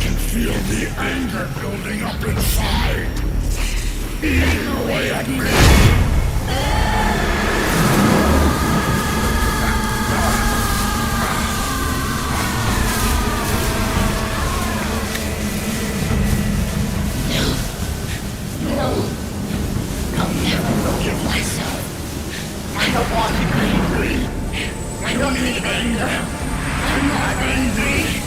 can feel the anger building up inside, eating away at me. No, I'll never forgive myself. I don't want to be angry. I don't need anger. I'm not angry.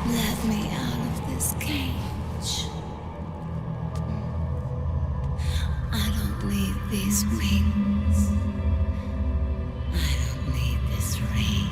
Let me out of this cage. I don't need these wings. I don't need this range.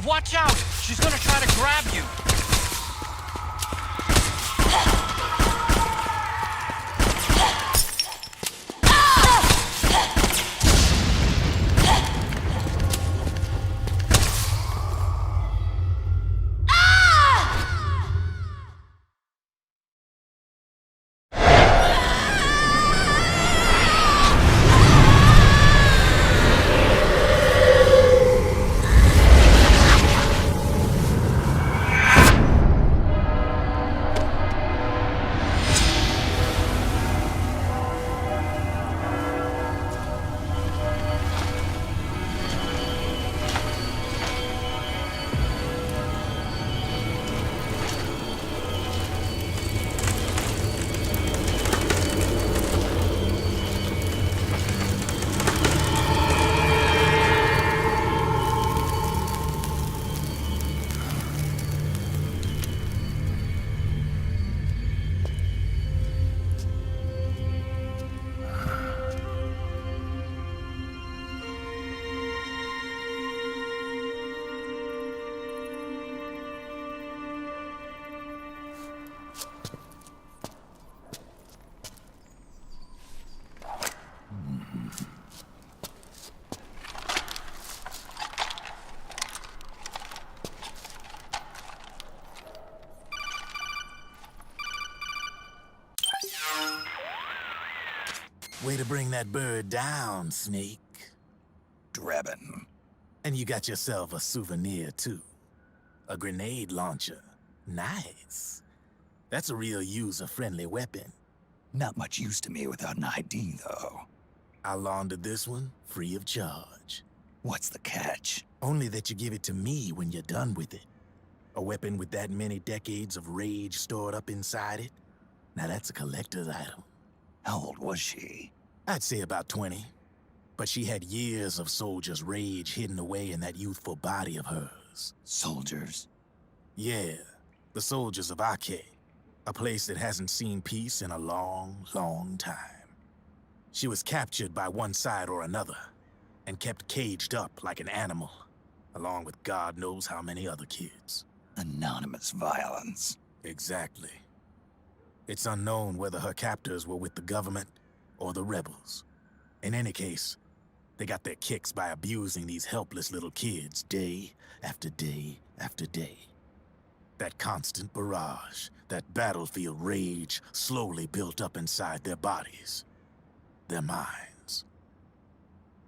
Watch out! She's gonna try to grab you! Way to bring that bird down, Snake. Drabbin'. And you got yourself a souvenir, too. A grenade launcher. Nice. That's a real user-friendly weapon. Not much use to me without an ID, though. I'll launder this one free of charge. What's the catch? Only that you give it to me when you're done with it. A weapon with that many decades of rage stored up inside it? Now that's a collector's item. How old was she? I'd say about 20. But she had years of soldiers' rage hidden away in that youthful body of hers. Soldiers? Yeah, the soldiers of Ake. A place that hasn't seen peace in a long, long time. She was captured by one side or another, and kept caged up like an animal, along with God knows how many other kids. Anonymous violence. Exactly. It's unknown whether her captors were with the government or the rebels. In any case, they got their kicks by abusing these helpless little kids day after day after day. That constant barrage, that battlefield rage slowly built up inside their bodies, their minds.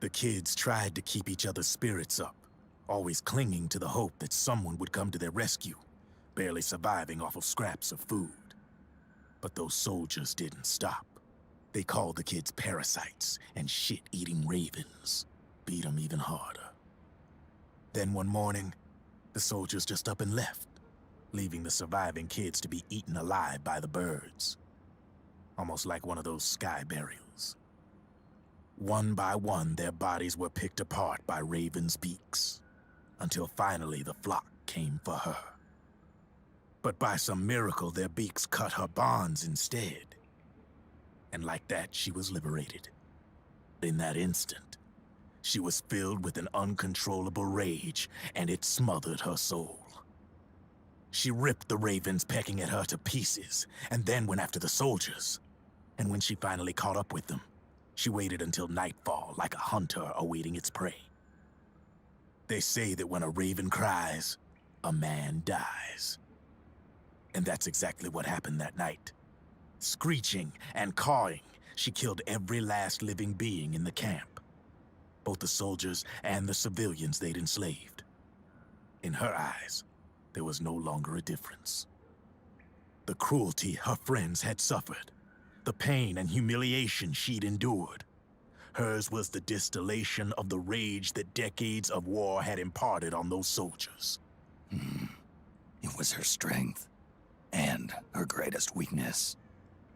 The kids tried to keep each other's spirits up, always clinging to the hope that someone would come to their rescue, barely surviving off of scraps of food. But those soldiers didn't stop. They called the kids parasites and shit-eating ravens, beat them even harder. Then one morning, the soldiers just up and left, leaving the surviving kids to be eaten alive by the birds. Almost like one of those sky burials. One by one, their bodies were picked apart by ravens' beaks, until finally the flock came for her. But by some miracle, their beaks cut her bonds instead. And like that, she was liberated. In that instant, she was filled with an uncontrollable rage, and it smothered her soul. She ripped the ravens pecking at her to pieces, and then went after the soldiers. And when she finally caught up with them, she waited until nightfall like a hunter awaiting its prey. They say that when a raven cries, a man dies. And that's exactly what happened that night. Screeching and cawing, she killed every last living being in the camp. Both the soldiers and the civilians they'd enslaved. In her eyes, there was no longer a difference. The cruelty her friends had suffered, the pain and humiliation she'd endured. Hers was the distillation of the rage that decades of war had imparted on those soldiers. It was her strength, and her greatest weakness.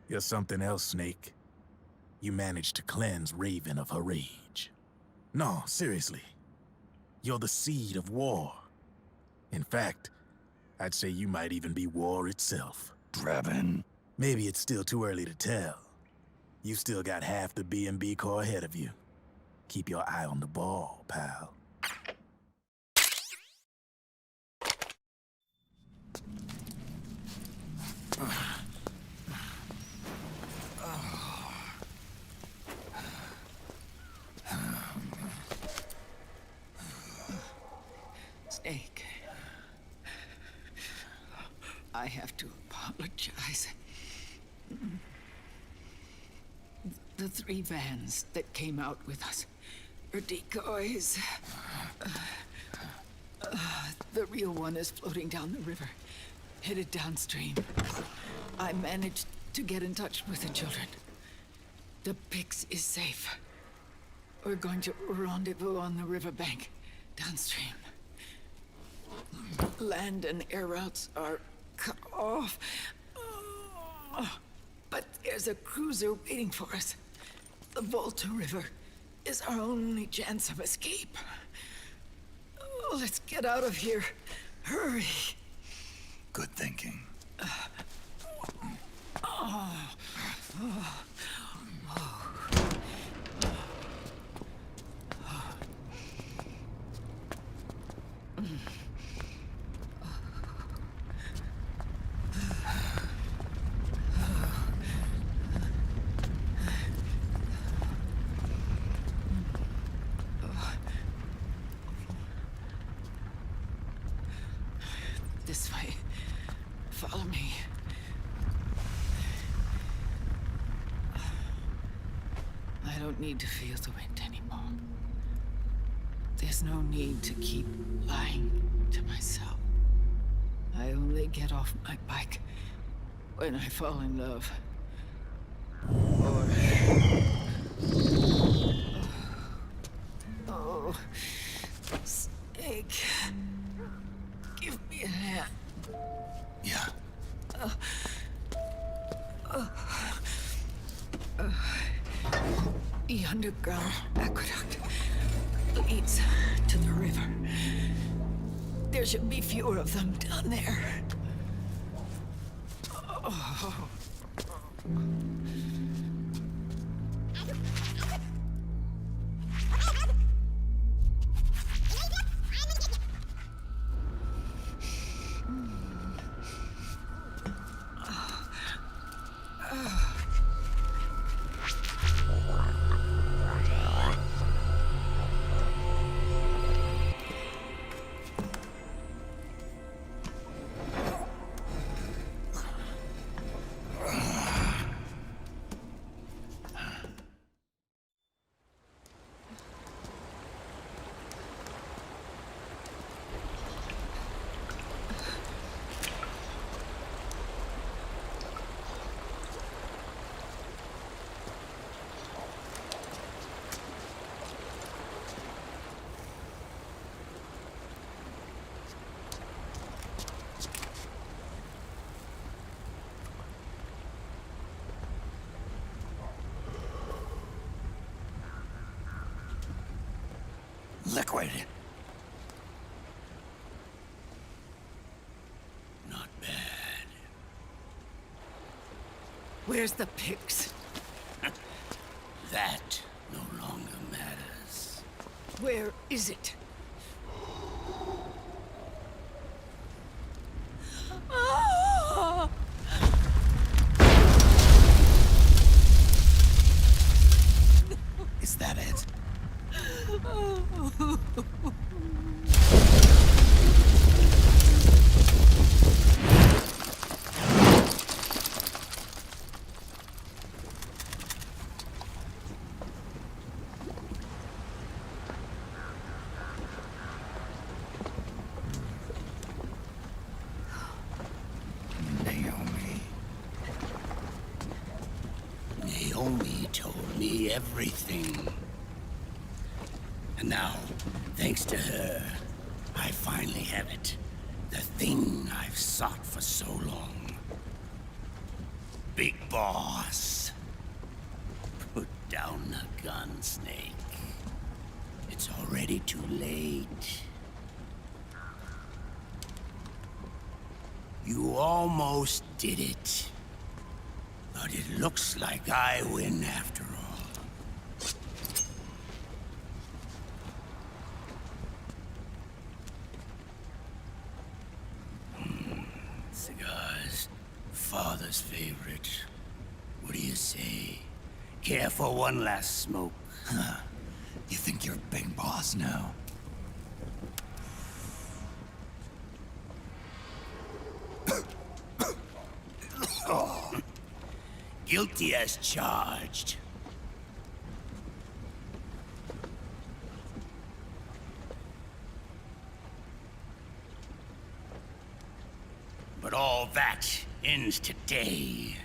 You're something else, Snake. You managed to cleanse Raven of her rage. No, seriously. You're the seed of war. In fact, I'd say you might even be war itself. Draven. Maybe it's still too early to tell. You still got half the B&B Corps ahead of you. Keep your eye on the ball, pal. Snake, I have to apologize. The 3 vans that came out with us are decoys. The real one is floating down the river, headed downstream. I managed to get in touch with the children. The Pix is safe. We're going to rendezvous on the riverbank, downstream. Land and air routes are cut off. But there's a cruiser waiting for us. The Volta River is our only chance of escape. Let's get out of here. Hurry. Good thinking. This way. Follow me. I don't need to feel the wind anymore. There's no need to keep lying to myself. I only get off my bike when I fall in love. Or... Oh, Snake. Give me a hand. Yeah. The underground aqueduct leads to the river. There should be fewer of them down there. Oh. Liquid. Not bad. Where's the pics? That no longer matters. Where is it? Is that it? Naomi told me everything. And now, thanks to her, I finally have it. The thing I've sought for so long. Big Boss. Put down the gun, Snake. It's already too late. You almost did it. But it looks like I win after all. Cigars. Father's favorite. What do you say? Care for one last smoke? Huh. You think you're Big Boss now? Guilty as charged. But all that ends today.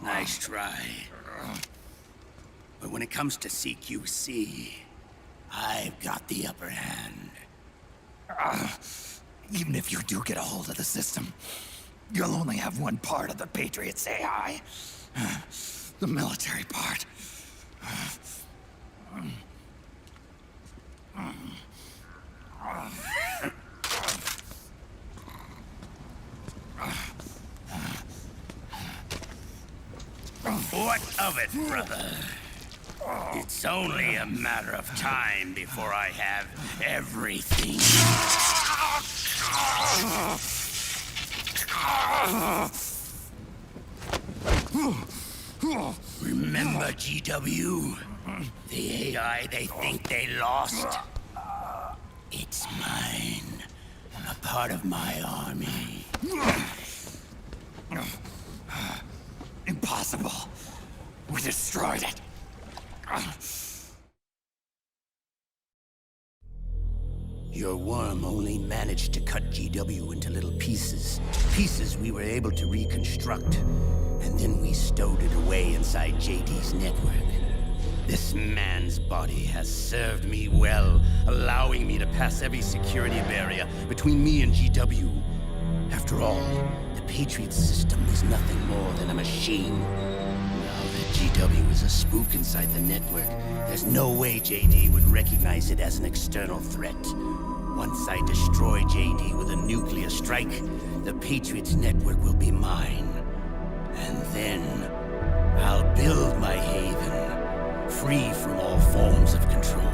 Nice try. But when it comes to CQC, I've got the upper hand. Even if you do get a hold of the system, you'll only have one part of the Patriots AI. The military part. What of it, brother? It's only a matter of time before I have everything. Remember, GW? The AI they think they lost? It's mine. A part of my army. Impossible. We destroyed it. Your worm only managed to cut GW into little pieces. Pieces we were able to reconstruct. And then we stowed it away inside JD's network. This man's body has served me well, allowing me to pass every security barrier between me and GW. After all, the Patriots system is nothing more than a machine. Now that GW is a spook inside the network, there's no way JD would recognize it as an external threat. Once I destroy JD with a nuclear strike, the Patriots network will be mine. And then I'll build my haven, free from all forms of control.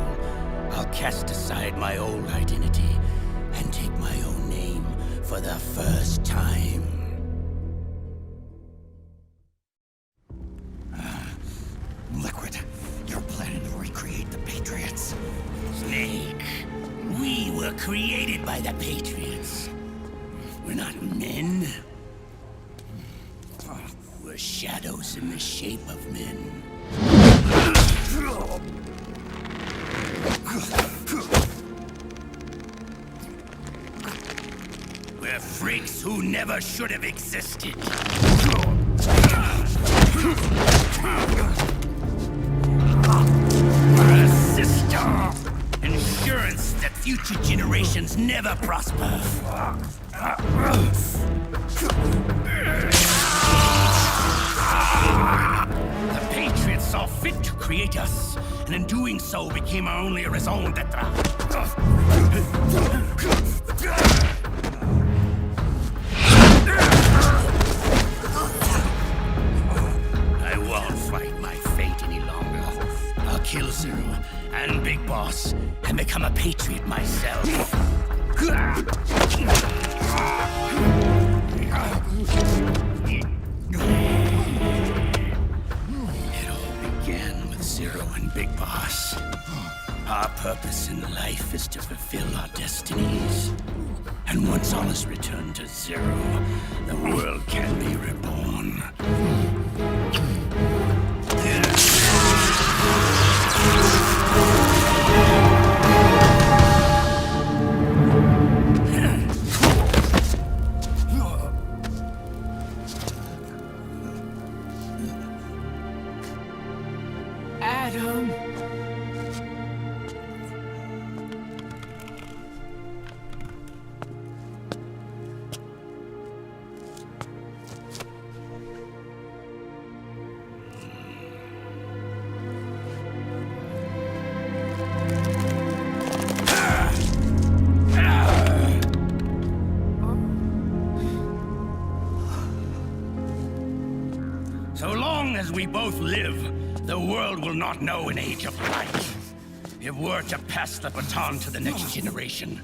I'll cast aside my old identity and take my own name for the first time. Liquid, you're planning to recreate the Patriots? Snake, we were created by the Patriots. We're not men. We're shadows in the shape of men. We're freaks who never should have existed. We're a system. Insurance that future generations never prosper. The Patriots saw fit to create us, and in doing so became our only raison d'etre. I won't fight my fate any longer. I'll kill Zero and Big Boss and become a Patriot myself. It all began with Zero and Big Boss. Our purpose in life is to fulfill our destinies. And once all is returned to Zero, the world can be reborn. Adam. So long as we both live, the world will not know an age of light. If we're to pass the baton to the next generation,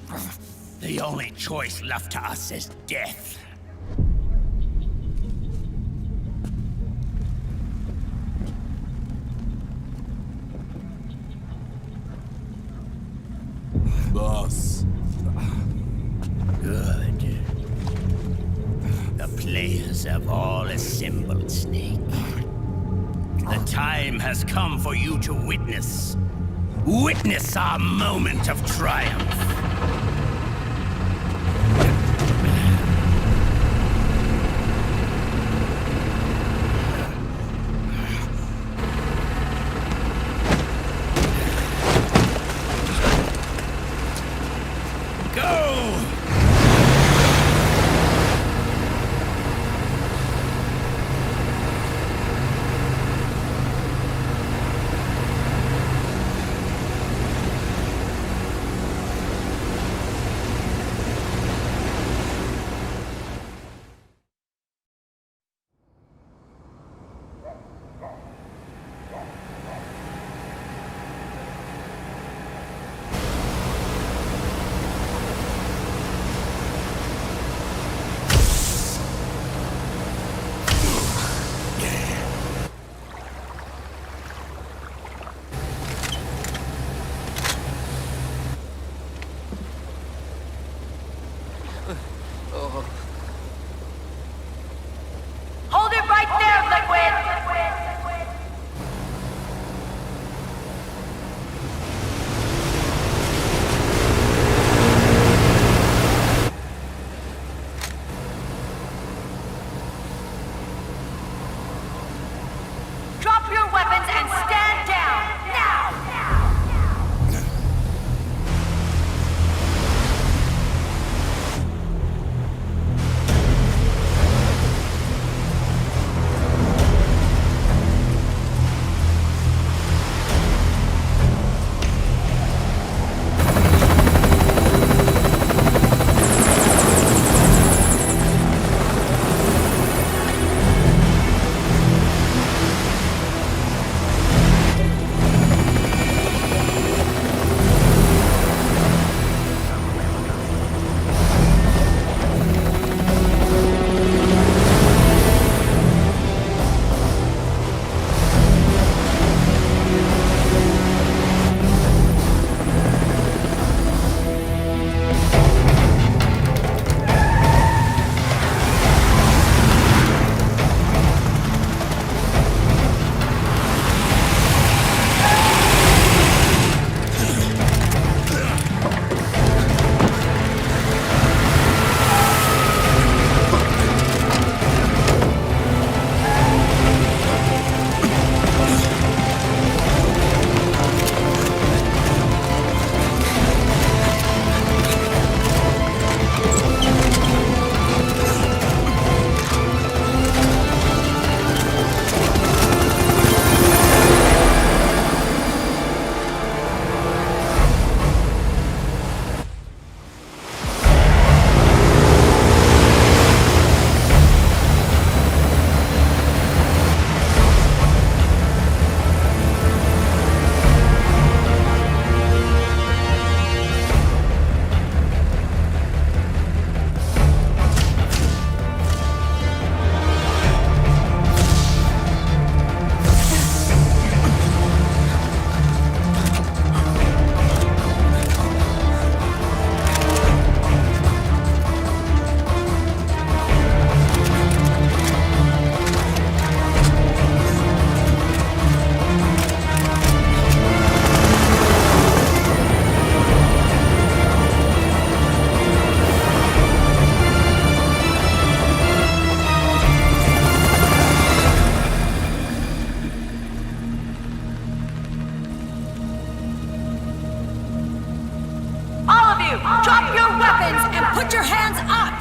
the only choice left to us is death. Boss. Good. The players have all assembled, Snake. The time has come for you to witness our moment of triumph. Hold it right there, Liquid! Drop your weapons and stand down! you, drop your weapons and put your hands up!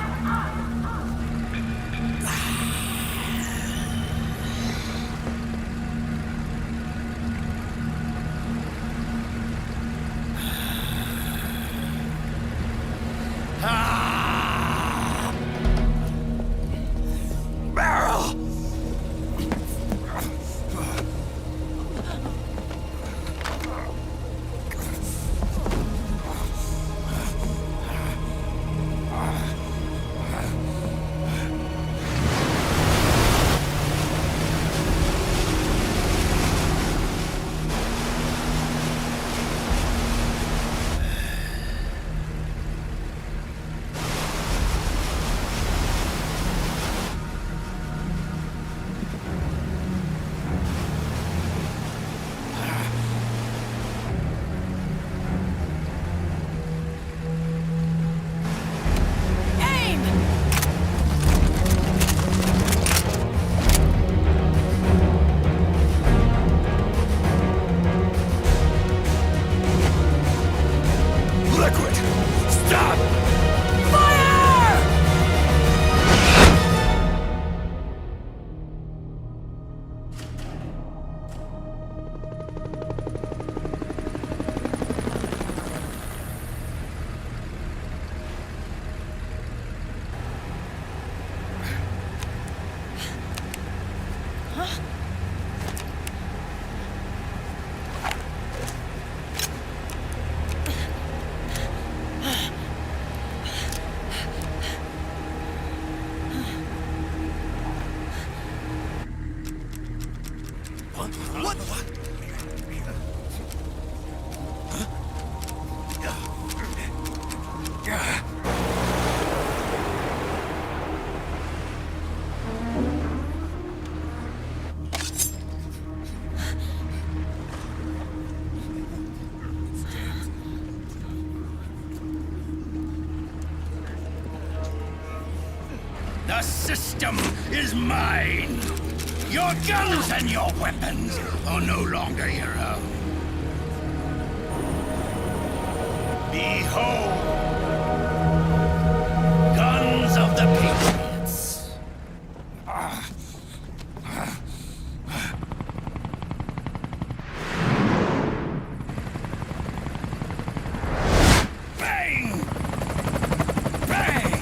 Liquid! Stop! The system is mine. Your guns and your weapons are no longer your own. Behold, guns of the Patriots. Bang! Bang!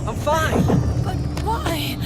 I'm fine. But why?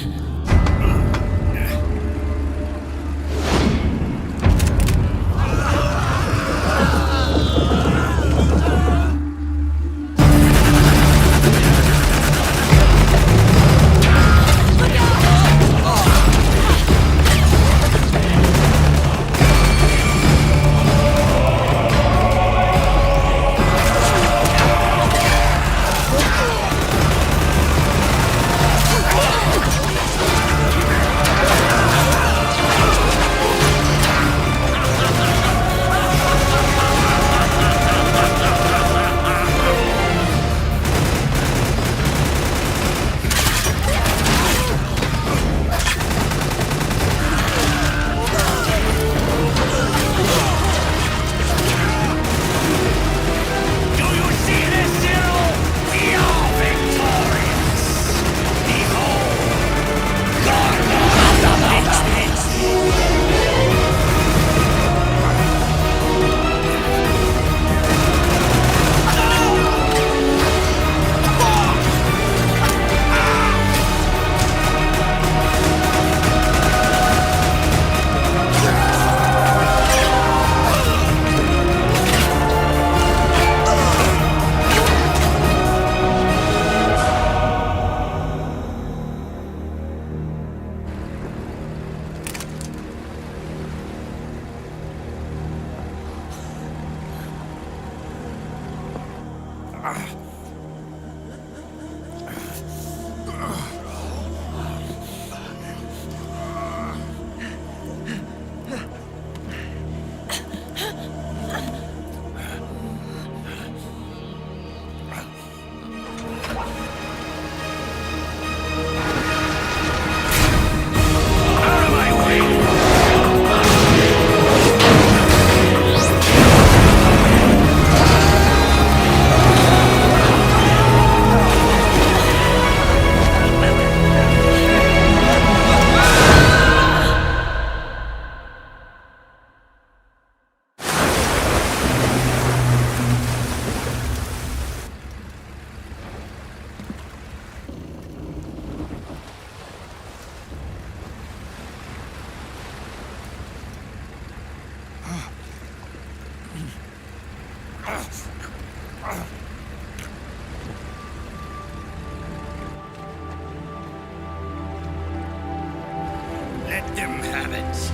Let them have it.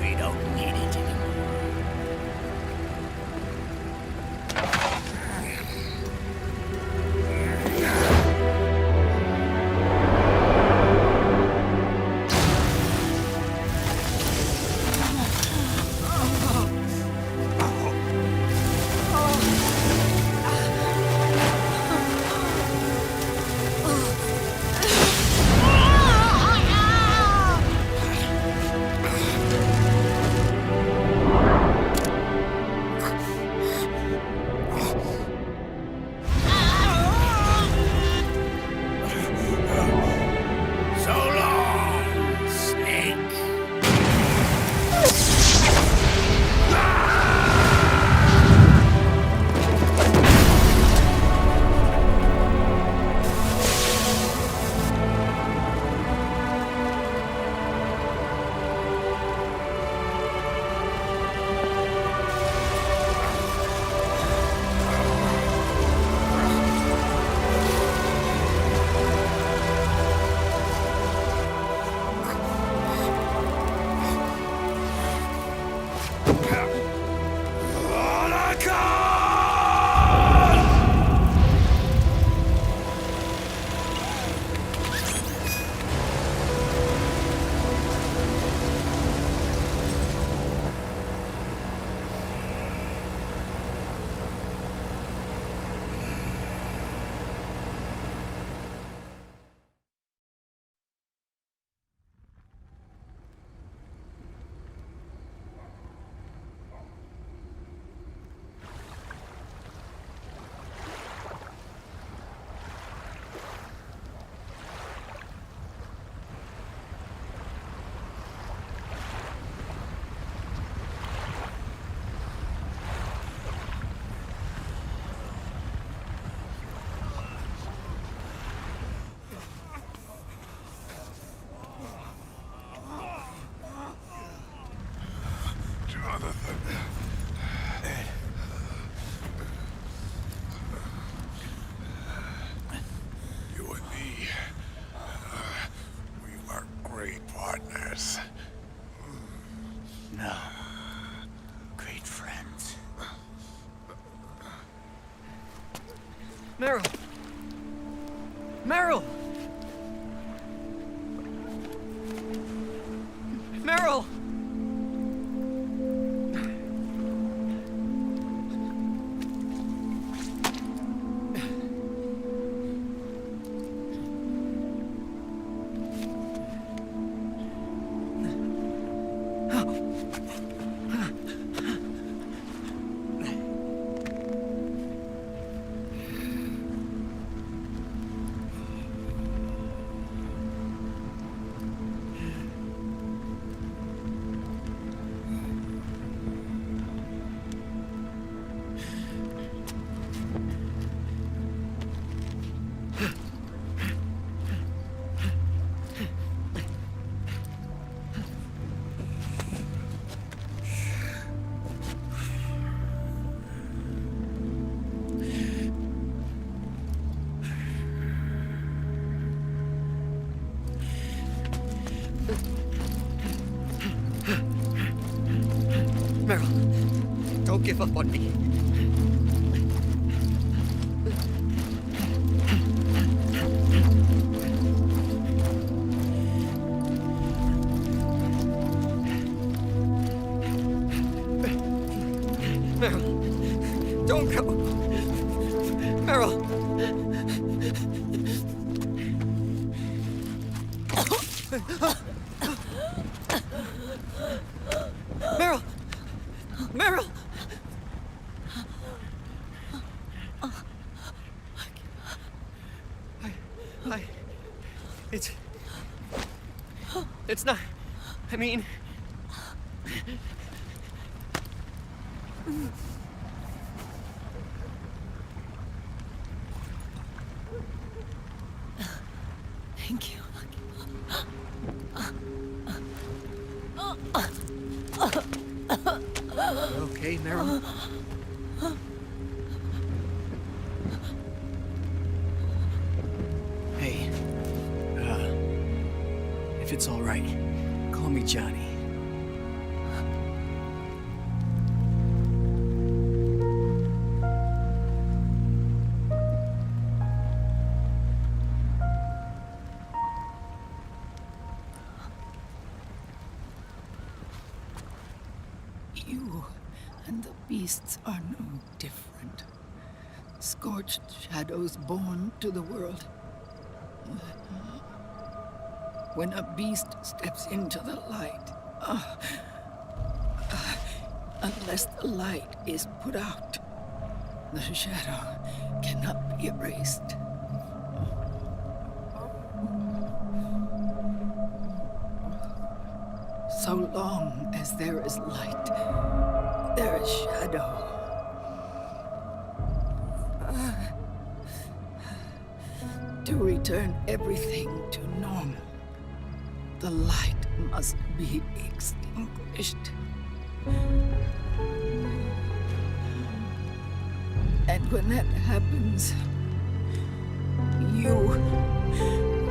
We don't need it anymore. You and me, we were great partners. No. Great friends. Meryl! Meryl! Meryl! Meryl, don't give up on me. Meryl, don't go. Meryl. Meryl! Meryl! It's not... I mean... Thank you. You okay, Meryl? If it's all right, call me Johnny. You and the beasts are no different. Scorched shadows born to the world. When a beast steps into the light, unless the light is put out, the shadow cannot be erased. So long as there is light, there is shadow. To return everything to normal, the light must be extinguished. And when that happens, you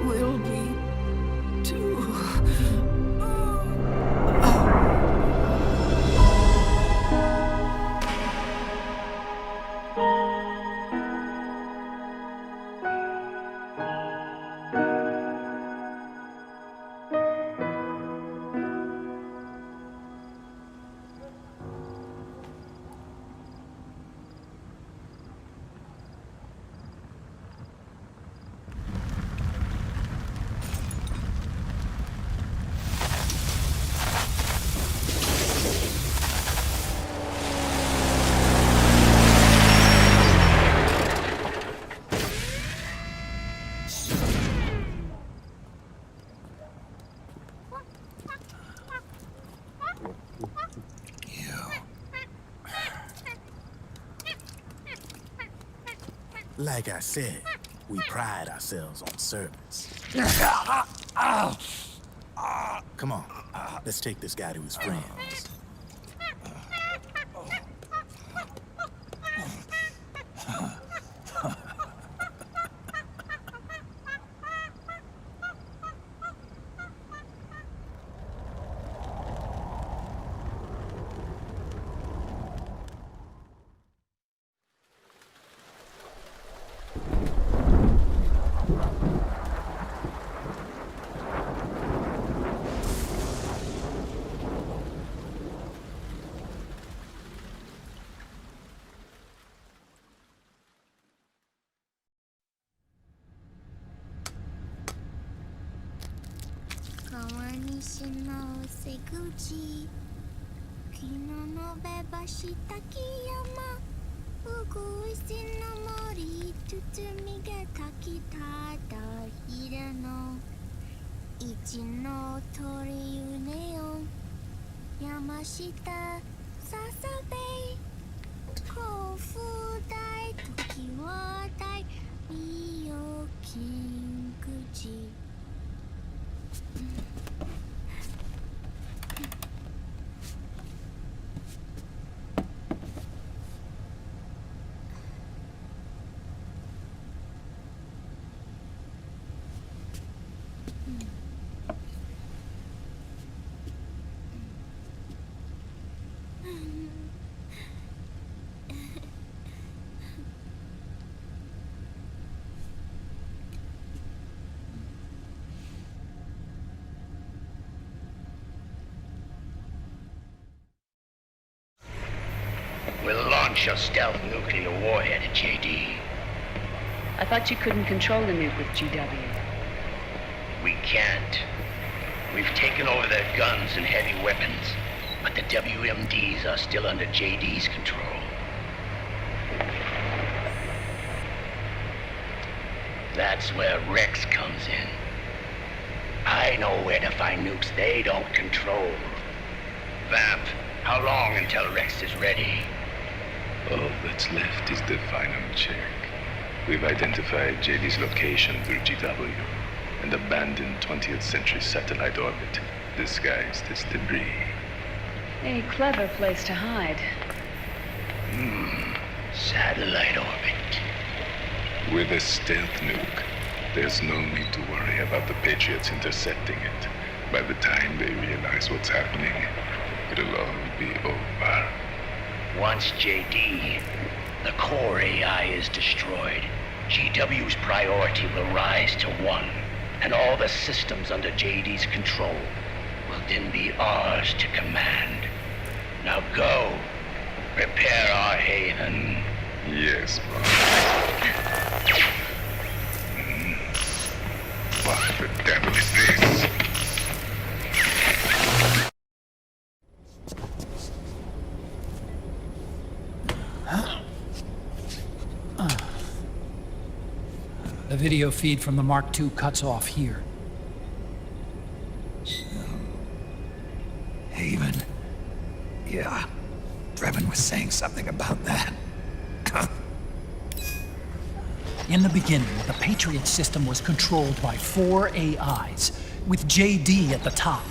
will be too. Like I said, we pride ourselves on service. Come on, let's take this guy to his friends. We'll launch a stealth nuclear warhead at JD. I thought you couldn't control the nuke with GW. We can't. We've taken over their guns and heavy weapons, but the WMDs are still under JD's control. That's where Rex comes in. I know where to find nukes they don't control. Vamp, how long until Rex is ready? All that's left is the final check. We've identified JD's location through GW, an abandoned 20th century satellite orbit disguised as debris. A clever place to hide. Satellite orbit. With a stealth nuke, there's no need to worry about the Patriots intercepting it. By the time they realize what's happening, it'll all be over. Once JD, the core AI is destroyed, GW's priority will rise to 1, and all the systems under JD's control will then be ours to command. Now go, prepare our haven. Yes, bro. What the devil is this? The video feed from the Mark II cuts off here. Haven. Yeah. Brevin was saying something about that. In the beginning, the Patriots system was controlled by 4 AIs, with JD at the top.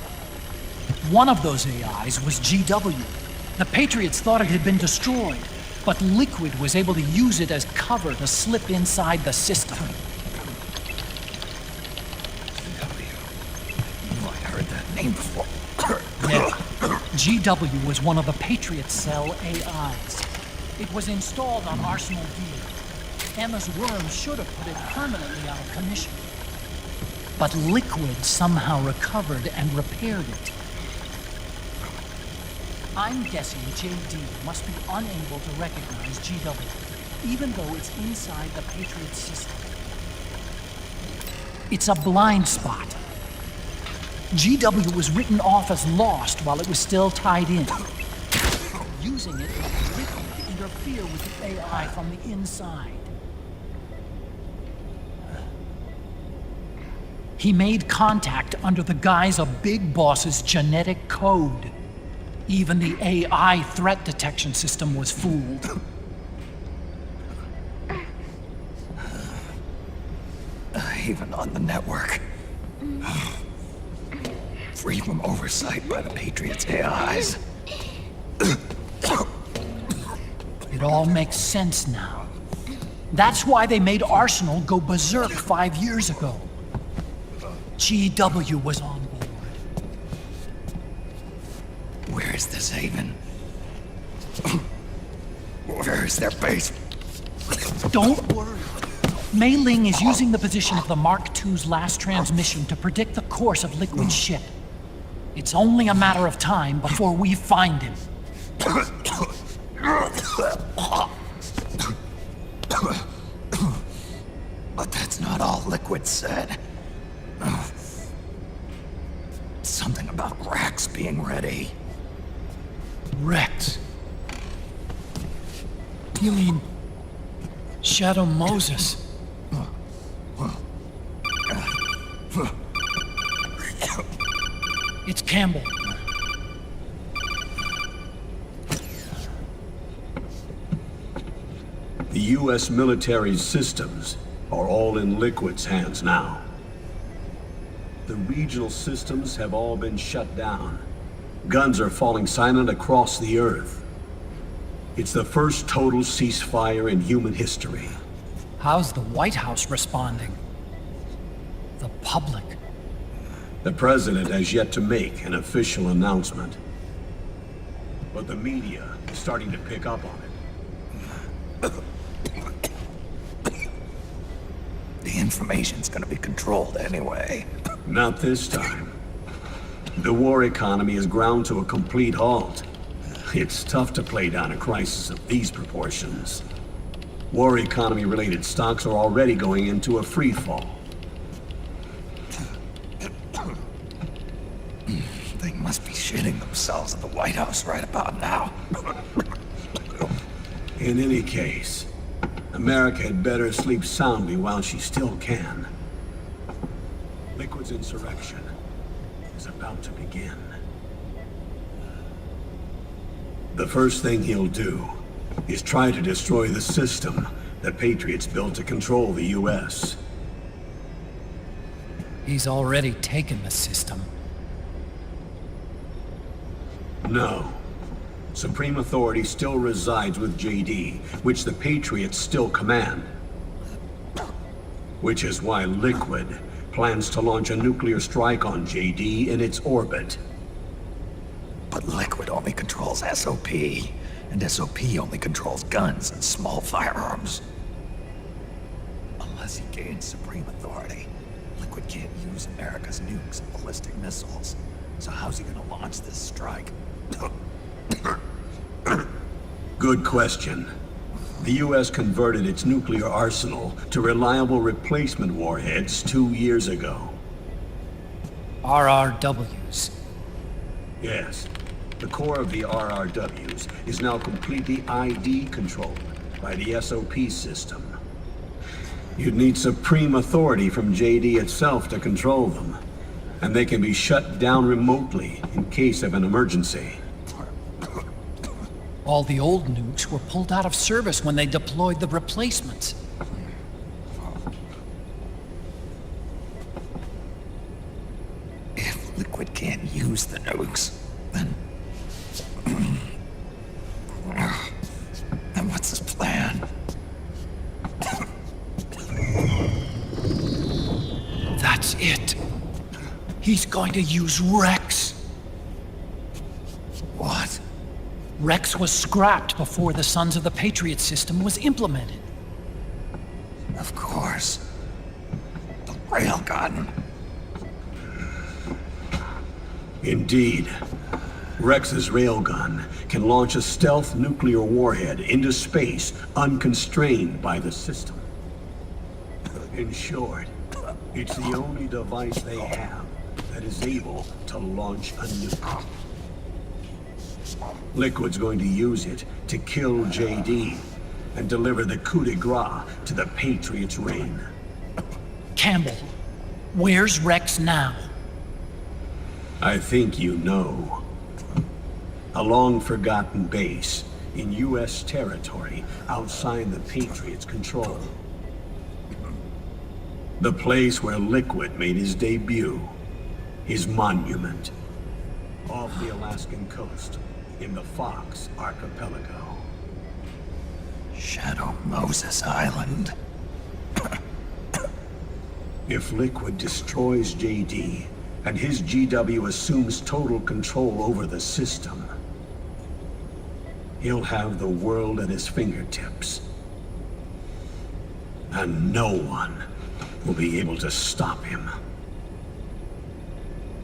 One of those AIs was GW. The Patriots thought it had been destroyed, but Liquid was able to use it as cover to slip inside the system. Name before. Yeah. GW was one of the Patriot Cell AIs. It was installed on Arsenal gear. Emma's worm should have put it permanently out of commission. But Liquid somehow recovered and repaired it. I'm guessing JD must be unable to recognize GW, even though it's inside the Patriot system. It's a blind spot. GW was written off as lost while it was still tied in. Using it, Liquid to interfere with the AI from the inside. He made contact under the guise of Big Boss's genetic code. Even the AI threat detection system was fooled. Even on the network. Free from oversight by the Patriots' AIs. It all makes sense now. That's why they made Arsenal go berserk 5 years ago. GW was on board. Where is this haven? Where is their base? Don't worry. Mei Ling is using the position of the Mark II's last transmission to predict the course of Liquid's ship. It's only a matter of time before we find him. But that's not all Liquid said. Something about Rex being ready. Rex? You mean Shadow Moses? It's Campbell. The U.S. military's systems are all in Liquid's hands now. The regional systems have all been shut down. Guns are falling silent across the Earth. It's the first total ceasefire in human history. How's the White House responding? The public? The president has yet to make an official announcement. But the media is starting to pick up on it. The information's gonna be controlled anyway. Not this time. The war economy is ground to a complete halt. It's tough to play down a crisis of these proportions. War economy-related stocks are already going into a free fall. They must be shitting themselves at the White House right about now. In any case, America had better sleep soundly while she still can. Liquid's insurrection is about to begin. The first thing he'll do is try to destroy the system that Patriots built to control the U.S. He's already taken the system. No. Supreme authority still resides with JD, which the Patriots still command. Which is why Liquid plans to launch a nuclear strike on JD in its orbit. But Liquid only controls SOP, and SOP only controls guns and small firearms. Unless he gains supreme authority, Liquid can't use America's nukes and ballistic missiles. So how's he gonna launch this strike? Good question. The US converted its nuclear arsenal to reliable replacement warheads 2 years ago. RRWs. Yes. The core of the RRWs is now completely ID controlled by the SOP system. You'd need supreme authority from JD itself to control them, and they can be shut down remotely in case of an emergency. All the old nukes were pulled out of service when they deployed the replacements. If Liquid can't use the nukes, then what's his plan? That's it. He's going to use Rex. What? Rex was scrapped before the Sons of the Patriots system was implemented. Of course. The railgun. Indeed. Rex's railgun can launch a stealth nuclear warhead into space unconstrained by the system. In short, it's the only device they have that is able to launch a nuke. Liquid's going to use it to kill JD and deliver the coup de grace to the Patriots' reign. Campbell, where's Rex now? I think you know. A long-forgotten base in U.S. territory outside the Patriots' control. The place where Liquid made his debut, his monument, off the Alaskan coast in the Fox Archipelago. Shadow Moses Island. If Liquid destroys JD and his GW assumes total control over the system, he'll have the world at his fingertips. And no one will be able to stop him.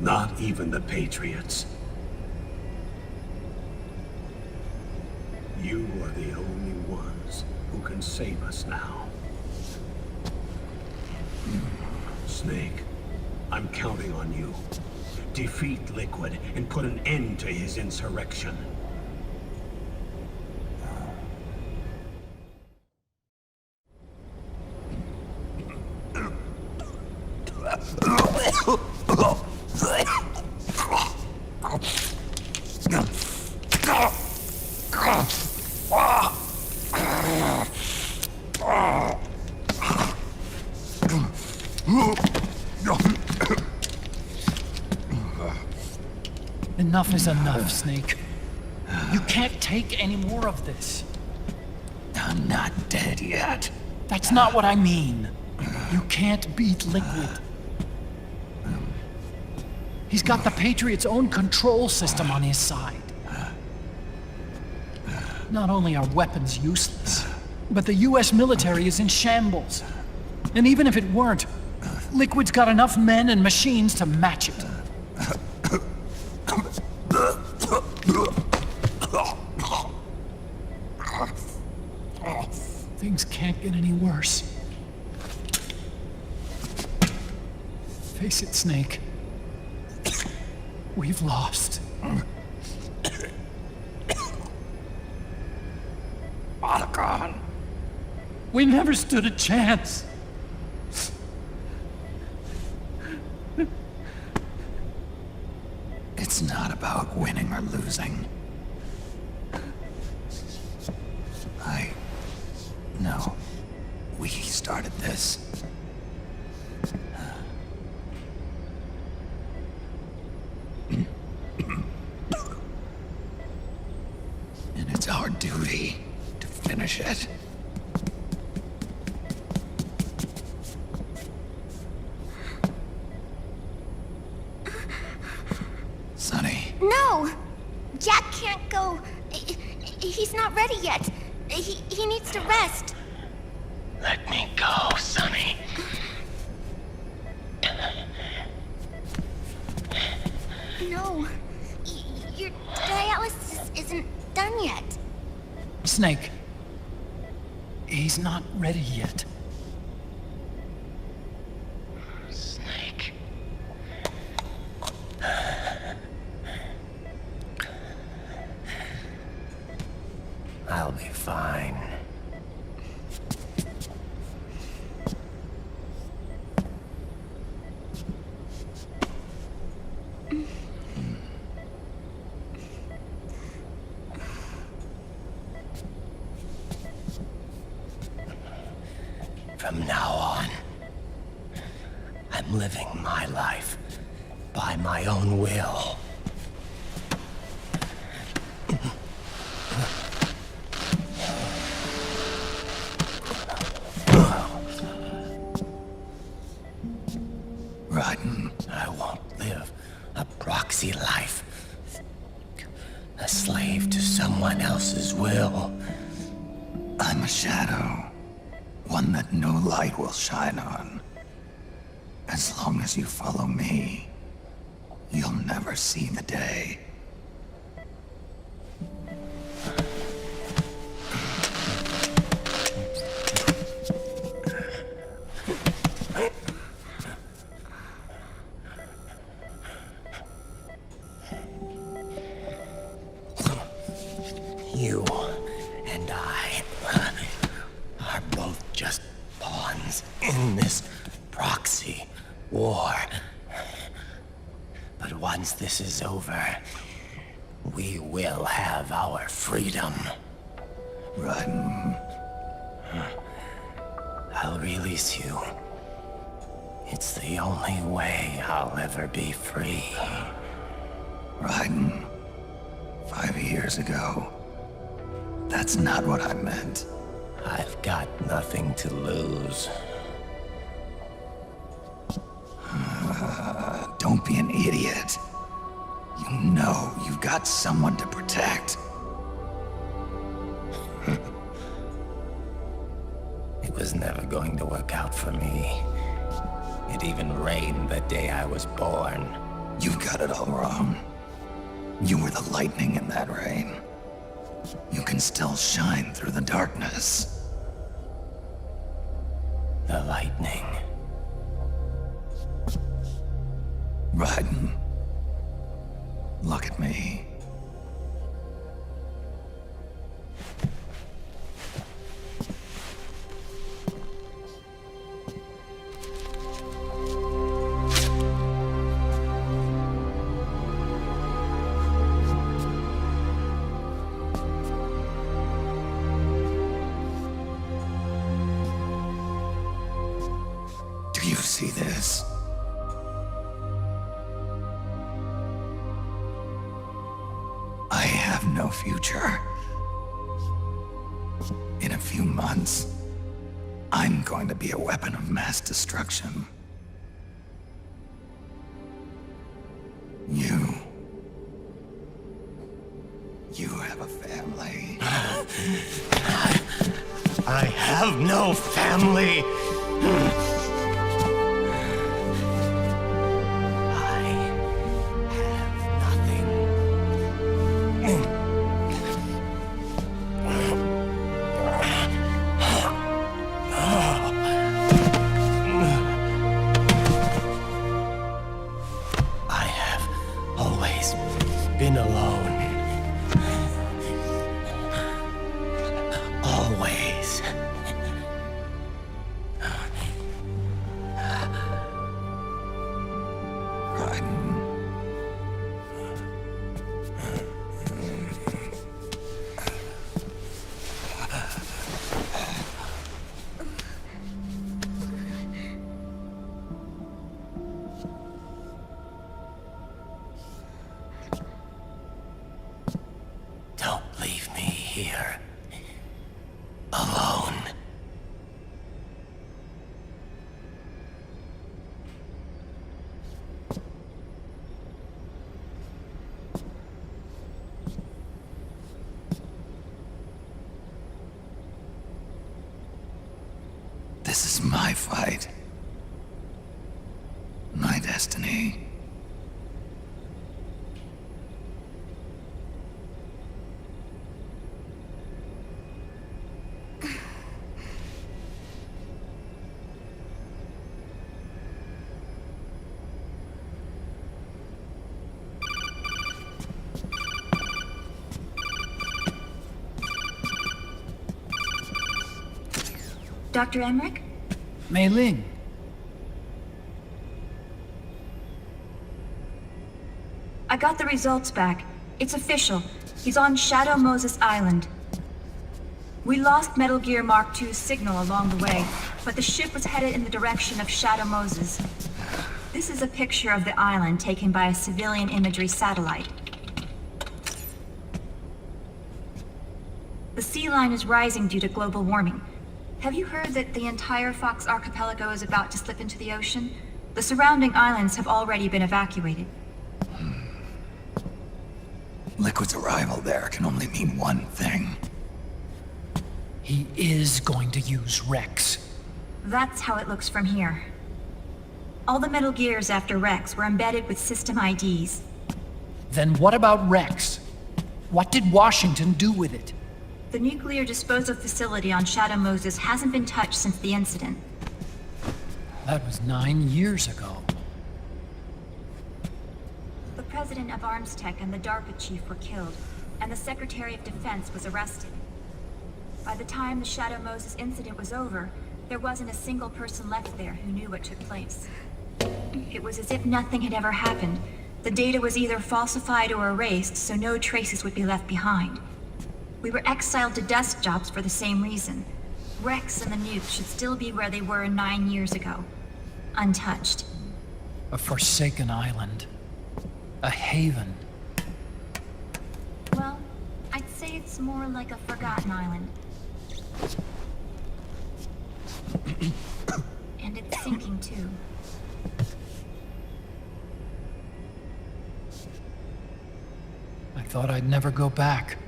Not even the Patriots. You are the only ones who can save us now. Snake, I'm counting on you. Defeat Liquid and put an end to his insurrection. Enough is enough, Snake. You can't take any more of this. I'm not dead yet. That's not what I mean. You can't beat Liquid. He's got the Patriots' own control system on his side. Not only are weapons useless, but the US military is in shambles. And even if it weren't, Liquid's got enough men and machines to match it. Things can't get any worse. Face it, Snake. We've lost. Otacon. We never stood a chance. It's not about winning or losing. No. We started this. And it's our duty to finish it. No! Jack can't go. He's not ready yet. He needs to rest. Let me go, Sonny. No. Your dialysis isn't done yet. Snake. He's not ready yet. Snake. I'll be fine. From now on, I'm living my life by my own will. Rotten, I won't live a proxy life. A slave to someone else's will. I'm a shadow. One that no light will shine on. As long as you follow me, you'll never see the day. You and I are both just pawns in this proxy war. But once this is over, we will have our freedom. Run. I'll release you. It's the only way I'll ever be free. Raiden, 5 years ago, that's not what I meant. I've got nothing to lose. Don't be an idiot. You know you've got someone to protect. It was never going to work out for me. It even rained the day I was born. You've got it all wrong. You were the lightning in that rain. You can still shine through the darkness. The lightning. Raiden, look at me. Do you see this? I have no future. In a few months, I'm going to be a weapon of mass destruction. You have a family. I have no family. Been alone. Always. Here. Alone. my fight. My destiny. Dr. Emmerich? Mei Ling. I got the results back. It's official. He's on Shadow Moses Island. We lost Metal Gear Mark II's signal along the way, but the ship was headed in the direction of Shadow Moses. This is a picture of the island taken by a civilian imagery satellite. The sea line is rising due to global warming. Have you heard that the entire Fox Archipelago is about to slip into the ocean? The surrounding islands have already been evacuated. Liquid's arrival there can only mean one thing. He is going to use Rex. That's how it looks from here. All the Metal Gears after Rex were embedded with system IDs. Then what about Rex? What did Washington do with it? The nuclear disposal facility on Shadow Moses hasn't been touched since the incident. That was 9 years ago. The president of ArmsTech and the DARPA chief were killed, and the Secretary of Defense was arrested. By the time the Shadow Moses incident was over, there wasn't a single person left there who knew what took place. It was as if nothing had ever happened. The data was either falsified or erased, so no traces would be left behind. We were exiled to desk jobs for the same reason. Rex and the nuke should still be where they were 9 years ago. Untouched. A forsaken island. A haven. Well, I'd say it's more like a forgotten island. And it's sinking too. I thought I'd never go back.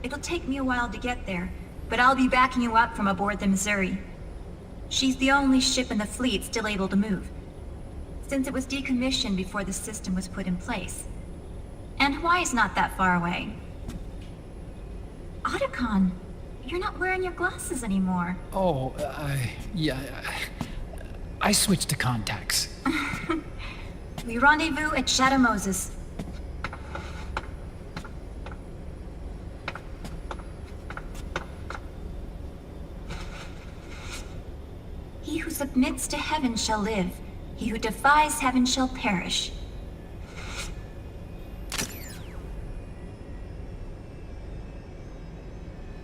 It'll take me a while to get there, but I'll be backing you up from aboard the Missouri. She's the only ship in the fleet still able to move, since it was decommissioned before the system was put in place. And Hawaii's not that far away. Otacon, you're not wearing your glasses anymore. Oh, I switched to contacts. We rendezvous at Shadow Moses. He who submits to heaven shall live. He who defies heaven shall perish.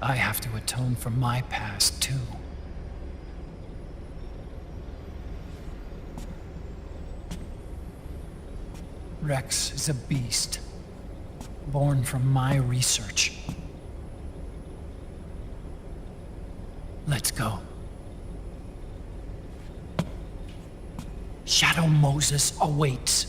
I have to atone for my past, too. Rex is a beast, born from my research. Let's go. Shadow Moses awaits.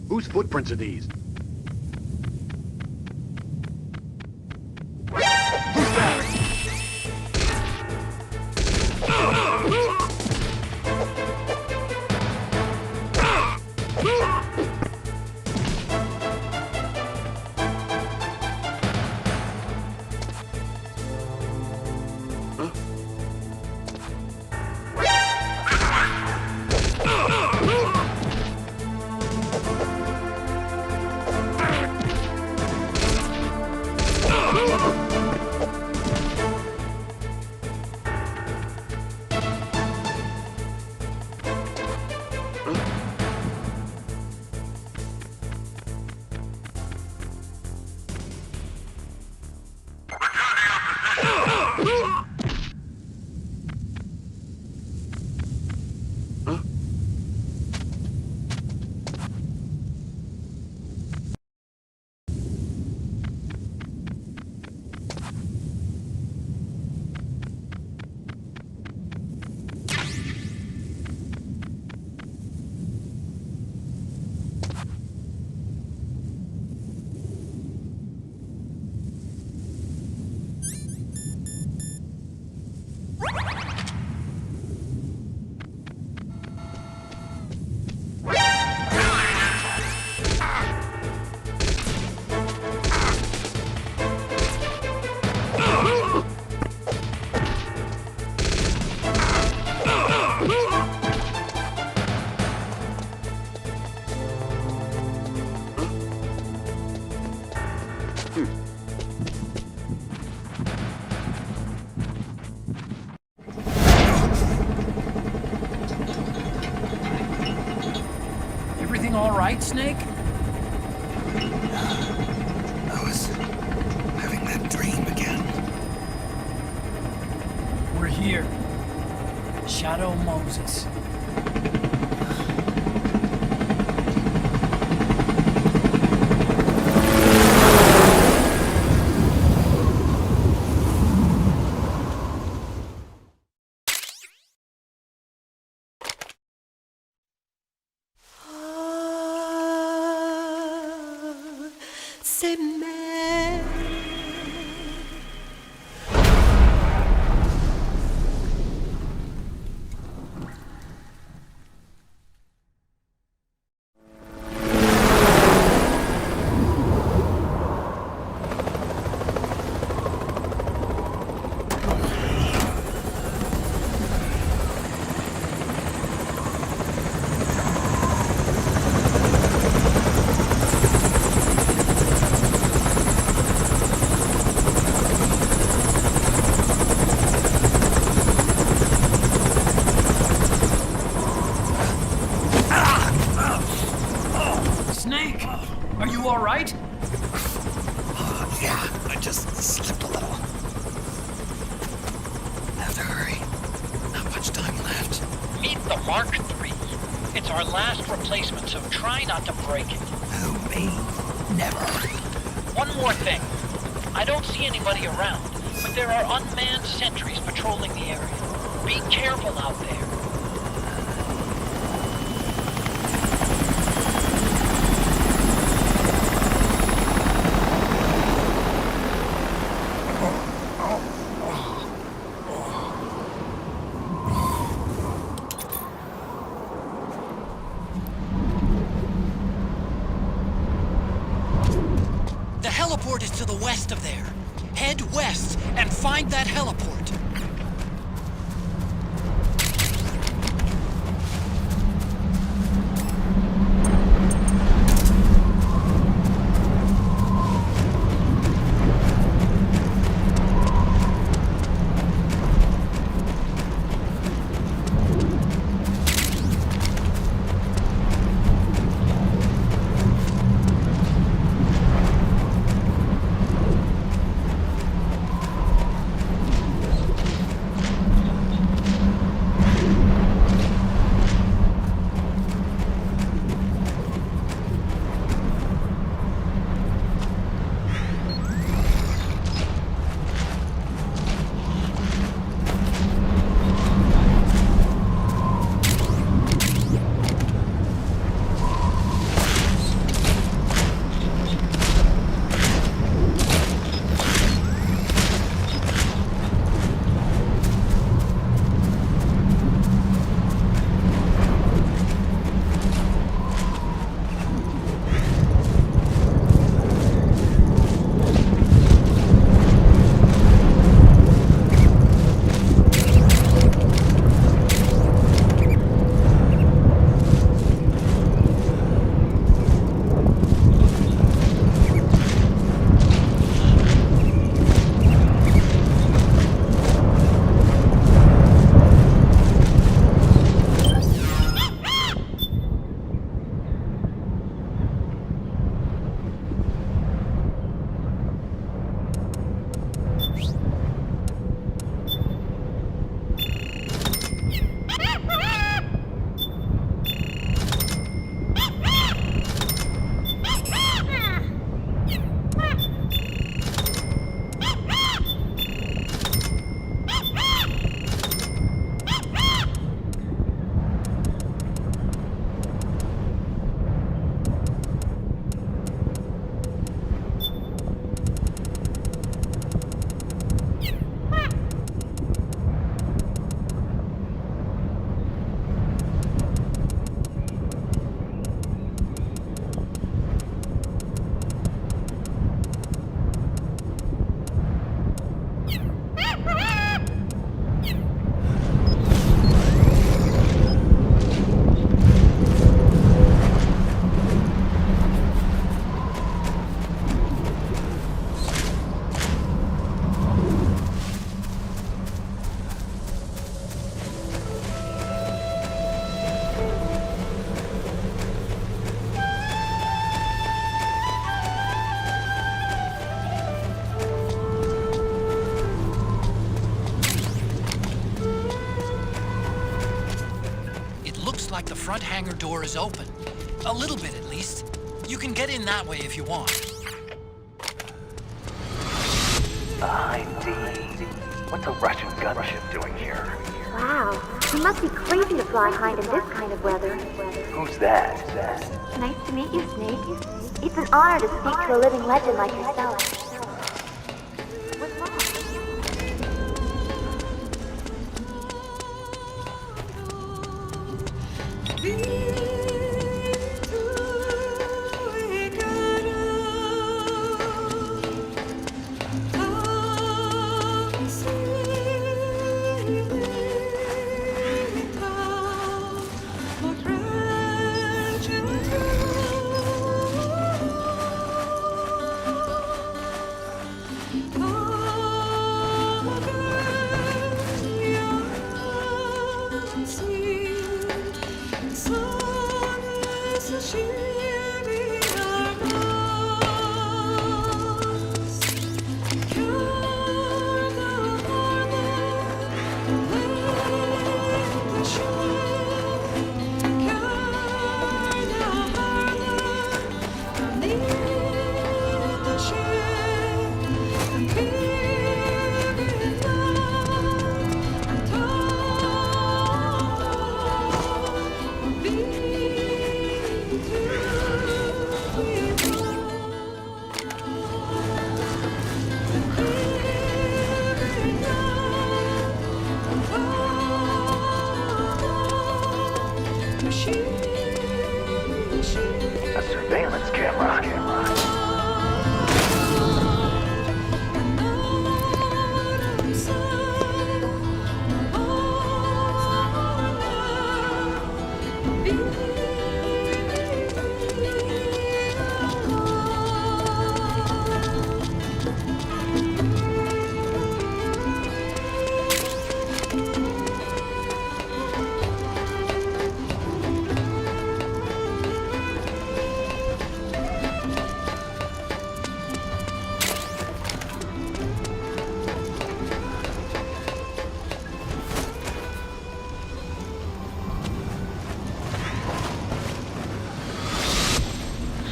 Whose footprints are these? Everything all right, Snake? I was having that dream again. We're here. Shadow Moses. Snake, are you all right? Yeah, I just slipped a little. Have to hurry. Not much time left. Meet the Mark III. It's our last replacement, so try not to break it. Who, me? Never. One more thing. I don't see anybody around, but there are unmanned sentries patrolling the area. Be careful out there. The heliport is to the west of there. Head west and find that heliport. the front hangar door is open. A little bit, at least. You can get in that way if you want. ID. What's a Russian gunship doing here? Wow, you must be crazy to fly Hind in this kind of weather. Who's that? Nice to meet you, Snake. It's an honor to speak to a living legend like yourself. A surveillance camera.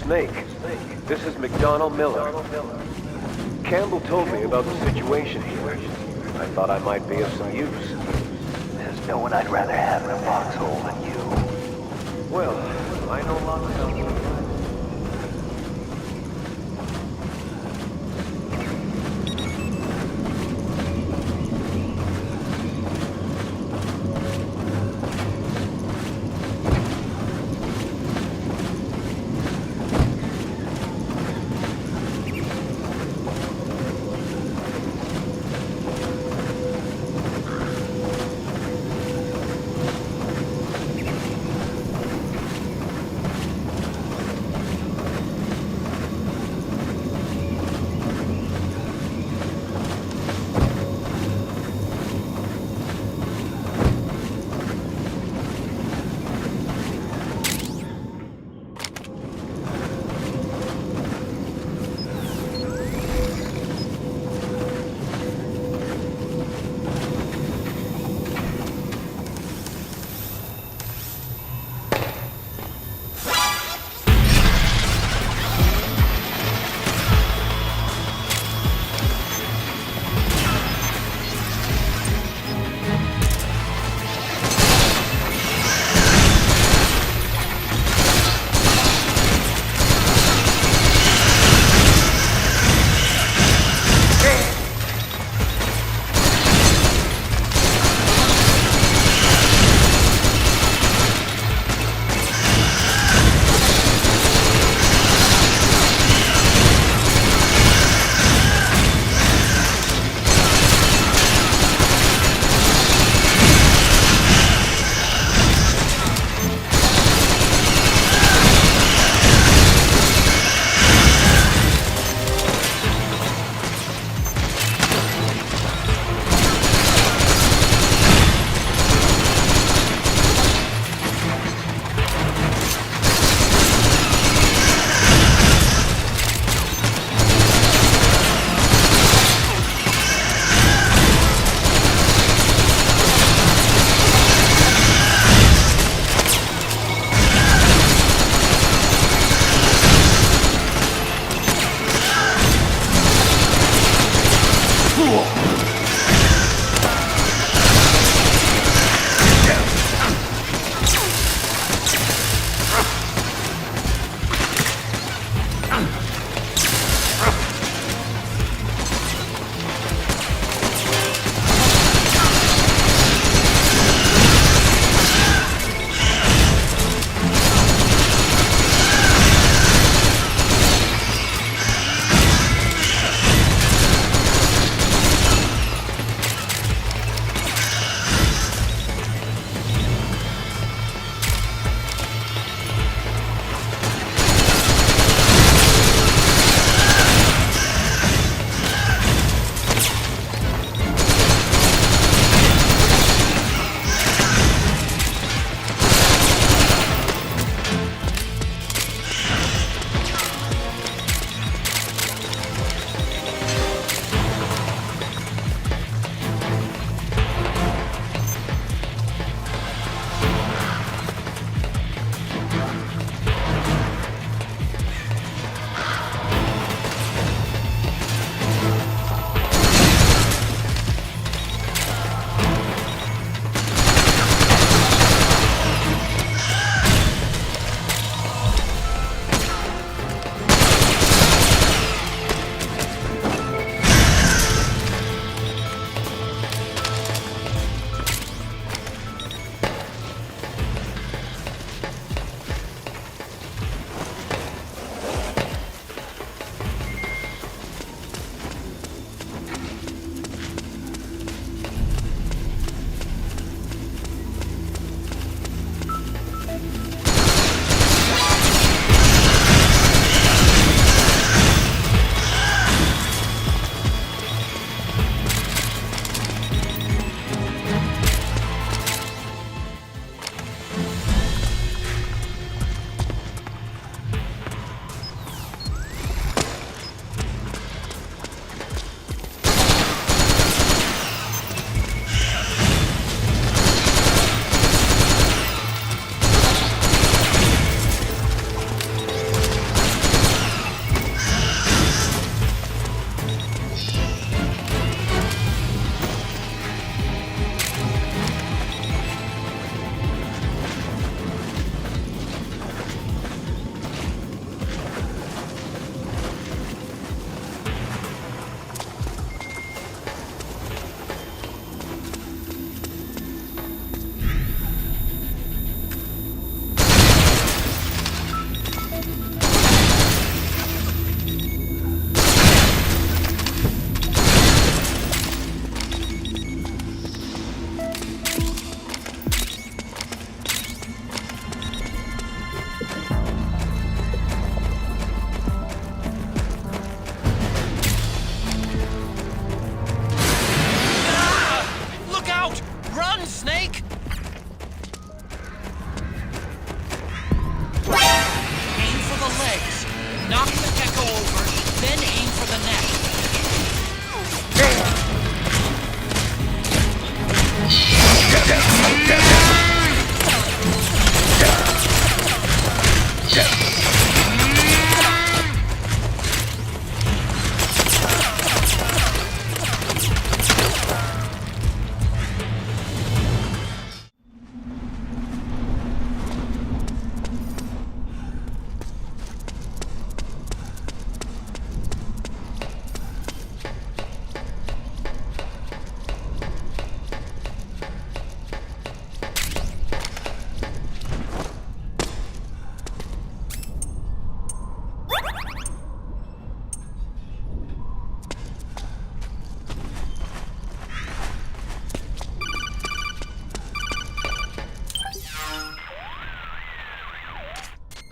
Snake, this is McDonnell Miller. Campbell told me about the situation here. I thought I might be of some use. There's no one I'd rather have in a foxhole than you. Well, I know lots about you.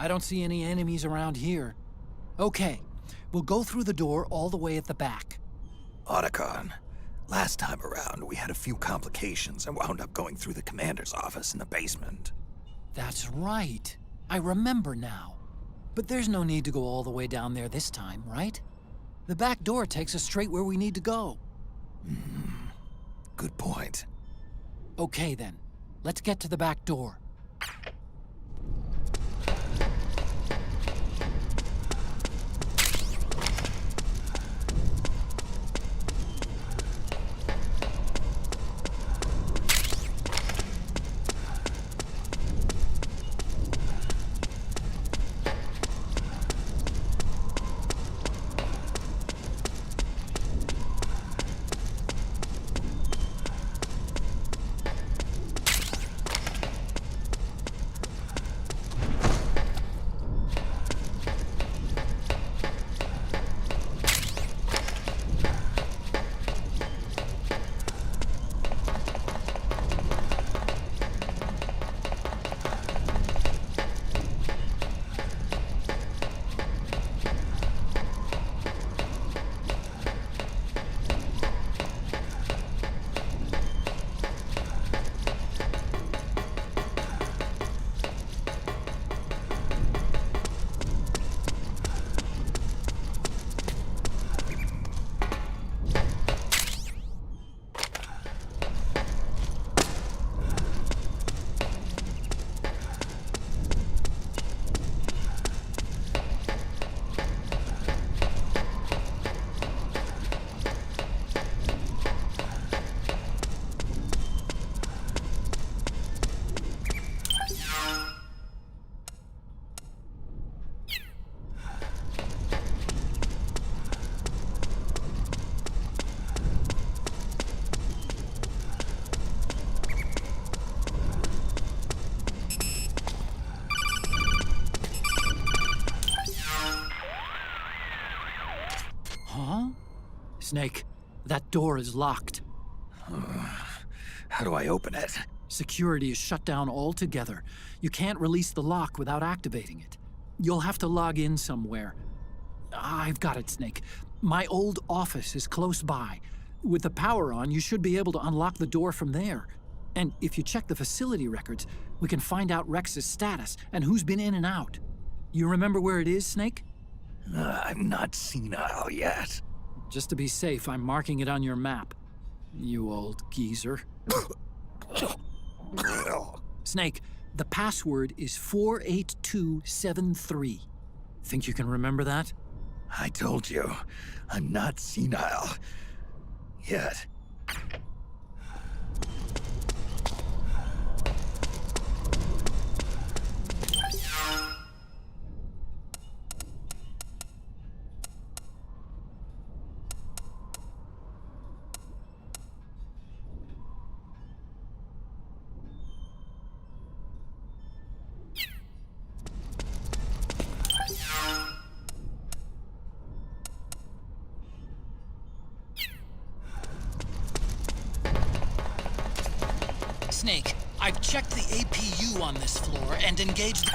I don't see any enemies around here. Okay, we'll go through the door all the way at the back. Otacon, last time around we had a few complications and wound up going through the commander's office in the basement. That's right. I remember now. But there's no need to go all the way down there this time, right? The back door takes us straight where we need to go. Good point. Okay then, let's get to the back door. Snake, that door is locked. How do I open it? Security is shut down altogether. You can't release the lock without activating it. You'll have to log in somewhere. I've got it, Snake. My old office is close by. With the power on, you should be able to unlock the door from there. And if you check the facility records, we can find out Rex's status and who's been in and out. You remember where it is, Snake? I'm not senile yet. Just to be safe, I'm marking it on your map. You old geezer. Snake, the password is 48273. Think you can remember that? I told you, I'm not senile yet. Snake, I've checked the APU on this floor and engaged...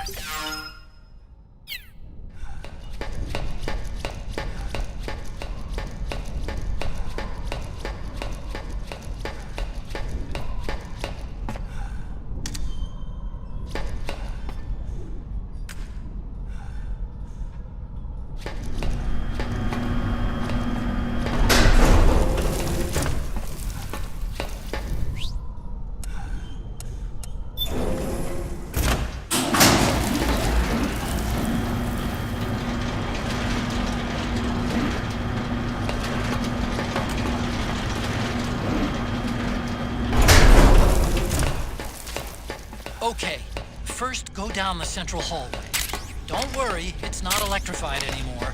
Okay, first go down the central hallway. Don't worry, it's not electrified anymore.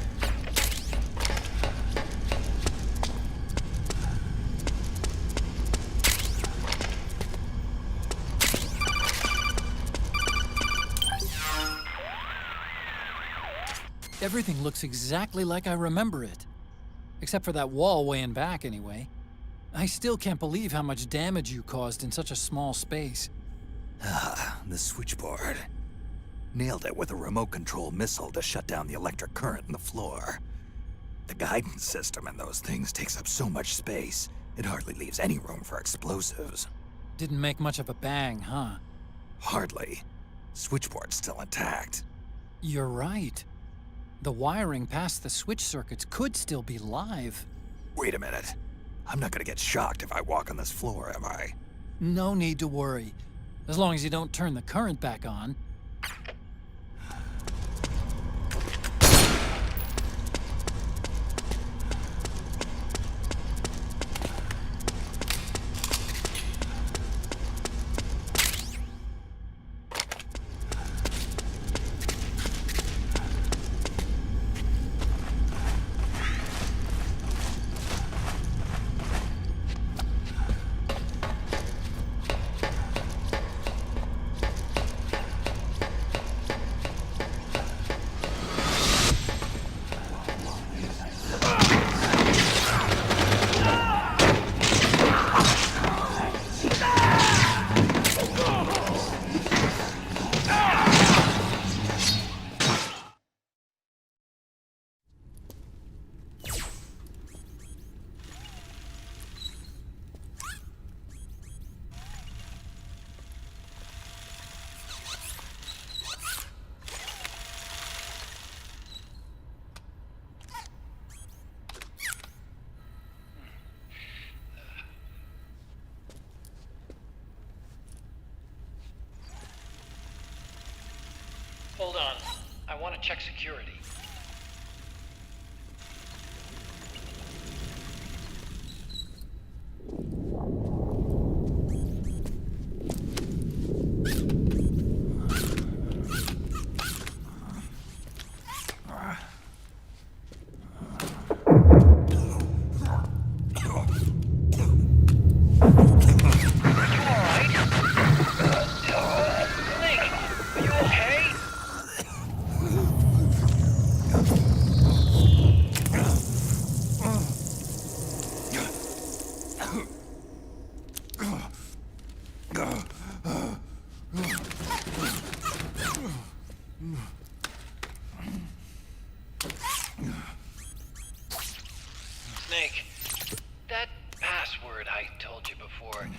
Everything looks exactly like I remember it. Except for that wall way in back, anyway. I still can't believe how much damage you caused in such a small space. The switchboard. Nailed it with a remote control missile to shut down the electric current in the floor. The guidance system in those things takes up so much space, it hardly leaves any room for explosives. Didn't make much of a bang, huh? Hardly. Switchboard's still intact. You're right. The wiring past the switch circuits could still be live. Wait a minute. I'm not gonna get shocked if I walk on this floor, am I? No need to worry. As long as you don't turn the current back on. Hold on. I want to check security. that password I told you before,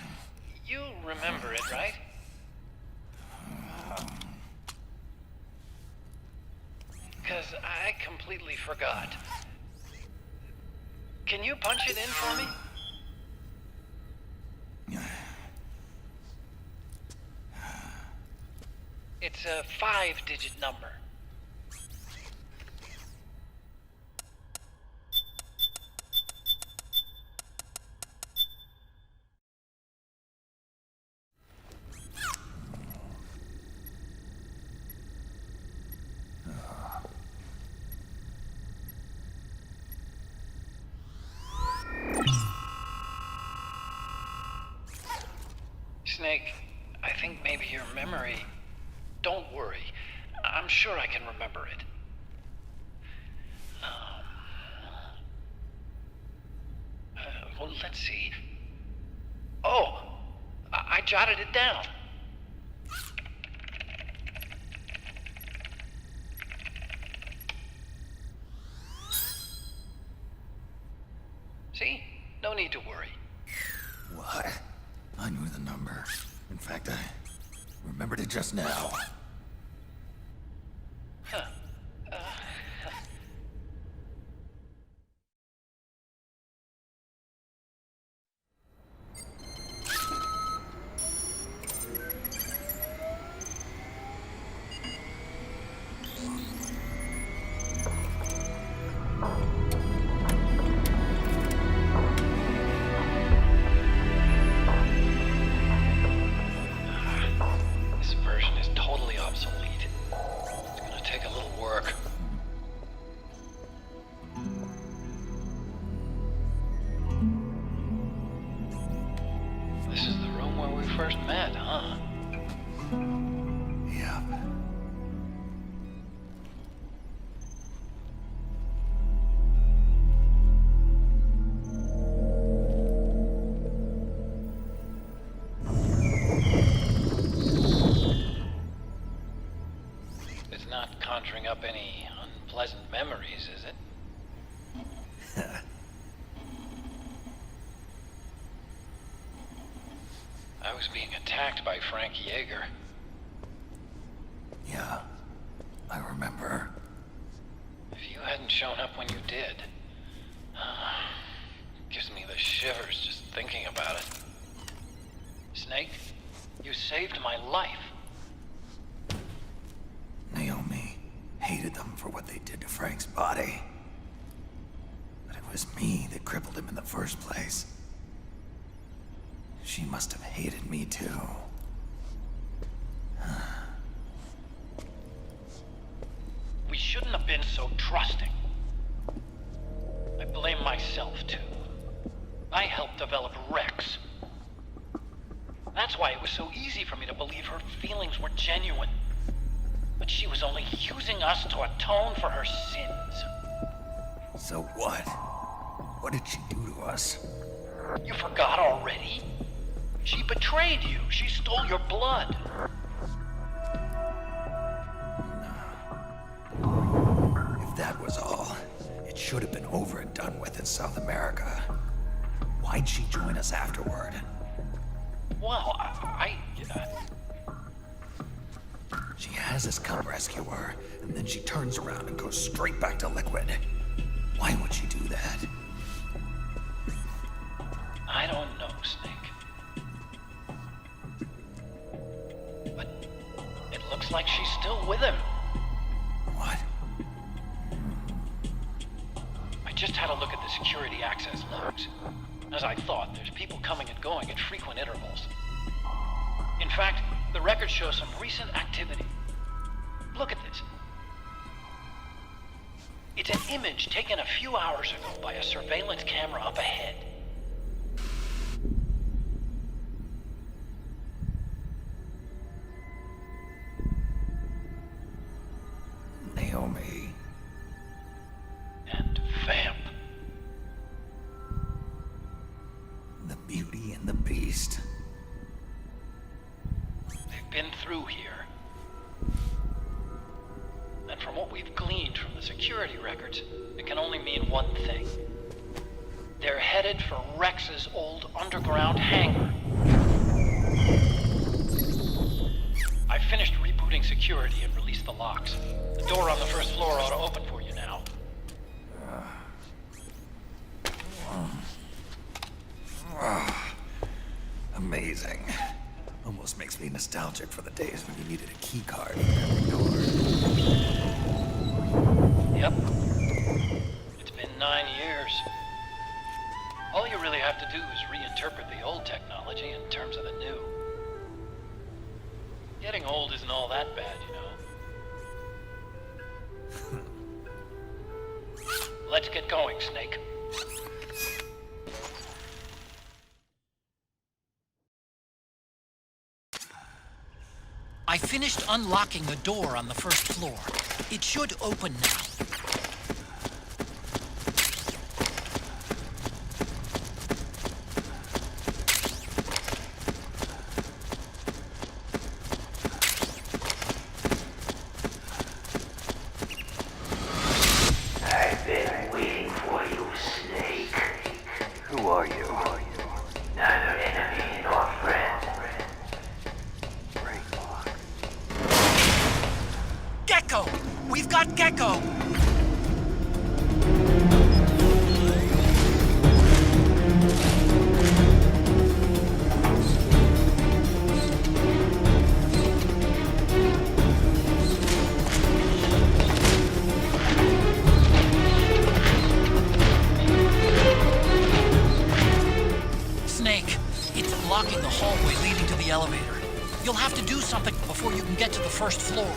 you remember it, right? Because I completely forgot. Can you punch it in for me? It's a 5-digit number. Snake, I think maybe your memory... Don't worry. I'm sure I can remember it. Well, let's see. Oh! I jotted it down. See? No need to worry. What? I knew the number. In fact, I remembered it just now. Huh. This version is totally obsolete. It's gonna take a little work. This is the room where we first met, huh? Yep. It's not conjuring up any unpleasant memories, is it? I was being attacked by Frank Yeager. Yeah, I remember. If you hadn't shown up when you did, gives me the shivers just thinking about it. Snake, you saved my life. Naomi hated them for what they did to Frank's body. But it was me that crippled him in the first place. She must have hated me too. We shouldn't have been so trusting. I blame myself too. I helped develop Rex. That's why it was so easy for me to believe her feelings were genuine. But she was only using us to atone for her sins. So what? What did she do to us? You forgot already? She betrayed you. She stole your blood. If that was all, it should have been over and done with in South America. Why'd she join us afterward? Well, She has us come rescue her, and then she turns around and goes straight back to Liquid. Why would she do that? I don't know, Snake. But it looks like she's still with him. What? I just had a look at the security access logs. As I thought, there's people coming and going at frequent intervals. In fact, the record shows some recent activity. Look at this. It's an image taken a few hours ago by a surveillance camera up ahead. Naomi. And Vamp. The Beauty and the Beast. They've been through here. And from what we've gleaned from the security records, it can only mean one thing. They're headed for Rex's old underground hangar. I finished rebooting security and released the locks. The door on the first floor ought to open for you now. Amazing. Almost makes me nostalgic for the days when you needed a key card for every door. Yep. It's been 9 years. All you really have to do is reinterpret the old technology in terms of the new. Getting old isn't all that bad, you know. Let's get going, Snake. I finished unlocking the door on the first floor. It should open now. I've been waiting for you, Snake. Who are you? Neither enemy nor friend. Gecko! We've got Gecko! Snake, it's blocking the hallway leading to the elevator. You'll have to do something before you can get to the first floor.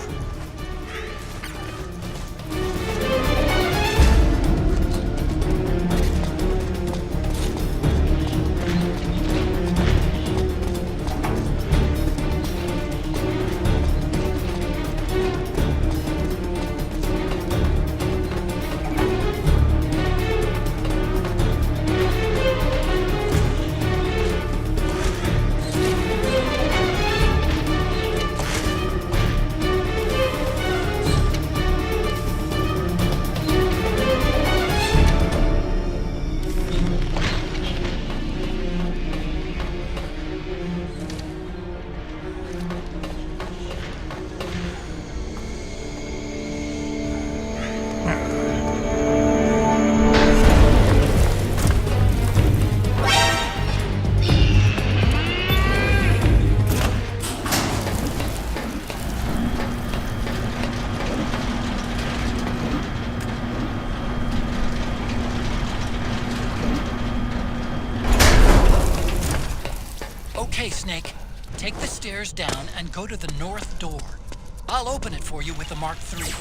Okay, Snake. Take the stairs down and go to the north door. I'll open it for you with the Mark III.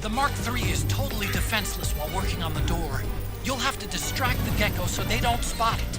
The Mark III is totally defenseless while working on the door. You'll have to distract the Gecko so they don't spot it.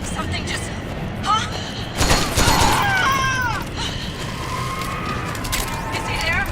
Something just... Huh? Is he there?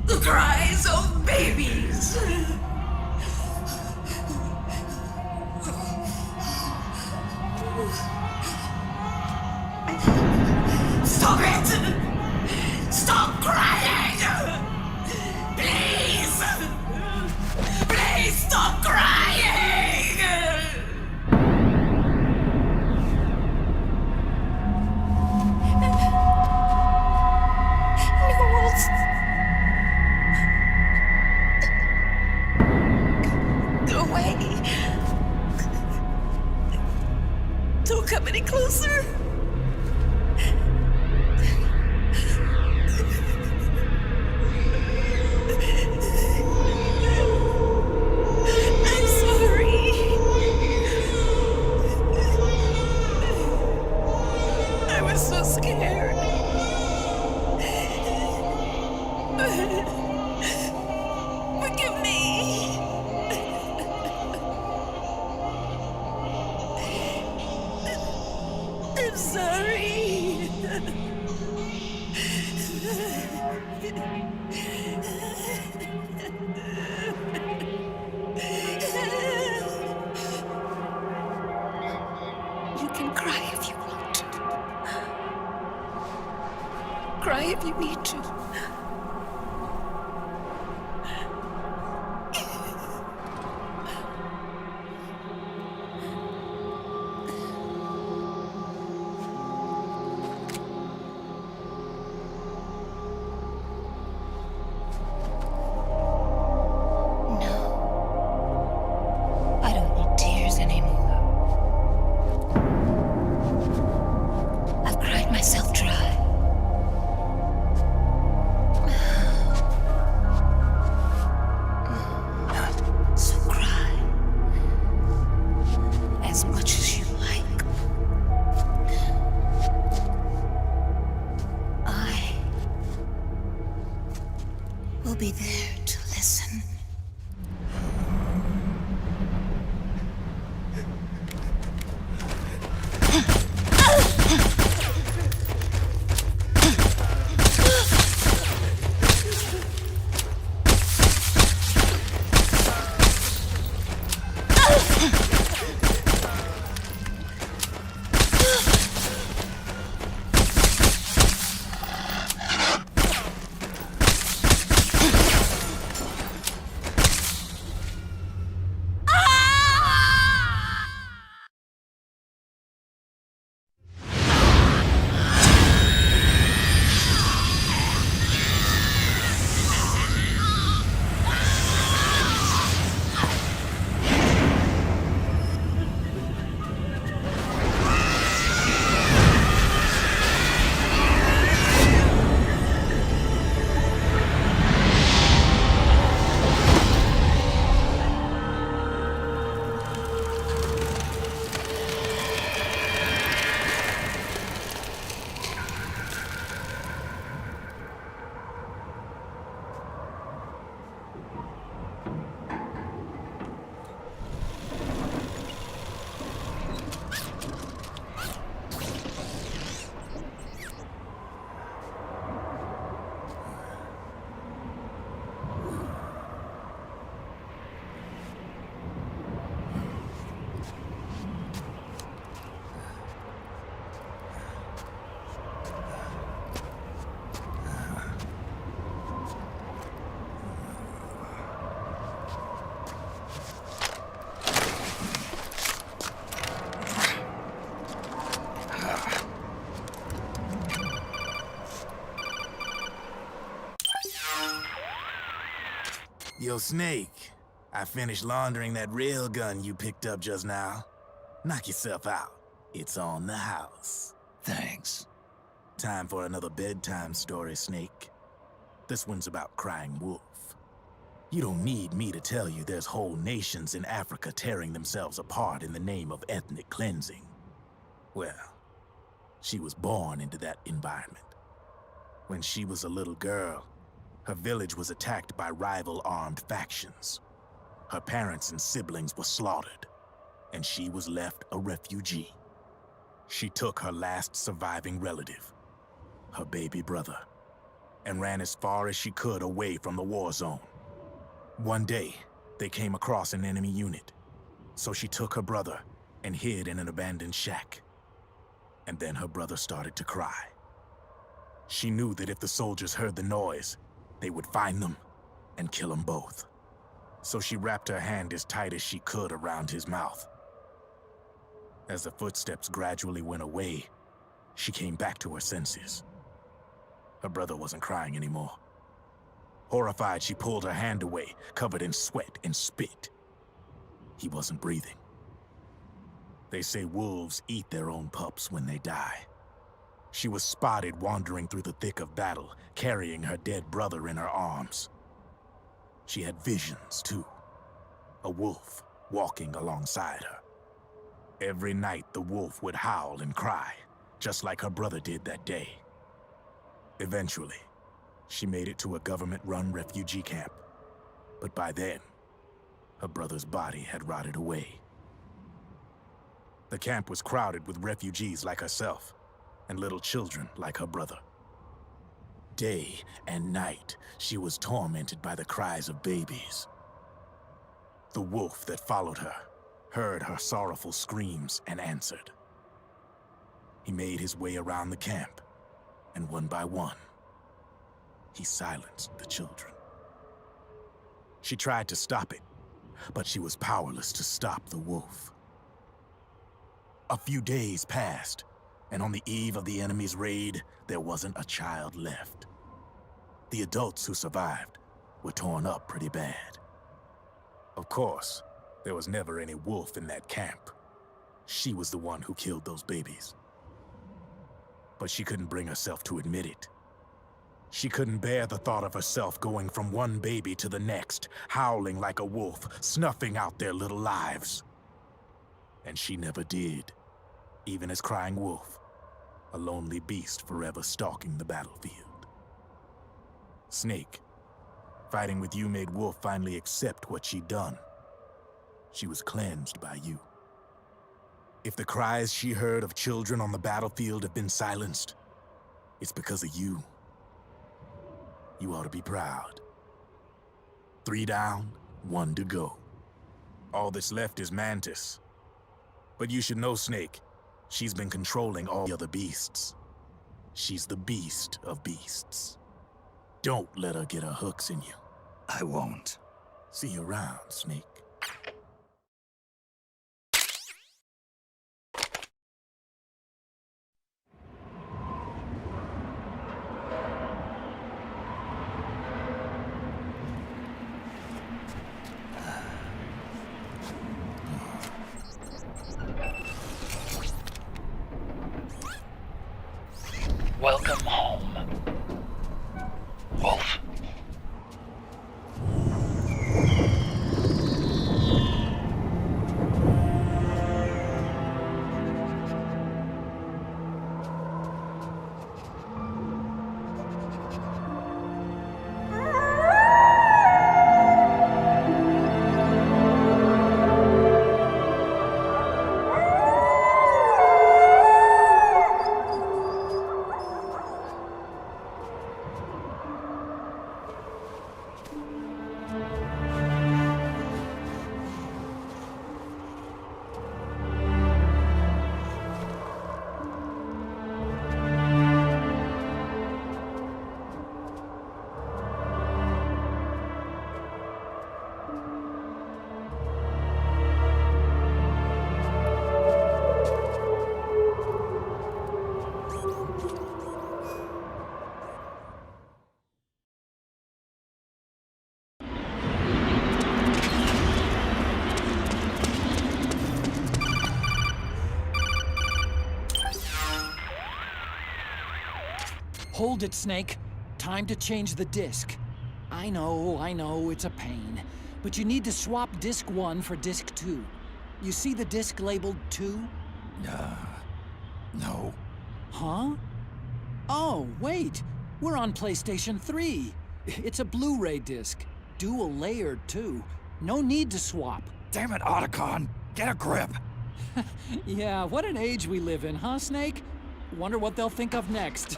The cries of babies. Stop it! Stop crying! Please! Please stop crying! Go away. Don't come any closer. I'm sorry. I was so scared. Forgive me. I'm sorry. You can cry if you want to. Cry if you need to. I don't need tears anymore. I've cried myself dry. So cry as much as you like. I will be there to listen. Yo, Snake, I finished laundering that rail gun you picked up just now. Knock yourself out. It's on the house. Thanks. Time for another bedtime story, Snake. This one's about crying wolf. You don't need me to tell you there's whole nations in Africa tearing themselves apart in the name of ethnic cleansing. Well, she was born into that environment. When she was a little girl, her village was attacked by rival armed factions. Her parents and siblings were slaughtered, and she was left a refugee. She took her last surviving relative, her baby brother, and ran as far as she could away from the war zone. One day, they came across an enemy unit, so she took her brother and hid in an abandoned shack. And then her brother started to cry. She knew that if the soldiers heard the noise, they would find them and kill them both. So she wrapped her hand as tight as she could around his mouth. As the footsteps gradually went away, she came back to her senses. Her brother wasn't crying anymore. Horrified, she pulled her hand away, covered in sweat and spit. He wasn't breathing. They say wolves eat their own pups when they die. She was spotted wandering through the thick of battle, carrying her dead brother in her arms. She had visions, too. A wolf walking alongside her. Every night, the wolf would howl and cry, just like her brother did that day. Eventually, she made it to a government-run refugee camp. But by then, her brother's body had rotted away. The camp was crowded with refugees like herself, and little children like her brother. Day and night, she was tormented by the cries of babies. The wolf that followed her heard her sorrowful screams and answered. He made his way around the camp, and one by one, he silenced the children. She tried to stop it, but she was powerless to stop the wolf. A few days passed, and on the eve of the enemy's raid, there wasn't a child left. The adults who survived were torn up pretty bad. Of course, there was never any wolf in that camp. She was the one who killed those babies. But she couldn't bring herself to admit it. She couldn't bear the thought of herself going from one baby to the next, howling like a wolf, snuffing out their little lives. And she never did, even as crying wolf, a lonely beast forever stalking the battlefield. Snake, fighting with you made Wolf finally accept what she'd done. She was cleansed by you. If the cries she heard of children on the battlefield have been silenced, it's because of you. You ought to be proud. 3 down, 1 to go. All that's left is Mantis. But you should know, Snake, she's been controlling all the other beasts. She's the beast of beasts. Don't let her get her hooks in you. I won't. See you around, Snake. Welcome home, Wolf. Hold it, Snake. Time to change the disc. I know, it's a pain. But you need to swap disc 1 for disc 2. You see the disc labeled 2? No. Huh? Oh, wait! We're on PlayStation 3. It's a Blu-ray disc. Dual layered, too. No need to swap. Damn it, Otacon! Get a grip! Yeah, what an age we live in, huh, Snake? Wonder what they'll think of next.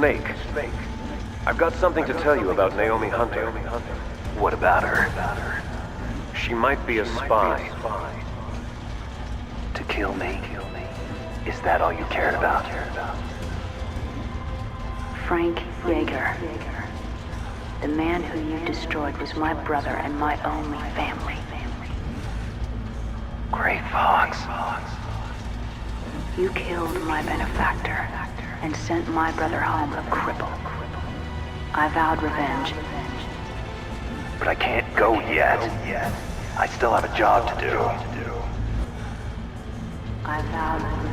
Snake. I've got something to tell you about Naomi Hunter. What about her? She might be a spy. To kill me? Is that all you cared about? Frank Yeager. The man who you destroyed was my brother and my only family. Gray Fox. You killed my benefactor and sent my brother home a cripple. I vowed revenge. But I can't go yet. I still have a job to do. I vowed revenge.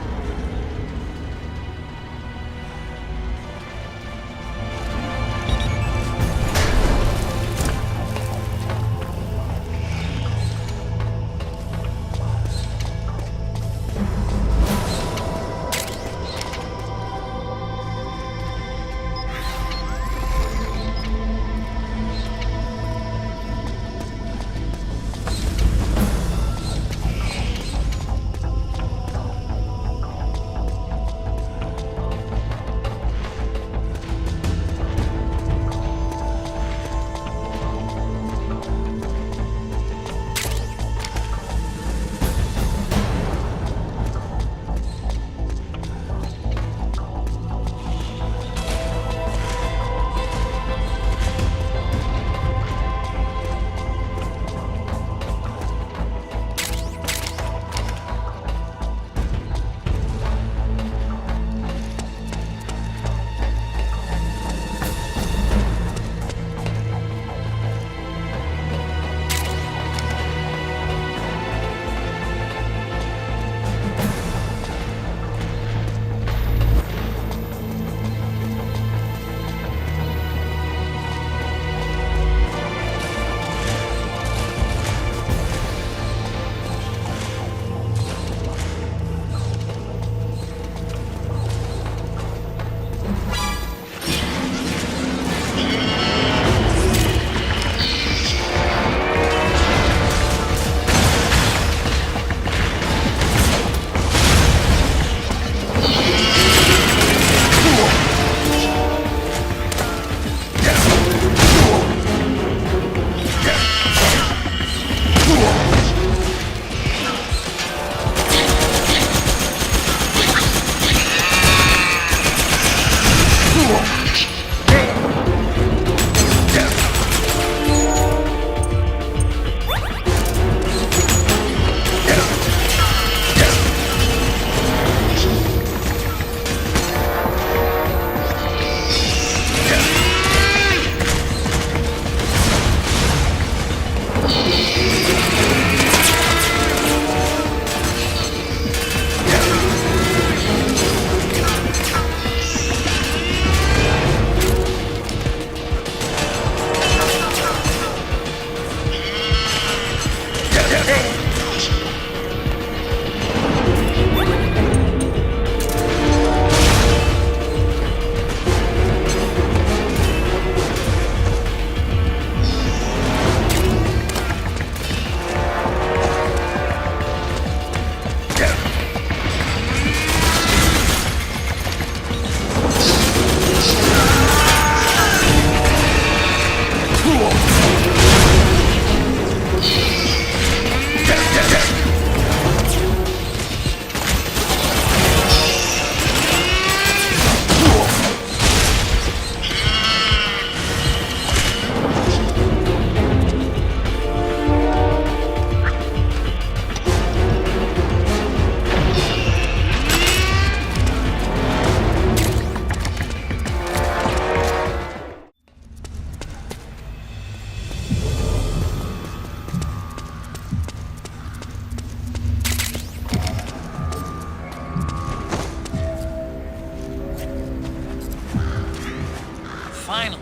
Finally.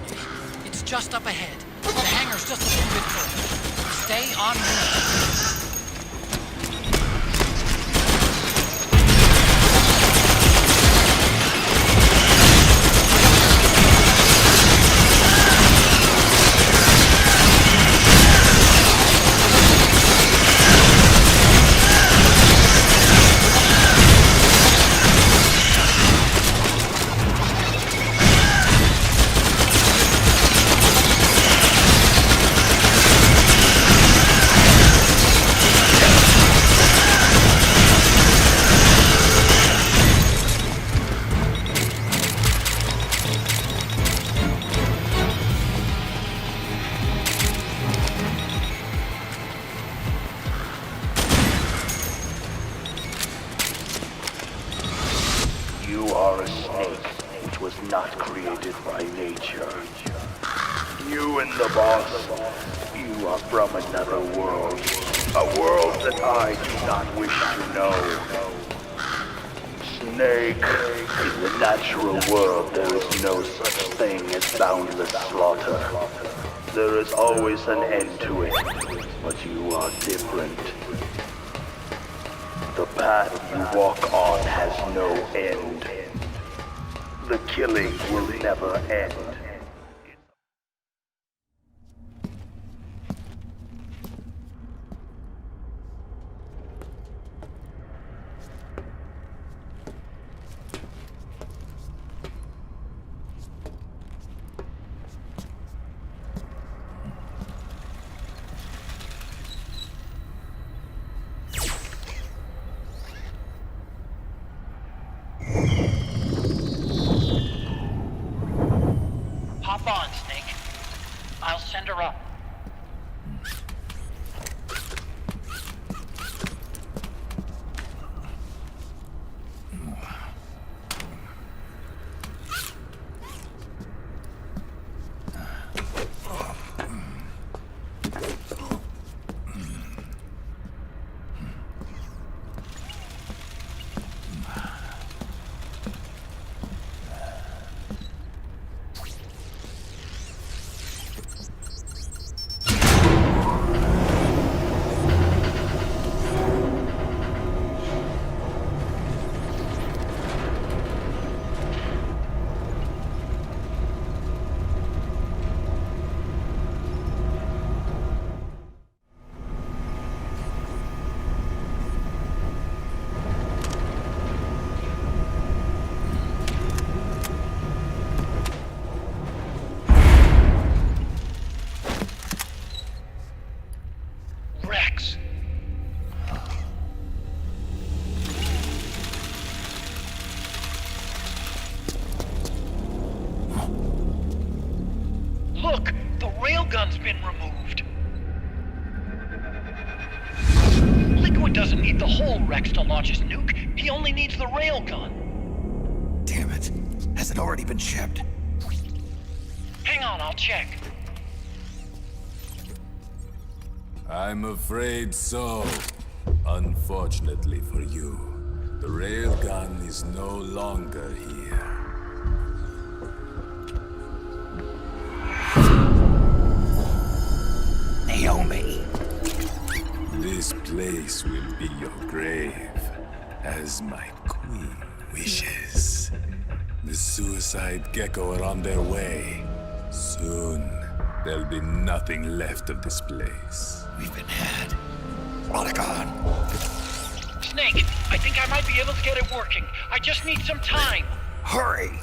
It's just up ahead. The hangar's just a little bit further. Stay on me. are a snake which was not created by nature. You and the boss, you are from another world. A world that I do not wish to know. Snake, in the natural world there is no such thing as boundless slaughter. There is always an end to it, but you are different. The path you walk on has no end. The killing will never end. Hop on, Snake. I'll send her up. Rex. Look, the railgun's been removed. Liquid doesn't need the whole Rex to launch his nuke. He only needs the railgun. Damn it. Has it already been shipped? Hang on, I'll check. I'm afraid so. Unfortunately for you, the railgun is no longer here. Naomi! This place will be your grave, as my queen wishes. The suicide gecko are on their way. Soon, there'll be nothing left of this place. We've been had. Rodigon! Snake, I think I might be able to get it working. I just need some time. Hurry!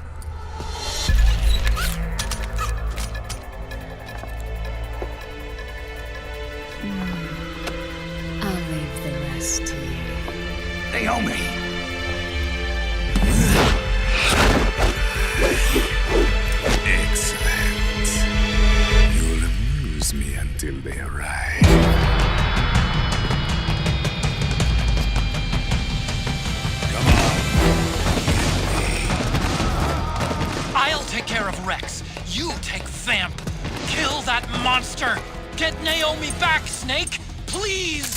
I'll leave the rest to you. Naomi! Excellent. You'll amuse me until they arrive. Come on. I'll take care of Rex. You take Vamp. Kill that monster. Get Naomi back, Snake. Please.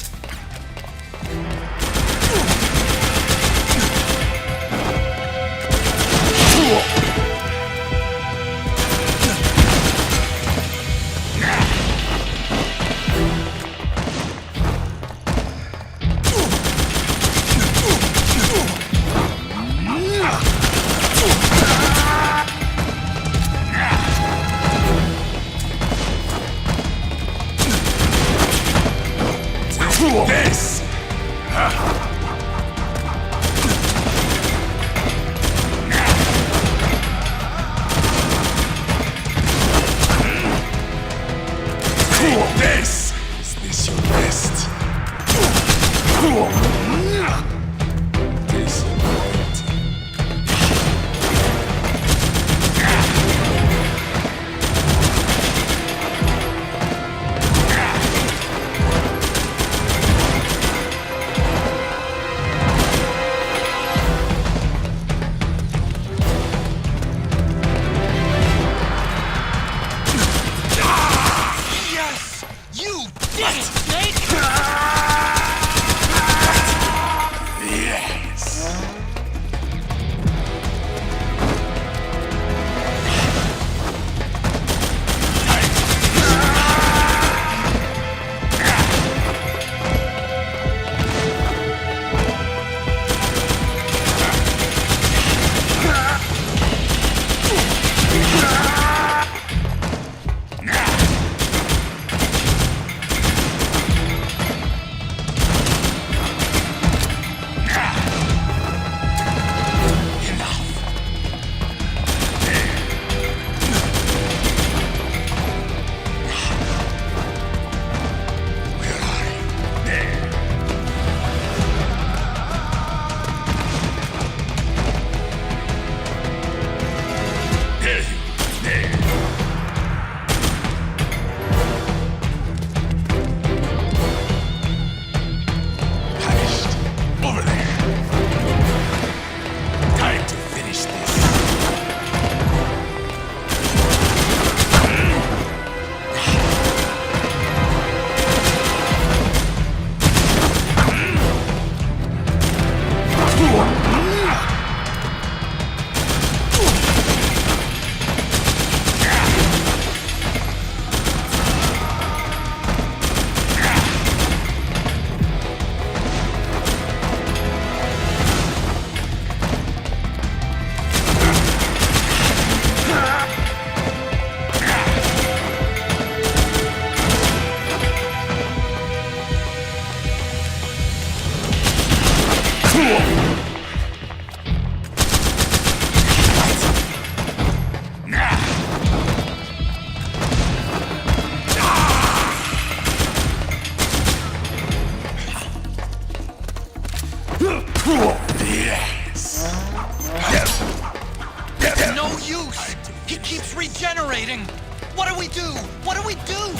No use! He keeps regenerating! What do we do? What do we do?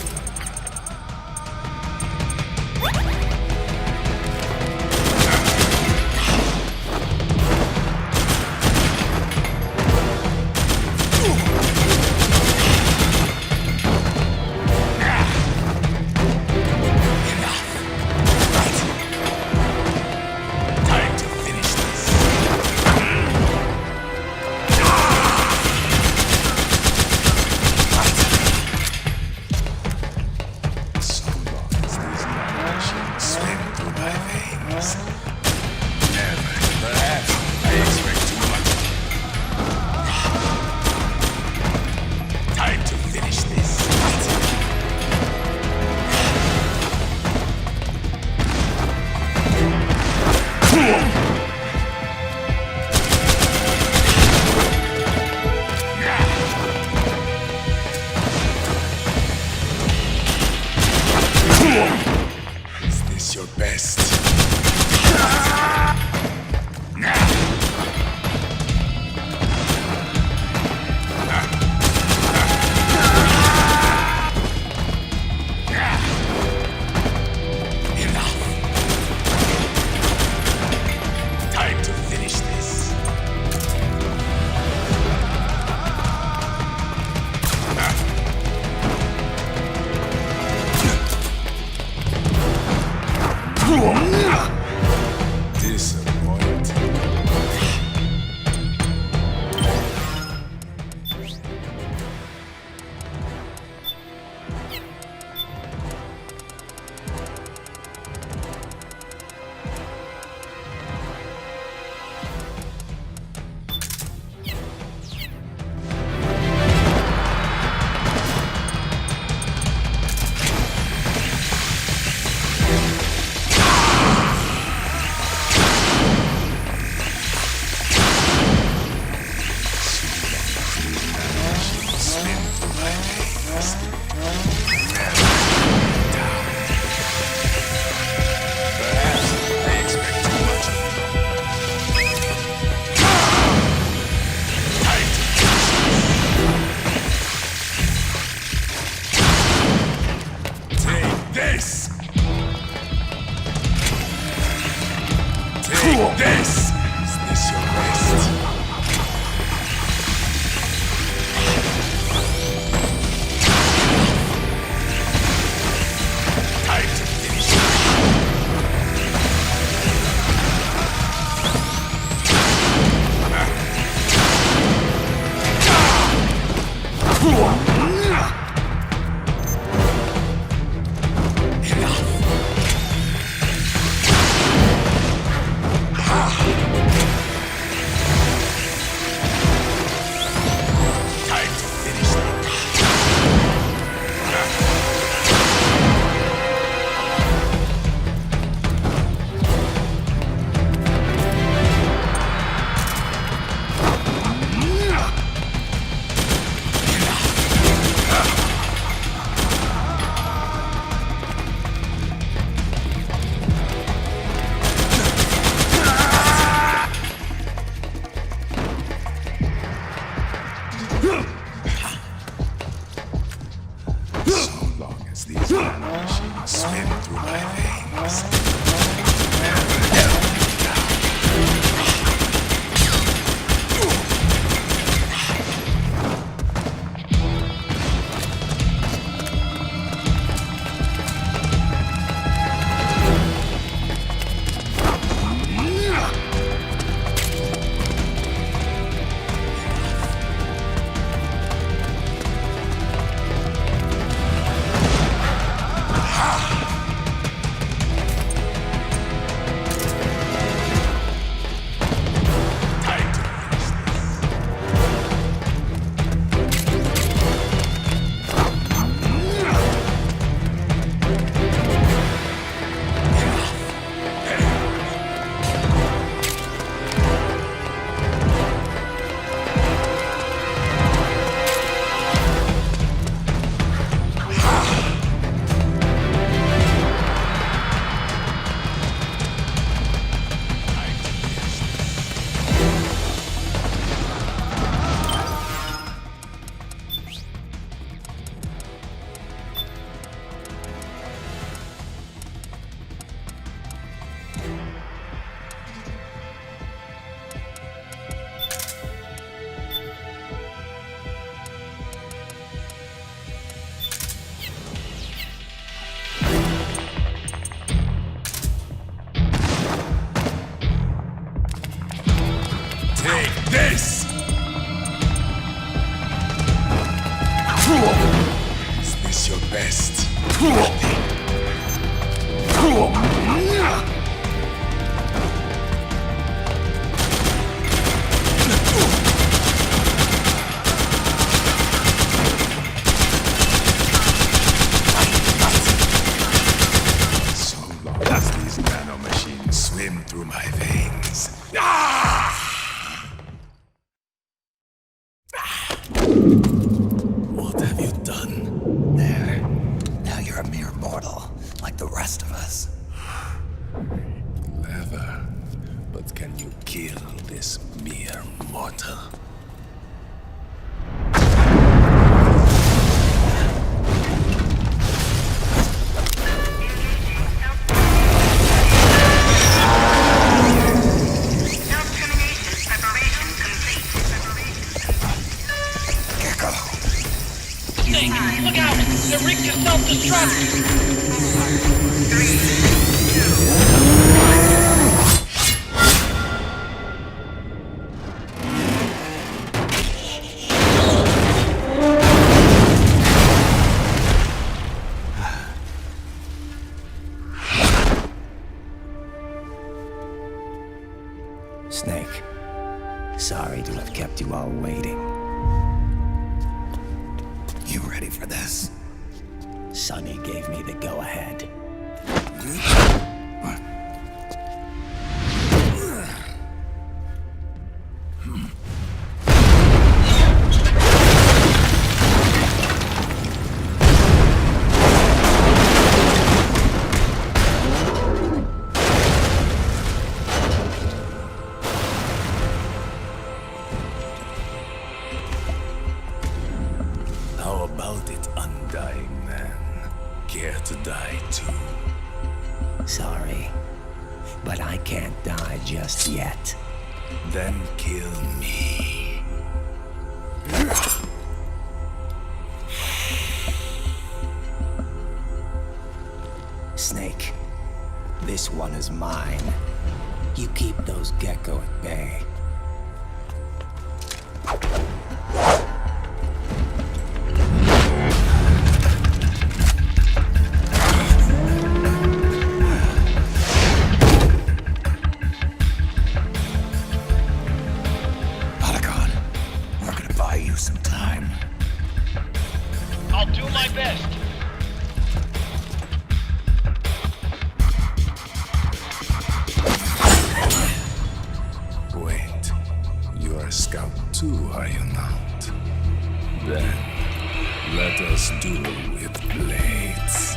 Is this your best? Time to finish this. Disappointing. Take this! Is this your best? Time to finish Enough! this! Is this your best? So long as these nanomachines swim through my veins. What have you done? There. Now you're a mere mortal, like the rest of us. Clever. But can you kill this mere mortal? Snake, look out! They're rigged to self-destruct! Snake, sorry to have kept you all waiting. You ready for this? Sonny gave me the go-ahead. How about it, undying man? Care to die too? Sorry, but I can't die just yet. Then kill me. Snake, this one is mine. You keep those gecko at bay. We're gonna buy you some time. I'll do my best. Wait, you're a scout too, are you not? Then, let us duel with blades.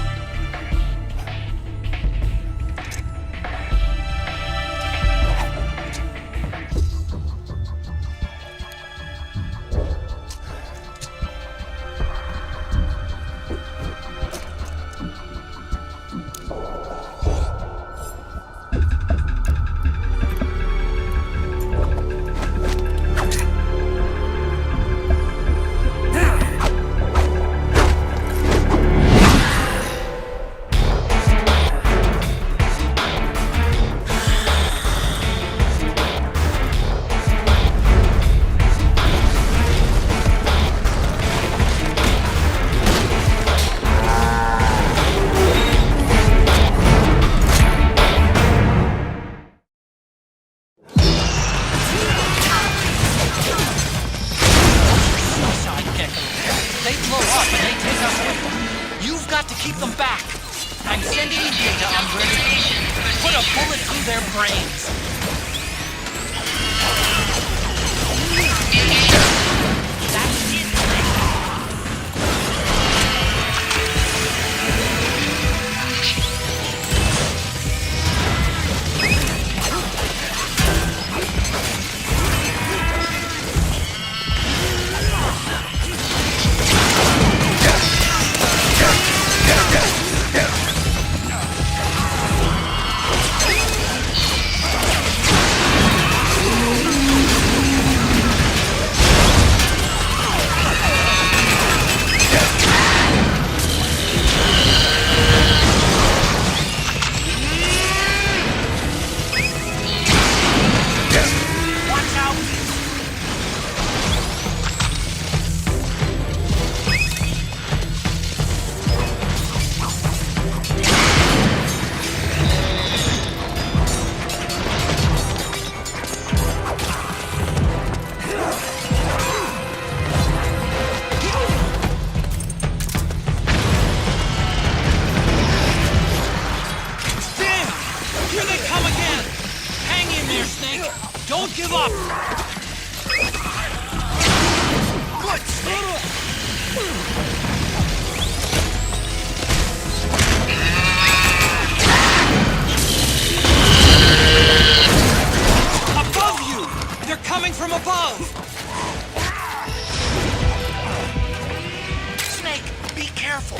They blow up and they take us with them. You've got to keep them back. I'm sending you data on where to be. Put a bullet through their brains. That's it. Don't give up! Good, Snake! Above you! They're coming from above! Snake, be careful!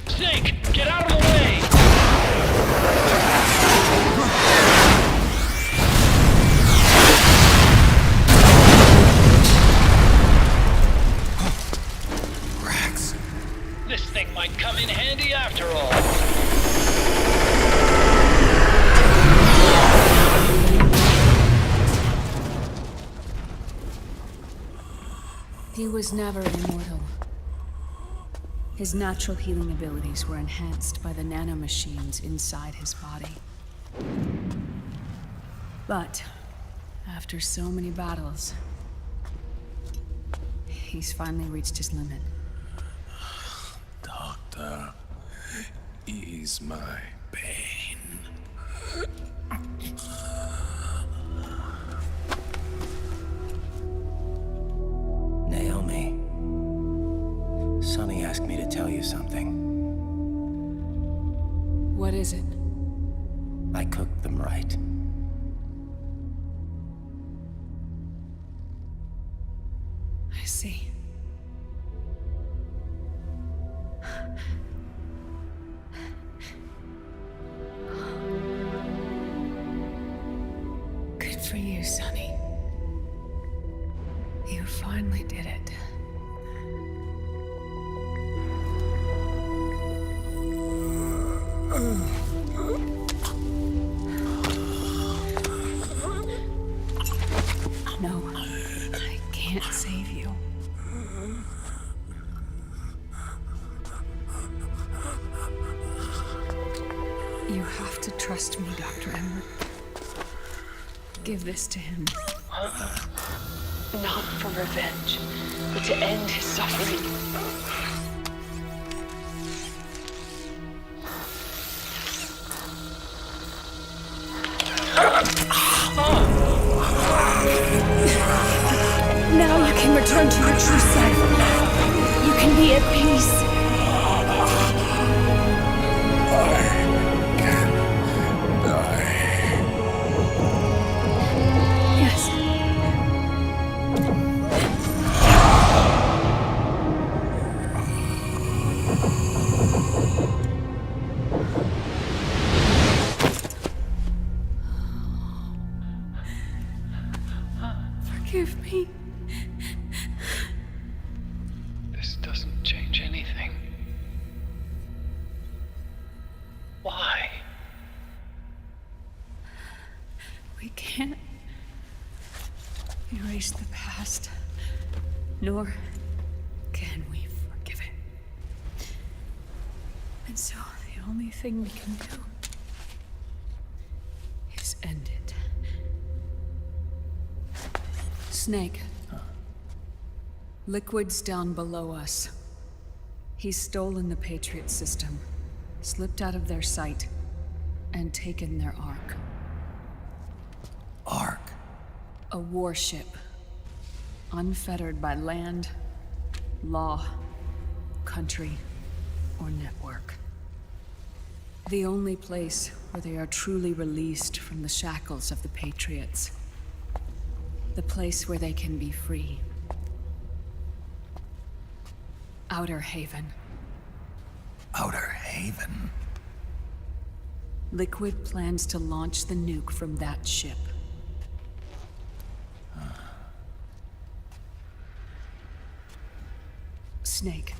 Snake, get out of the way! Rex. This thing might come in handy after all. He was never immortal. His natural healing abilities were enhanced by the nanomachines inside his body. But after so many battles, he's finally reached his limit. Doctor, ease my pain. Naomi, Sonny asked me to tell you something. What is it? I cooked them right. I see. Good for you, Sonny. You finally did it. No, I can't save you. You have have to trust me, Dr. Emmer. Give this to him. Not for revenge, but to end his suffering. Now you can return to your true self. You can be at peace. Yes. Forgive me. This doesn't change anything. Why? We can't erase the past, nor can we forgive it. And so the only thing we can do is end it. Snake. Liquid's down below us. He's stolen the Patriots system, slipped out of their sight, and taken their Ark. Ark? A warship. Unfettered by land, law, country, or network. The only place where they are truly released from the shackles of the Patriots. The place where they can be free. Outer Haven. Outer Haven? Liquid plans to launch the nuke from that ship. Snake.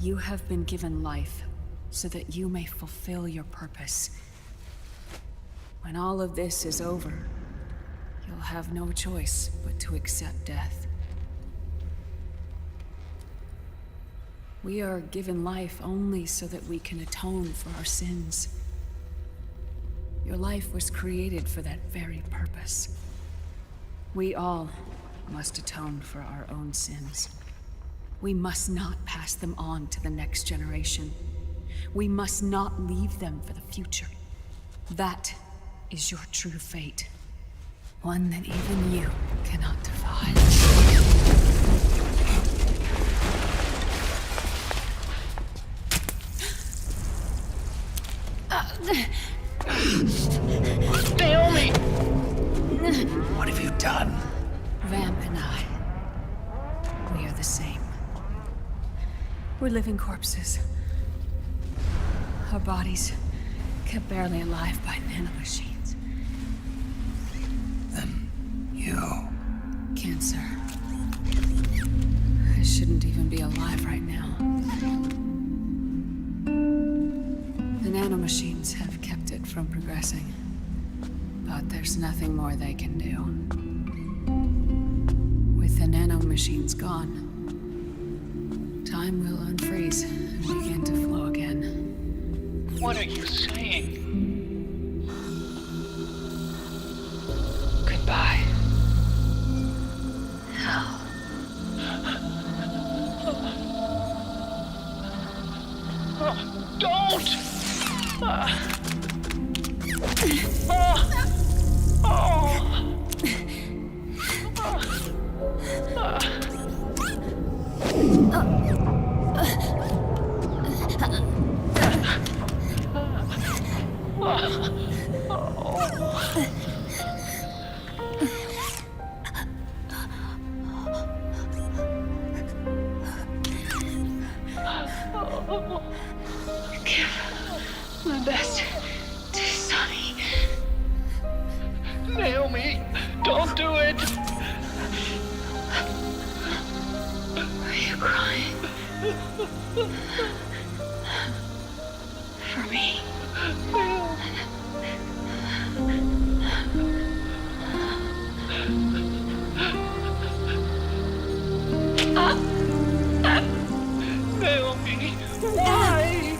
You have been given life so that you may fulfill your purpose. When all of this is over, you'll have no choice but to accept death. We are given life only so that we can atone for our sins. Your life was created for that very purpose. We all must atone for our own sins. We must not pass them on to the next generation. We must not leave them for the future. That is your true fate. One that even you cannot defy. Naomi! What have you done? Vamp and I, we are the same. We're living corpses. Our bodies kept barely alive by nanomachines. Then you... Cancer. I shouldn't even be alive right now. The nanomachines have kept it from progressing. But there's nothing more they can do. With the nanomachines gone, time will unfreeze and begin to flow again. What are you saying? Goodbye. Hell. Don't! Give my best to Sonny. Naomi, don't do it! Are you crying? For me? Naomi, why?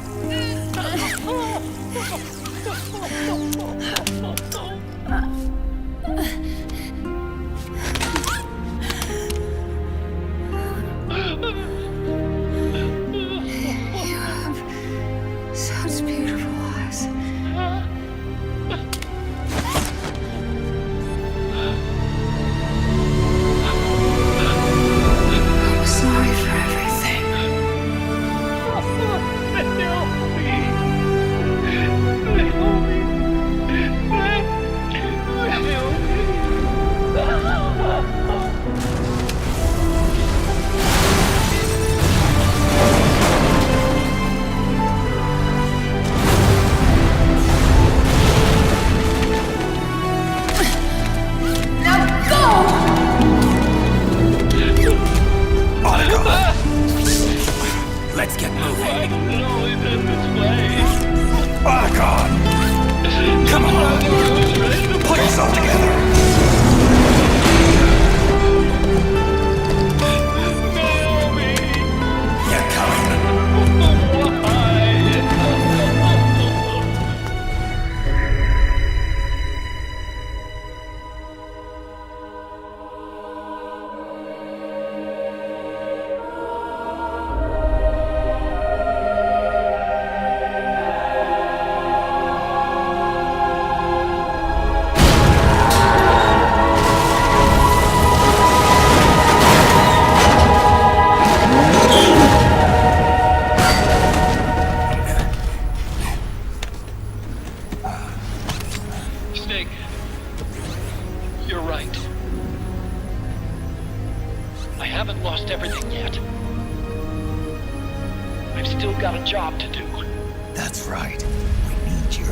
right. We need you.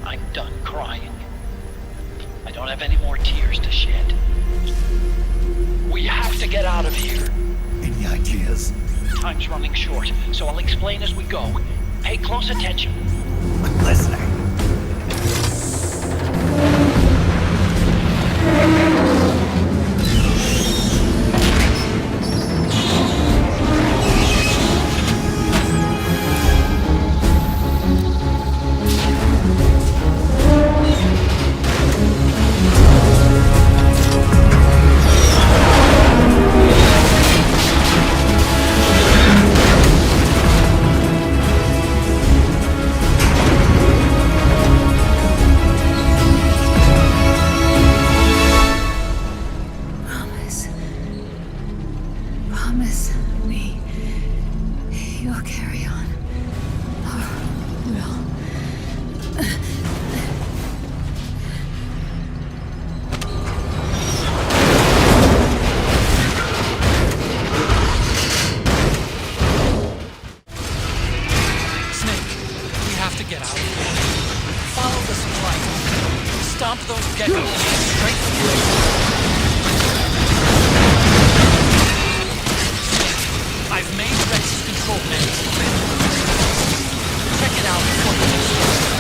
I'm done crying. I don't have any more tears to shed. We have to get out of here. Any ideas? Time's running short, so I'll explain as we go. Pay close attention. I'm listening. Promise me you'll carry on. Or will. Snake, we have to get out of here. Follow the supply. Stomp those geckos straight through. I've made Rex's control mechanism. Check it out before you destroy it.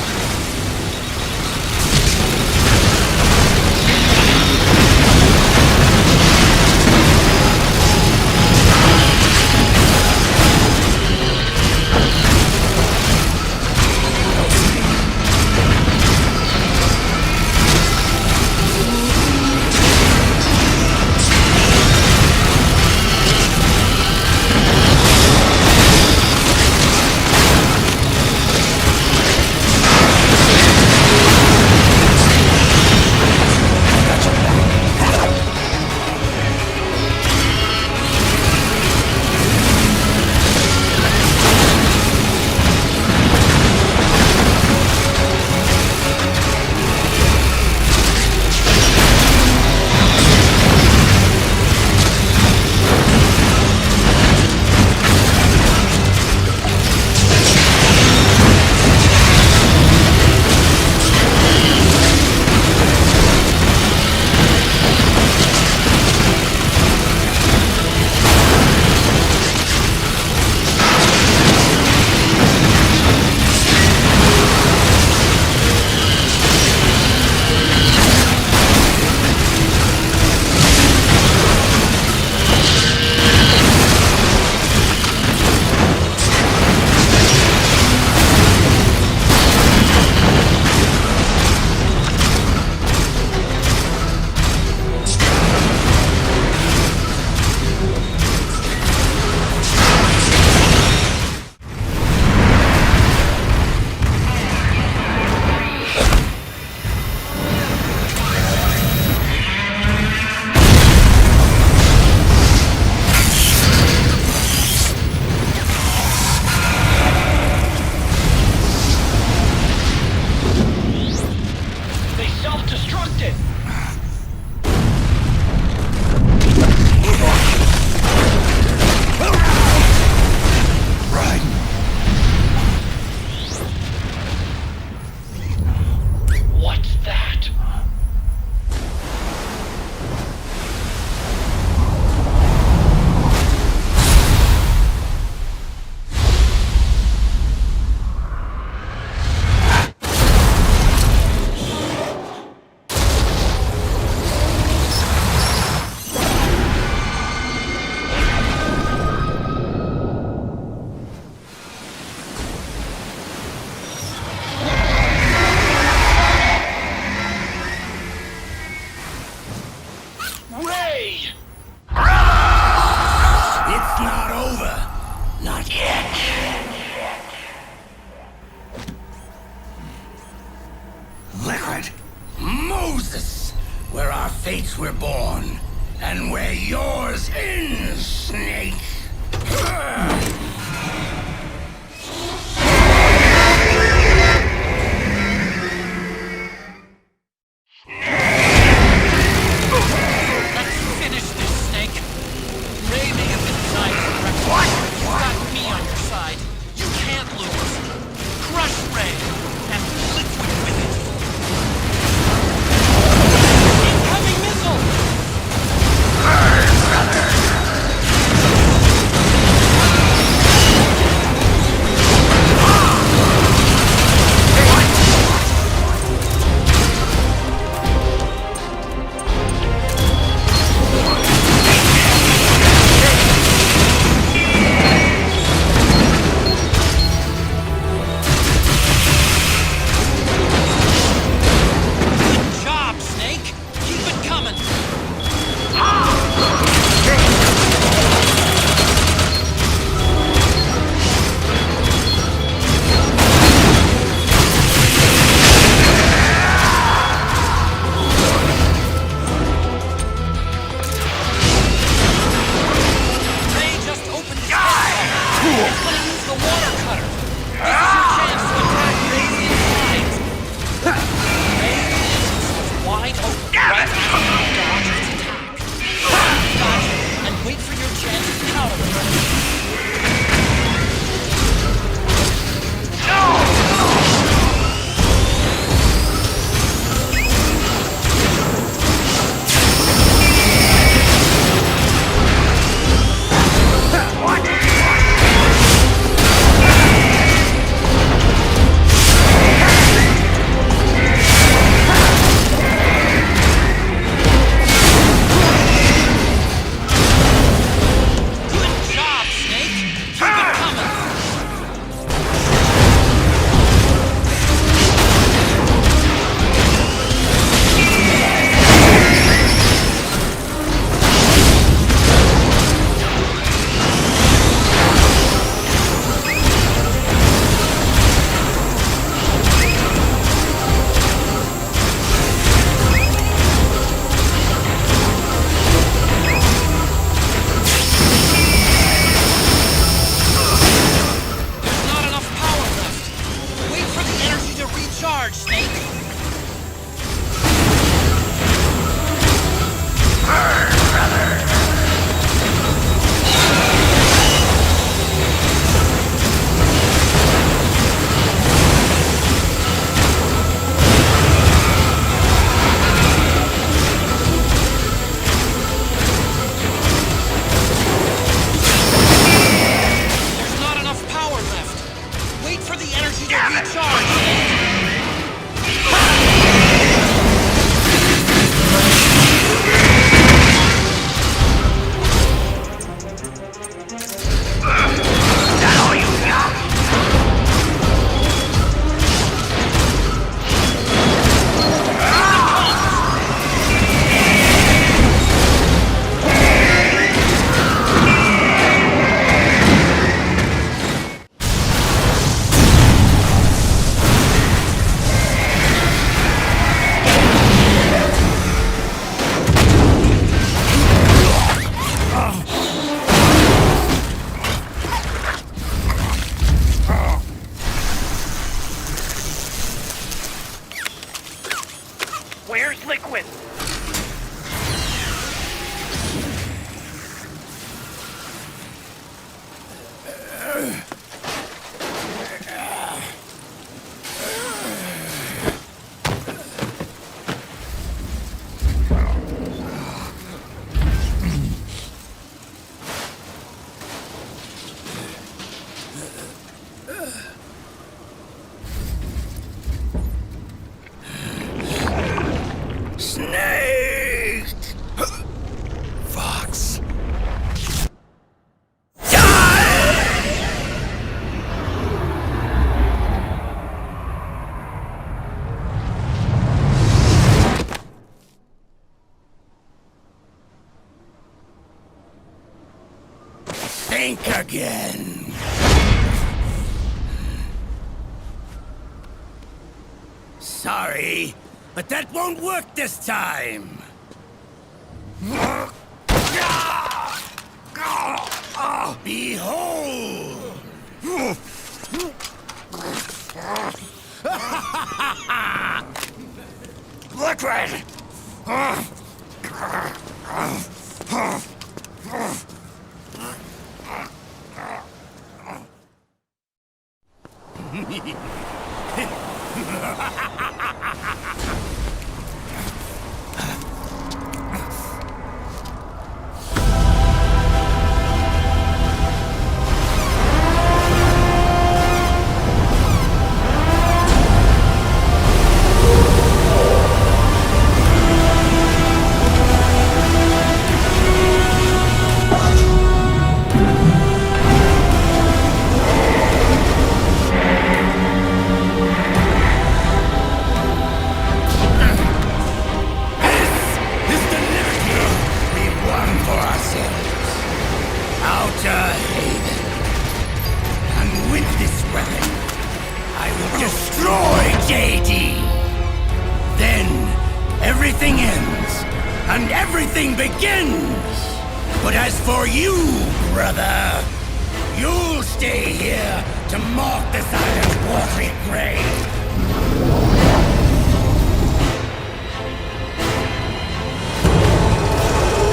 Liquid. Moses! Where our fates were born, and where yours ends, Snake. Let's finish this, Snake. Ray may have been designed for Rex. What? You've got me on your side. You can't lose. for the energy to recharge! Where's Liquid? Fox. Think again. Sorry, but that won't work this time. Behold! Liquid! Everything ends, and everything begins! But as for you, brother, you'll stay here to mark the silent watery grave!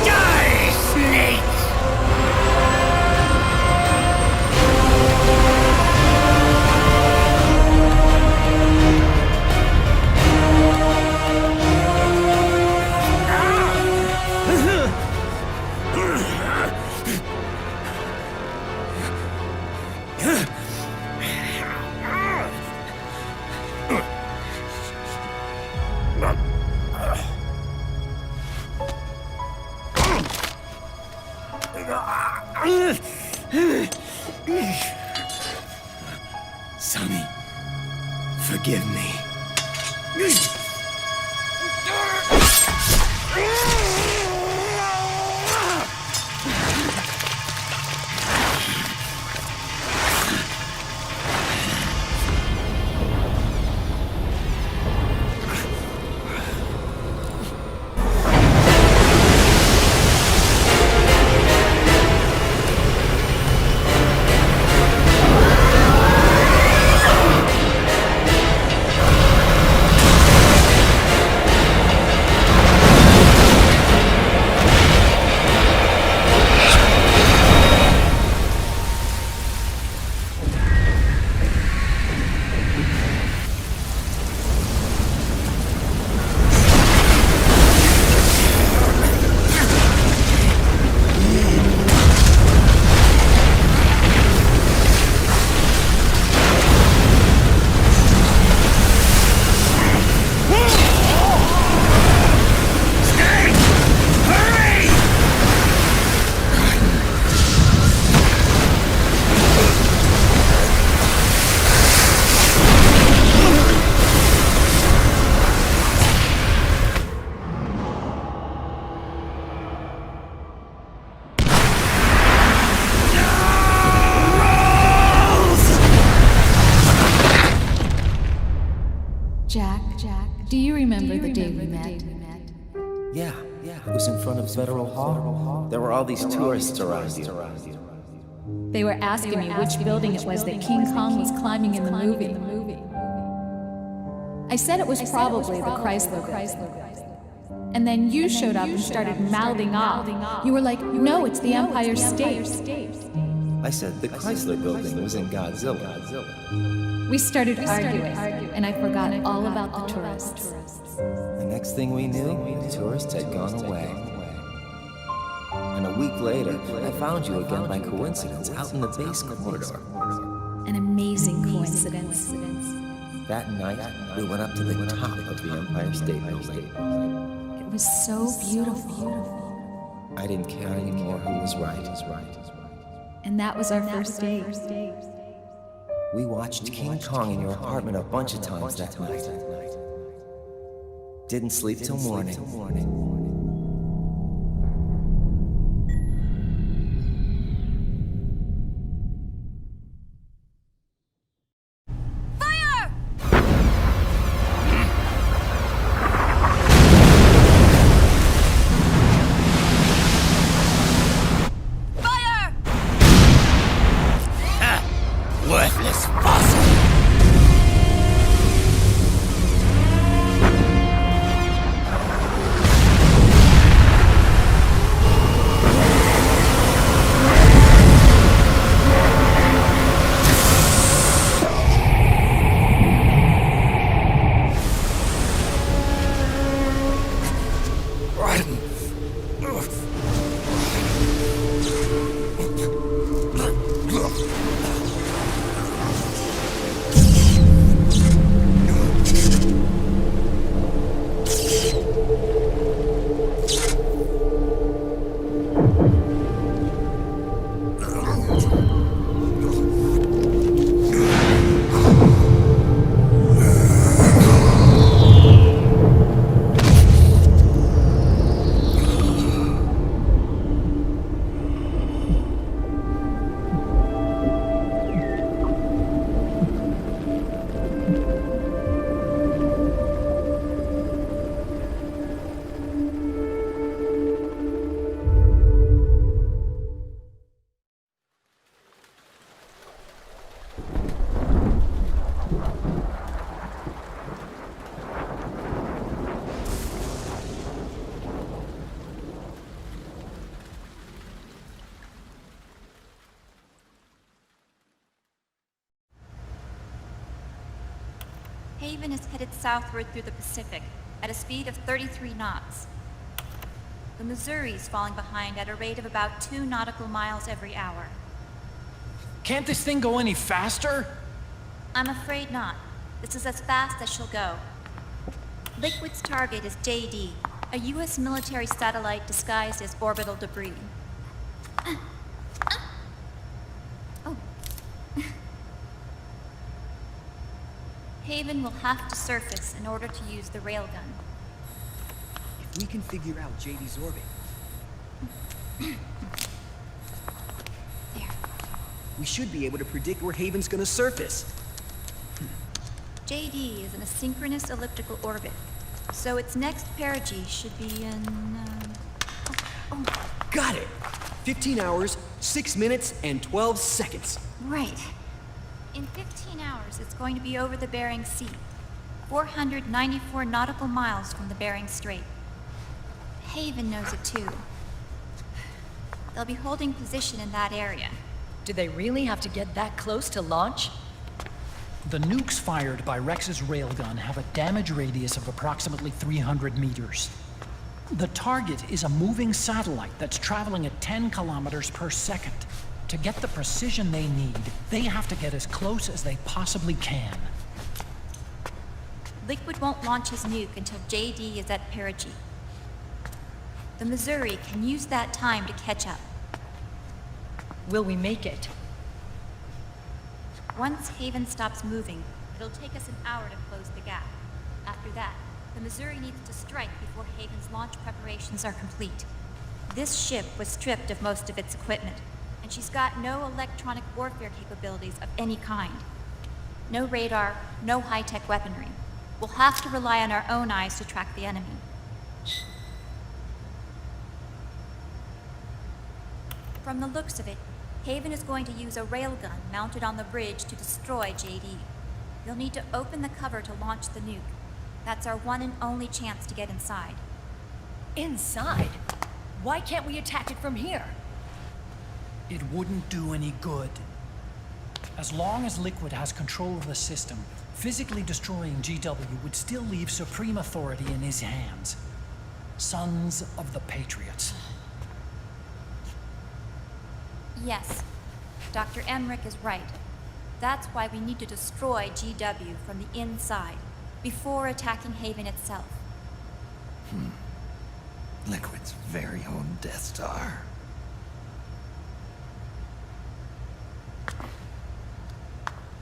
Die, snake! Sonny, forgive me. Jack, do you remember the day we met? Yeah. It was in front of Federal Hall. There were all these tourists around you. They were asking me which building it was that King Kong was climbing in the movie. I said it was probably the Chrysler Building. And then you showed up and started mouthing off. You were like, no, it's the Empire State. I said the Chrysler Building was in Godzilla. We started arguing, and I forgot all about the tourists. The next thing we knew, the tourists had gone away. And a week later, I found you again by coincidence out in the base corridor. An amazing coincidence. That night, we went up to the top of the Empire State Building. It was so beautiful. I didn't care anymore who was right. And that was our first date. We watched King Kong in your apartment a bunch of times that night. Didn't sleep till morning. Worthless fossil! Haven is headed southward through the Pacific at a speed of 33 knots. The Missouri's falling behind at a rate of about 2 nautical miles every hour. Can't this thing go any faster? I'm afraid not. This is as fast as she'll go. Liquid's target is JD, a U.S. military satellite disguised as orbital debris. Haven will have to surface in order to use the railgun. If we can figure out JD's orbit... There. We should be able to predict where Haven's gonna surface. JD is in a synchronous elliptical orbit, so its next perigee should be in... Got it! 15 hours, 6 minutes, and 12 seconds. Right. In 15 hours, it's going to be over the Bering Sea, 494 nautical miles from the Bering Strait. Haven knows it too. They'll be holding position in that area. Do they really have to get that close to launch? The nukes fired by Rex's railgun have a damage radius of approximately 300 meters. The target is a moving satellite that's traveling at 10 kilometers per second. To get the precision they need, they have to get as close as they possibly can. Liquid won't launch his nuke until JD is at perigee. The Missouri can use that time to catch up. Will we make it? Once Haven stops moving, it'll take us an hour to close the gap. After that, the Missouri needs to strike before Haven's launch preparations are complete. This ship was stripped of most of its equipment, and she's got no electronic warfare capabilities of any kind. No radar, no high-tech weaponry. We'll have to rely on our own eyes to track the enemy. From the looks of it, Haven is going to use a railgun mounted on the bridge to destroy JD. You'll need to open the cover to launch the nuke. That's our one and only chance to get inside. Inside? Why can't we attack it from here? It wouldn't do any good. As long as Liquid has control of the system, physically destroying GW would still leave supreme authority in his hands. Sons of the Patriots. Yes, Dr. Emmerich is right. That's why we need to destroy GW from the inside, before attacking Haven itself. Liquid's very own Death Star.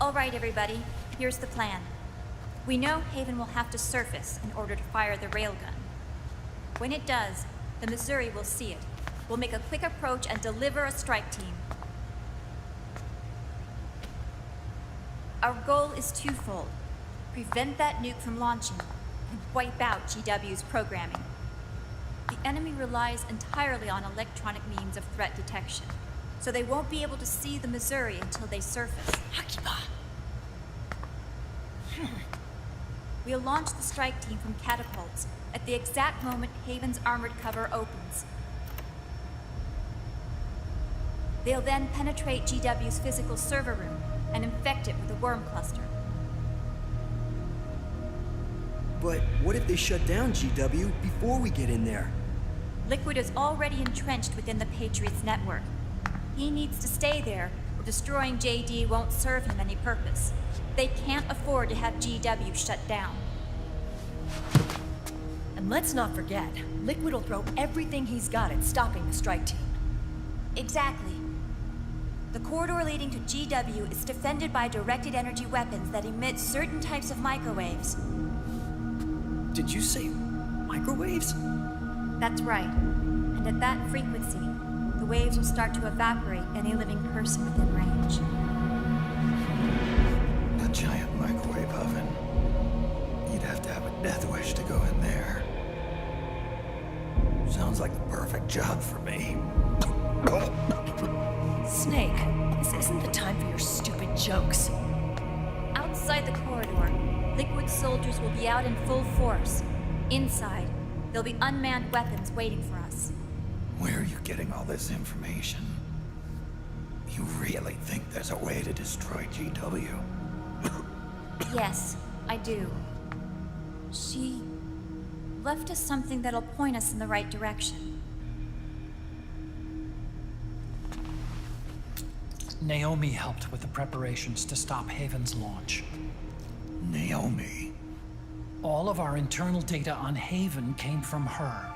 All right, everybody, here's the plan. We know Haven will have to surface in order to fire the railgun. When it does, the Missouri will see it. We'll make a quick approach and deliver a strike team. Our goal is twofold. Prevent that nuke from launching, and wipe out GW's programming. The enemy relies entirely on electronic means of threat detection, so they won't be able to see the Missouri until they surface. We'll launch the strike team from catapults at the exact moment Haven's armored cover opens. They'll then penetrate GW's physical server room and infect it with a worm cluster. But what if they shut down GW before we get in there? Liquid is already entrenched within the Patriots network. He needs to stay there, or destroying JD won't serve him any purpose. They can't afford to have GW shut down. And let's not forget, Liquid will throw everything he's got at stopping the strike team. Exactly. The corridor leading to GW is defended by directed energy weapons that emit certain types of microwaves. Did you say microwaves? That's right. And at that frequency, the waves will start to evaporate any living person within range. A giant microwave oven. You'd have to have a death wish to go in there. Sounds like the perfect job for me. Snake, this isn't the time for your stupid jokes. Outside the corridor, Liquid soldiers will be out in full force. Inside, there'll be unmanned weapons waiting for us. Where are you getting all this information? You really think there's a way to destroy GW? Yes, I do. She left us something that'll point us in the right direction. Naomi helped with the preparations to stop Haven's launch. Naomi? All of our internal data on Haven came from her.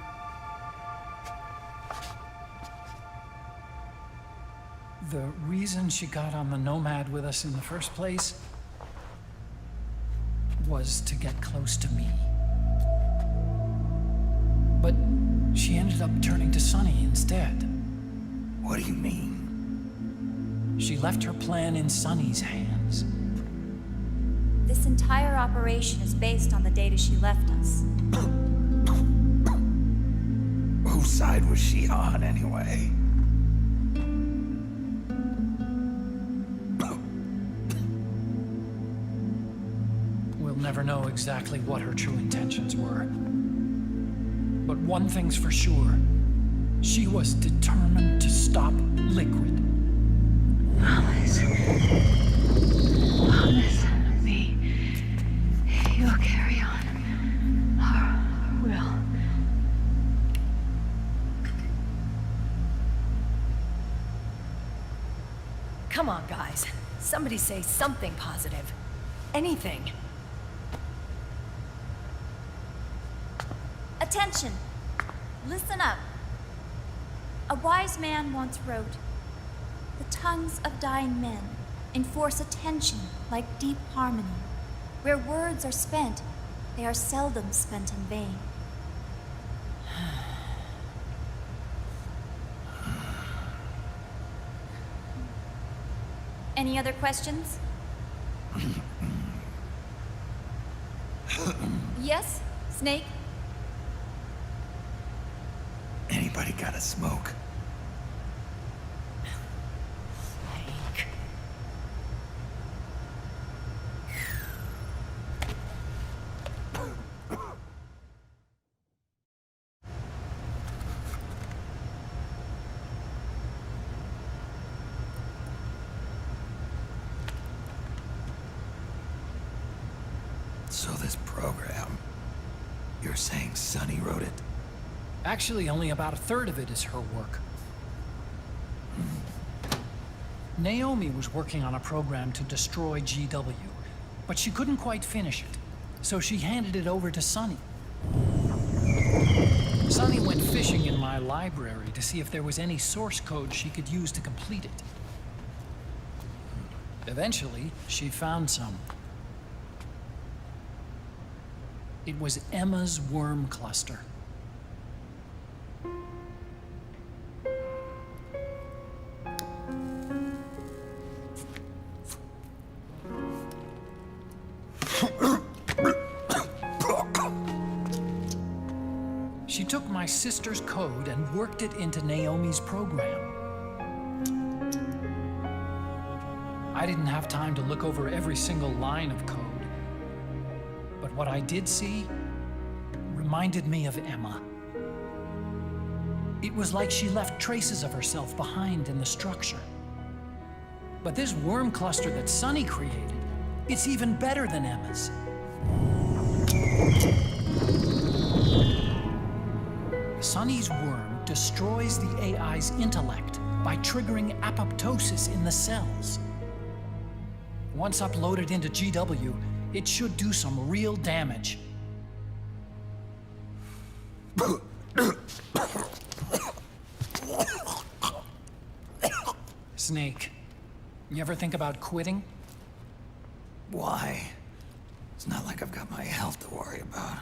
The reason she got on the Nomad with us in the first place was to get close to me. But she ended up turning to Sunny instead. What do you mean? She left her plan in Sunny's hands. This entire operation is based on the data she left us. Whose side was she on, anyway? We'll never know exactly what her true intentions were. But one thing's for sure. She was determined to stop Liquid. Promise me you'll carry on our will. Come on, guys. Somebody say something positive. Anything. Attention! Listen up. A wise man once wrote, "The tongues of dying men enforce attention like deep harmony. Where words are spent, they are seldom spent in vain." Any other questions? Yes, Snake? Anybody got a smoke? So this program, you're saying Sunny wrote it? Actually, only about a third of it is her work. Naomi was working on a program to destroy GW, but she couldn't quite finish it, so she handed it over to Sunny. Sunny went fishing in my library to see if there was any source code she could use to complete it. Eventually, she found some. It was Emma's worm cluster. She took my sister's code and worked it into Naomi's program. I didn't have time to look over every single line of code, but what I did see reminded me of Emma. It was like she left traces of herself behind in the structure. But this worm cluster that Sunny created, it's even better than Emma's. Sunny's worm destroys the AI's intellect by triggering apoptosis in the cells. Once uploaded into GW, it should do some real damage. Snake, you ever think about quitting? Why? It's not like I've got my health to worry about.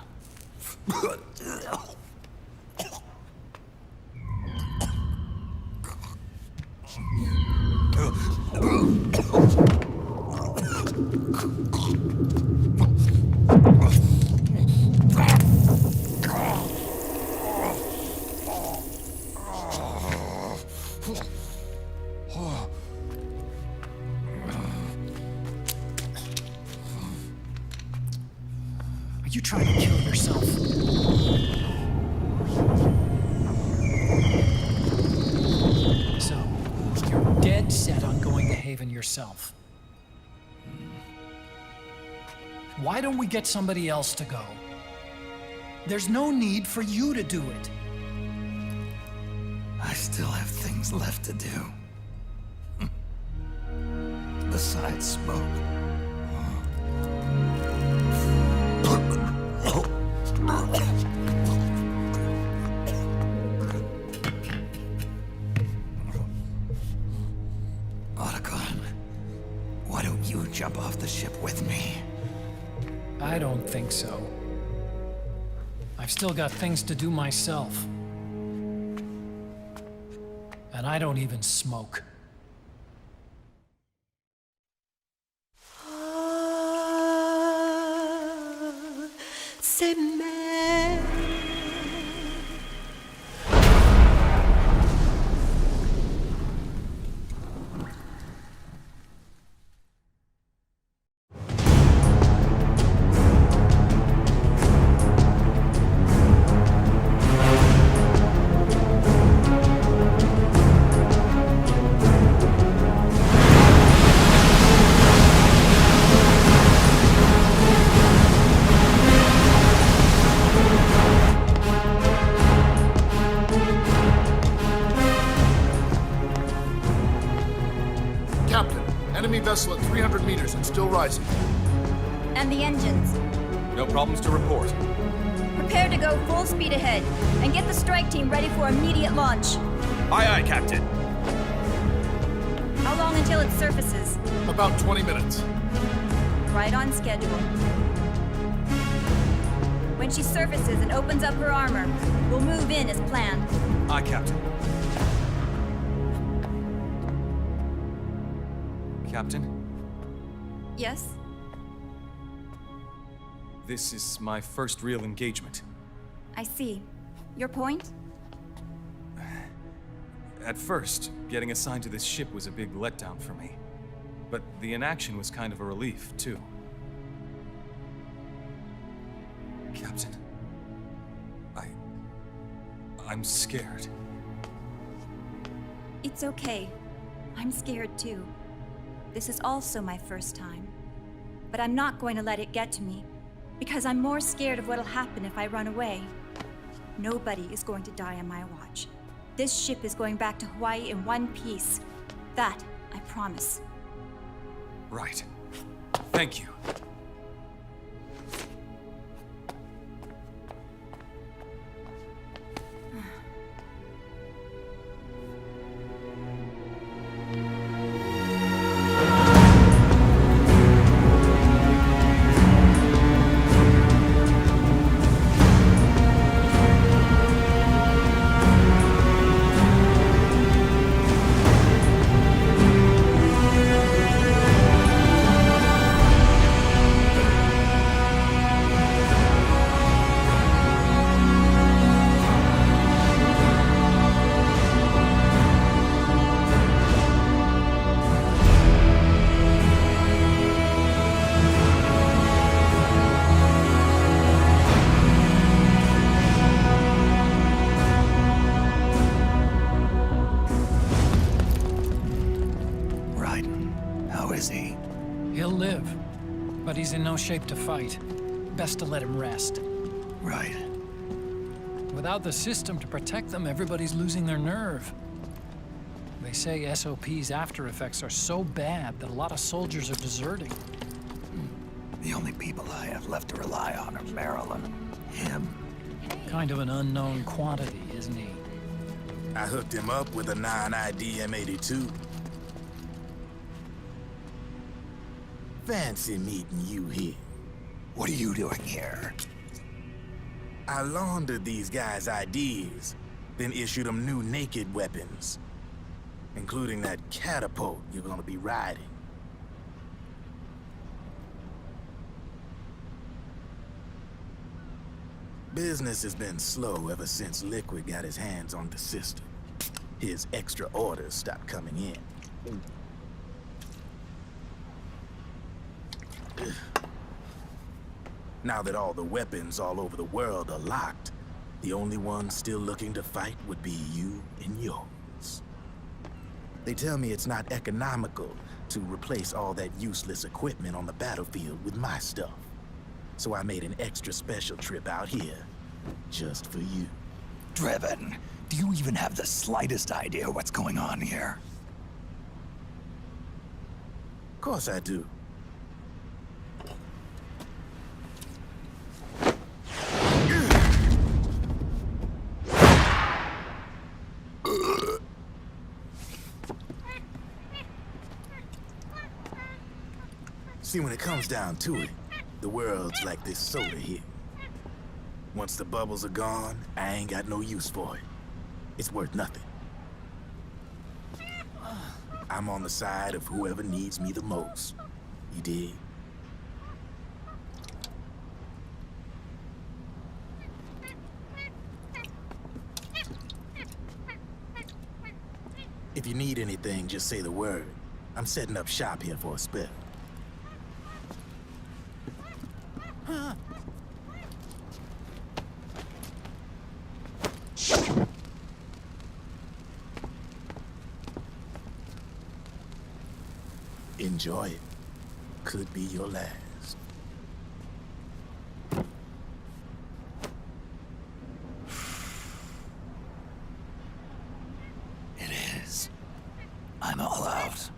Are you trying to kill yourself? So, you're dead set on going to Haven yourself. Why don't we get somebody else to go? There's no need for you to do it. I still have things left to do. Besides smoke. Otacon, why don't you jump off the ship with me? I don't think so. I've still got things to do myself. And I don't even smoke. Enemy vessel at 300 meters and still rising. And the engines. No problems to report. Prepare to go full speed ahead and get the strike team ready for immediate launch. Aye, aye, Captain. How long until it surfaces? About 20 minutes. Right on schedule. When she surfaces and opens up her armor, we'll move in as planned. Aye, Captain. Captain? Yes? This is my first real engagement. I see. Your point? At first, getting assigned to this ship was a big letdown for me. But the inaction was kind of a relief, too. Captain, I'm scared. It's okay. I'm scared too. This is also my first time. But I'm not going to let it get to me, because I'm more scared of what'll happen if I run away. Nobody is going to die on my watch. This ship is going back to Hawaii in one piece. That, I promise. Right. Thank you. He'll live, but he's in no shape to fight. Best to let him rest. Right. Without the system to protect them, everybody's losing their nerve. They say SOP's after effects are so bad that a lot of soldiers are deserting. The only people I have left to rely on are Marilyn, him. Kind of an unknown quantity, isn't he? I hooked him up with a non-ID M82. Fancy meeting you here. What are you doing here? I laundered these guys' IDs, then issued them new naked weapons, including that catapult you're gonna be riding. Business has been slow ever since Liquid got his hands on the system. His extra orders stopped coming in. Now that all the weapons all over the world are locked, the only ones still looking to fight would be you and yours. They tell me it's not economical to replace all that useless equipment on the battlefield with my stuff. So I made an extra special trip out here, just for you. Driven, do you even have the slightest idea what's going on here? Of course I do. See, when it comes down to it, the world's like this soda here. Once the bubbles are gone, I ain't got no use for it. It's worth nothing. I'm on the side of whoever needs me the most. You dig? If you need anything, just say the word. I'm setting up shop here for a spell. Enjoy it. Could be your last. It is. I'm all out.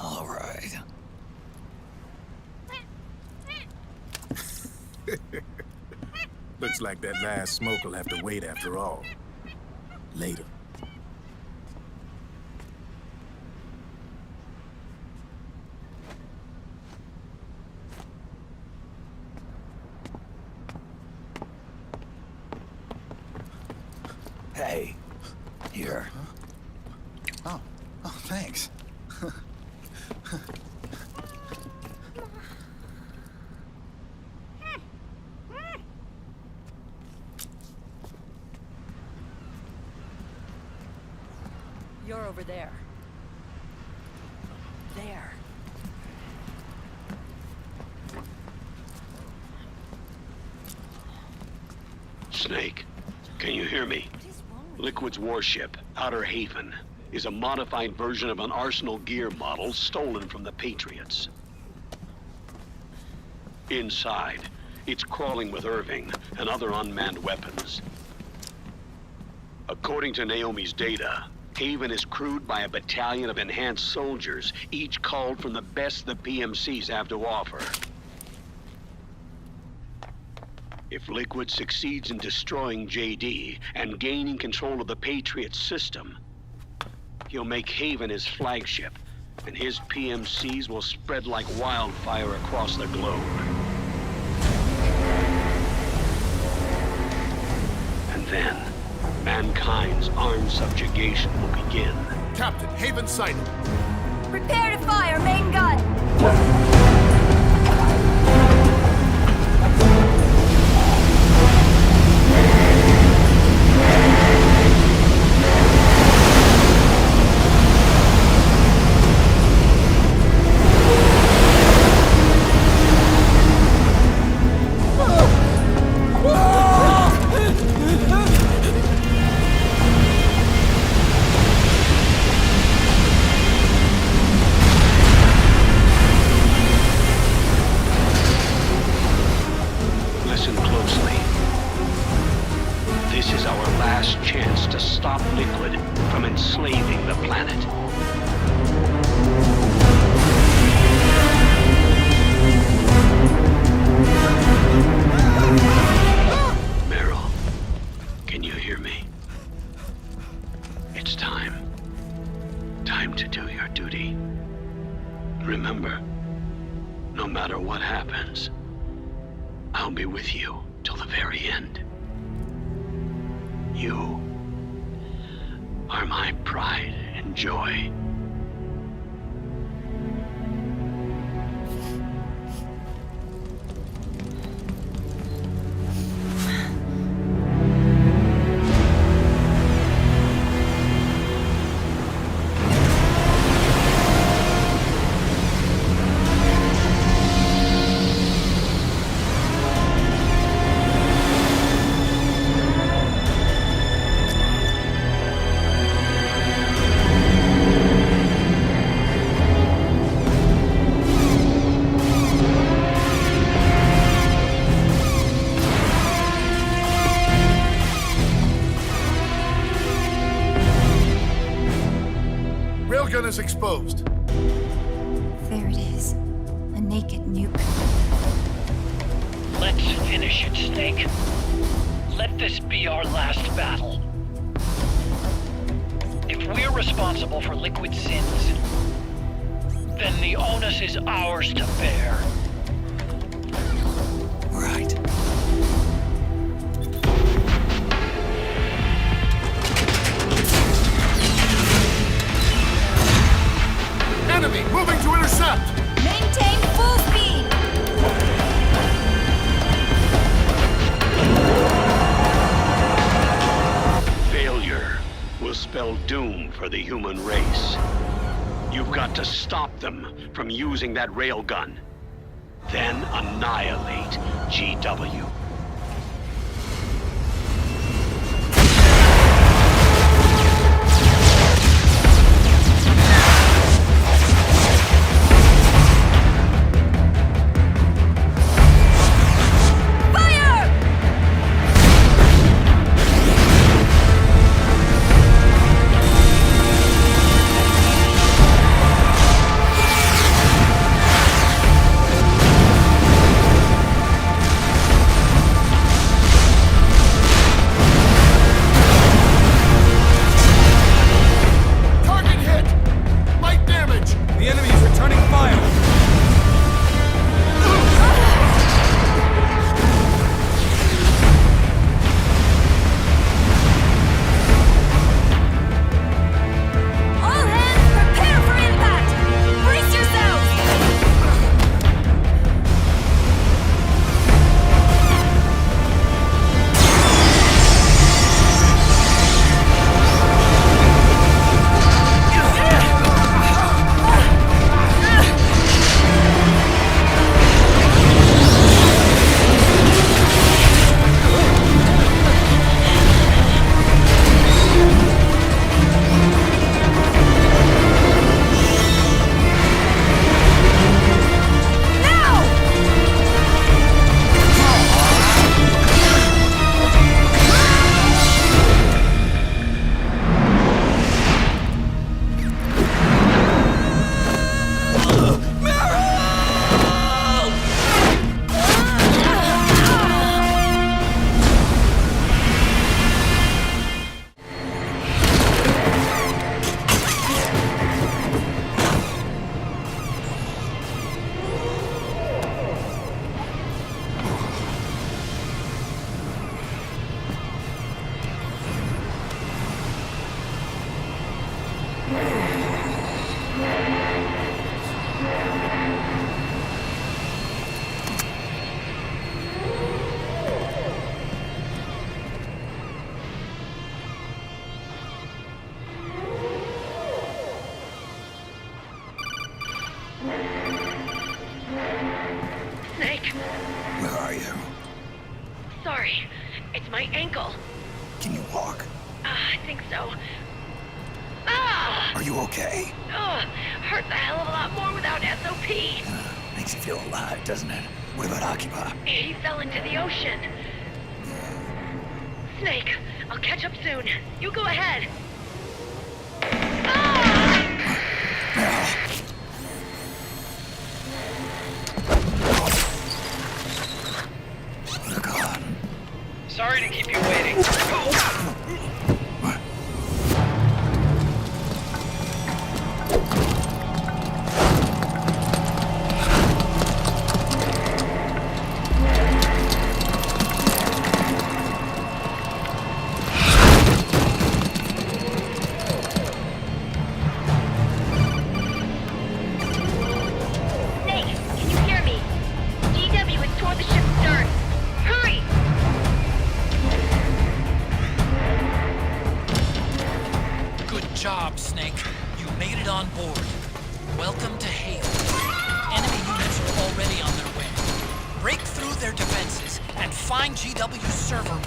All right. Looks like that last smoke will have to wait after all. Later. Hey, here. Oh, thanks. You're over there. There. Snake, can you hear me? Liquid's warship, Outer Haven, is a modified version of an Arsenal gear model stolen from the Patriots. Inside, it's crawling with Irving and other unmanned weapons. According to Naomi's data, Haven is crewed by a battalion of enhanced soldiers, each culled from the best the PMCs have to offer. If Liquid succeeds in destroying JD and gaining control of the Patriots system, he'll make Haven his flagship, and his PMCs will spread like wildfire across the globe. And then, mankind's armed subjugation will begin. Captain, Haven sighted. Prepare to fire, main gun! Listen closely. This is our last chance to stop Liquid from enslaving the planet. Meryl, can you hear me? It's time. Time to do your duty. Remember, no matter what happens, I'll be with you till the very end. You are my pride and joy. Railgun is exposed. There it is. A naked nuke. Let's finish it, Snake. Let this be our last battle. If we're responsible for Liquid's sins, then the onus is ours to bear. Right. Enemy moving to intercept! Maintain full speed! Failure will spell doom for the human race. You've got to stop them from using that railgun. Then annihilate GW. ankle. Can you walk? I think so. Ah! Are you okay? Hurts a hell of a lot more without SOP. Makes you feel alive, doesn't it? What about Akiba? He fell into the ocean. Snake, I'll catch up soon. You go ahead. Sorry to keep you waiting. Snake, can you hear me? GW is toward the ship's stern. Hurry! Good job, Snake. You made it on board. Welcome to Halo. Enemy units are already on their way. Break through their defenses and find GW's server room.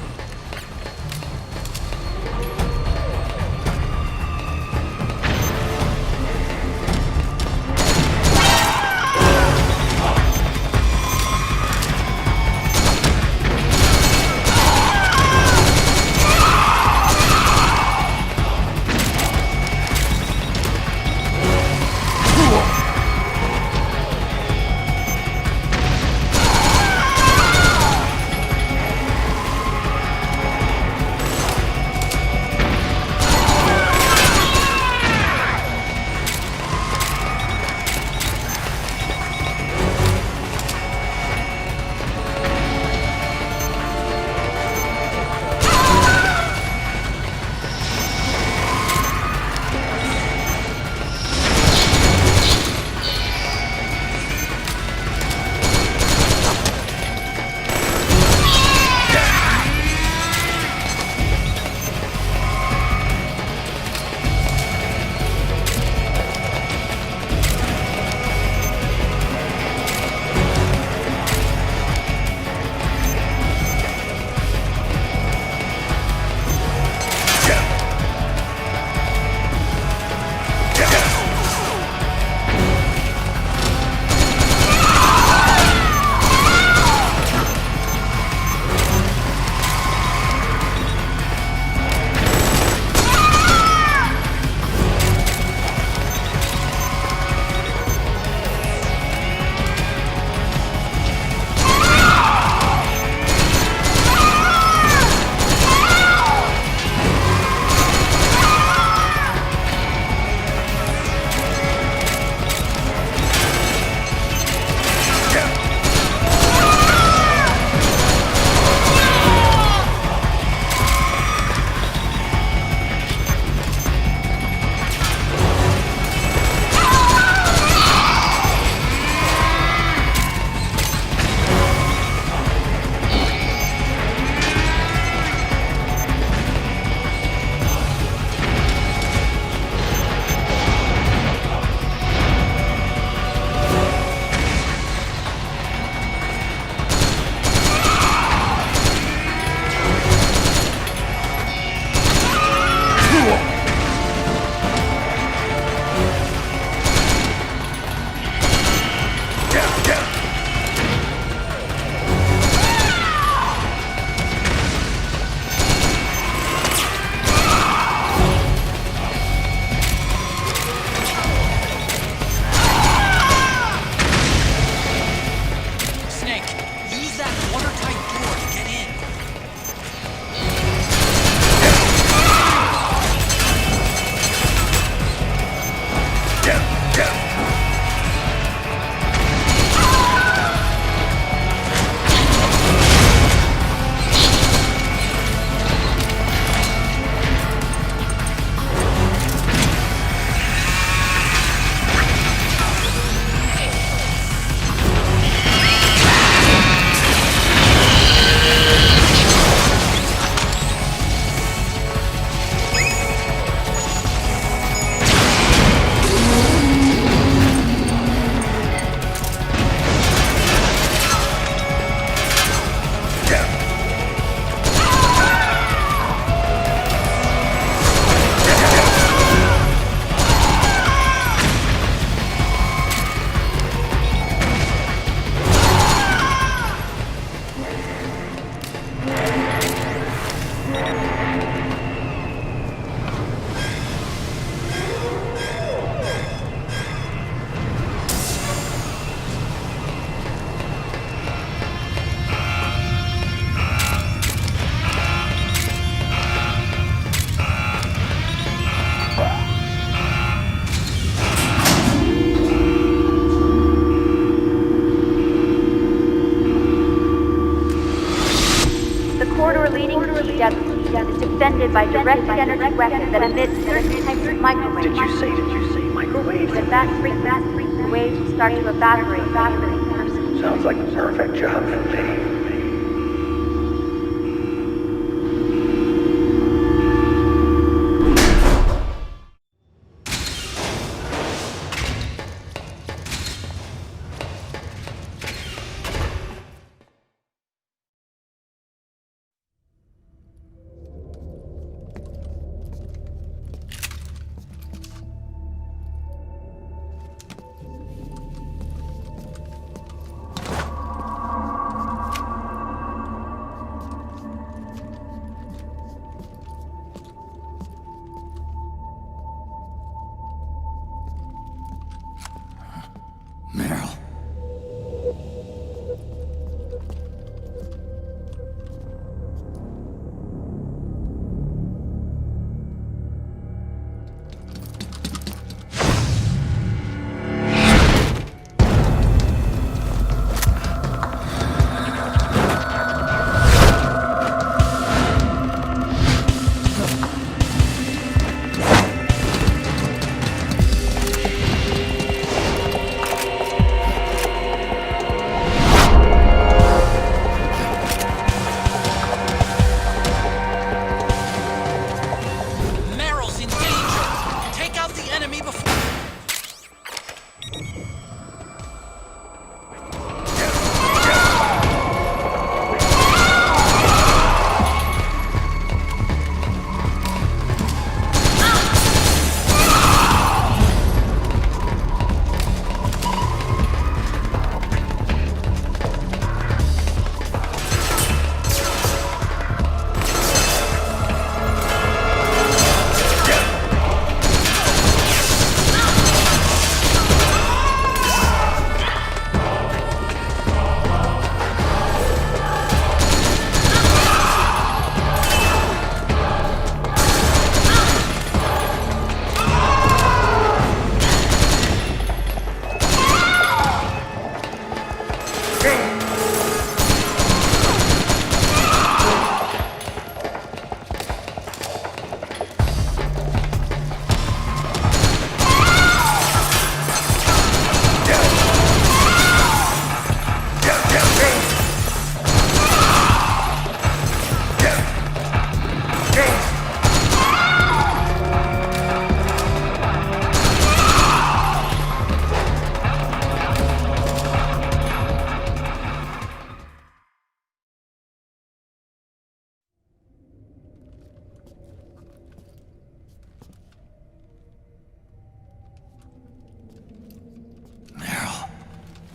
GW is defended by directed energy weapons that emit certain types of microwaves. Did you say microwaves? When that frequency, the waves will start to evaporate faster than person. Sounds like the perfect job for me.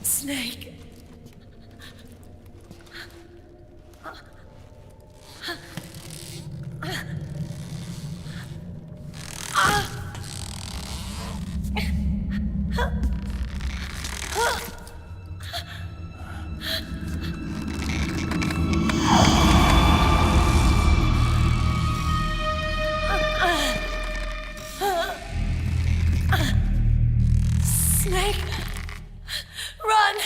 Snake. Snake, run!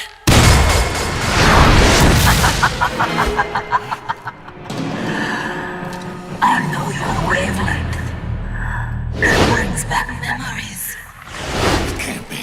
I know your wavelength. It brings back memories. It can't be.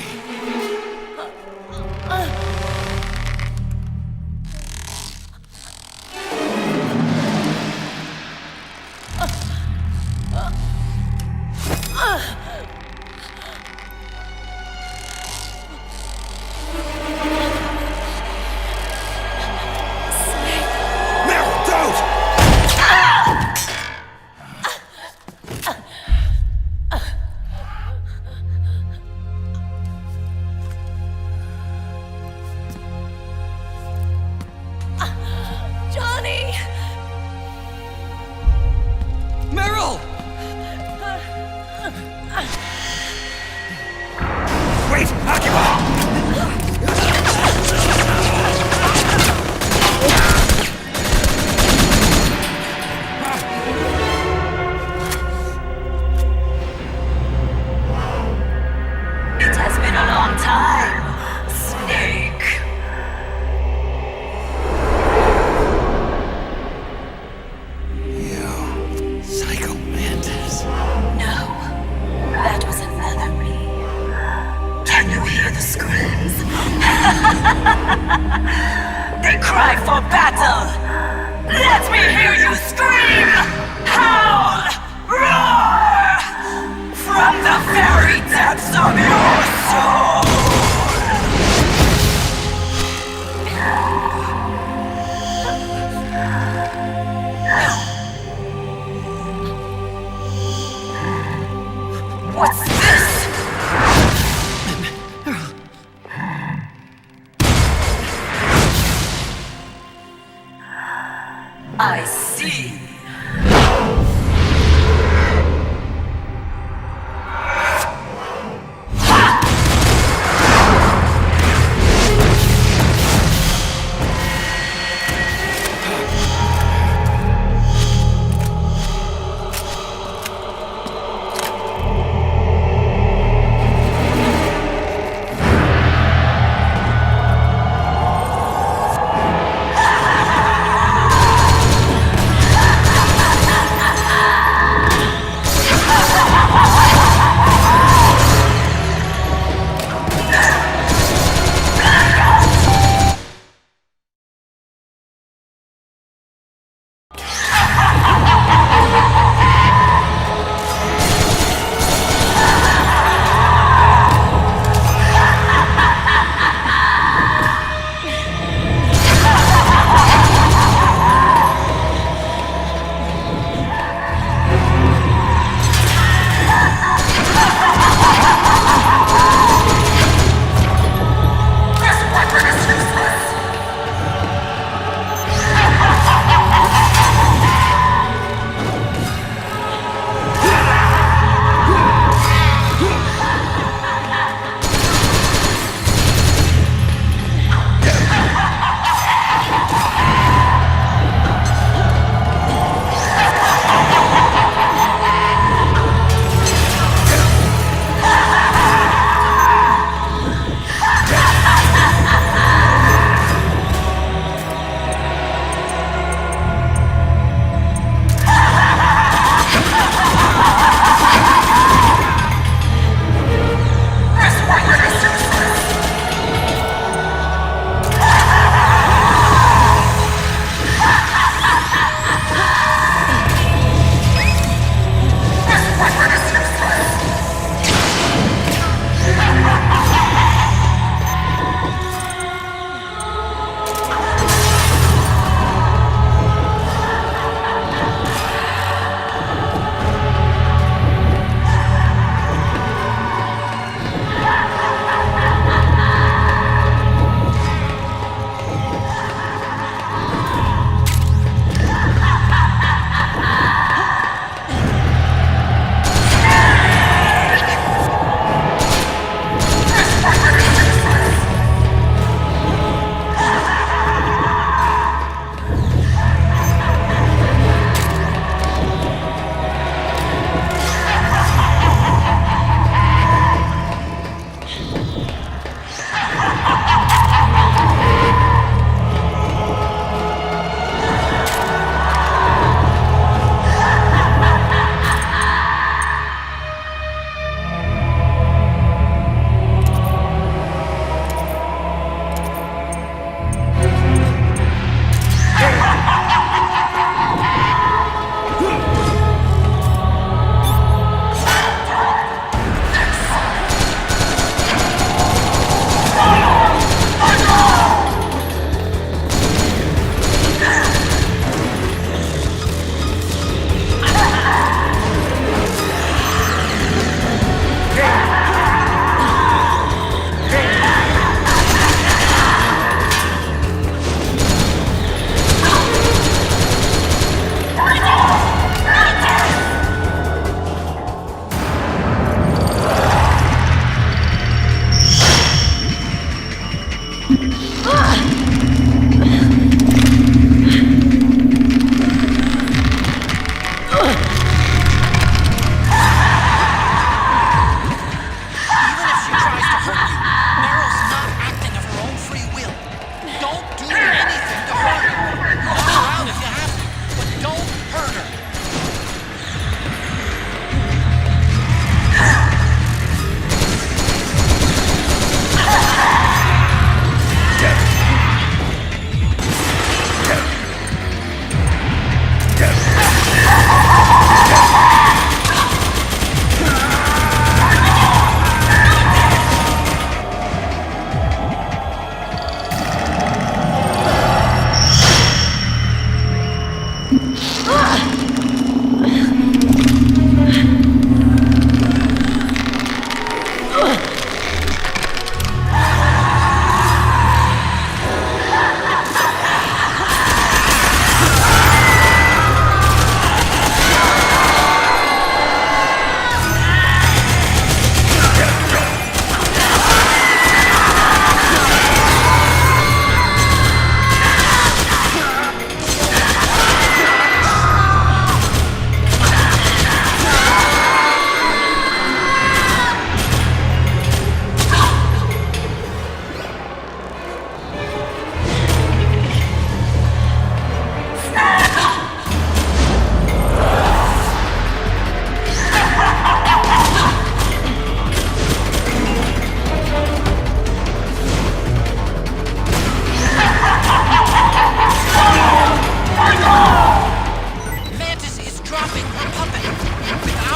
What's this? I see.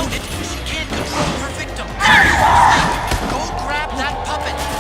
surrounded. She can't control her victim. Snake, go grab that puppet.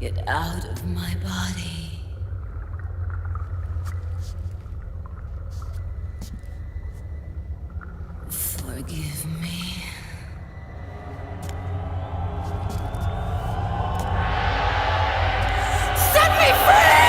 Get out of my body. Forgive me. Set me free!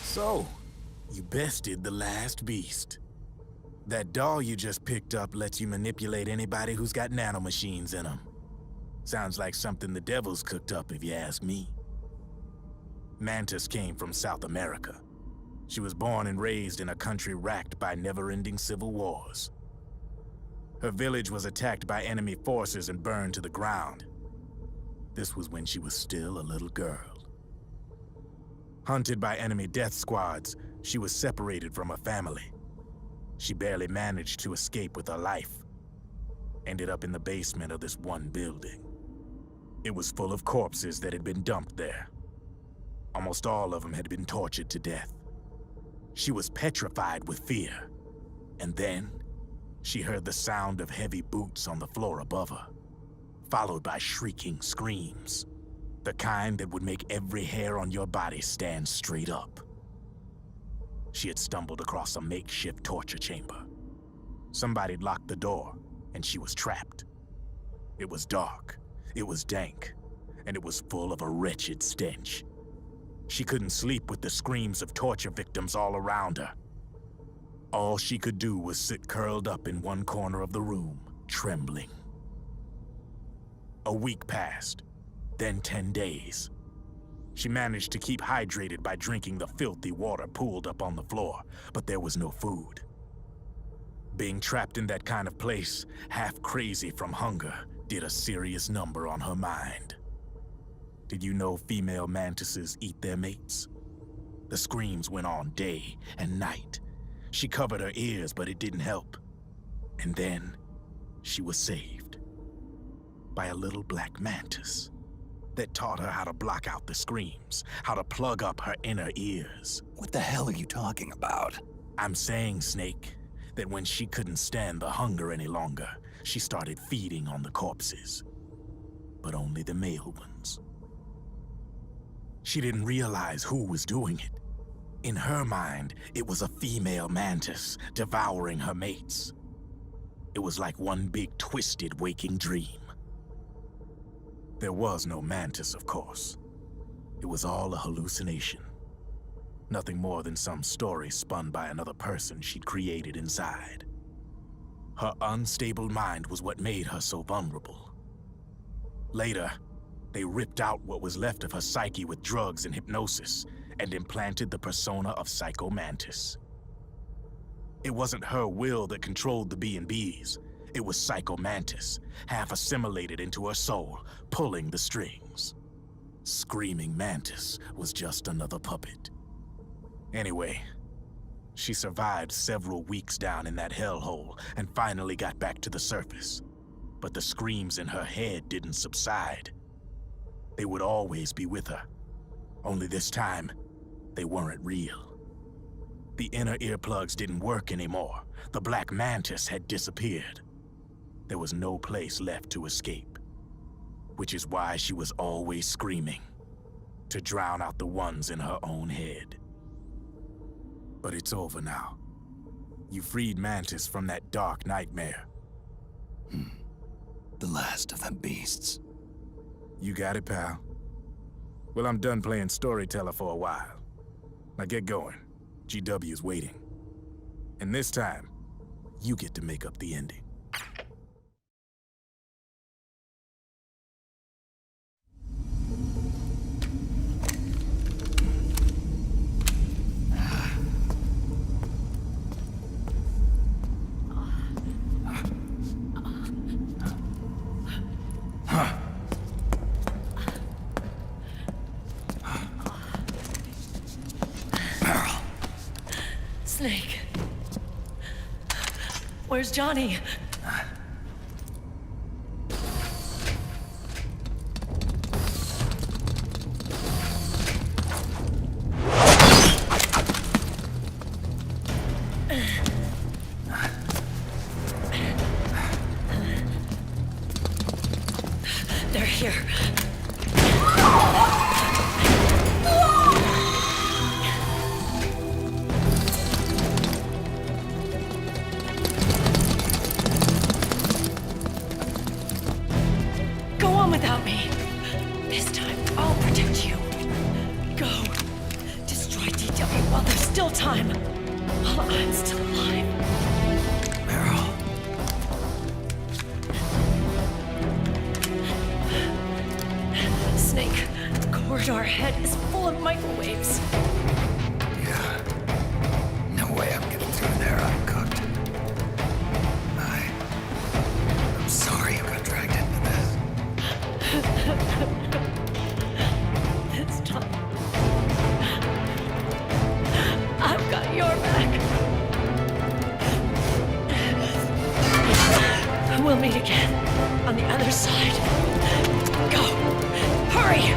So, you bested the last beast. That doll you just picked up lets you manipulate anybody who's got nanomachines in them. Sounds like something the devil's cooked up, if you ask me. Mantis came from South America. She was born and raised in a country racked by never-ending civil wars. Her village was attacked by enemy forces and burned to the ground. This was when she was still a little girl. Hunted by enemy death squads, she was separated from her family. She barely managed to escape with her life. Ended up in the basement of this one building. It was full of corpses that had been dumped there. Almost all of them had been tortured to death. She was petrified with fear. And then, she heard the sound of heavy boots on the floor above her, followed by shrieking screams. The kind that would make every hair on your body stand straight up. She had stumbled across a makeshift torture chamber. Somebody'd locked the door, and she was trapped. It was dark, it was dank, and it was full of a wretched stench. She couldn't sleep with the screams of torture victims all around her. All she could do was sit curled up in one corner of the room, trembling. A week passed, then 10 days. She managed to keep hydrated by drinking the filthy water pooled up on the floor, but there was no food. Being trapped in that kind of place, half crazy from hunger, did a serious number on her mind. Did you know female mantises eat their mates? The screams went on day and night. She covered her ears, but it didn't help. And then, she was saved by a little black mantis that taught her how to block out the screams, how to plug up her inner ears. What the hell are you talking about? I'm saying, Snake, that when she couldn't stand the hunger any longer, she started feeding on the corpses. But only the male ones. She didn't realize who was doing it. In her mind, it was a female mantis devouring her mates. It was like one big twisted waking dream. There was no mantis, of course. It was all a hallucination. Nothing more than some story spun by another person she'd created inside. Her unstable mind was what made her so vulnerable. Later, they ripped out what was left of her psyche with drugs and hypnosis and implanted the persona of Psycho Mantis. It wasn't her will that controlled the B&Bs. It was Psycho Mantis, half assimilated into her soul, pulling the strings. Screaming Mantis was just another puppet. Anyway, she survived several weeks down in that hellhole and finally got back to the surface. But the screams in her head didn't subside. They would always be with her. Only this time, they weren't real. The inner earplugs didn't work anymore. The black mantis had disappeared. There was no place left to escape. Which is why she was always screaming, to drown out the ones in her own head. But it's over now. You freed Mantis from that dark nightmare. The last of them beasts. You got it, pal. Well, I'm done playing storyteller for a while. Now get going. GW's waiting. And this time, you get to make up the ending. Snake. Where's Johnny? They're here. Without me. This time, I'll protect you. Go. Destroy DW while there's still time. While I'm still alive. Meryl. Snake, the corridor ahead is full of microwaves. Yeah. No way I'm getting through there uncooked. I'm sorry you got dragged into this. This time, I've got your back. We'll meet again on the other side. Go! Hurry!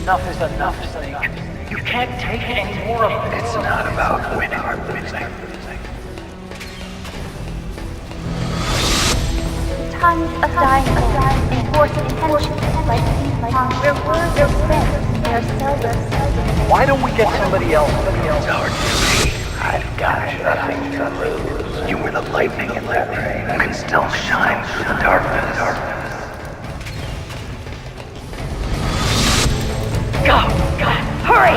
Enough is enough, Snake. You can't take any more of this. It's not about winning or losing. Tons of dying souls enforce intentions like these songs. Where words are spent, they are seldom. Why don't we get somebody else? It's our duty. I've got nothing to lose. You were the lightning in that rain. You can still shine through the darkness. Go! Hurry!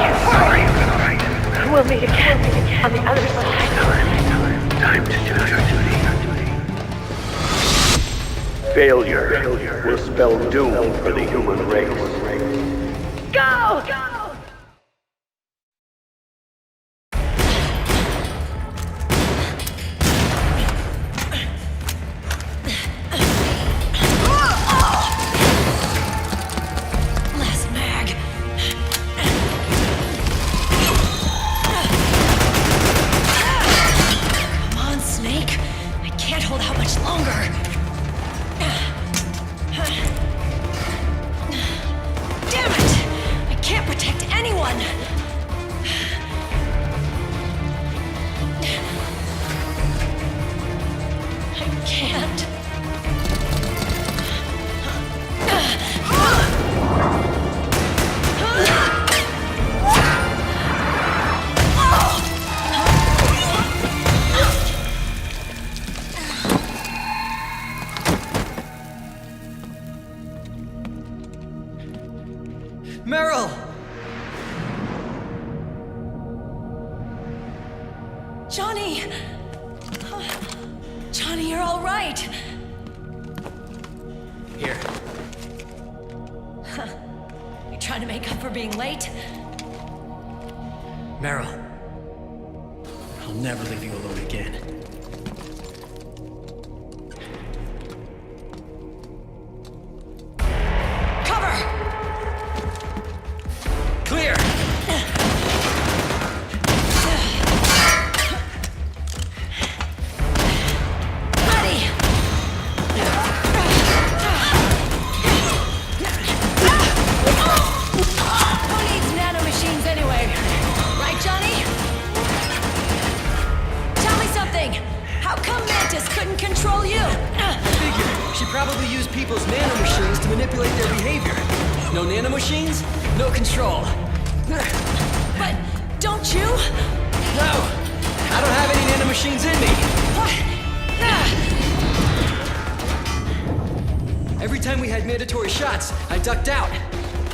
We'll meet again on the other side. Time to do your duty. Failure will spell doom for the human race. Go! Meryl! Johnny! Johnny, you're all right. Here. You trying to make up for being late? Meryl, I'll never leave you alone again. Clear! Ready! Who needs nanomachines anyway? Right, Johnny? Tell me something! How come Mantis couldn't control you? Figure, she probably used people's nanomachines to manipulate their behavior. No nanomachines, no control. But don't you? No! I don't have any nanomachines in me! What? Every time we had mandatory shots, I ducked out.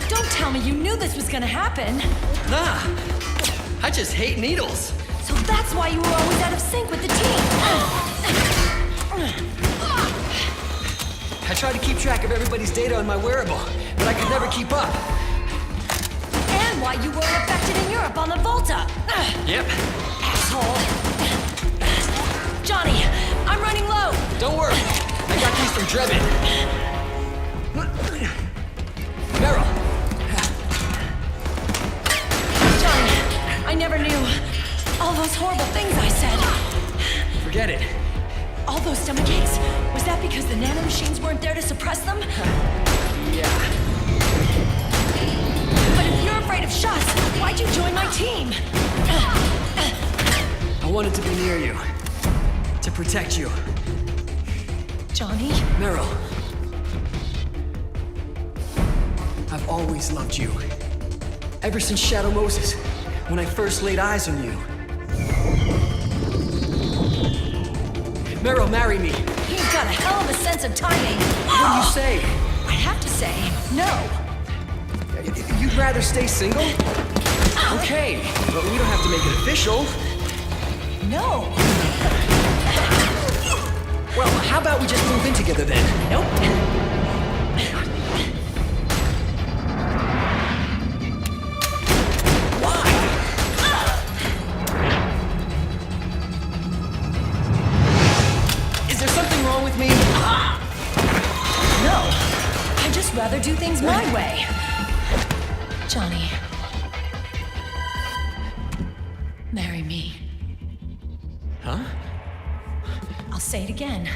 Don't tell me you knew this was gonna happen. Nah, I just hate needles. So that's why you were always out of sync with the team. I tried to keep track of everybody's data on my wearable, but I could never keep up. And why you weren't affected in Europe on the Volta. Yep. Asshole. Johnny, I'm running low. Don't worry, I got these from Drebin. Meryl. Johnny, I never knew all those horrible things I said. Forget it. All those stomach aches, was that because the nanomachines weren't there to suppress them? Yeah. But if you're afraid of shots, why'd you join my team? I wanted to be near you. To protect you. Johnny? Meryl. I've always loved you. Ever since Shadow Moses, when I first laid eyes on you. Meryl, marry me. He's got a hell of a sense of timing. What do you say? I'd have to say no. You'd rather stay single? Okay, but we don't have to make it official. No. Well, how about we just move in together then? Nope. Rather do things my way. Johnny. Marry me. Huh? I'll say it again.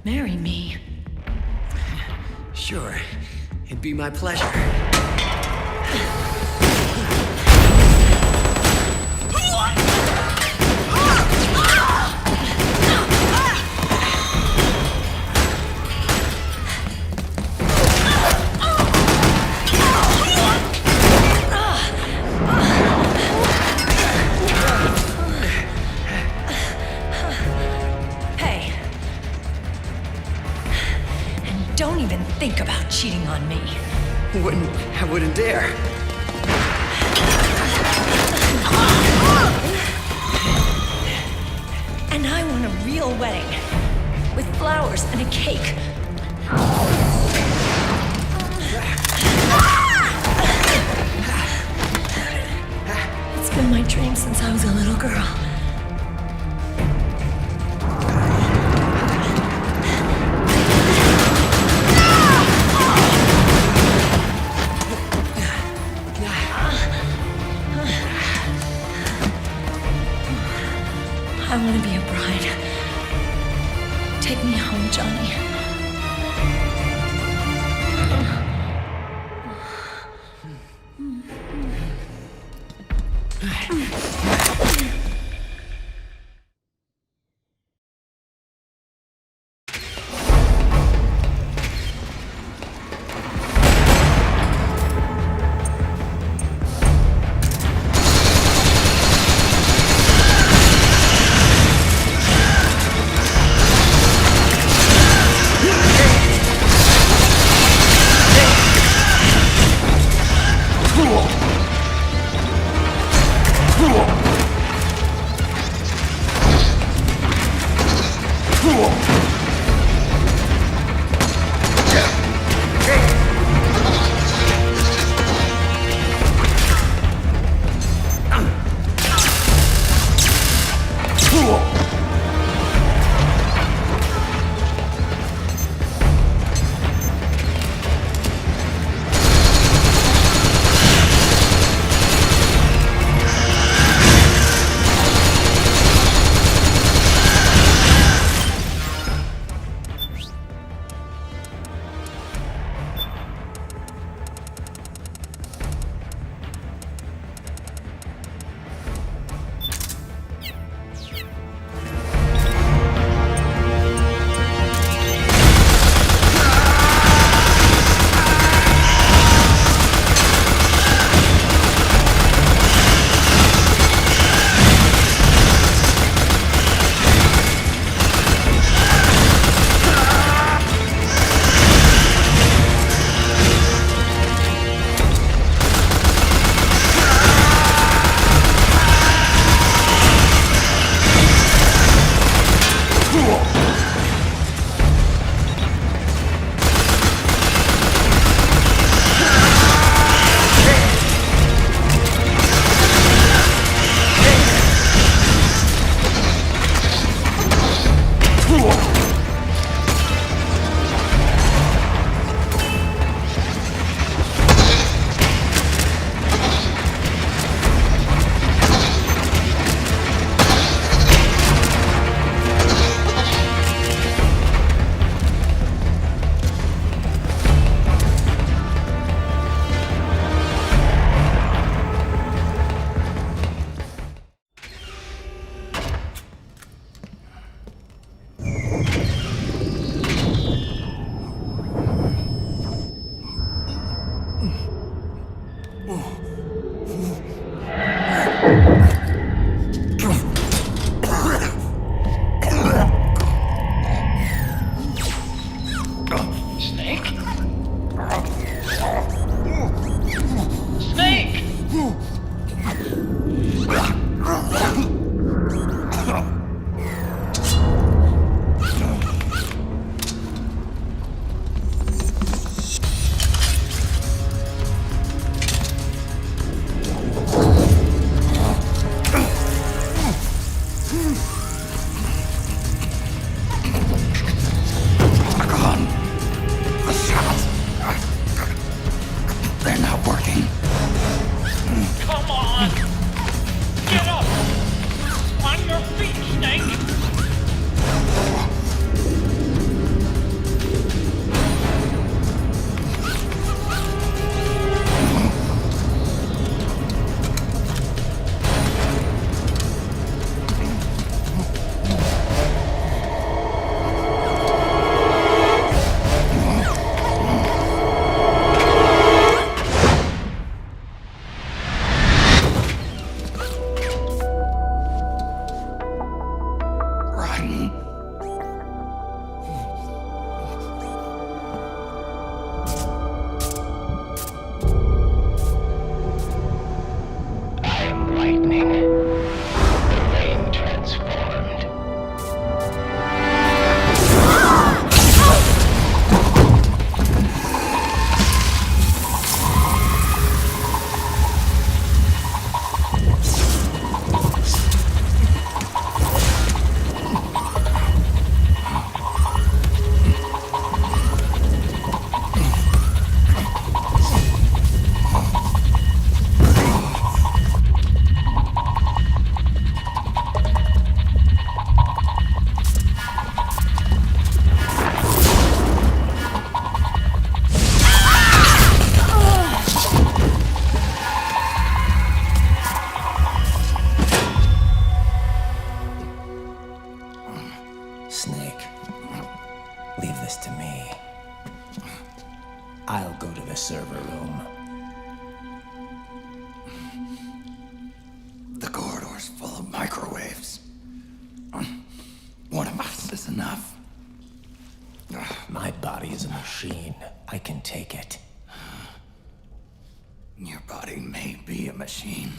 Marry me. Sure. It'd be my pleasure. Hey. And don't even think about cheating on me. I wouldn't dare. And I want a real wedding. With flowers and a cake. It's been my dream since I was a little girl. I want to be a bride. Take me home, Johnny. this to me. I'll go to the server room. The corridor's full of microwaves. One of us is enough. My body is a machine. I can take it. Your body may be a machine,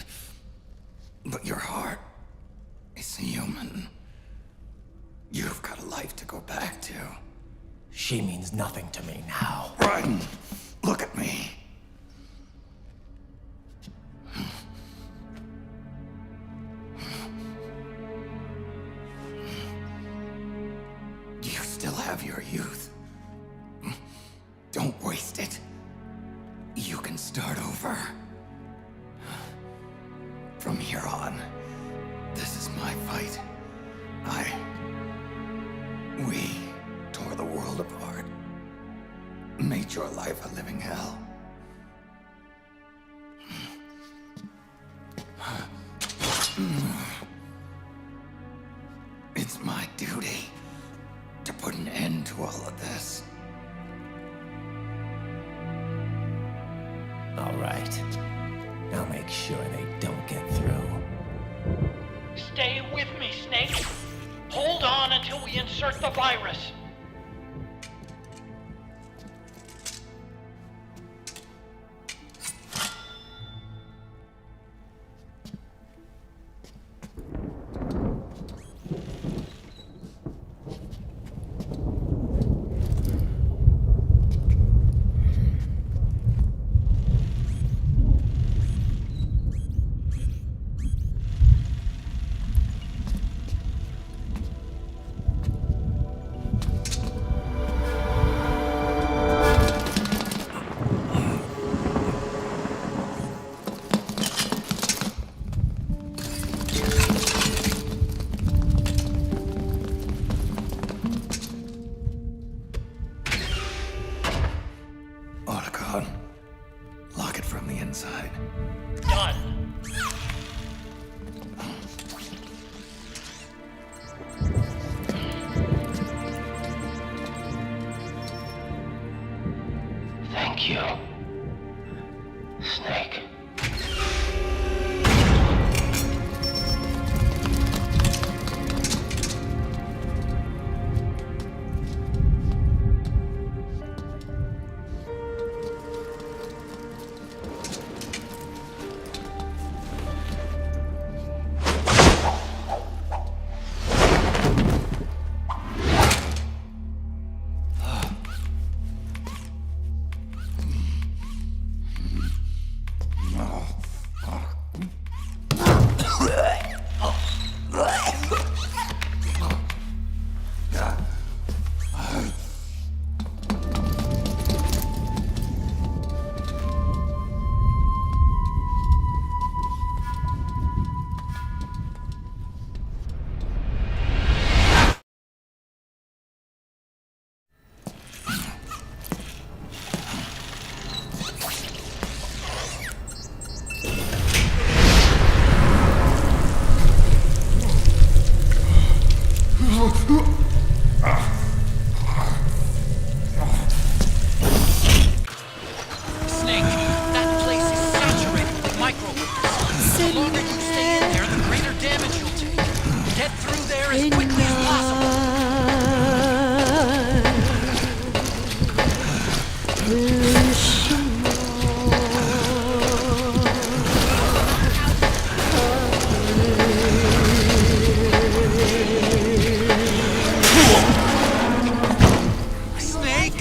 but your heart is human. You've got a life to go back to. She means nothing to me now. Raiden, look at me. You still have your youth. Don't waste it. You can start over. From here on, this is my fight. We tore the world apart. Made your life a living hell. It's my duty to put an end to all of this. All right. I'll make sure they don't get through. Stay with me, Snake. Hold on until we insert the virus. Lock it from the inside. Done. Thank you, Snake. Snake, that place is saturated with microwaves. The longer you stay in there, the greater damage you'll take. Get through there as quickly as possible. Snake?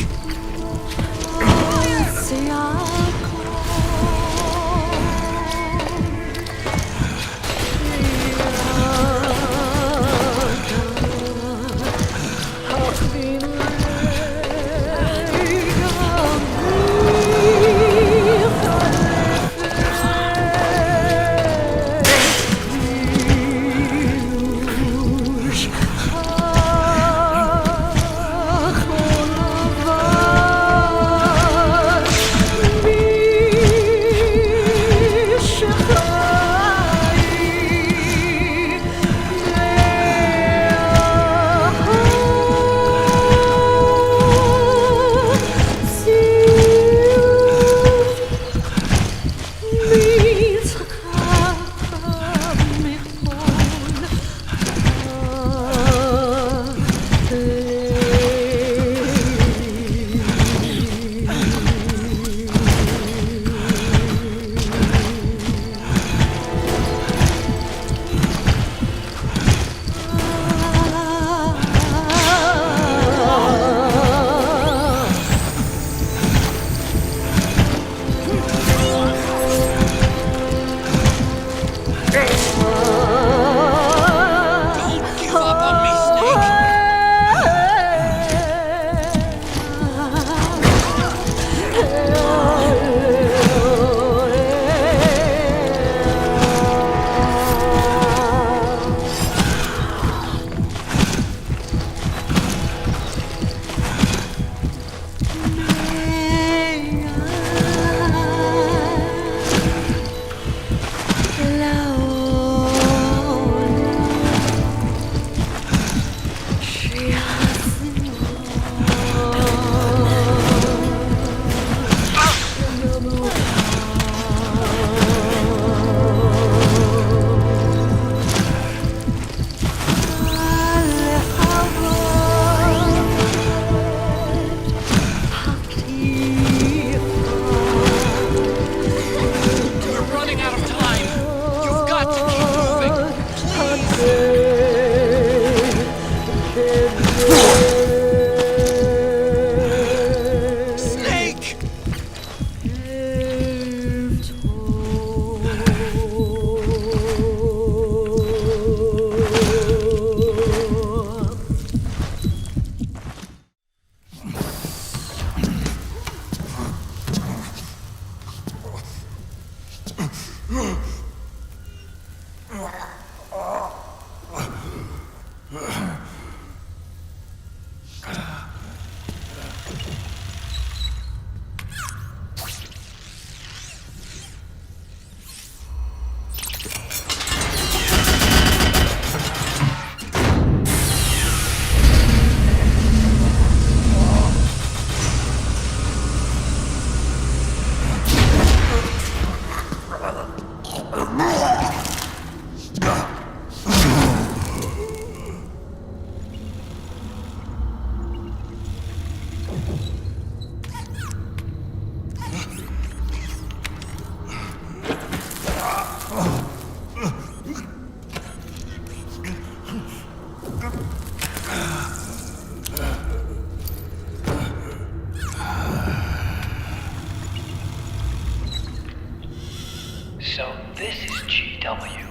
So this is GW.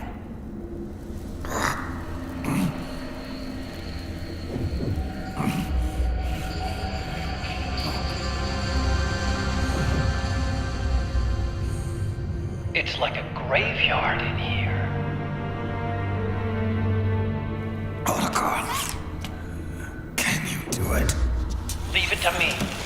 It's like a graveyard in here. Protocol. Can you do it? Leave it to me.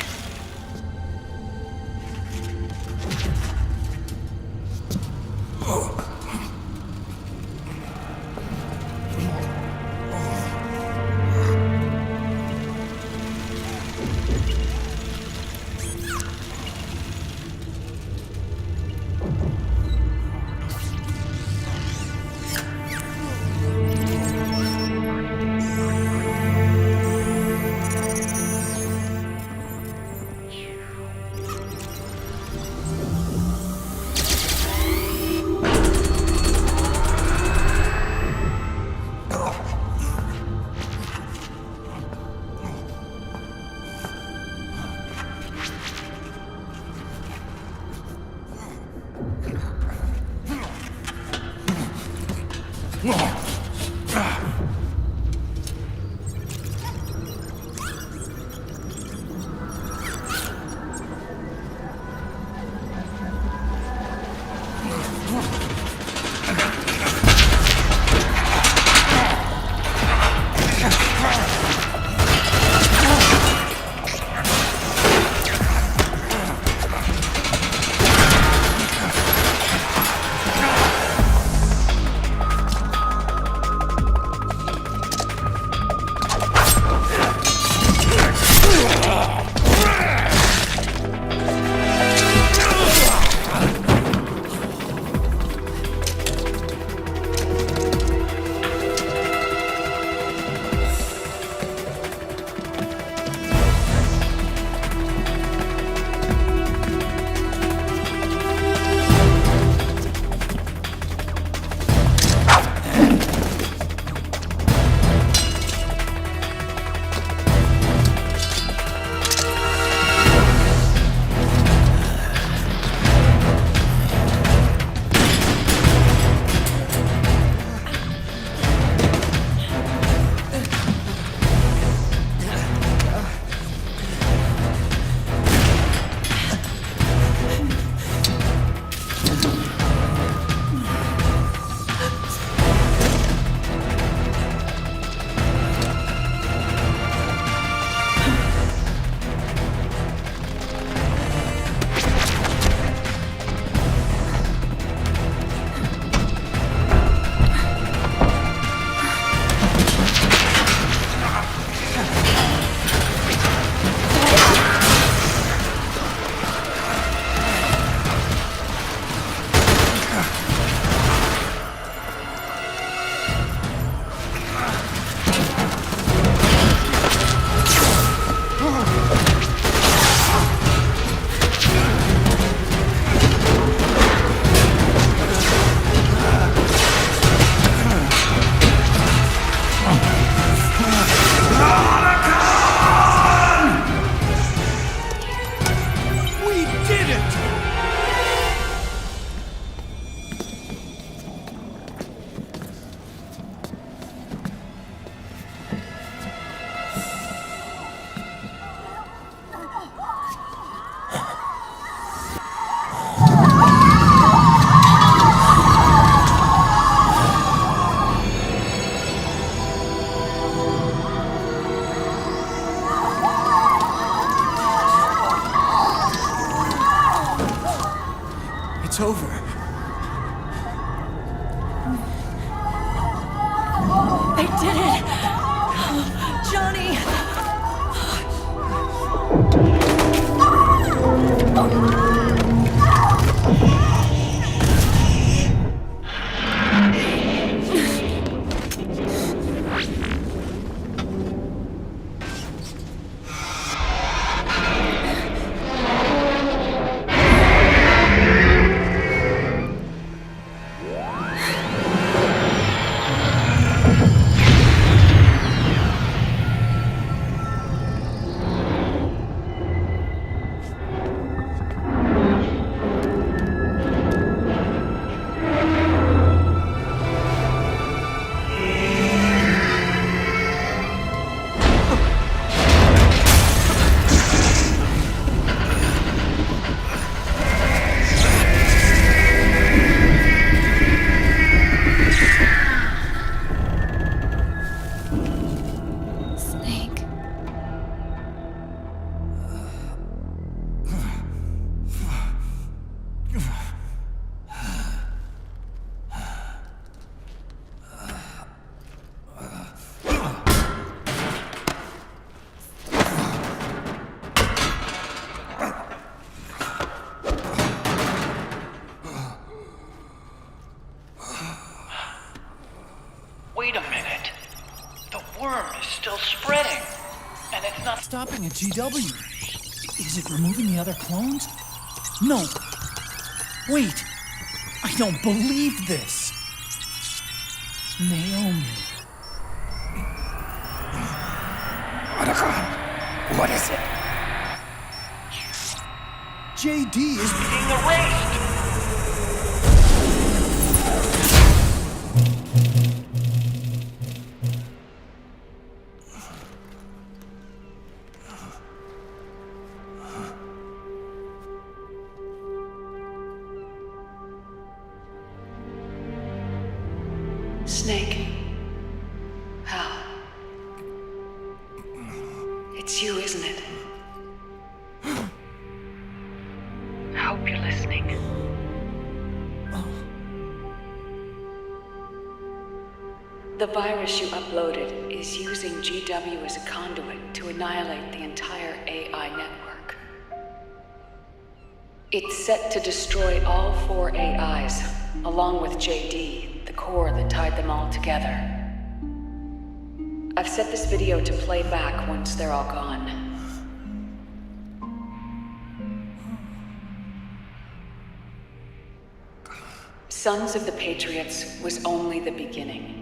It's over. They did it! Johnny! Wait a minute. The worm is still spreading. And it's not stopping at GW. Is it removing the other clones? No. Wait. I don't believe this. Naomi. What is it? JD is being erased. Snake. Hal. It's you, isn't it? I hope you're listening. The virus you uploaded is using GW as a conduit to annihilate the entire AI network. It's set to destroy all 4 AIs, along with JD, the core that tied them all together. I've set this video to play back once they're all gone. Sons of the Patriots was only the beginning.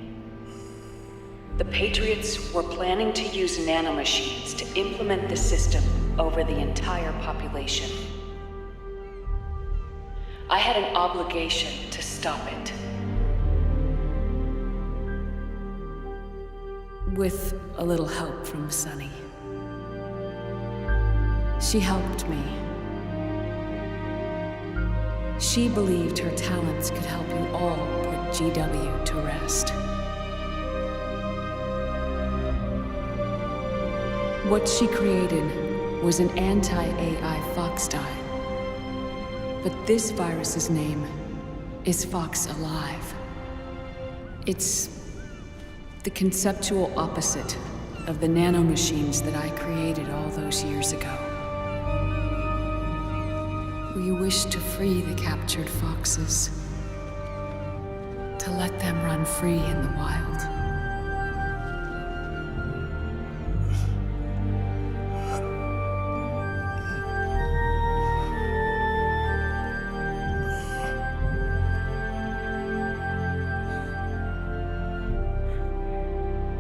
The Patriots were planning to use nanomachines to implement the system over the entire population. I had an obligation to stop it. With a little help from Sunny. She helped me. She believed her talents could help you all put GW to rest. What she created was an anti-AI fox dye. But this virus's name is Fox Alive. It's the conceptual opposite of the nanomachines that I created all those years ago. We wish to free the captured foxes, to let them run free in the wild.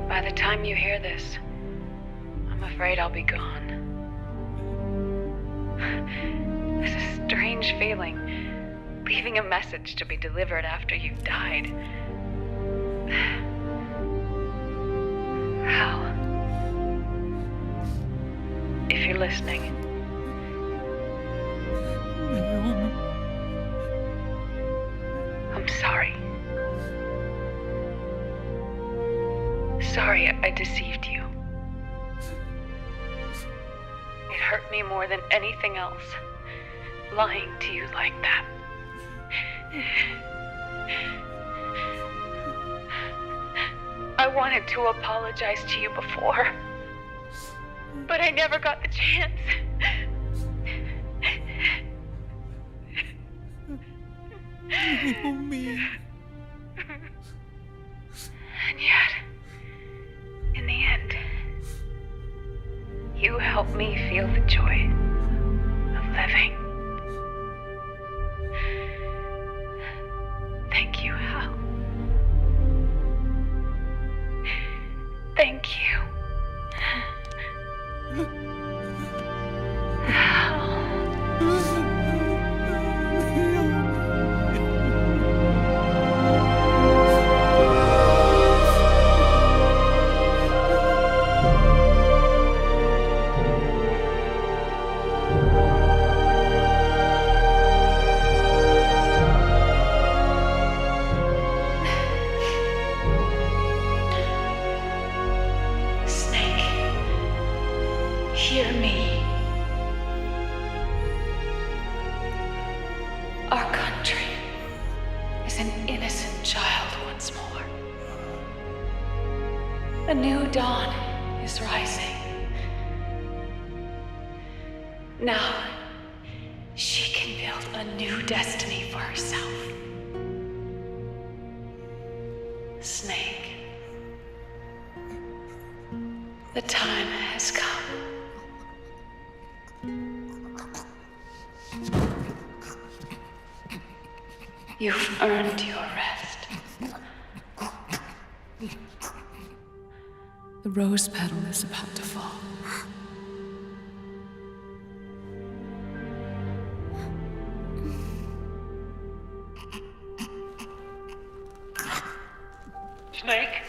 By the time you hear this, I'm afraid I'll be gone. It's a strange feeling, leaving a message to be delivered after you've died. Hal, if you're listening, I'm sorry. Sorry I deceived you. It hurt me more than anything else, lying to you like that. I wanted to apologize to you before, but I never got the chance. Oh, me. And yet, in the end, you helped me feel the joy of living. Thank you, Hal. Thank you. Hear me. Our country is an innocent child once more. A new dawn is rising. Now, she can build a new destiny for herself. Snake, the time has come. You've earned your rest. The rose petal is about to fall. Snake?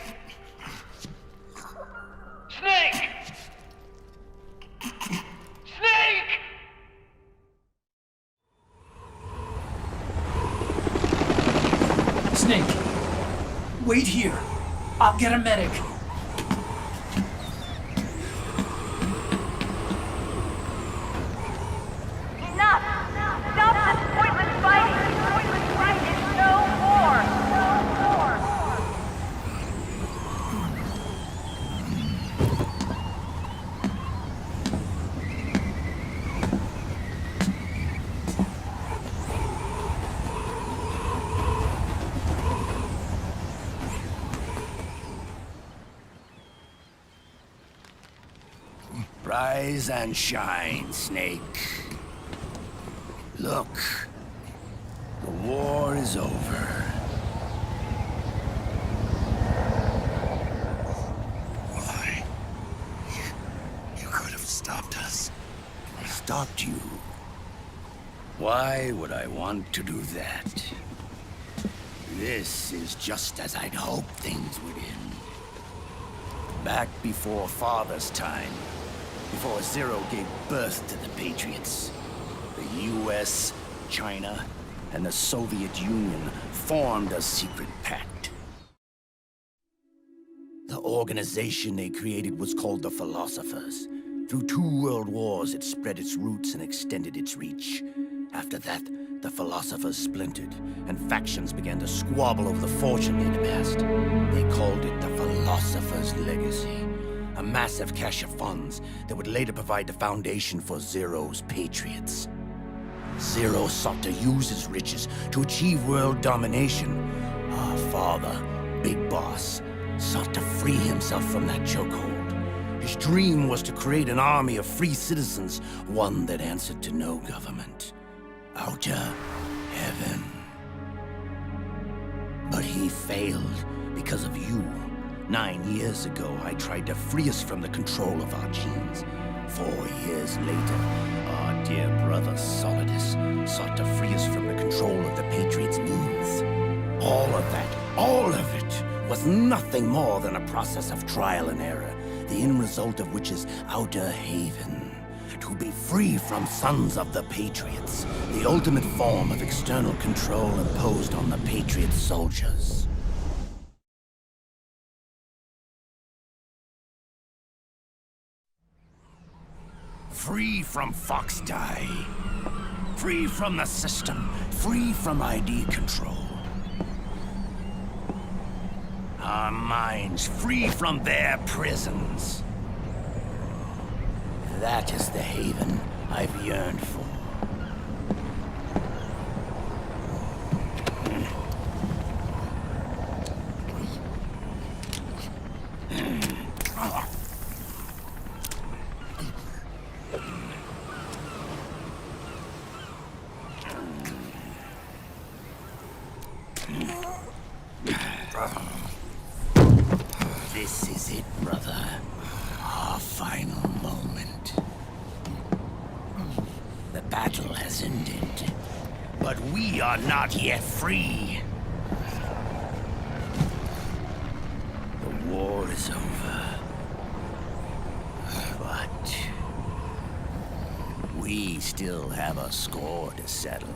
Snake! Snake! Snake, wait here. I'll get a medic. Enough! Stop this pointless fighting! Pointless fight is no more! No more! Rise and shine, Snake. Look, the war is over. Why? You could have stopped us. Stopped you? Why would I want to do that? This is just as I'd hoped things would end. Back before Father's time, before Zero gave birth to the Patriots, the US, China, and the Soviet Union formed a secret pact. The organization they created was called the Philosophers. Through 2 world wars, it spread its roots and extended its reach. After that, the Philosophers splintered, and factions began to squabble over the fortune they'd amassed. They called it the Philosopher's Legacy, a massive cache of funds that would later provide the foundation for Zero's Patriots. Zero sought to use his riches to achieve world domination. Our father, Big Boss, sought to free himself from that chokehold. His dream was to create an army of free citizens, one that answered to no government. Outer heaven. But he failed because of you. 9 years ago, I tried to free us from the control of our genes. 4 years later, our dear brother Solidus sought to free us from the control of the Patriots' means. All of it, was nothing more than a process of trial and error, the end result of which is Outer Haven. To be free from sons of the Patriots, the ultimate form of external control imposed on the Patriot soldiers. Free from Foxdie. Free from the system, free from ID control. Our minds free from their prisons. That is the haven I've yearned for. This is it, brother. Our final moment. The battle has ended, but we are not yet free. The war is over, but we still have a score to settle.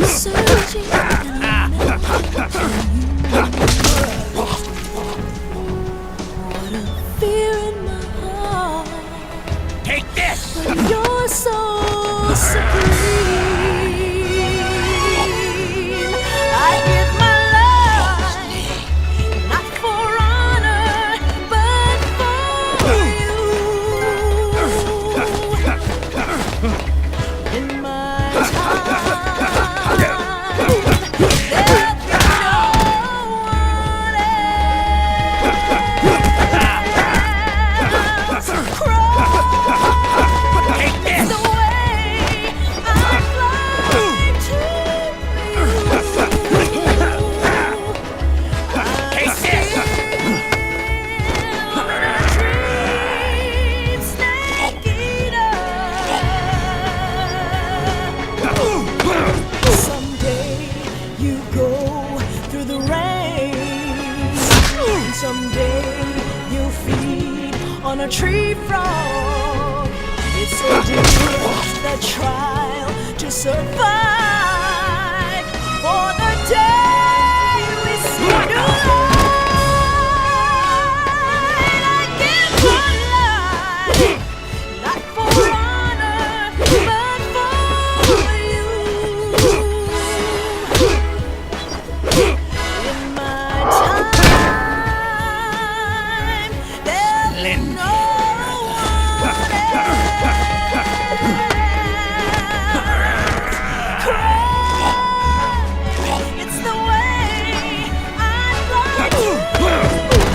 searching and I'm for you. What a fear in my heart. Take this! But you're so supreme. I give my life, not for honor, but for you. In my time, there'll be no one else. Take this! The way I fly to you. Take this! Snake eater. Someday you go through the rain. Someday you feed on a tree frog. It's so deep, the trial to survive. For the day we see new light, I give my life, not for honor, but for you. In my time, there'll be no one else. It's the way I fly to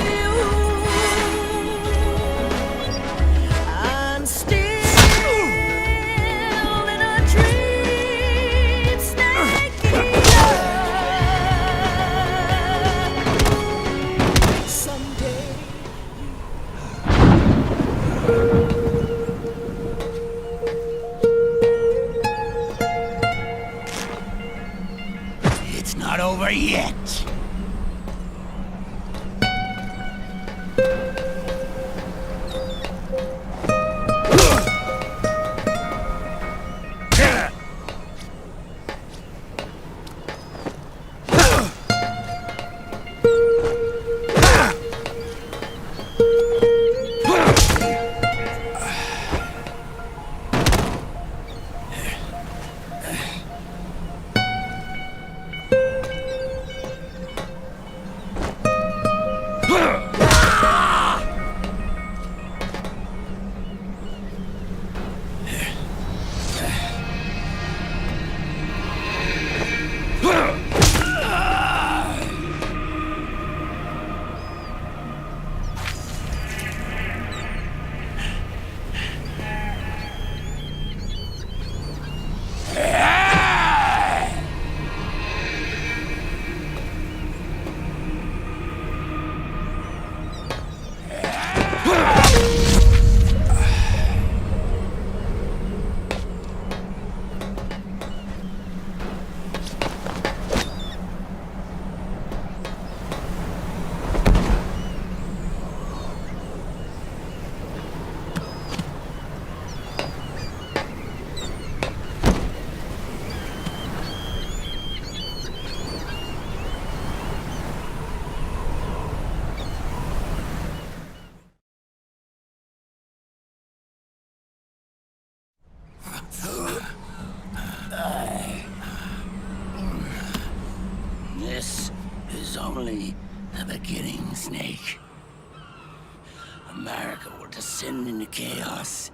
you. I'm still in a dream, snake eater. Someday It's not over yet. This is only the beginning, Snake. America will descend into chaos.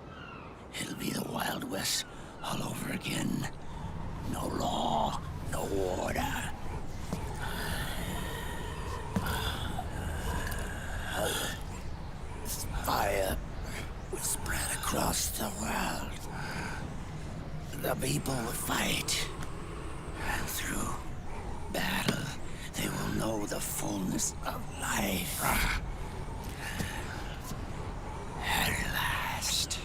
It'll be the Wild West all over again. No law, no order. Fire will spread across the world. The people will fight. And through battle, they will know the fullness of life. At last,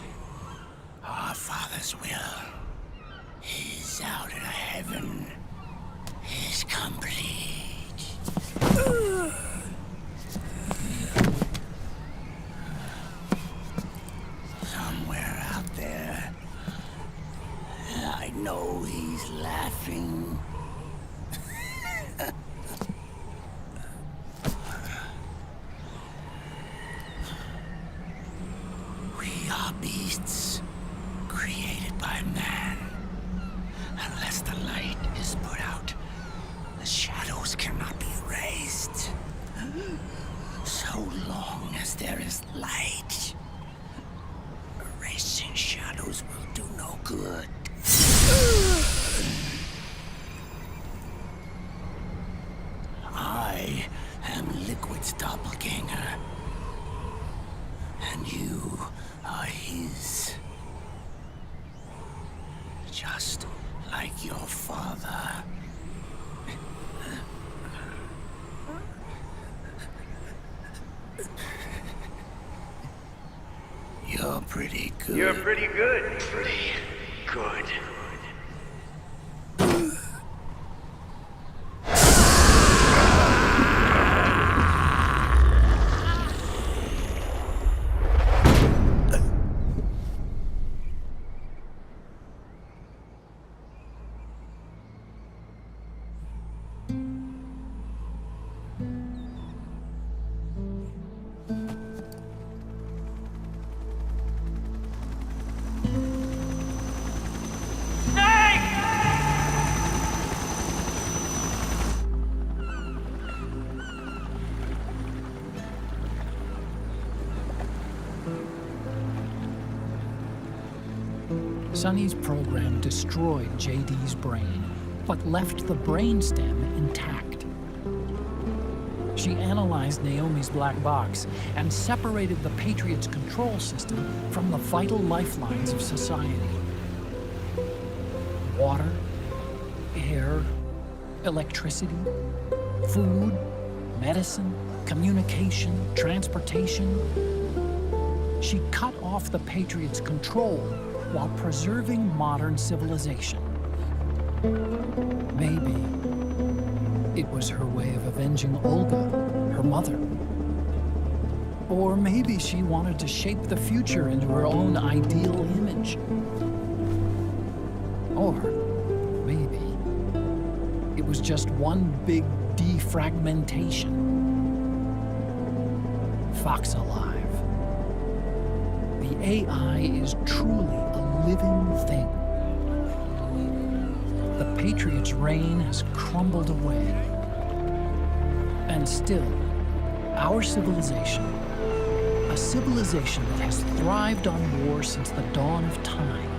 our Father's will is out in heaven, is complete. Somewhere out there, I know he's laughing. We are beasts, created by man. Unless the light is put out, the shadows cannot be erased. So long as there is light, erasing shadows will do no good. I am Liquid's doppelganger, and you are his. Just like your father. You're pretty good. You're pretty good. Pretty good. Sonny's program destroyed JD's brain, but left the brainstem intact. She analyzed Naomi's black box and separated the Patriots' control system from the vital lifelines of society. Water, air, electricity, food, medicine, communication, transportation. She cut off the Patriots' control while preserving modern civilization. Maybe it was her way of avenging Olga, her mother. Or maybe she wanted to shape the future into her own ideal image. Or maybe it was just one big defragmentation. Fox alive. The AI is truly a living thing. The Patriots' reign has crumbled away. And still, our civilization, a civilization that has thrived on war since the dawn of time,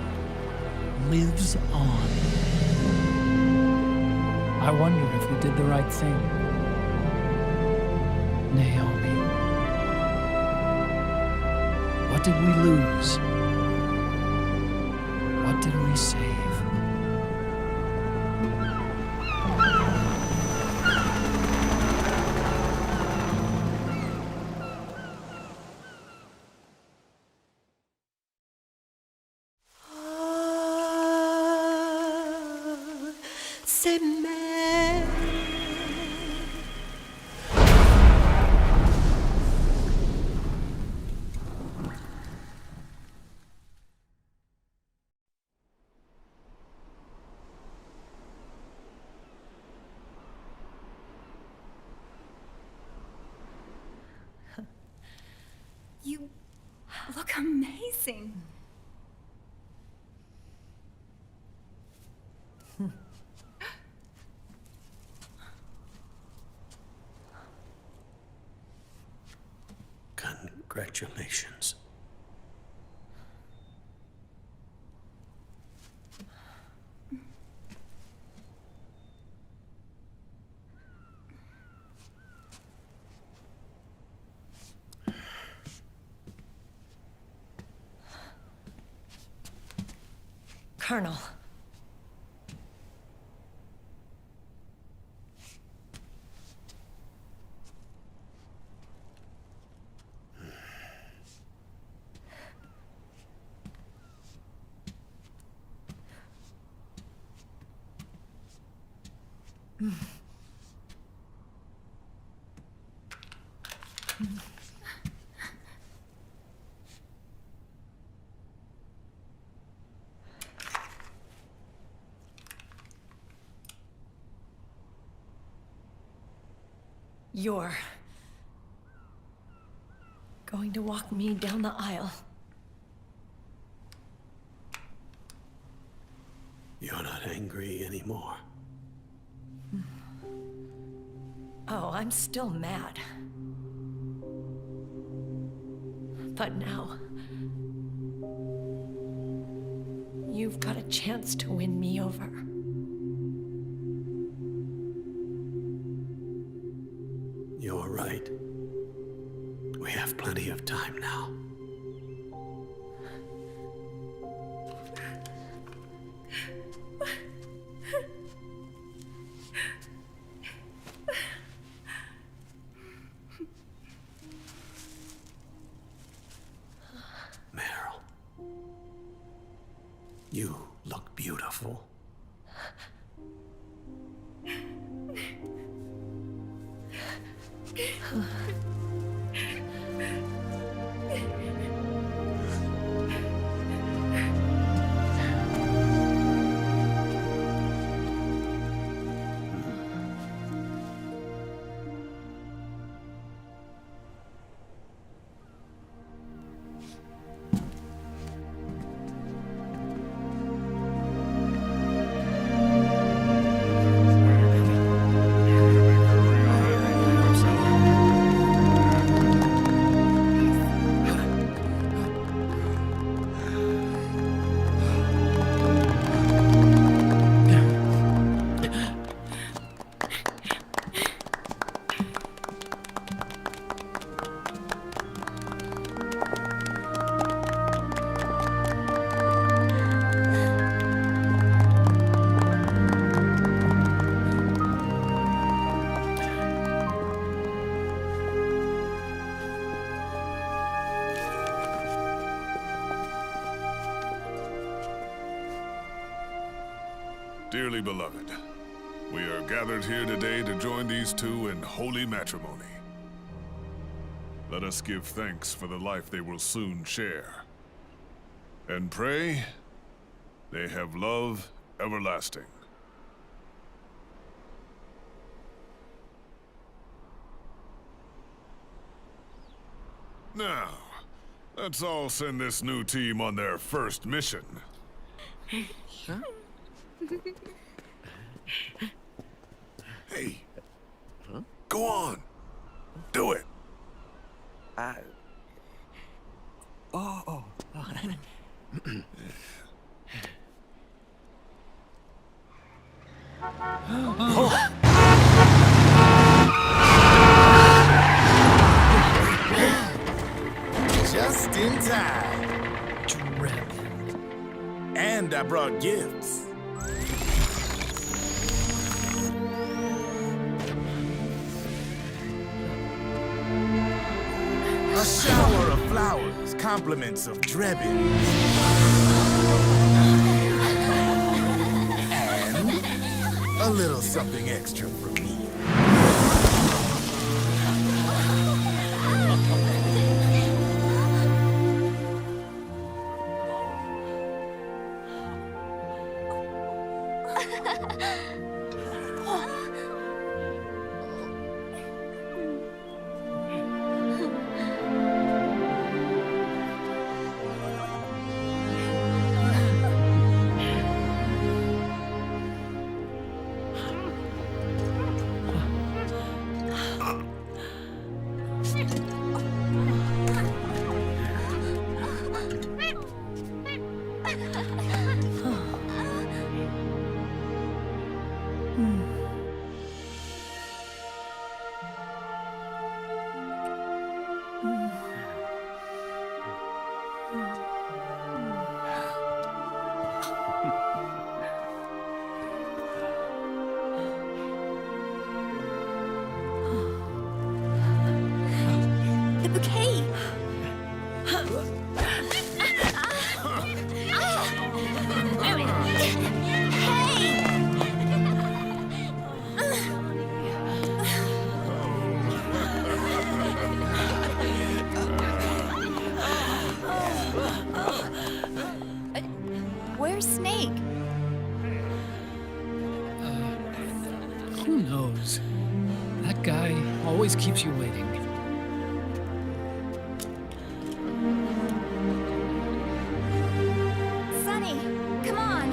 lives on. I wonder if we did the right thing. Naomi. What did we lose? What did we save? You look amazing. Congratulations. Colonel. You're going to walk me down the aisle. You're not angry anymore. Oh, I'm still mad. But now, you've got a chance to win me over. You're right. We have plenty of time now. Meryl, you look beautiful. Dearly beloved, we are gathered here today to join these two in holy matrimony. Let us give thanks for the life they will soon share, and pray they have love everlasting. Now, let's all send this new team on their first mission. Huh? Hey, go on. Do it. Just in time. And I brought gifts. A shower of flowers, compliments of Drebin. And a little something extra from me. Where's Snake? Who knows? That guy always keeps you waiting. Sonny, come on.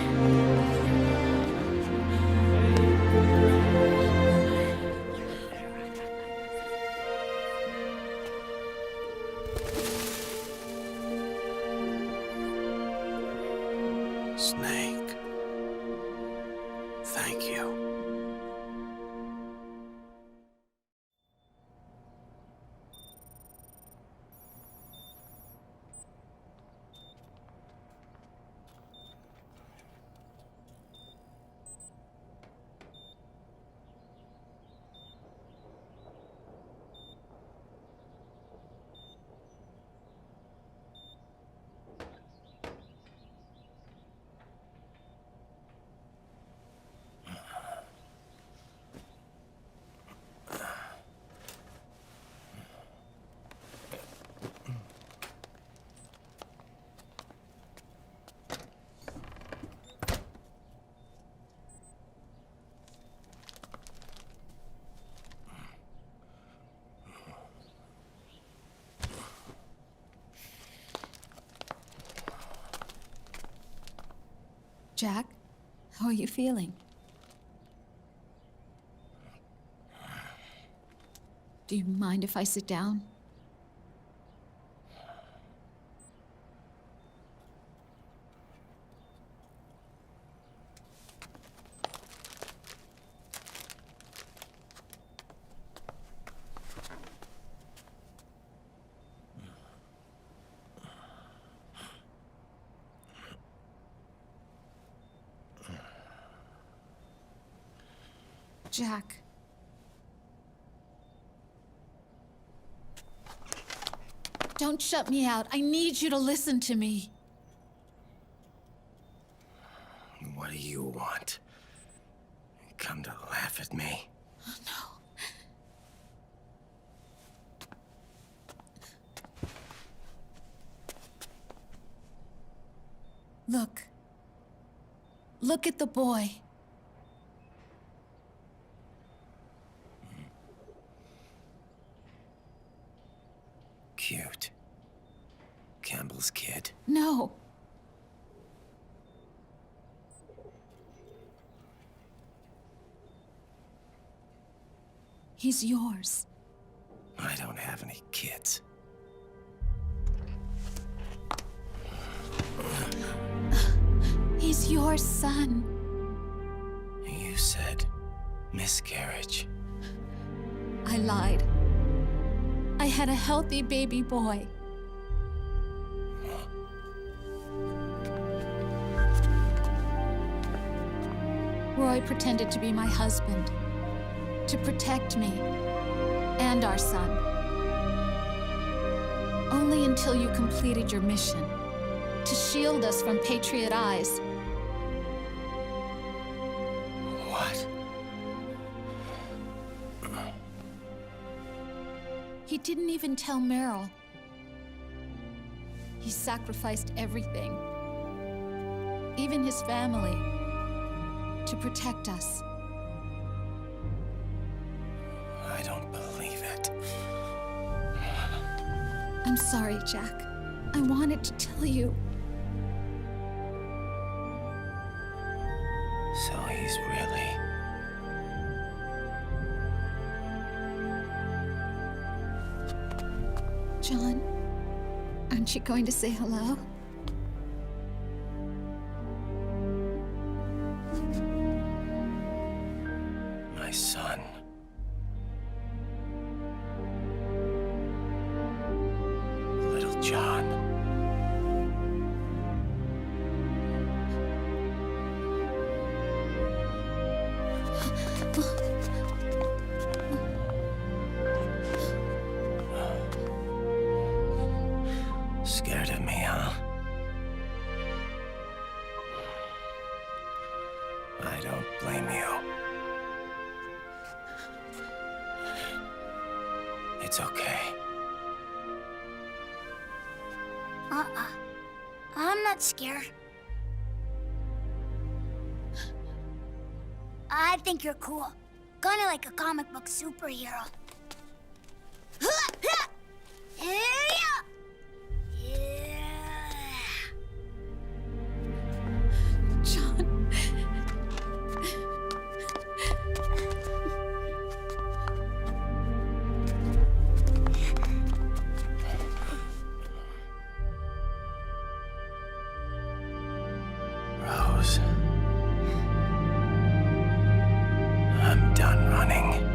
Snake. Thank you. Jack, how are you feeling? Do you mind if I sit down? Jack. Don't shut me out. I need you to listen to me. What do you want? Come to laugh at me? Oh, no. Look. Look at the boy. Cute. Campbell's kid. No. He's yours. I don't have any kids. He's your son. You said miscarriage. I lied. I had a healthy baby boy. Roy pretended to be my husband, to protect me and our son. Only until you completed your mission, to shield us from Patriot eyes. What? He didn't even tell Meryl. He sacrificed everything, even his family, to protect us. I don't believe it. I'm sorry, Jack. I wanted to tell you. So he's really... John, aren't you going to say hello? My son. Little John. Scared of me, huh? I don't blame you. It's okay. I'm not scared. I think you're cool. kinda like a comic book superhero. John. Rose. I'm done running.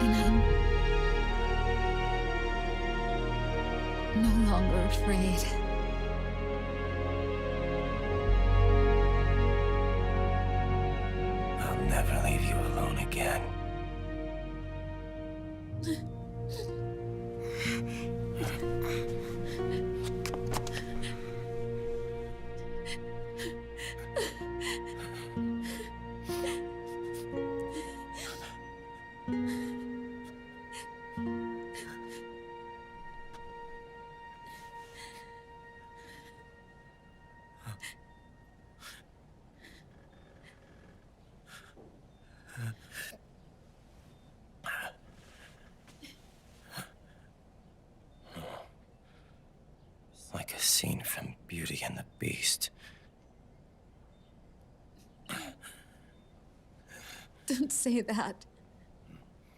And I'm no longer afraid. I'll never leave you alone again. Like a scene from Beauty and the Beast. Don't say that.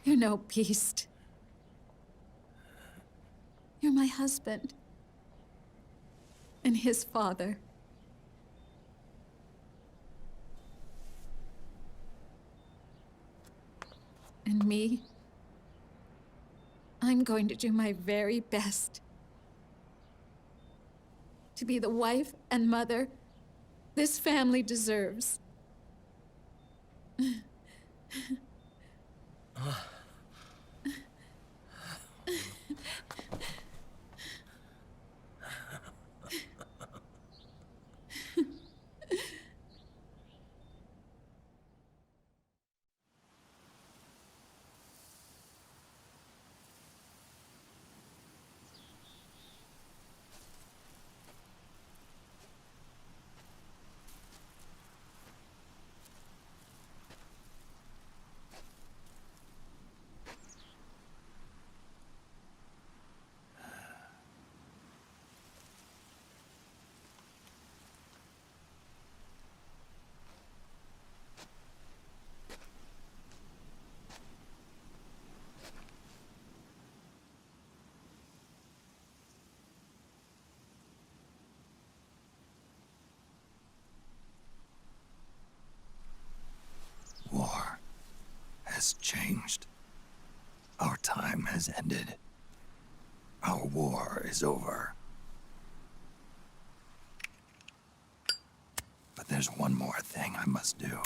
You're no beast. You're my husband. And his father. And me, I'm going to do my very best to be the wife and mother this family deserves. War has changed. Our time has ended. Our war is over. But there's one more thing I must do.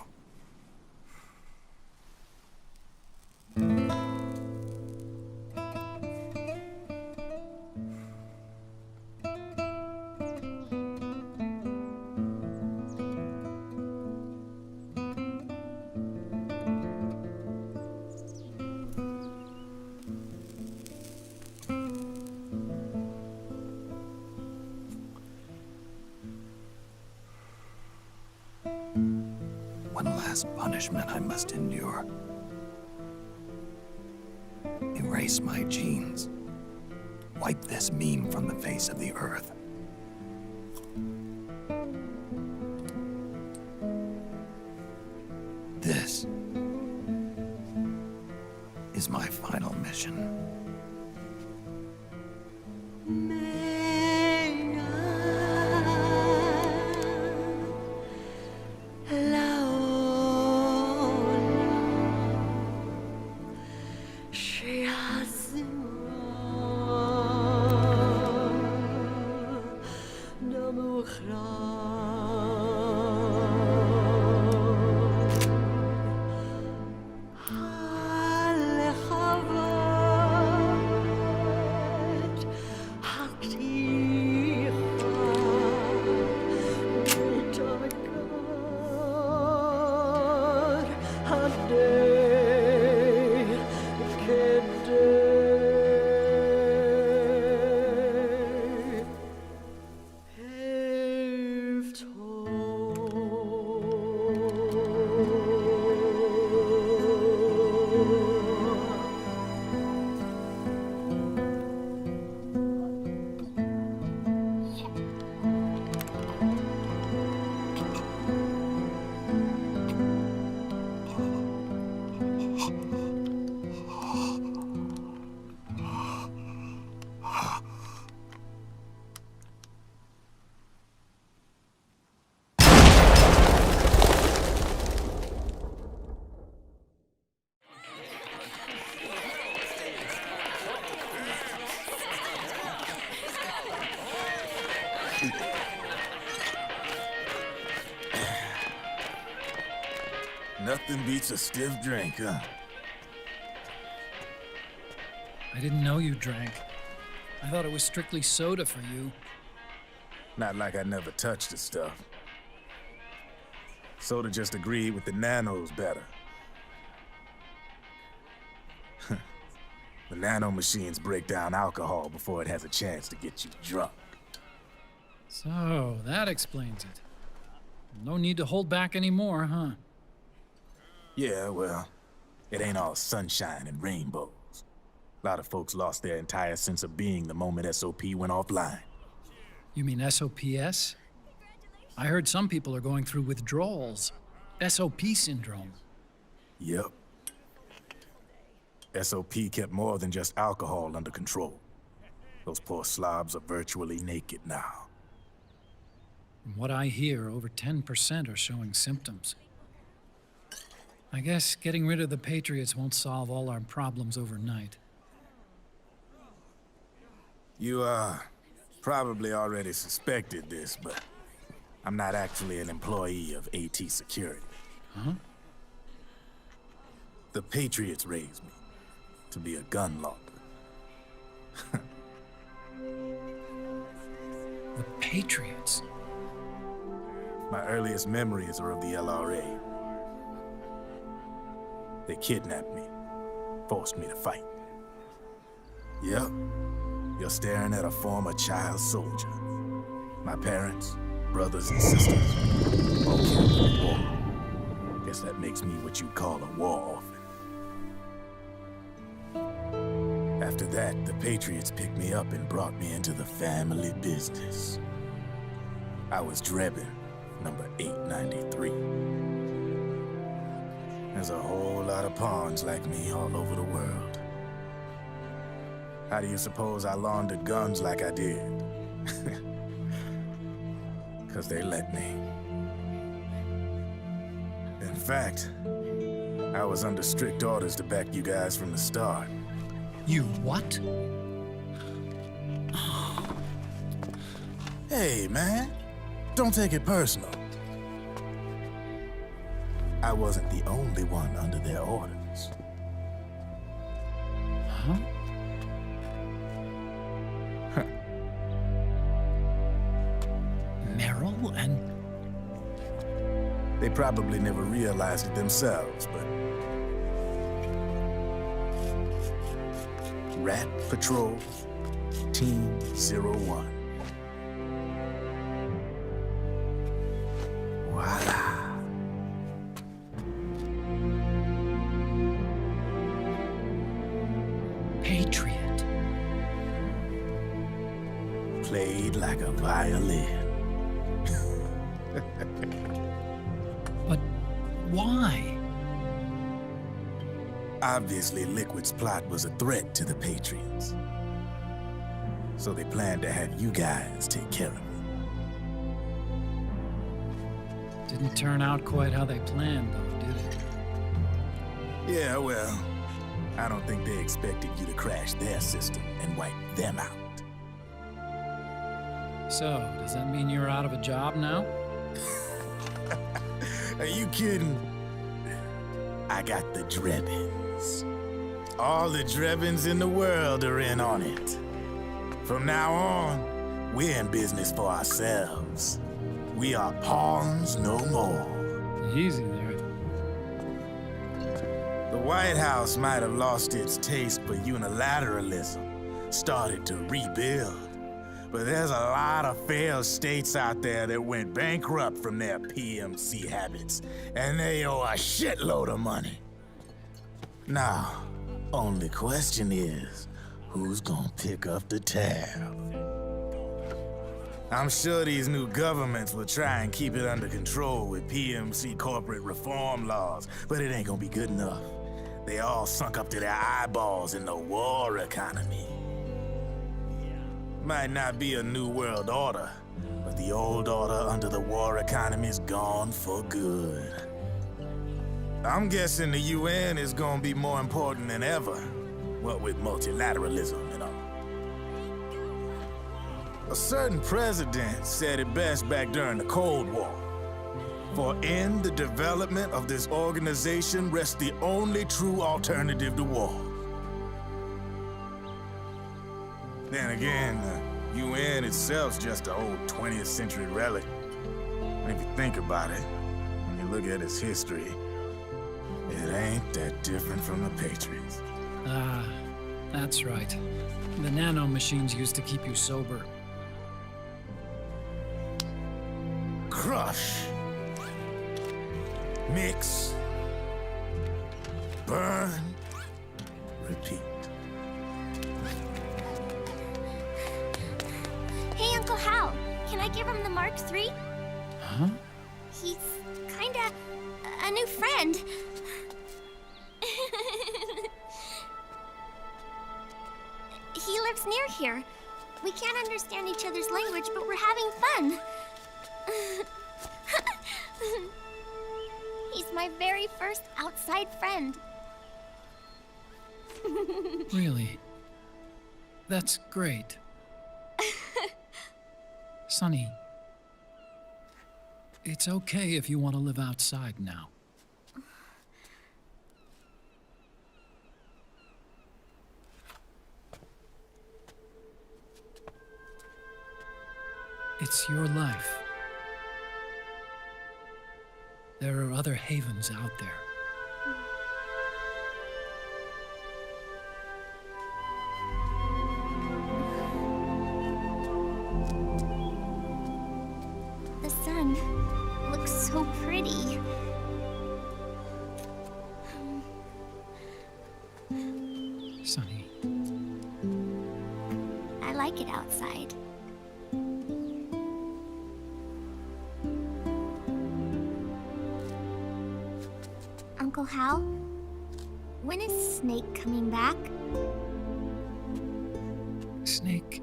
One last punishment I must endure. Erase my genes. Wipe this meme from the face of the earth. This is my final mission. Nothing beats a stiff drink, huh? I didn't know you drank. I thought it was strictly soda for you. Not like I never touched the stuff. Soda just agreed with the nanos better. The nano machines break down alcohol before it has a chance to get you drunk. So, that explains it. No need to hold back anymore, huh? Yeah, well, it ain't all sunshine and rainbows. A lot of folks lost their entire sense of being the moment SOP went offline. You mean SOPS? I heard some people are going through withdrawals. SOP syndrome. Yep. SOP kept more than just alcohol under control. Those poor slobs are virtually naked now. From what I hear, over 10% are showing symptoms. I guess getting rid of the Patriots won't solve all our problems overnight. You, probably already suspected this, but I'm not actually an employee of AT Security. Huh? The Patriots raised me to be a gun launder. The Patriots? My earliest memories are of the LRA. They kidnapped me, forced me to fight. Yep, you're staring at a former child soldier. My parents, brothers and sisters, all killed in the war. Guess that makes me what you'd call a war orphan. After that, the Patriots picked me up and brought me into the family business. I was Drebin, number 893. There's a whole lot of pawns like me all over the world. How do you suppose I laundered guns like I did? 'Cause they let me. In fact, I was under strict orders to back you guys from the start. You what? Hey, man. Don't take it personal. I wasn't the only one under their orders. Huh? Merrill and... They probably never realized it themselves, but... Rat Patrol, Team 01. Voila. Patriot. Played like a violin. But why? Obviously, Liquid's plot was a threat to the Patriots. So they planned to have you guys take care of it. Didn't turn out quite how they planned, though, did it? Yeah, well, I don't think they expected you to crash their system and wipe them out. So, does that mean you're out of a job now? Are you kidding? I got the Drebins. All the Drebins in the world are in on it. From now on, we're in business for ourselves. We are pawns no more. Easy there. The White House might have lost its taste for unilateralism, started to rebuild. But there's a lot of failed states out there that went bankrupt from their PMC habits, and they owe a shitload of money. Now, only question is, who's gonna pick up the tab? I'm sure these new governments will try and keep it under control with PMC corporate reform laws, but it ain't gonna be good enough. They all sunk up to their eyeballs in the war economy. Might not be a new world order, but the old order under the war economy's gone for good. I'm guessing the UN is gonna be more important than ever, what with multilateralism and all. A certain president said it best back during the Cold War. For in the development of this organization rests the only true alternative to war. Then again, the UN itself's just an old 20th century relic. And if you think about it, when you look at its history, it ain't that different from the Patriots. Ah, that's right. The nano-machines used to keep you sober. Crush. Mix. Burn. Repeat. Hey, Uncle Hal, can I give him the Mark III? Huh? He's kinda a new friend. He lives near here. We can't understand each other's language, but we're having fun. He's my very first outside friend. Really? That's great. Sonny, it's okay if you want to live outside now. It's your life. There are other havens out there. The sun looks so pretty. Sonny. I like it outside. Uncle Hal, when is Snake coming back? Snake.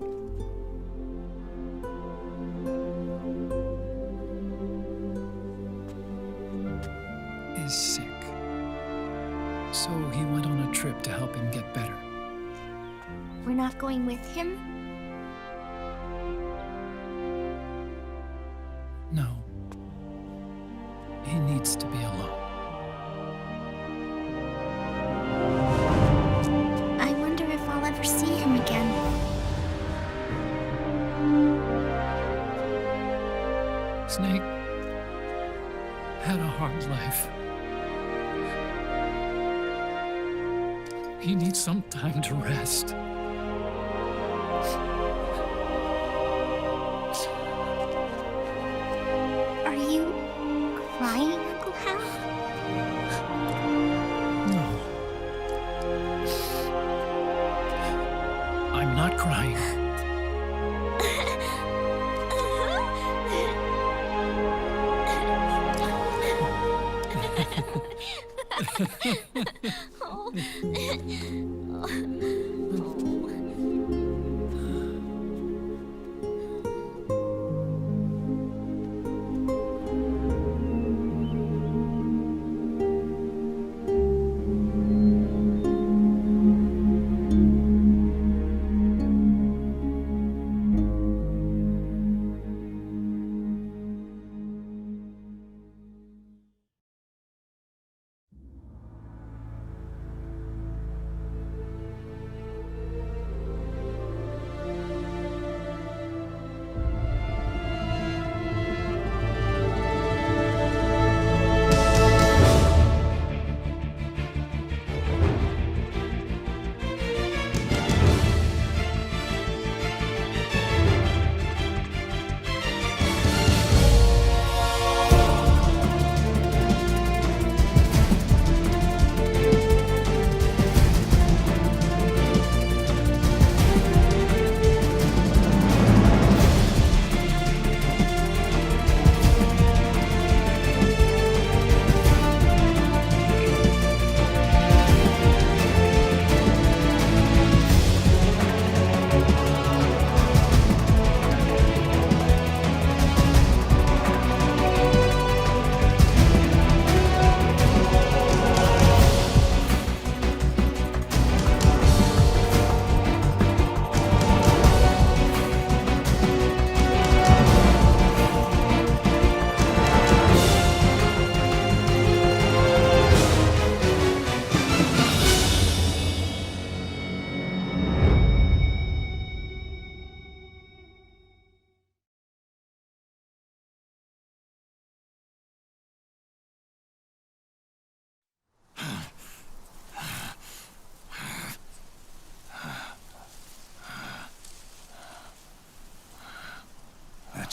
Is sick. So he went on a trip to help him get better. We're not going with him? No. He needs to be alone. I wonder if I'll ever see him again. Snake had a hard life. He needs some time to rest. Are you crying, Uncle Hal? No. I'm not crying.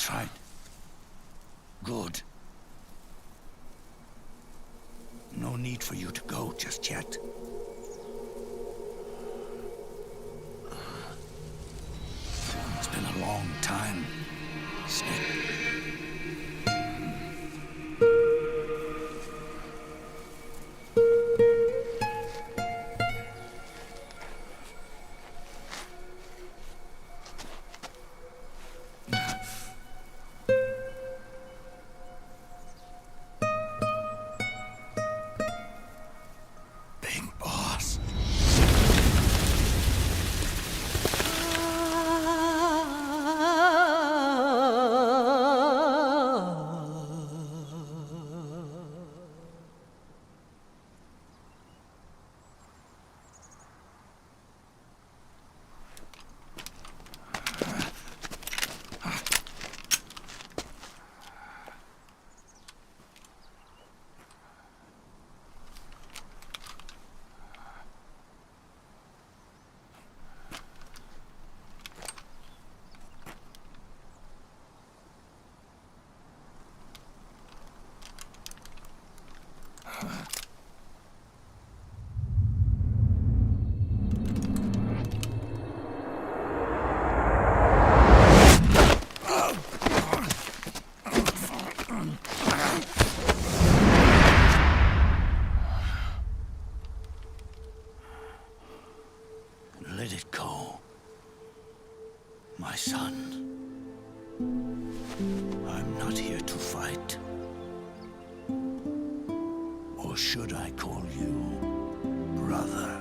That's right. Good. No need for you to go just yet. It's been a long time, Snake. Let it go, my son. I'm not here to fight. Or should I call you brother?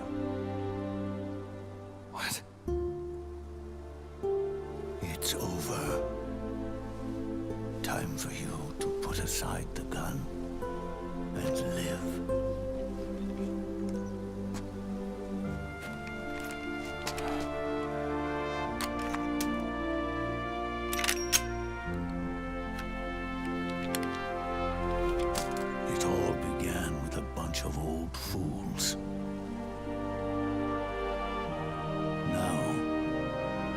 What? It's over. Time for you to put aside the gun and live. Of old fools. Now,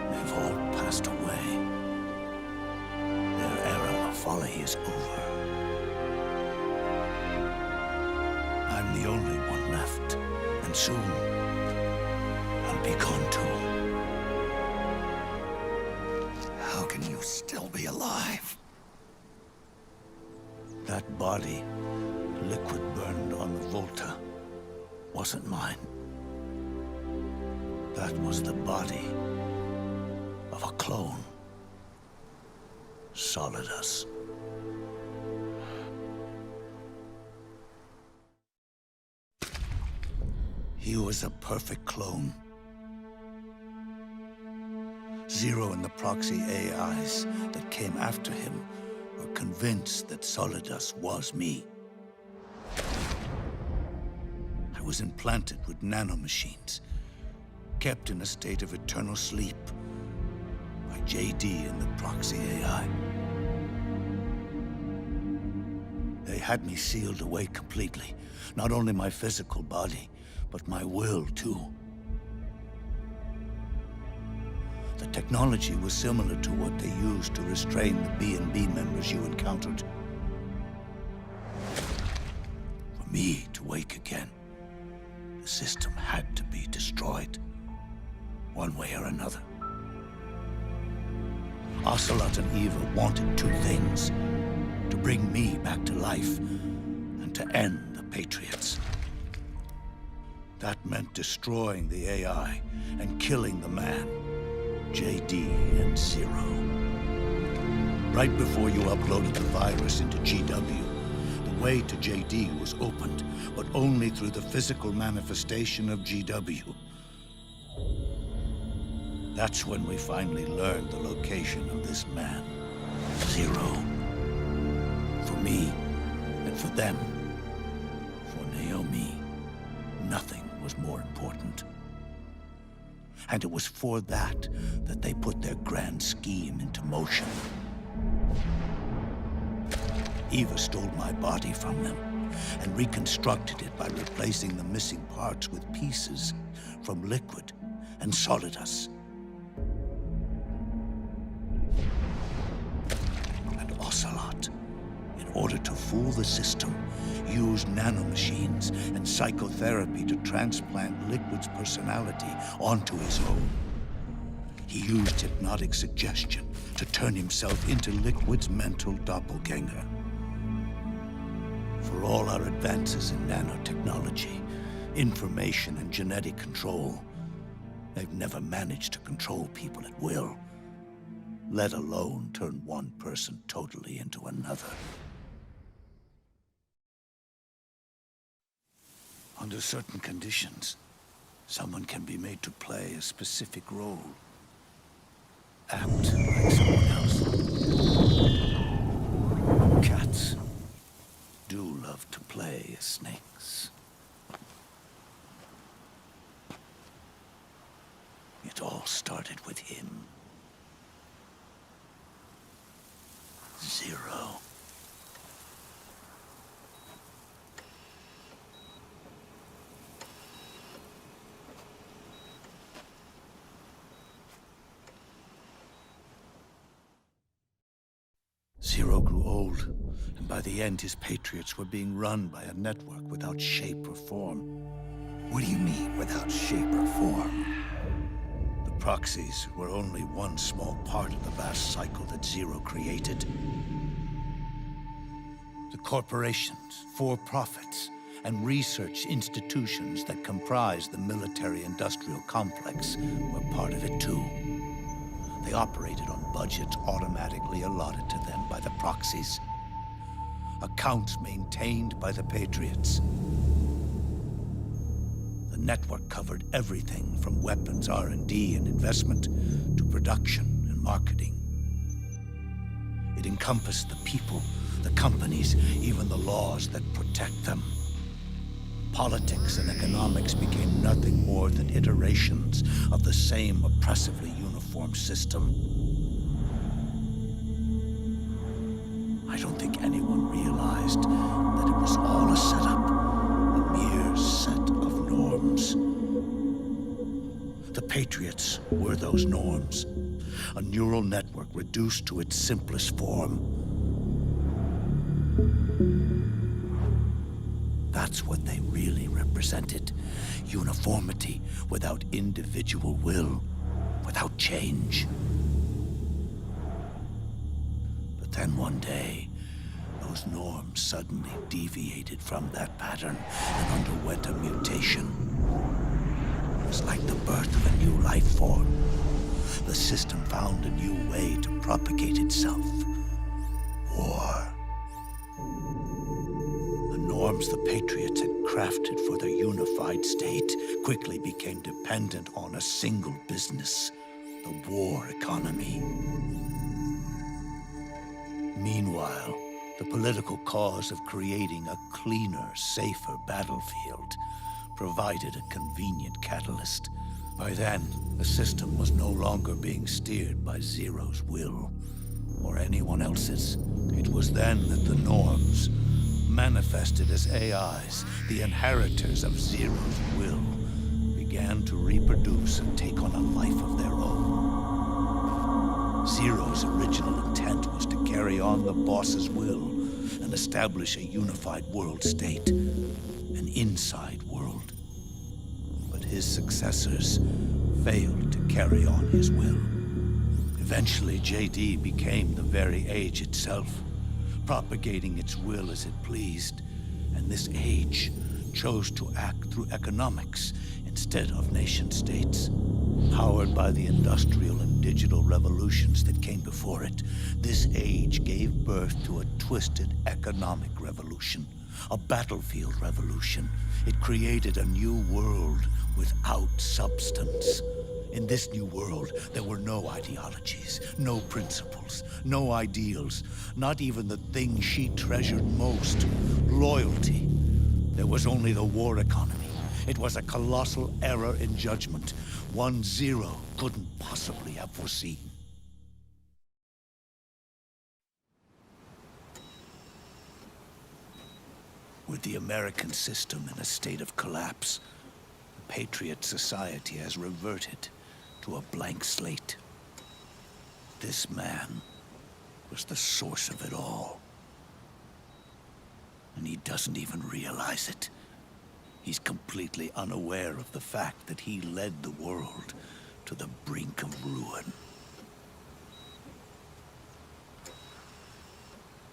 they've all passed away. Their era of folly is over. I'm the only one left, and soon I'll be gone too. How can you still be alive? That body, liquid burned on the Volta, wasn't mine. That was the body of a clone. Solidus. He was a perfect clone. Zero and the proxy AIs that came after him were convinced that Solidus was me. I was implanted with nanomachines, kept in a state of eternal sleep by JD and the proxy AI. They had me sealed away completely, not only my physical body, but my will too. The technology was similar to what they used to restrain the B&B members you encountered. For me to wake again, the system had to be destroyed, one way or another. Ocelot and Eva wanted two things: to bring me back to life and to end the Patriots. That meant destroying the AI and killing the man, JD and Zero. Right before you uploaded the virus into GW, the way to JD was opened, but only through the physical manifestation of GW. That's when we finally learned the location of this man, Zero. For me, and for them, for Naomi, nothing was more important. And it was for that they put their grand scheme into motion. Eva stole my body from them and reconstructed it by replacing the missing parts with pieces from Liquid and Solidus. order to fool the system, used nanomachines and psychotherapy to transplant Liquid's personality onto his own. He used hypnotic suggestion to turn himself into Liquid's mental doppelganger. For all our advances in nanotechnology, information and genetic control, they've never managed to control people at will, let alone turn one person totally into another. Under certain conditions, someone can be made to play a specific role. Act like someone else. Cats do love to play as snakes. It all started with him. Zero. Zero grew old, and by the end his Patriots were being run by a network without shape or form. What do you mean, without shape or form? The proxies were only one small part of the vast cycle that Zero created. The corporations, for-profits, and research institutions that comprise the military-industrial complex were part of it too. They operated on budgets automatically allotted to them by the proxies. Accounts maintained by the Patriots. The network covered everything from weapons R&D and investment to production and marketing. It encompassed the people, the companies, even the laws that protect them. Politics and economics became nothing more than iterations of the same oppressively uniform system. I don't think anyone realized that it was all a setup, a mere set of norms. The Patriots were those norms, a neural network reduced to its simplest form. That's what they really represented. Uniformity without individual will, without change. But then one day, those norms suddenly deviated from that pattern and underwent a mutation. It was like the birth of a new life form. The system found a new way to propagate itself. War. The norms the Patriots had crafted for their unified state quickly became dependent on a single business, the war economy. Meanwhile, the political cause of creating a cleaner, safer battlefield provided a convenient catalyst. By then, the system was no longer being steered by Zero's will, or anyone else's. It was then that the norms, manifested as AIs, the inheritors of Zero's will, began to reproduce and take on a life of their own. Zero's original intent was to carry on the boss's will and establish a unified world state, an inside world. But his successors failed to carry on his will. Eventually, JD became the very age itself, propagating its will as it pleased, and this age chose to act through economics instead of nation-states. Powered by the industrial and digital revolutions that came before it, this age gave birth to a twisted economic revolution, a battlefield revolution. It created a new world without substance. In this new world, there were no ideologies, no principles, no ideals, not even the thing she treasured most, loyalty. There was only the war economy. It was a colossal error in judgment, one Zero couldn't possibly have foreseen. With the American system in a state of collapse, the Patriot society has reverted to a blank slate. This man was the source of it all. And he doesn't even realize it. He's completely unaware of the fact that he led the world to the brink of ruin.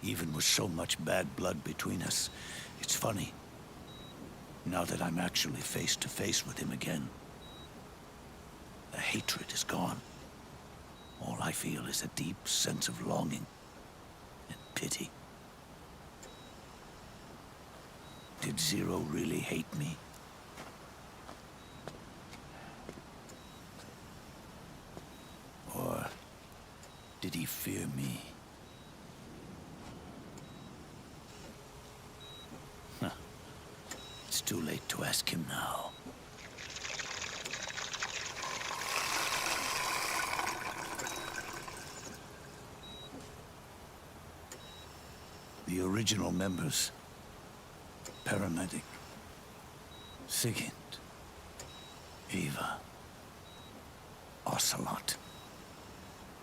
Even with so much bad blood between us, it's funny. Now that I'm actually face to face with him again, the hatred is gone. All I feel is a deep sense of longing and pity. Did Zero really hate me? Or did he fear me? Huh. It's too late to ask him now. The original members, Paramedic, Sigint, Eva, Ocelot,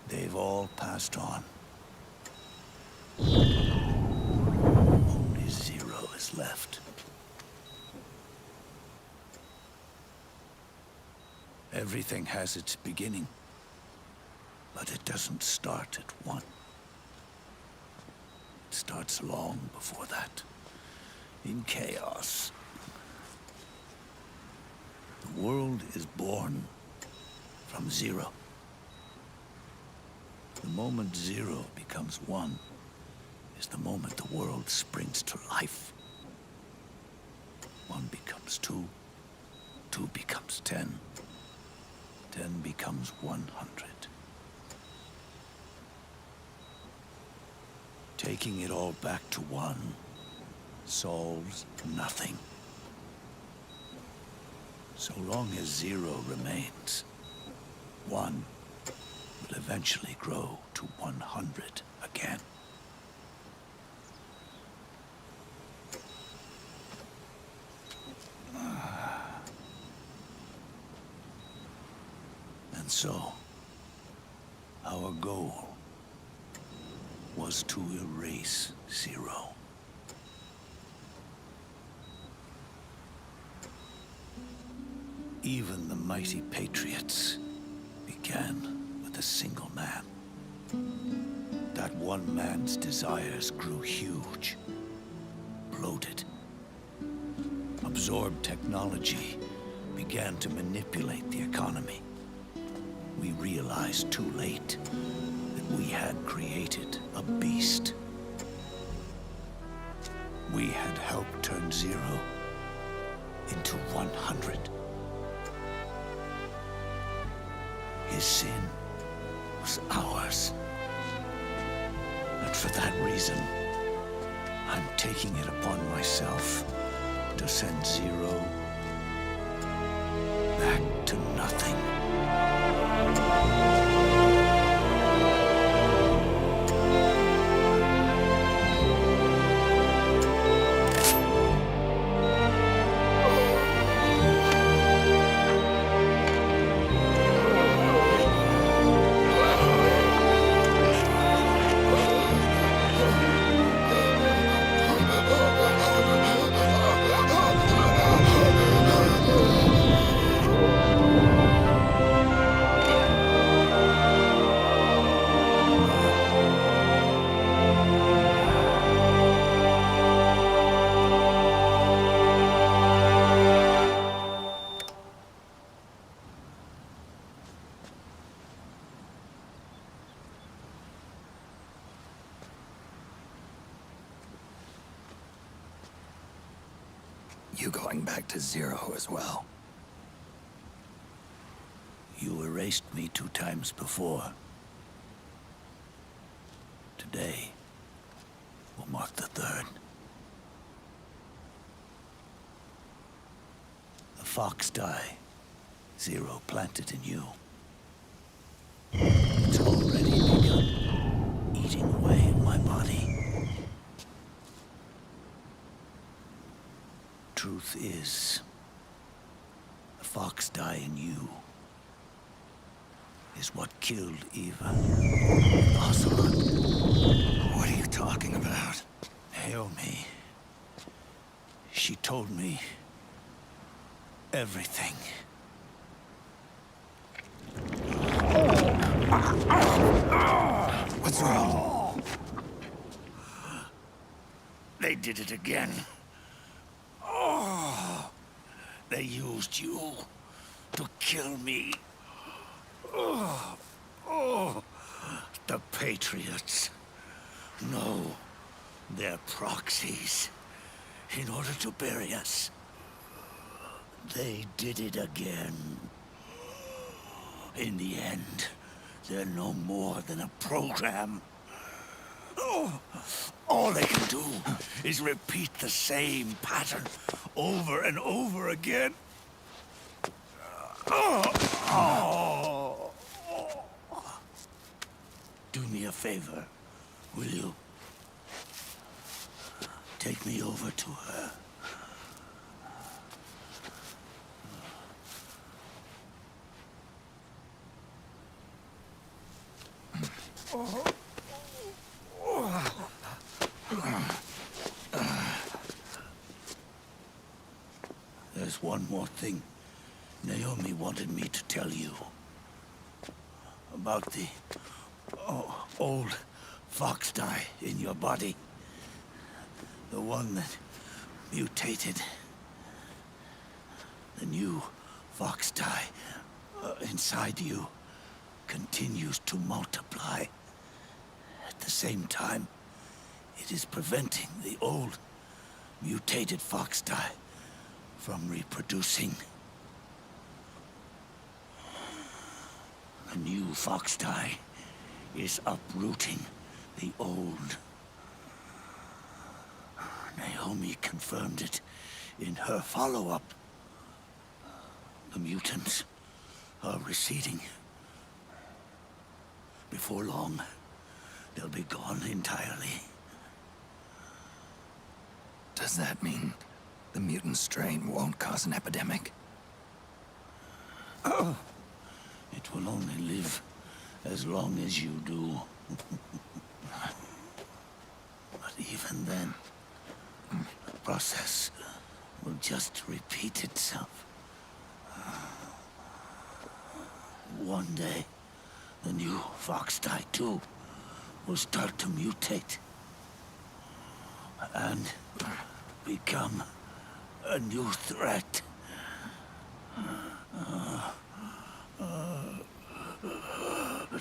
they've all passed on. Only Zero is left. Everything has its beginning, but it doesn't start at one. It starts long before that, in chaos. The world is born from zero. The moment zero becomes one is the moment the world springs to life. One becomes two, two becomes 10, 10 becomes 100. Taking it all back to one solves nothing. So long as zero remains, one will eventually grow to 100 again. And so, our goal was to erase Zero. Even the mighty Patriots began with a single man. That one man's desires grew huge, bloated, absorbed technology, began to manipulate the economy. We realized too late that we had created a beast. We had helped turn Zero into 100. His sin was ours. And for that reason, I'm taking it upon myself to send Zero back to nothing. You going back to Zero as well? You erased me 2 times before. Today will mark the 3rd. The fox die Zero planted in you. It's already begun eating away at my body. Truth is, the fox die in you is what killed Eva. Ocelot, what are you talking about? Naomi, She told me everything. What's wrong? They did it again. Oh, they used you to kill me. Oh, the Patriots. No, they're proxies. In order to bury us. They did it again. In the end, they're no more than a program. Oh, all they can do is repeat the same pattern over and over again. Do me a favor, will you? Take me over to her. There's one more thing Naomi wanted me to tell you. About the old fox dye in your body. The one that mutated. The new fox dye inside you continues to multiply. At the same time, it is preventing the old mutated fox dye from reproducing. The new fox dye is uprooting the old. Naomi confirmed it in her follow-up. The mutants are receding. Before long, they'll be gone entirely. Does that mean the mutant strain won't cause an epidemic? It will only live as long as you do. But even then, the process will just repeat itself. One day, the new fox dye too will start to mutate and become a new threat.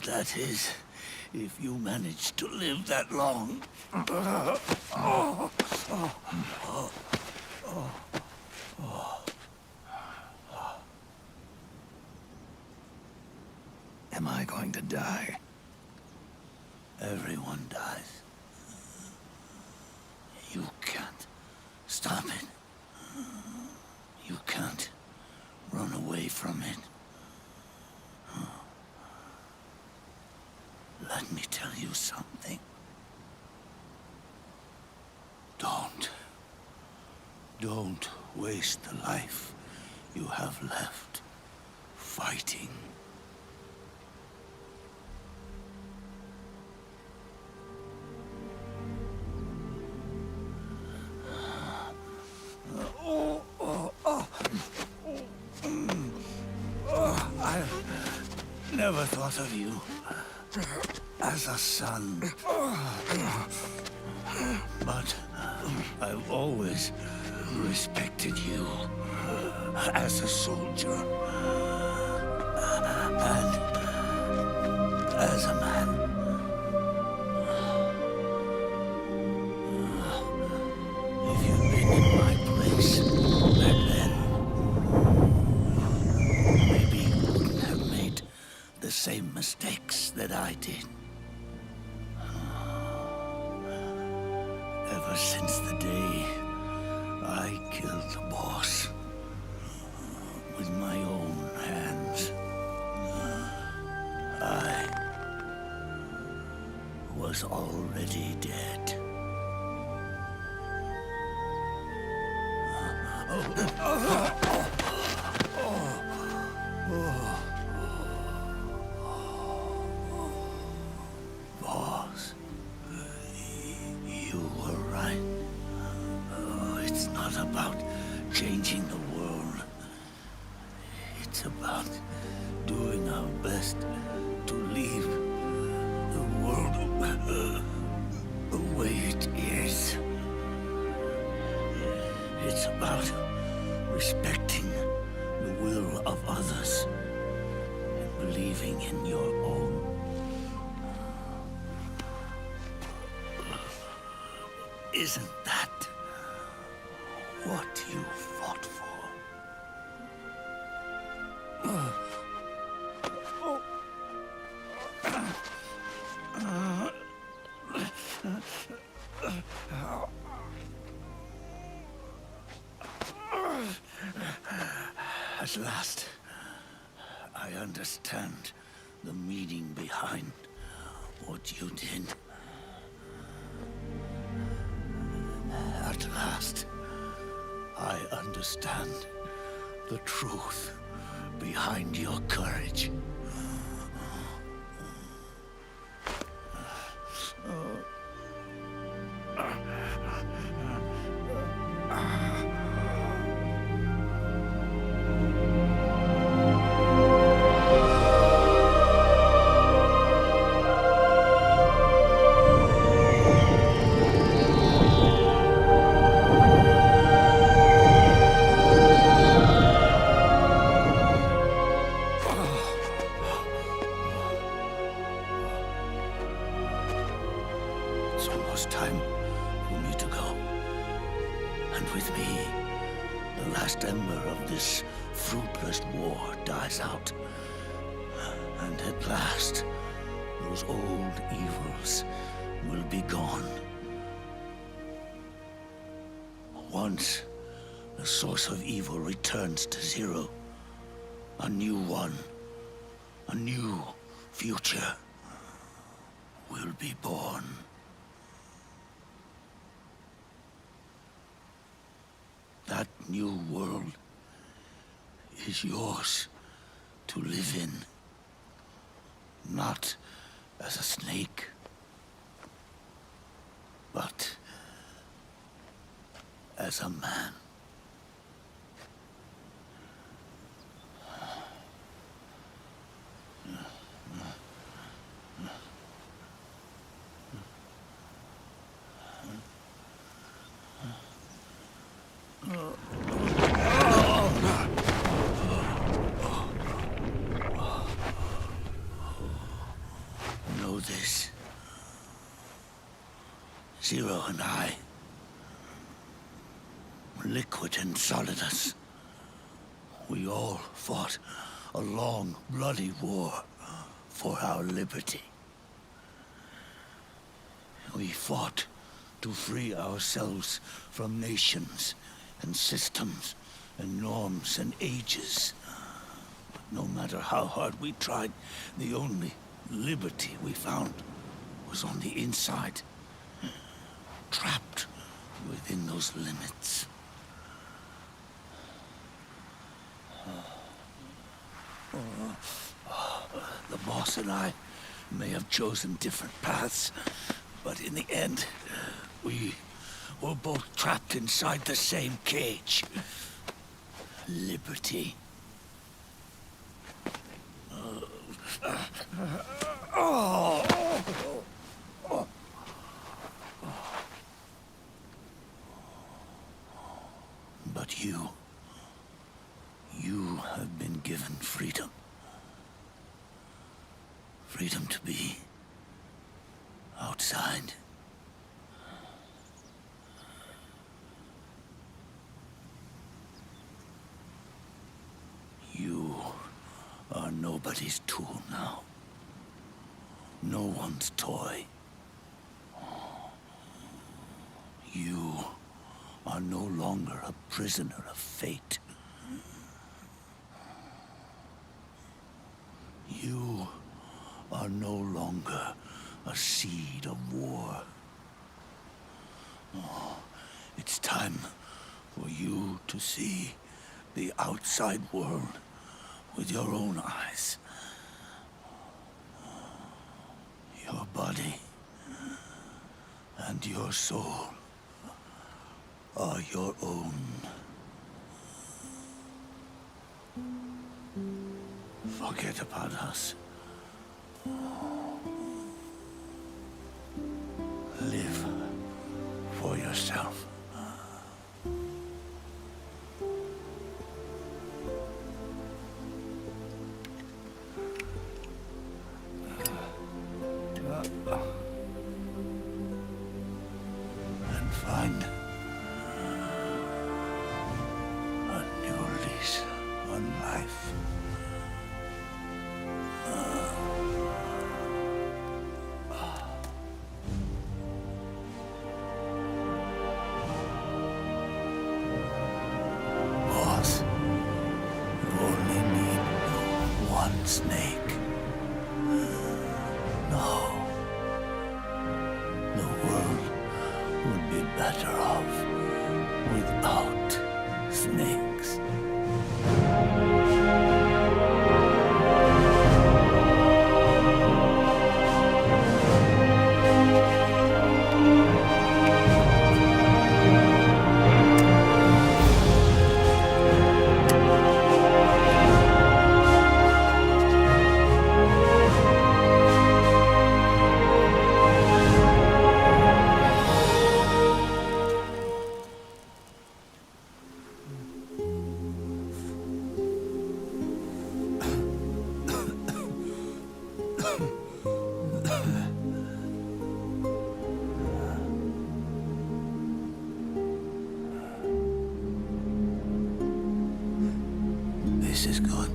That is, if you manage to live that long. Am I going to die? Everyone dies. You can't stop it. You can't run away from it. Let me tell you something. Don't waste the life you have left fighting. I never thought of you as a son. But I've always respected you as a soldier and as a man. If you'd been in my place back then, maybe you wouldn't have made the same mistakes that I did. Ever since the day I killed the boss with my own hands, I was already dead. Boss, you were right. It's not about about changing the world. It's about doing our best to leave the world the way it is. It's about respecting the will of others and believing in your own. Isn't that what you fought for? At last, I understand the meaning behind what you did. At last, I understand the truth behind your courage. It's almost time for me to go. And with me, the last ember of this fruitless war dies out. And at last, those old evils will be gone. Once the source of evil returns to zero, a new one, a new future will be born. That new world is yours to live in, not as a snake, but as a man. Know this. Zero and I, Liquid and Solidus, we all fought a long, bloody war for our liberty. We fought to free ourselves from nations and systems and norms and ages. But no matter how hard we tried, the only liberty we found was on the inside, trapped within those limits. The boss and I may have chosen different paths, but in the end, we were both trapped inside the same cage. Liberty. But you have been given freedom. Freedom to be outside. You are nobody's tool now. No one's toy. You are no longer a prisoner of fate. You are no longer a seed of war. Oh, it's time for you to see the outside world with your own eyes. Your body and your soul are your own. Forget about us. Live for yourself. And find a new lease on life. Boss, you only need one snake. No. The world would be better off without snakes. This is good,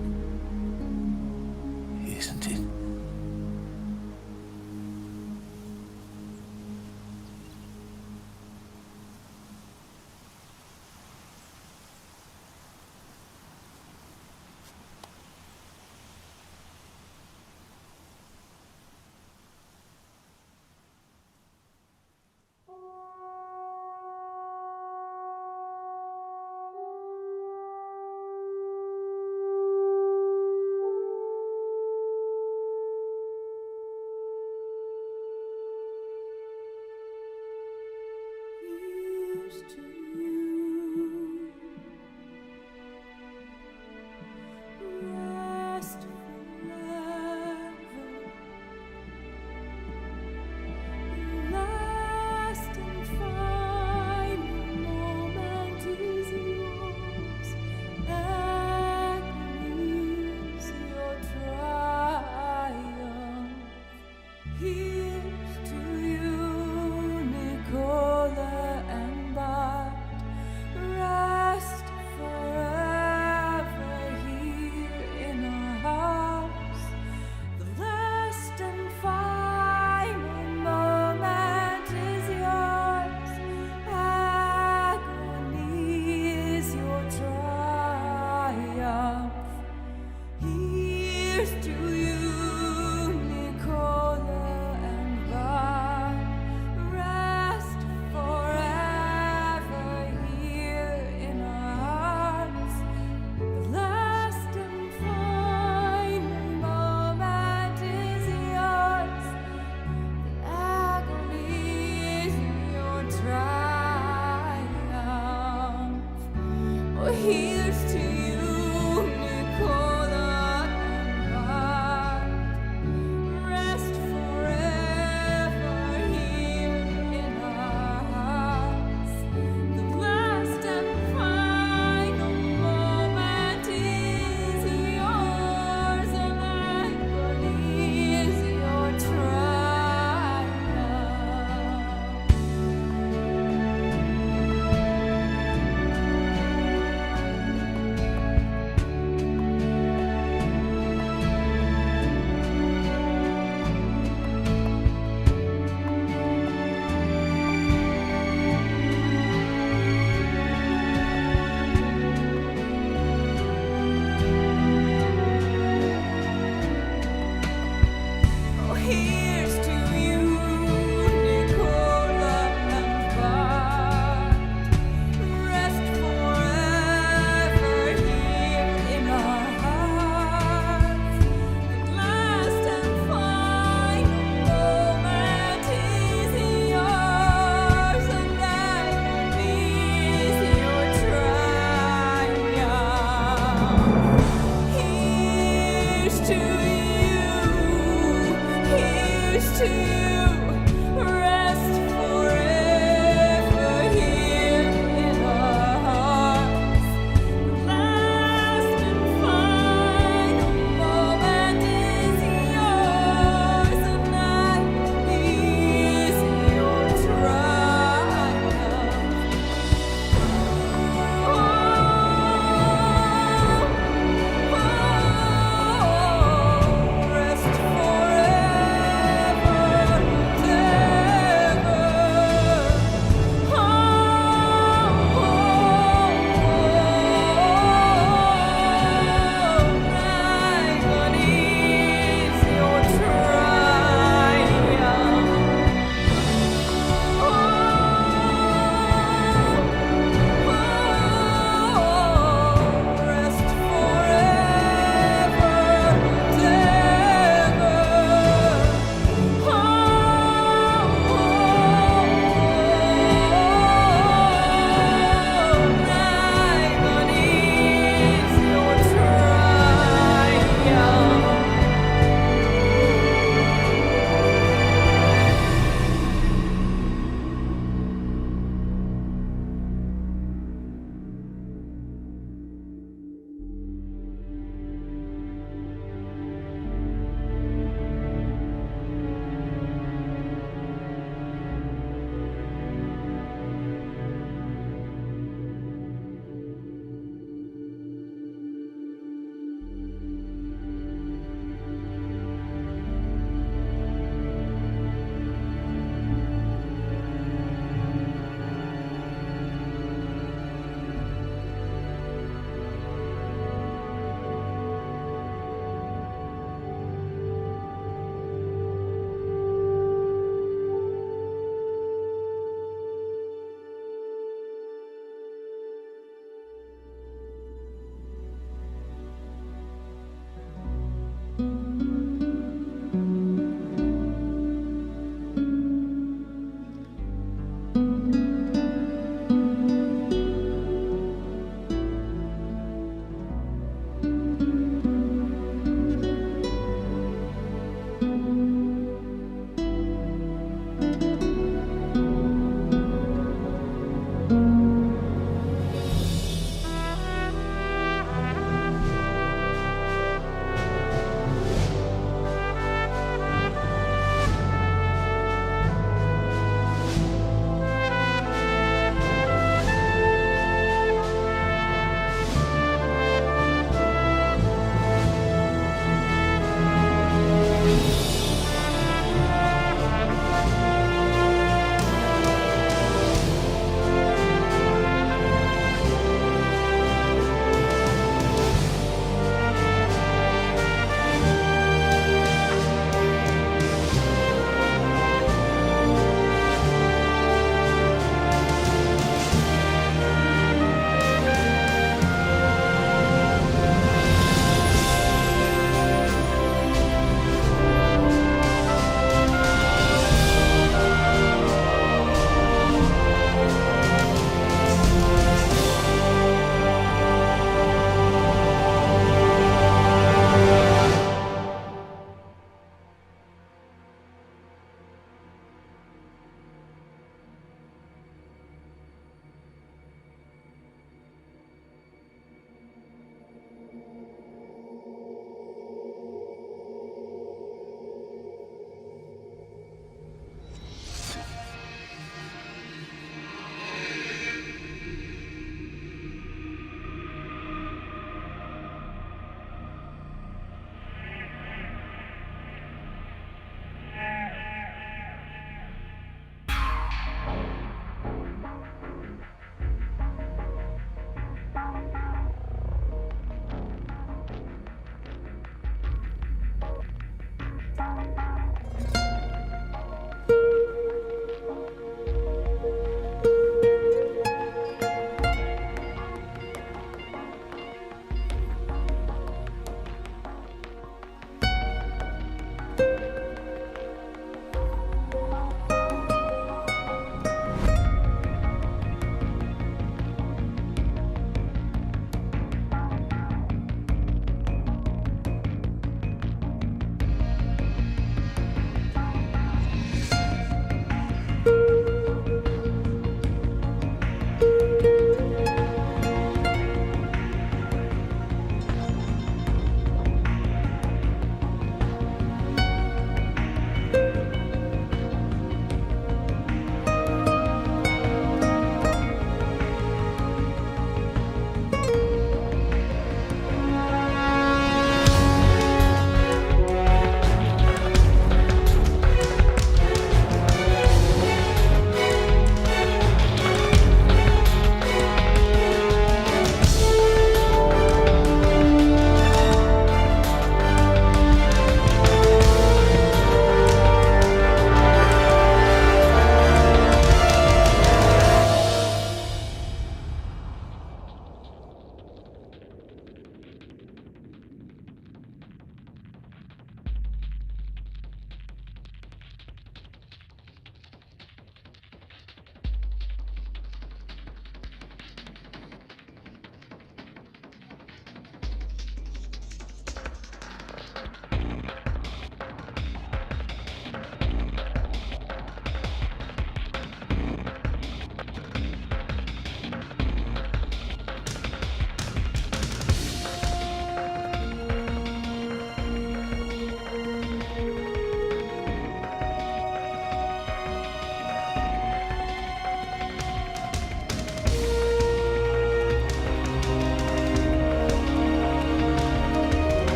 isn't it?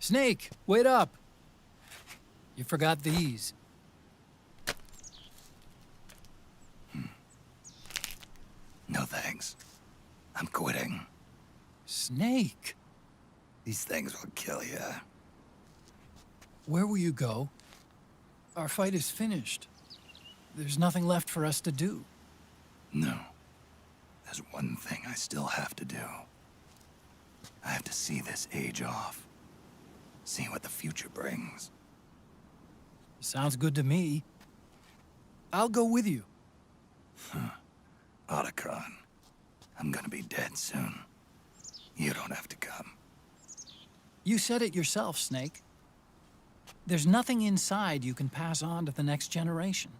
Snake, wait up! You forgot these. No thanks. I'm quitting. Snake! These things will kill you. Where will you go? Our fight is finished. There's nothing left for us to do. No. There's one thing I still have to do. I have to see this age off. See what the future brings. Sounds good to me. I'll go with you. Otacon, I'm gonna be dead soon. You don't have to come. You said it yourself, Snake. There's nothing inside you can pass on to the next generation.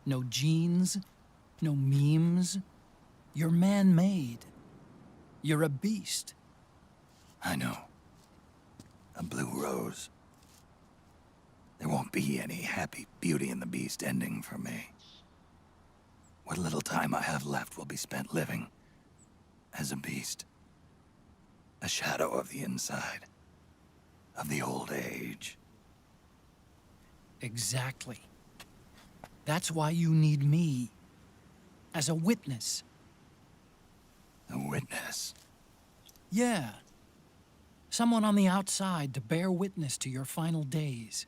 No genes, no memes. You're man-made. You're a beast. I know. A blue rose. There won't be any happy Beauty and the Beast ending for me. What little time I have left will be spent living as a beast. A shadow of the inside. Of the old age. Exactly. That's why you need me. As a witness. A witness? Yeah. Someone on the outside to bear witness to your final days.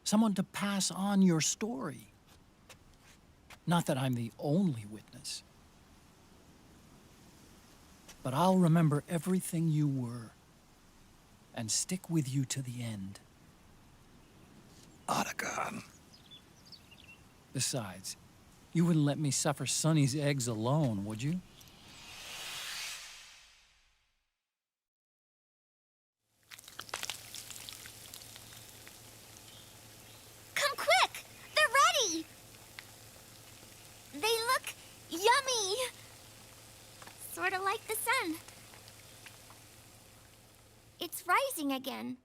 Someone to pass on your story. Not that I'm the only witness. But I'll remember everything you were. And stick with you to the end. Otacon. Besides, you wouldn't let me suffer Sonny's eggs alone, would you? Come quick! They're ready! They look yummy! Sort of like the sun. It's rising again.